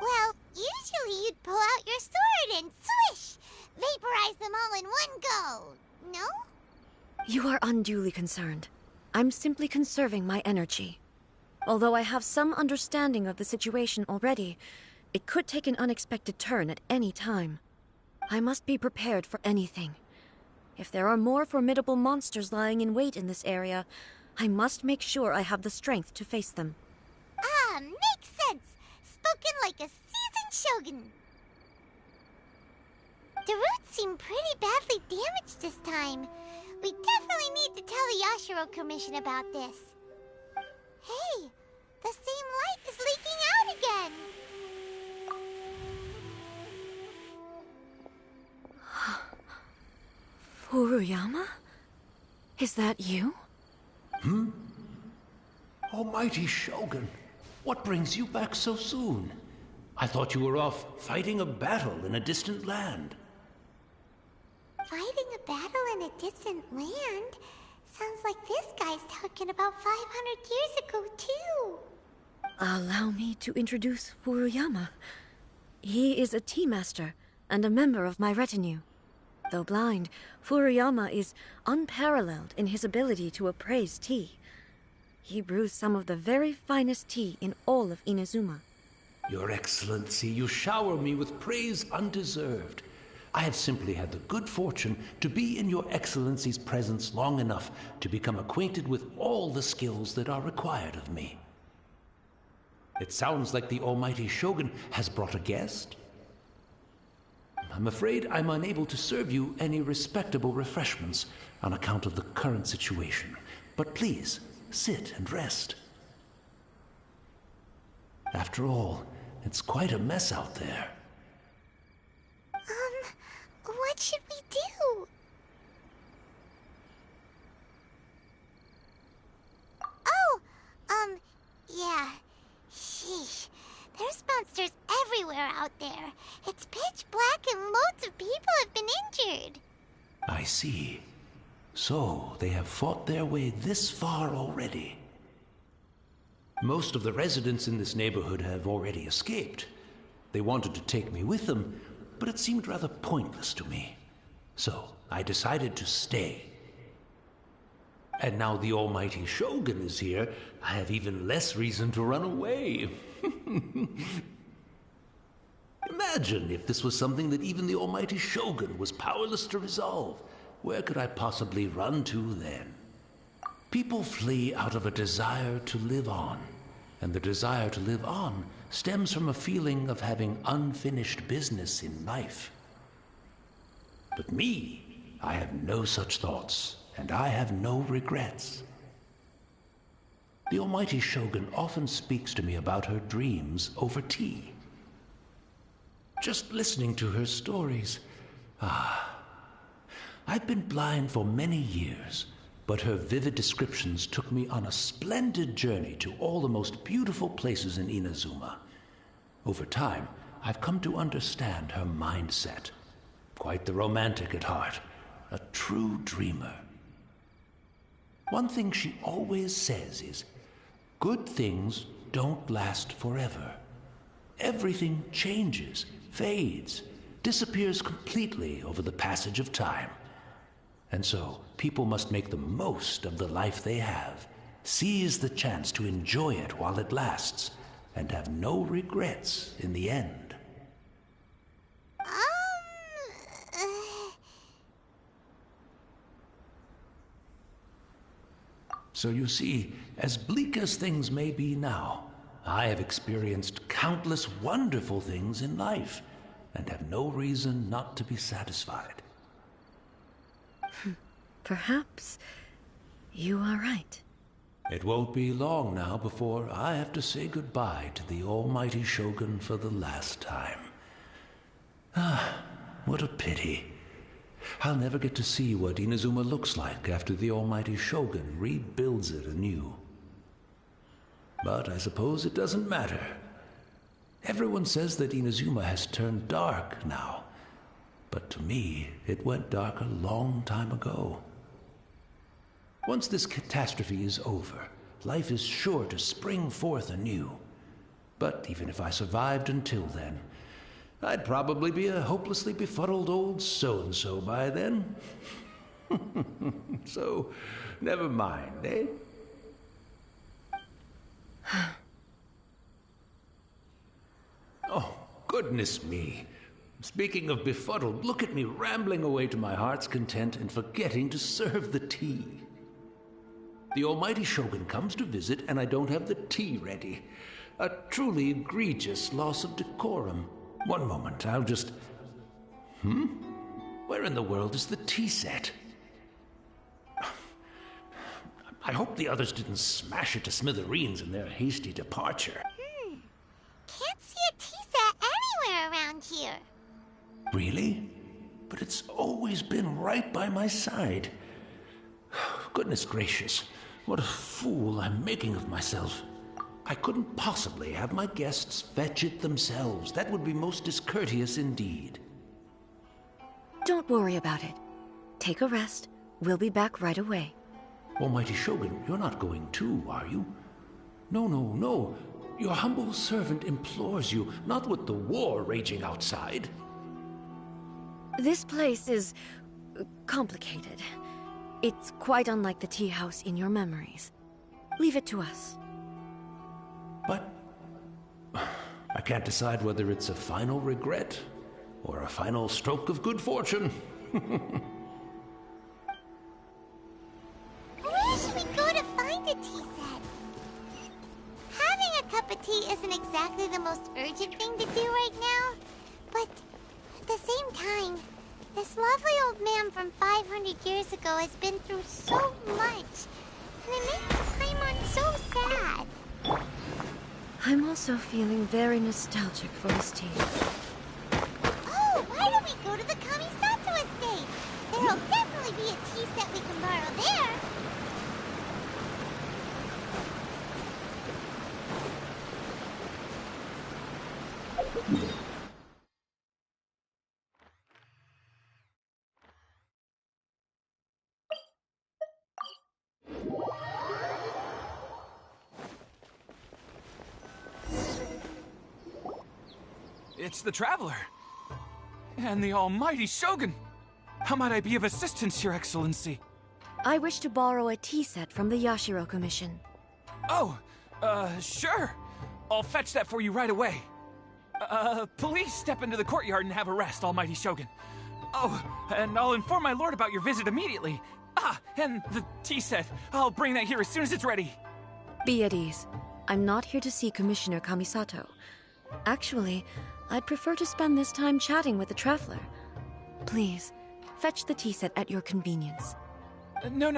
Well, usually you'd pull out your sword and swish! sacrifice them all in one go, no? You are unduly concerned. I'm simply conserving my energy. Although I have some understanding of the situation already, it could take an unexpected turn at any time. I must be prepared for anything. If there are more formidable monsters lying in wait in this area, I must make sure I have the strength to face them. Ah, makes sense. Spoken like a seasoned shogun. The roots seem pretty badly damaged this time. We definitely need to tell the Yashiro Commission about this. Hey, the same light is leaking out again. Furuyama? Is that you? Almighty Shogun, what brings you back so soon? I thought you were off fighting a battle in a distant land. Fighting a battle in a distant land? Sounds like this guy's talking about 500 years ago, too. Allow me to introduce Furuyama. He is a tea master and a member of my retinue. Though blind, Furuyama is unparalleled in his ability to appraise tea. He brews some of the very finest tea in all of Inazuma. Your Excellency, you shower me with praise undeserved. I have simply had the good fortune to be in Your Excellency's presence long enough to become acquainted with all the skills that are required of me. It sounds like the Almighty Shogun has brought a guest. I'm afraid I'm unable to serve you any respectable refreshments on account of the current situation. But please, sit and rest. After all, it's quite a mess out there. What should we do? Oh, yeah. Sheesh. There's monsters everywhere out there. It's pitch black and loads of people have been injured. I see. So, they have fought their way this far already. Most of the residents in this neighborhood have already escaped. They wanted to take me with them, but it seemed rather pointless to me. So, I decided to stay. And now the Almighty Shogun is here, I have even less reason to run away. Imagine if this was something that even the Almighty Shogun was powerless to resolve. Where could I possibly run to then? People flee out of a desire to live on, and the desire to live on stems from a feeling of having unfinished business in life. But me, I have no such thoughts, and I have no regrets. The Almighty Shogun often speaks to me about her dreams over tea. Just listening to her stories, I've been blind for many years, but her vivid descriptions took me on a splendid journey to all the most beautiful places in Inazuma. Over time, I've come to understand her mindset. Quite the romantic at heart, a true dreamer. One thing she always says is, good things don't last forever. Everything changes, fades, disappears completely over the passage of time. And so, people must make the most of the life they have, seize the chance to enjoy it while it lasts, and have no regrets in the end. So you see, as bleak as things may be now, I have experienced countless wonderful things in life, and have no reason not to be satisfied. Perhaps you are right. It won't be long now before I have to say goodbye to the Almighty Shogun for the last time. What a pity. I'll never get to see what Inazuma looks like after the Almighty Shogun rebuilds it anew. But I suppose it doesn't matter. Everyone says that Inazuma has turned dark now, but to me, it went dark a long time ago. Once this catastrophe is over, life is sure to spring forth anew. But even if I survived until then, I'd probably be a hopelessly befuddled old so-and-so by then. So, never mind, eh? Oh, goodness me. Speaking of befuddled, look at me rambling away to my heart's content and forgetting to serve the tea. The almighty Shogun comes to visit and I don't have the tea ready. A truly egregious loss of decorum. One moment, I'll just... Where in the world is the tea set? I hope the others didn't smash it to smithereens in their hasty departure. Can't see a tea set anywhere around here. Really? But it's always been right by my side. Goodness gracious, what a fool I'm making of myself. I couldn't possibly have my guests fetch it themselves. That would be most discourteous indeed. Don't worry about it. Take a rest. We'll be back right away. Almighty Shogun, you're not going too, are you? No, no, no. Your humble servant implores you, not with the war raging outside. This place is complicated. It's quite unlike the tea house in your memories. Leave it to us. But I can't decide whether it's a final regret or a final stroke of good fortune. Where should we go to find a tea set? Having a cup of tea isn't exactly the most urgent thing to do right now, but at the same time, this lovely old man from 500 years ago has been through so much, and it makes Paimon so sad. I'm also feeling very nostalgic for his tea. Oh, why don't we go to the Kamisato estate? There'll definitely be a tea set we can borrow there. It's the Traveler. And the almighty Shogun. How might I be of assistance, Your Excellency? I wish to borrow a tea set from the Yashiro Commission. Oh, sure. I'll fetch that for you right away. Please step into the courtyard and have a rest, almighty Shogun. Oh, and I'll inform my lord about your visit immediately. Ah, and the tea set. I'll bring that here as soon as it's ready. Be at ease. I'm not here to see Commissioner Kamisato. Actually, I'd prefer to spend this time chatting with the Traveler. Please, fetch the tea set at your convenience. No.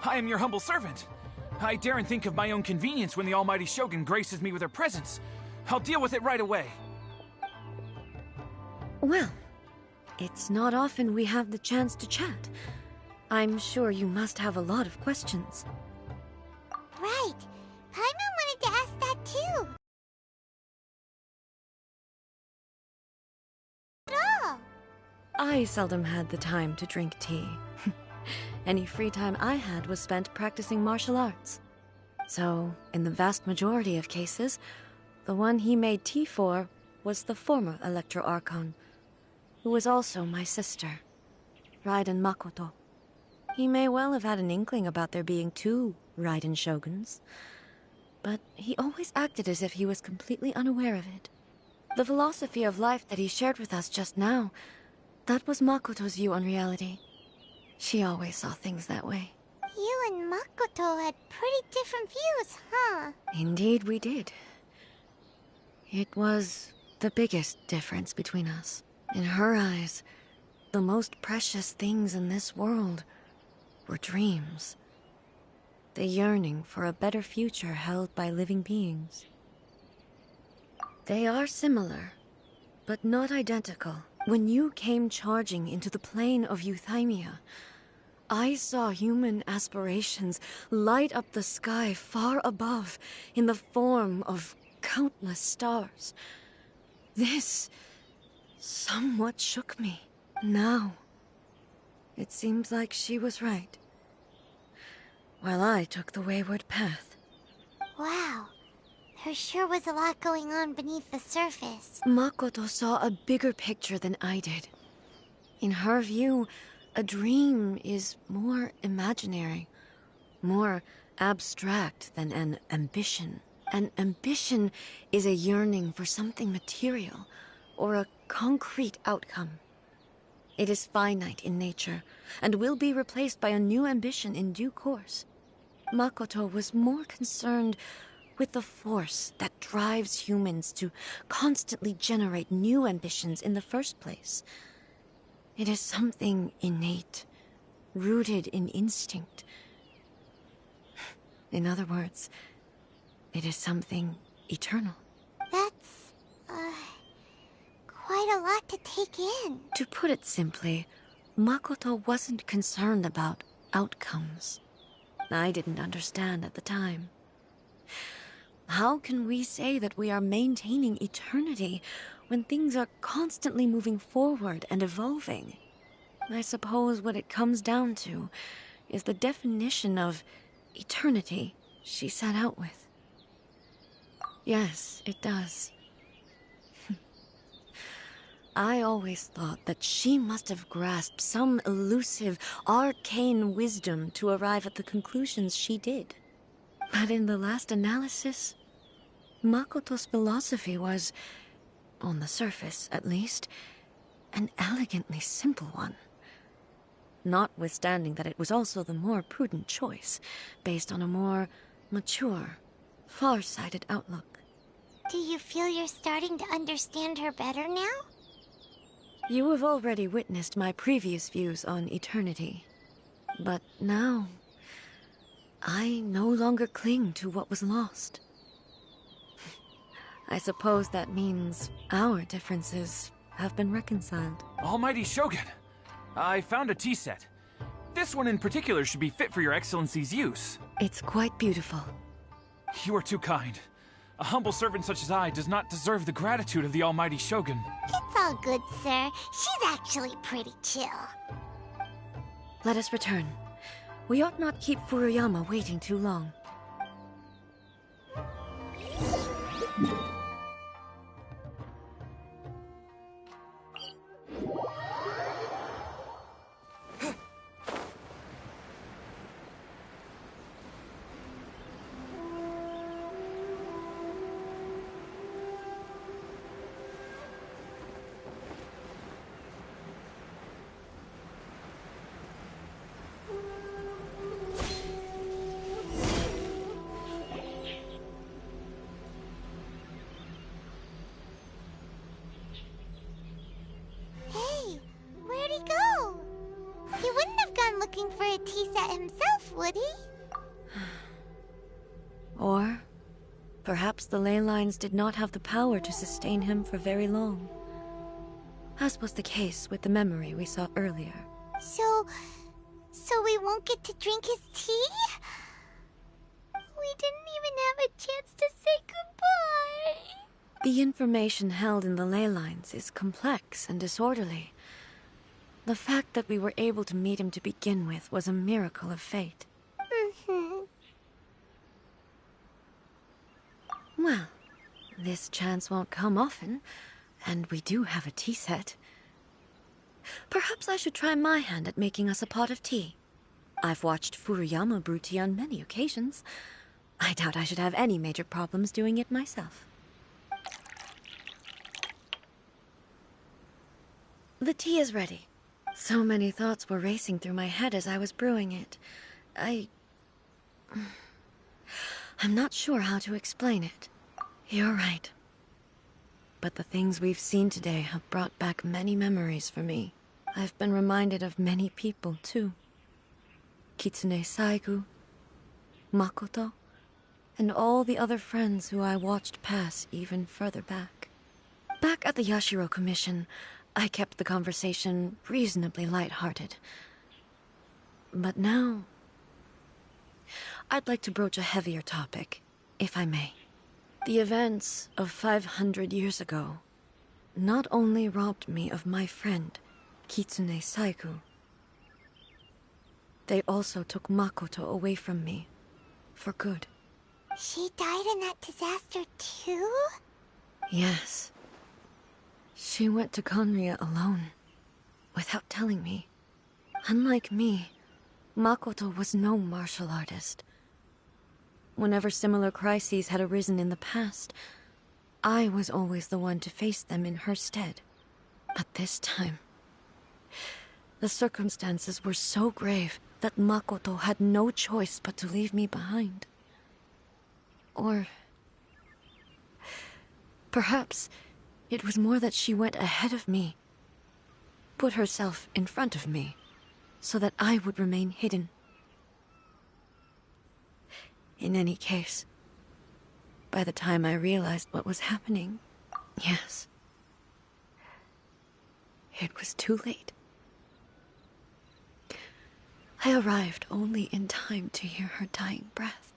I am your humble servant. I daren't think of my own convenience when the almighty Shogun graces me with her presence. I'll deal with it right away. Well, it's not often we have the chance to chat. I'm sure you must have a lot of questions. Right. Paimon wanted to ask that too. I seldom had the time to drink tea. Any free time I had was spent practicing martial arts. So, in the vast majority of cases, the one he made tea for was the former Electro Archon, who was also my sister, Raiden Makoto. He may well have had an inkling about there being two Raiden Shoguns, but he always acted as if he was completely unaware of it. The philosophy of life that he shared with us just now, that was Makoto's view on reality. She always saw things that way. You and Makoto had pretty different views, huh? Indeed we did. It was the biggest difference between us. In her eyes, the most precious things in this world were dreams. The yearning for a better future held by living beings. They are similar, but not identical. When you came charging into the plane of Euthymia, I saw human aspirations light up the sky far above in the form of countless stars. This somewhat shook me. Now, it seems like she was right, while I took the wayward path. Wow. There sure was a lot going on beneath the surface. Makoto saw a bigger picture than I did. In her view, a dream is more imaginary, more abstract than an ambition. An ambition is a yearning for something material, or a concrete outcome. It is finite in nature, and will be replaced by a new ambition in due course. Makoto was more concerned with the force that drives humans to constantly generate new ambitions in the first place. It is something innate, rooted in instinct. In other words, it is something eternal. That's, quite a lot to take in. To put it simply, Makoto wasn't concerned about outcomes. I didn't understand at the time. How can we say that we are maintaining eternity when things are constantly moving forward and evolving? I suppose what it comes down to is the definition of eternity she set out with. Yes, it does. I always thought that she must have grasped some elusive, arcane wisdom to arrive at the conclusions she did. But in the last analysis, Makoto's philosophy was, on the surface at least, an elegantly simple one. Notwithstanding that it was also the more prudent choice, based on a more mature, far-sighted outlook. Do you feel you're starting to understand her better now? You have already witnessed my previous views on eternity. But now, I no longer cling to what was lost. I suppose that means our differences have been reconciled. Almighty Shogun! I found a tea set. This one in particular should be fit for your Excellency's use. It's quite beautiful. You are too kind. A humble servant such as I does not deserve the gratitude of the Almighty Shogun. It's all good, sir. She's actually pretty chill. Let us return. We ought not keep Furuyama waiting too long. Hey, where'd he go? He wouldn't have gone looking for a tea set himself, would he? Or perhaps the ley lines did not have the power to sustain him for very long. As was the case with the memory we saw earlier. So we won't get to drink his tea? We didn't even have a chance to say goodbye. The information held in the ley lines is complex and disorderly. The fact that we were able to meet him to begin with was a miracle of fate. Well, this chance won't come often, and we do have a tea set. Perhaps I should try my hand at making us a pot of tea. I've watched Furuyama brew tea on many occasions. I doubt I should have any major problems doing it myself. The tea is ready. So many thoughts were racing through my head as I was brewing it. I'm not sure how to explain it. You're right. But the things we've seen today have brought back many memories for me. I've been reminded of many people, too. Kitsune Saigu, Makoto, and all the other friends who I watched pass even further back. Back at the Yashiro Commission, I kept the conversation reasonably lighthearted. But now, I'd like to broach a heavier topic, if I may. The events of 500 years ago not only robbed me of my friend, Kitsune Saigu, they also took Makoto away from me, for good. She died in that disaster too? Yes. She went to Conria alone, without telling me. Unlike me, Makoto was no martial artist. Whenever similar crises had arisen in the past, I was always the one to face them in her stead. But this time, the circumstances were so grave that Makoto had no choice but to leave me behind. Or perhaps it was more that she went ahead of me, put herself in front of me, so that I would remain hidden. In any case, by the time I realized what was happening, yes, it was too late. I arrived only in time to hear her dying breath.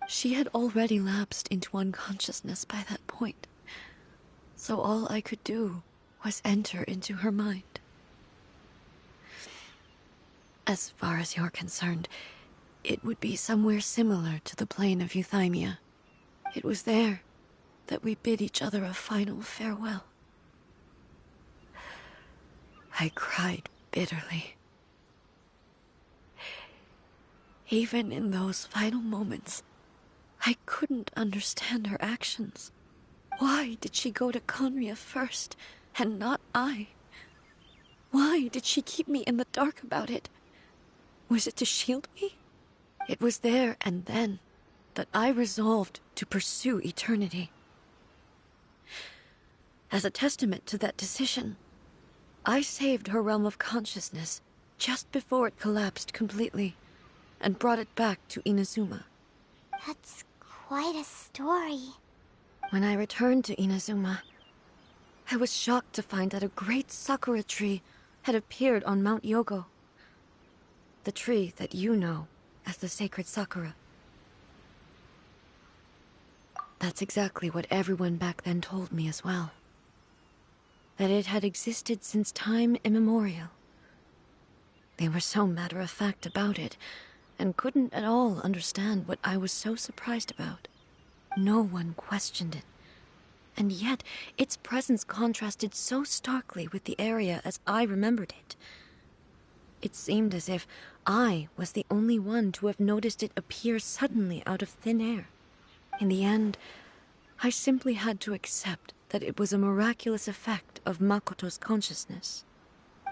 She had already lapsed into unconsciousness by that point, so all I could do was enter into her mind. As far as you're concerned, it would be somewhere similar to the plain of Euthymia. It was there that we bid each other a final farewell. I cried bitterly. Even in those final moments, I couldn't understand her actions. Why did she go to Conria first, and not I? Why did she keep me in the dark about it? Was it to shield me? It was there and then that I resolved to pursue eternity. As a testament to that decision, I saved her realm of consciousness just before it collapsed completely, and brought it back to Inazuma. That's quite a story. When I returned to Inazuma, I was shocked to find that a great sakura tree had appeared on Mount Yogo. The tree that you know as the sacred sakura. That's exactly what everyone back then told me as well. That it had existed since time immemorial. They were so matter-of-fact about it, and couldn't at all understand what I was so surprised about. No one questioned it, and yet its presence contrasted so starkly with the area as I remembered it. It seemed as if I was the only one to have noticed it appear suddenly out of thin air. In the end, I simply had to accept that it was a miraculous effect of Makoto's consciousness.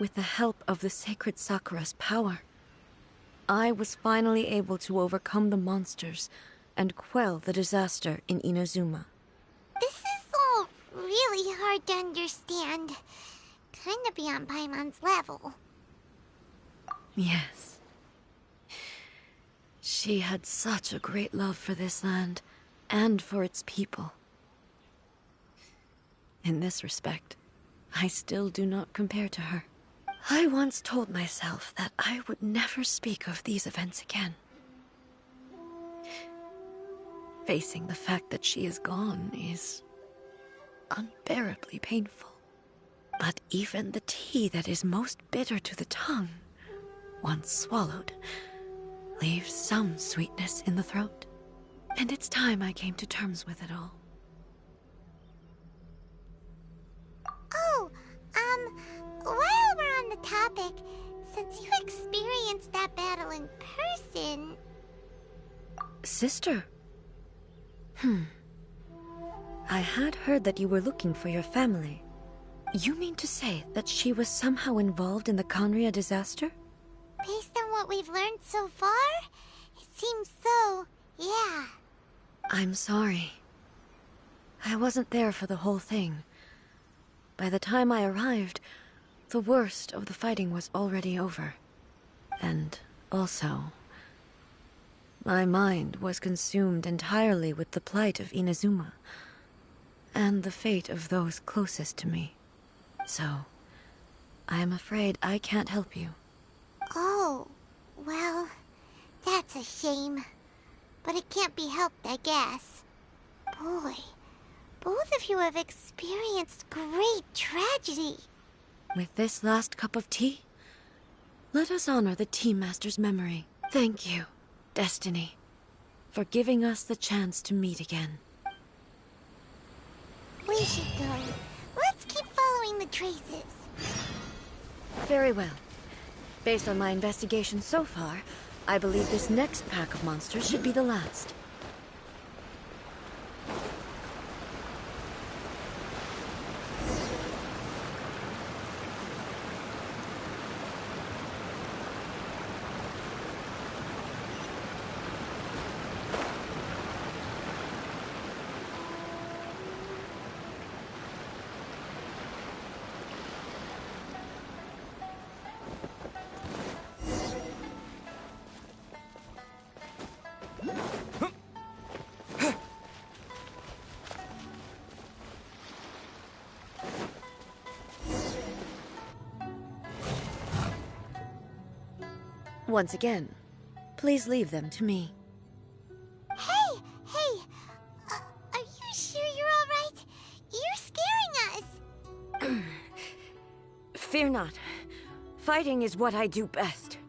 With the help of the sacred Sakura's power, I was finally able to overcome the monsters and quell the disaster in Inazuma. This is all really hard to understand. Kinda beyond Paimon's level. Yes. She had such a great love for this land, and for its people. In this respect, I still do not compare to her. I once told myself that I would never speak of these events again. Facing the fact that she is gone is unbearably painful. But even the tea that is most bitter to the tongue, once swallowed, leaves some sweetness in the throat. And it's time I came to terms with it all. Oh, while we're on the topic, since you experienced that battle in person... Sister? I had heard that you were looking for your family. You mean to say that she was somehow involved in the Conria disaster? Based on what we've learned so far, it seems so, yeah. I'm sorry. I wasn't there for the whole thing. By the time I arrived, the worst of the fighting was already over. And also, my mind was consumed entirely with the plight of Inazuma, and the fate of those closest to me. So, I am afraid I can't help you. Oh, well, that's a shame. But it can't be helped, I guess. Boy, both of you have experienced great tragedy. With this last cup of tea, let us honor the Tea Master's memory. Thank you, Destiny, for giving us the chance to meet again. We should go. Let's keep following the traces. Very well. Based on my investigation so far, I believe this next pack of monsters should be the last. Once again, please leave them to me. Hey! Are you sure you're all right? You're scaring us! Fear not. Fighting is what I do best.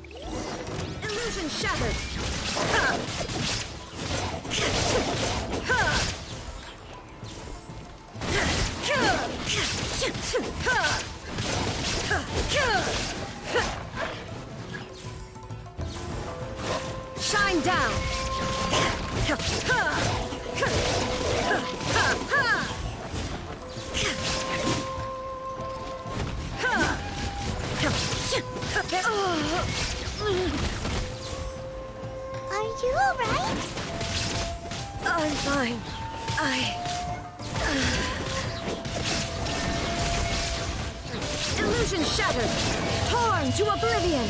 Illusion shattered! Ha! Ha! Shine down! Are you alright? I'm fine. Illusion shattered! Torn to oblivion!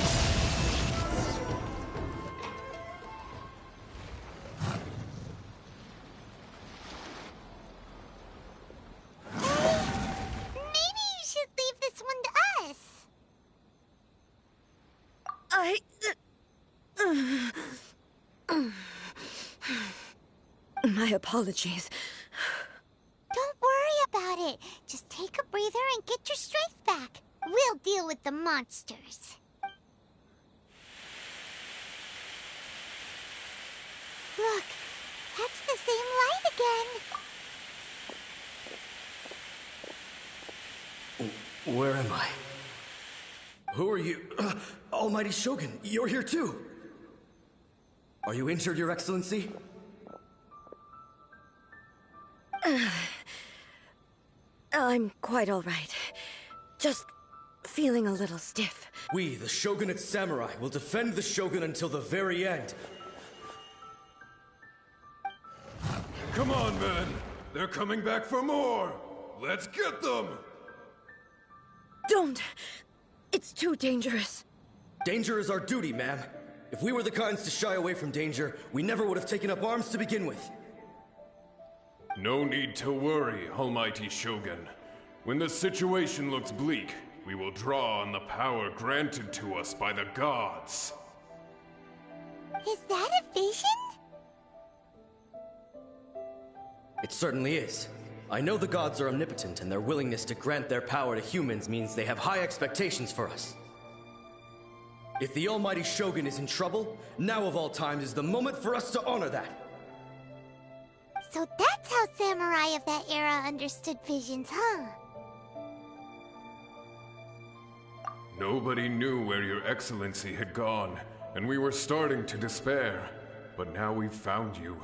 Maybe you should leave this one to us. My apologies. Don't worry about it. Just take a breather and get your strength back. We'll deal with the monsters. Look, that's the same light again. Where am I? Who are you? Almighty Shogun, you're here too! Are you injured, Your Excellency? I'm quite all right. Just feeling a little stiff. We, the Shogunate Samurai, will defend the Shogun until the very end. Come on, men! They're coming back for more! Let's get them! Don't! It's too dangerous. Danger is our duty, ma'am. If we were the kinds to shy away from danger, we never would have taken up arms to begin with. No need to worry, Almighty Shogun. When the situation looks bleak, we will draw on the power granted to us by the gods. Is that a vision? It certainly is. I know the gods are omnipotent, and their willingness to grant their power to humans means they have high expectations for us. If the Almighty Shogun is in trouble, now of all times is the moment for us to honor that. So that's how samurai of that era understood visions, huh? Nobody knew where Your Excellency had gone, and we were starting to despair. But now we've found you.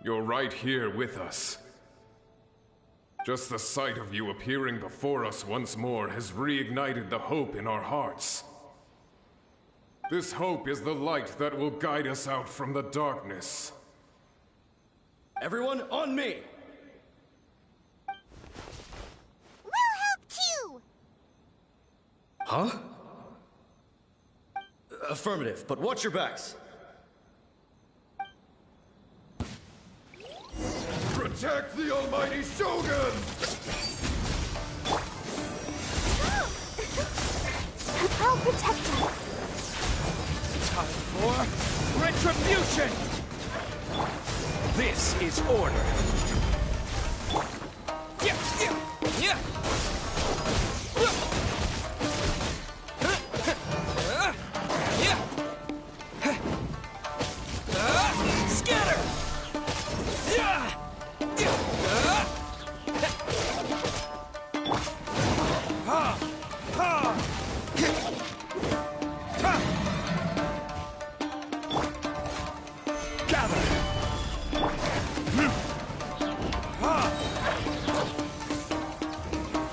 You're right here with us. Just the sight of you appearing before us once more has reignited the hope in our hearts. This hope is the light that will guide us out from the darkness. Everyone, on me! We'll help too! Huh? Affirmative, but watch your backs. Protect the Almighty Shogun! I'll protect them. Time for retribution! This is order. Yeah.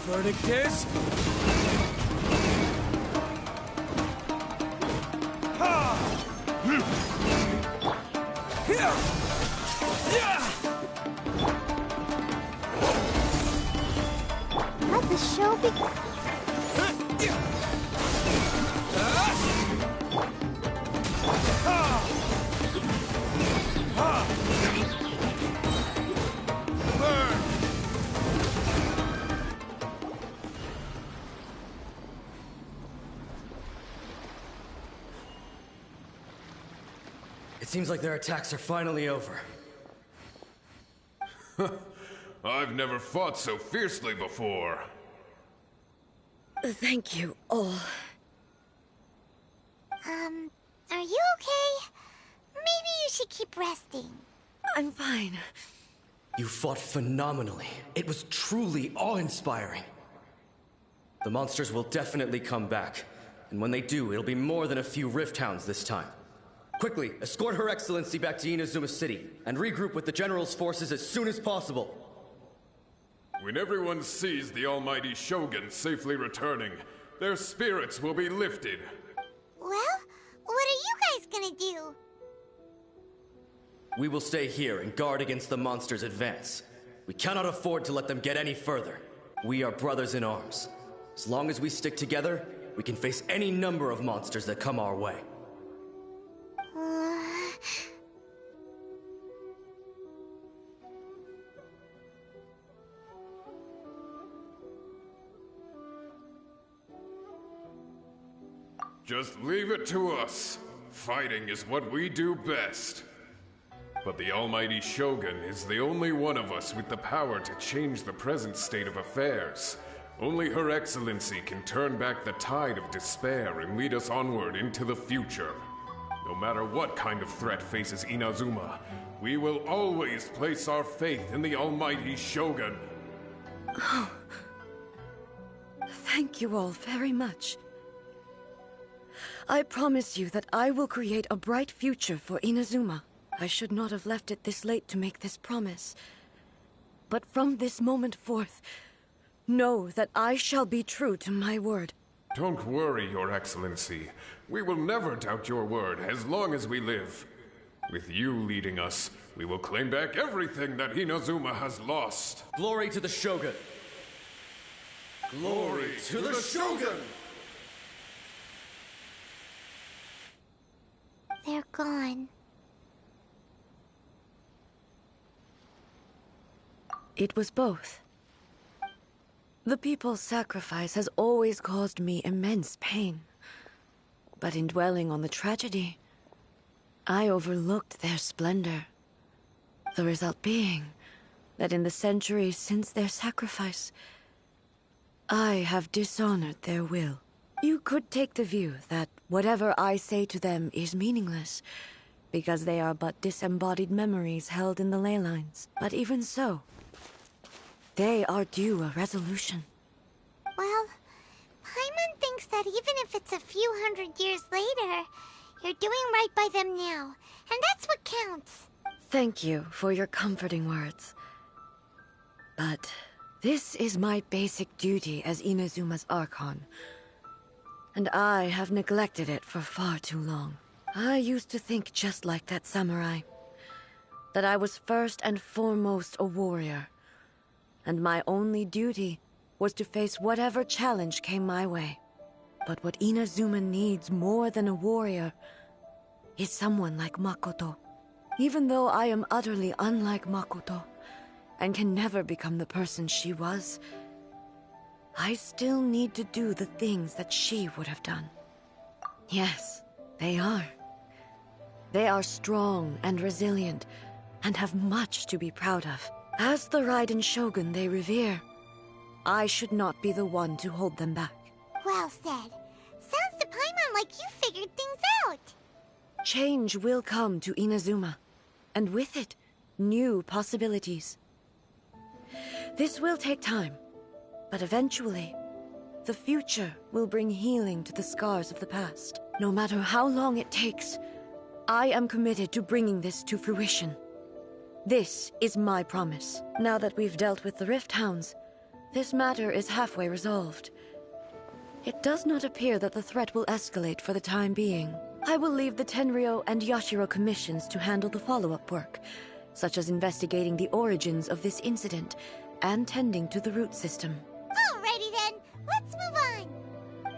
Verdict is... Let the show begin. It seems like their attacks are finally over. I've never fought so fiercely before. Thank you all. Are you okay? Maybe you should keep resting. I'm fine. You fought phenomenally. It was truly awe-inspiring. The monsters will definitely come back. And when they do, it'll be more than a few Rift Hounds this time. Quickly, escort Her Excellency back to Inazuma City, and regroup with the General's forces as soon as possible. When everyone sees the almighty Shogun safely returning, their spirits will be lifted. Well, what are you guys gonna do? We will stay here and guard against the monsters' advance. We cannot afford to let them get any further. We are brothers in arms. As long as we stick together, we can face any number of monsters that come our way. Just leave it to us. Fighting is what we do best. But the almighty Shogun is the only one of us with the power to change the present state of affairs. Only Her Excellency can turn back the tide of despair and lead us onward into the future. No matter what kind of threat faces Inazuma, we will always place our faith in the almighty Shogun. Oh. Thank you all very much. I promise you that I will create a bright future for Inazuma. I should not have left it this late to make this promise. But from this moment forth, know that I shall be true to my word. Don't worry, Your Excellency. We will never doubt your word as long as we live. With you leading us, we will claim back everything that Inazuma has lost. Glory to the Shogun! Glory to the Shogun! They're gone. It was both. The people's sacrifice has always caused me immense pain. But in dwelling on the tragedy, I overlooked their splendor. The result being that in the centuries since their sacrifice, I have dishonored their will. You could take the view that whatever I say to them is meaningless, because they are but disembodied memories held in the ley lines. But even so, they are due a resolution. Well, Paimon thinks that even if it's a few hundred years later, you're doing right by them now, and that's what counts. Thank you for your comforting words. But this is my basic duty as Inazuma's Archon, and I have neglected it for far too long. I used to think just like that samurai, that I was first and foremost a warrior, and my only duty was to face whatever challenge came my way. But what Inazuma needs more than a warrior is someone like Makoto. Even though I am utterly unlike Makoto, and can never become the person she was, I still need to do the things that she would have done. Yes, they are. They are strong and resilient, and have much to be proud of. As the Raiden Shogun they revere, I should not be the one to hold them back. Well said. Sounds to Paimon like you figured things out. Change will come to Inazuma, and with it, new possibilities. This will take time, but eventually, the future will bring healing to the scars of the past. No matter how long it takes, I am committed to bringing this to fruition. This is my promise. Now that we've dealt with the Rift Hounds, This matter is halfway resolved. It does not appear that the threat will escalate for the time being. I will leave the Tenryo and Yashiro commissions to handle the follow-up work, such as investigating the origins of this incident and tending to the root system. Alrighty then, let's move on.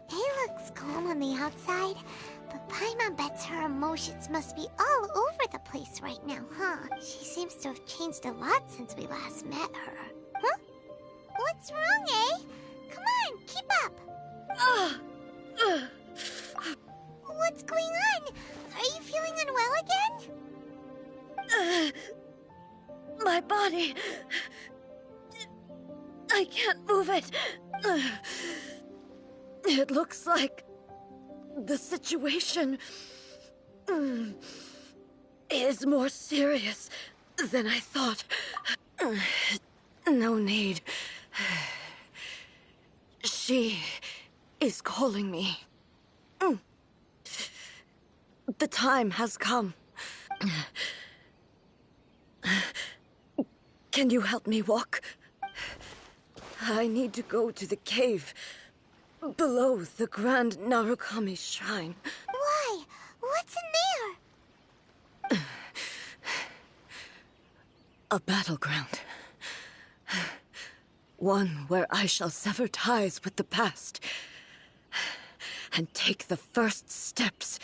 It looks calm on the outside, but Paimon bets her emotions must be all over the place right now, huh? She seems to have changed a lot since we last met her. Huh? What's wrong, eh? Come on, keep up. What's going on? Are you feeling unwell again? My body... I can't move it. It looks like the situation is more serious than I thought. No need. She is calling me. The time has come. Can you help me walk? I need to go to the cave below the Grand Narukami Shrine. Why? What's in there? A battleground. One where I shall sever ties with the past and take the first steps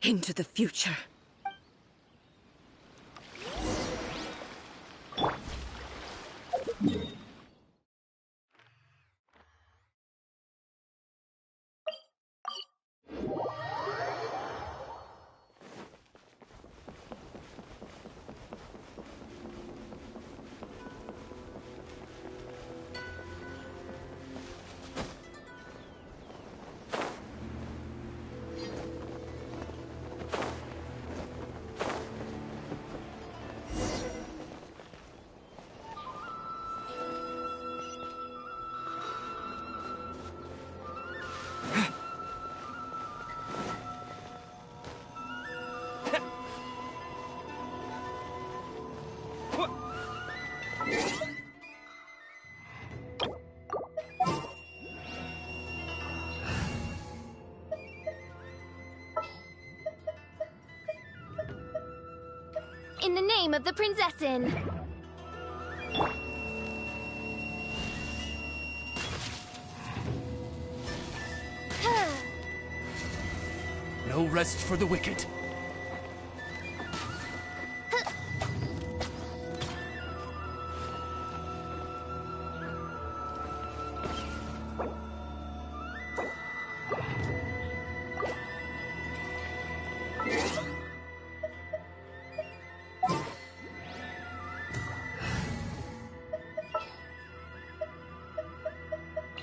into the future. In the name of the Prinzessin! No rest for the wicked.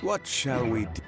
What shall we do?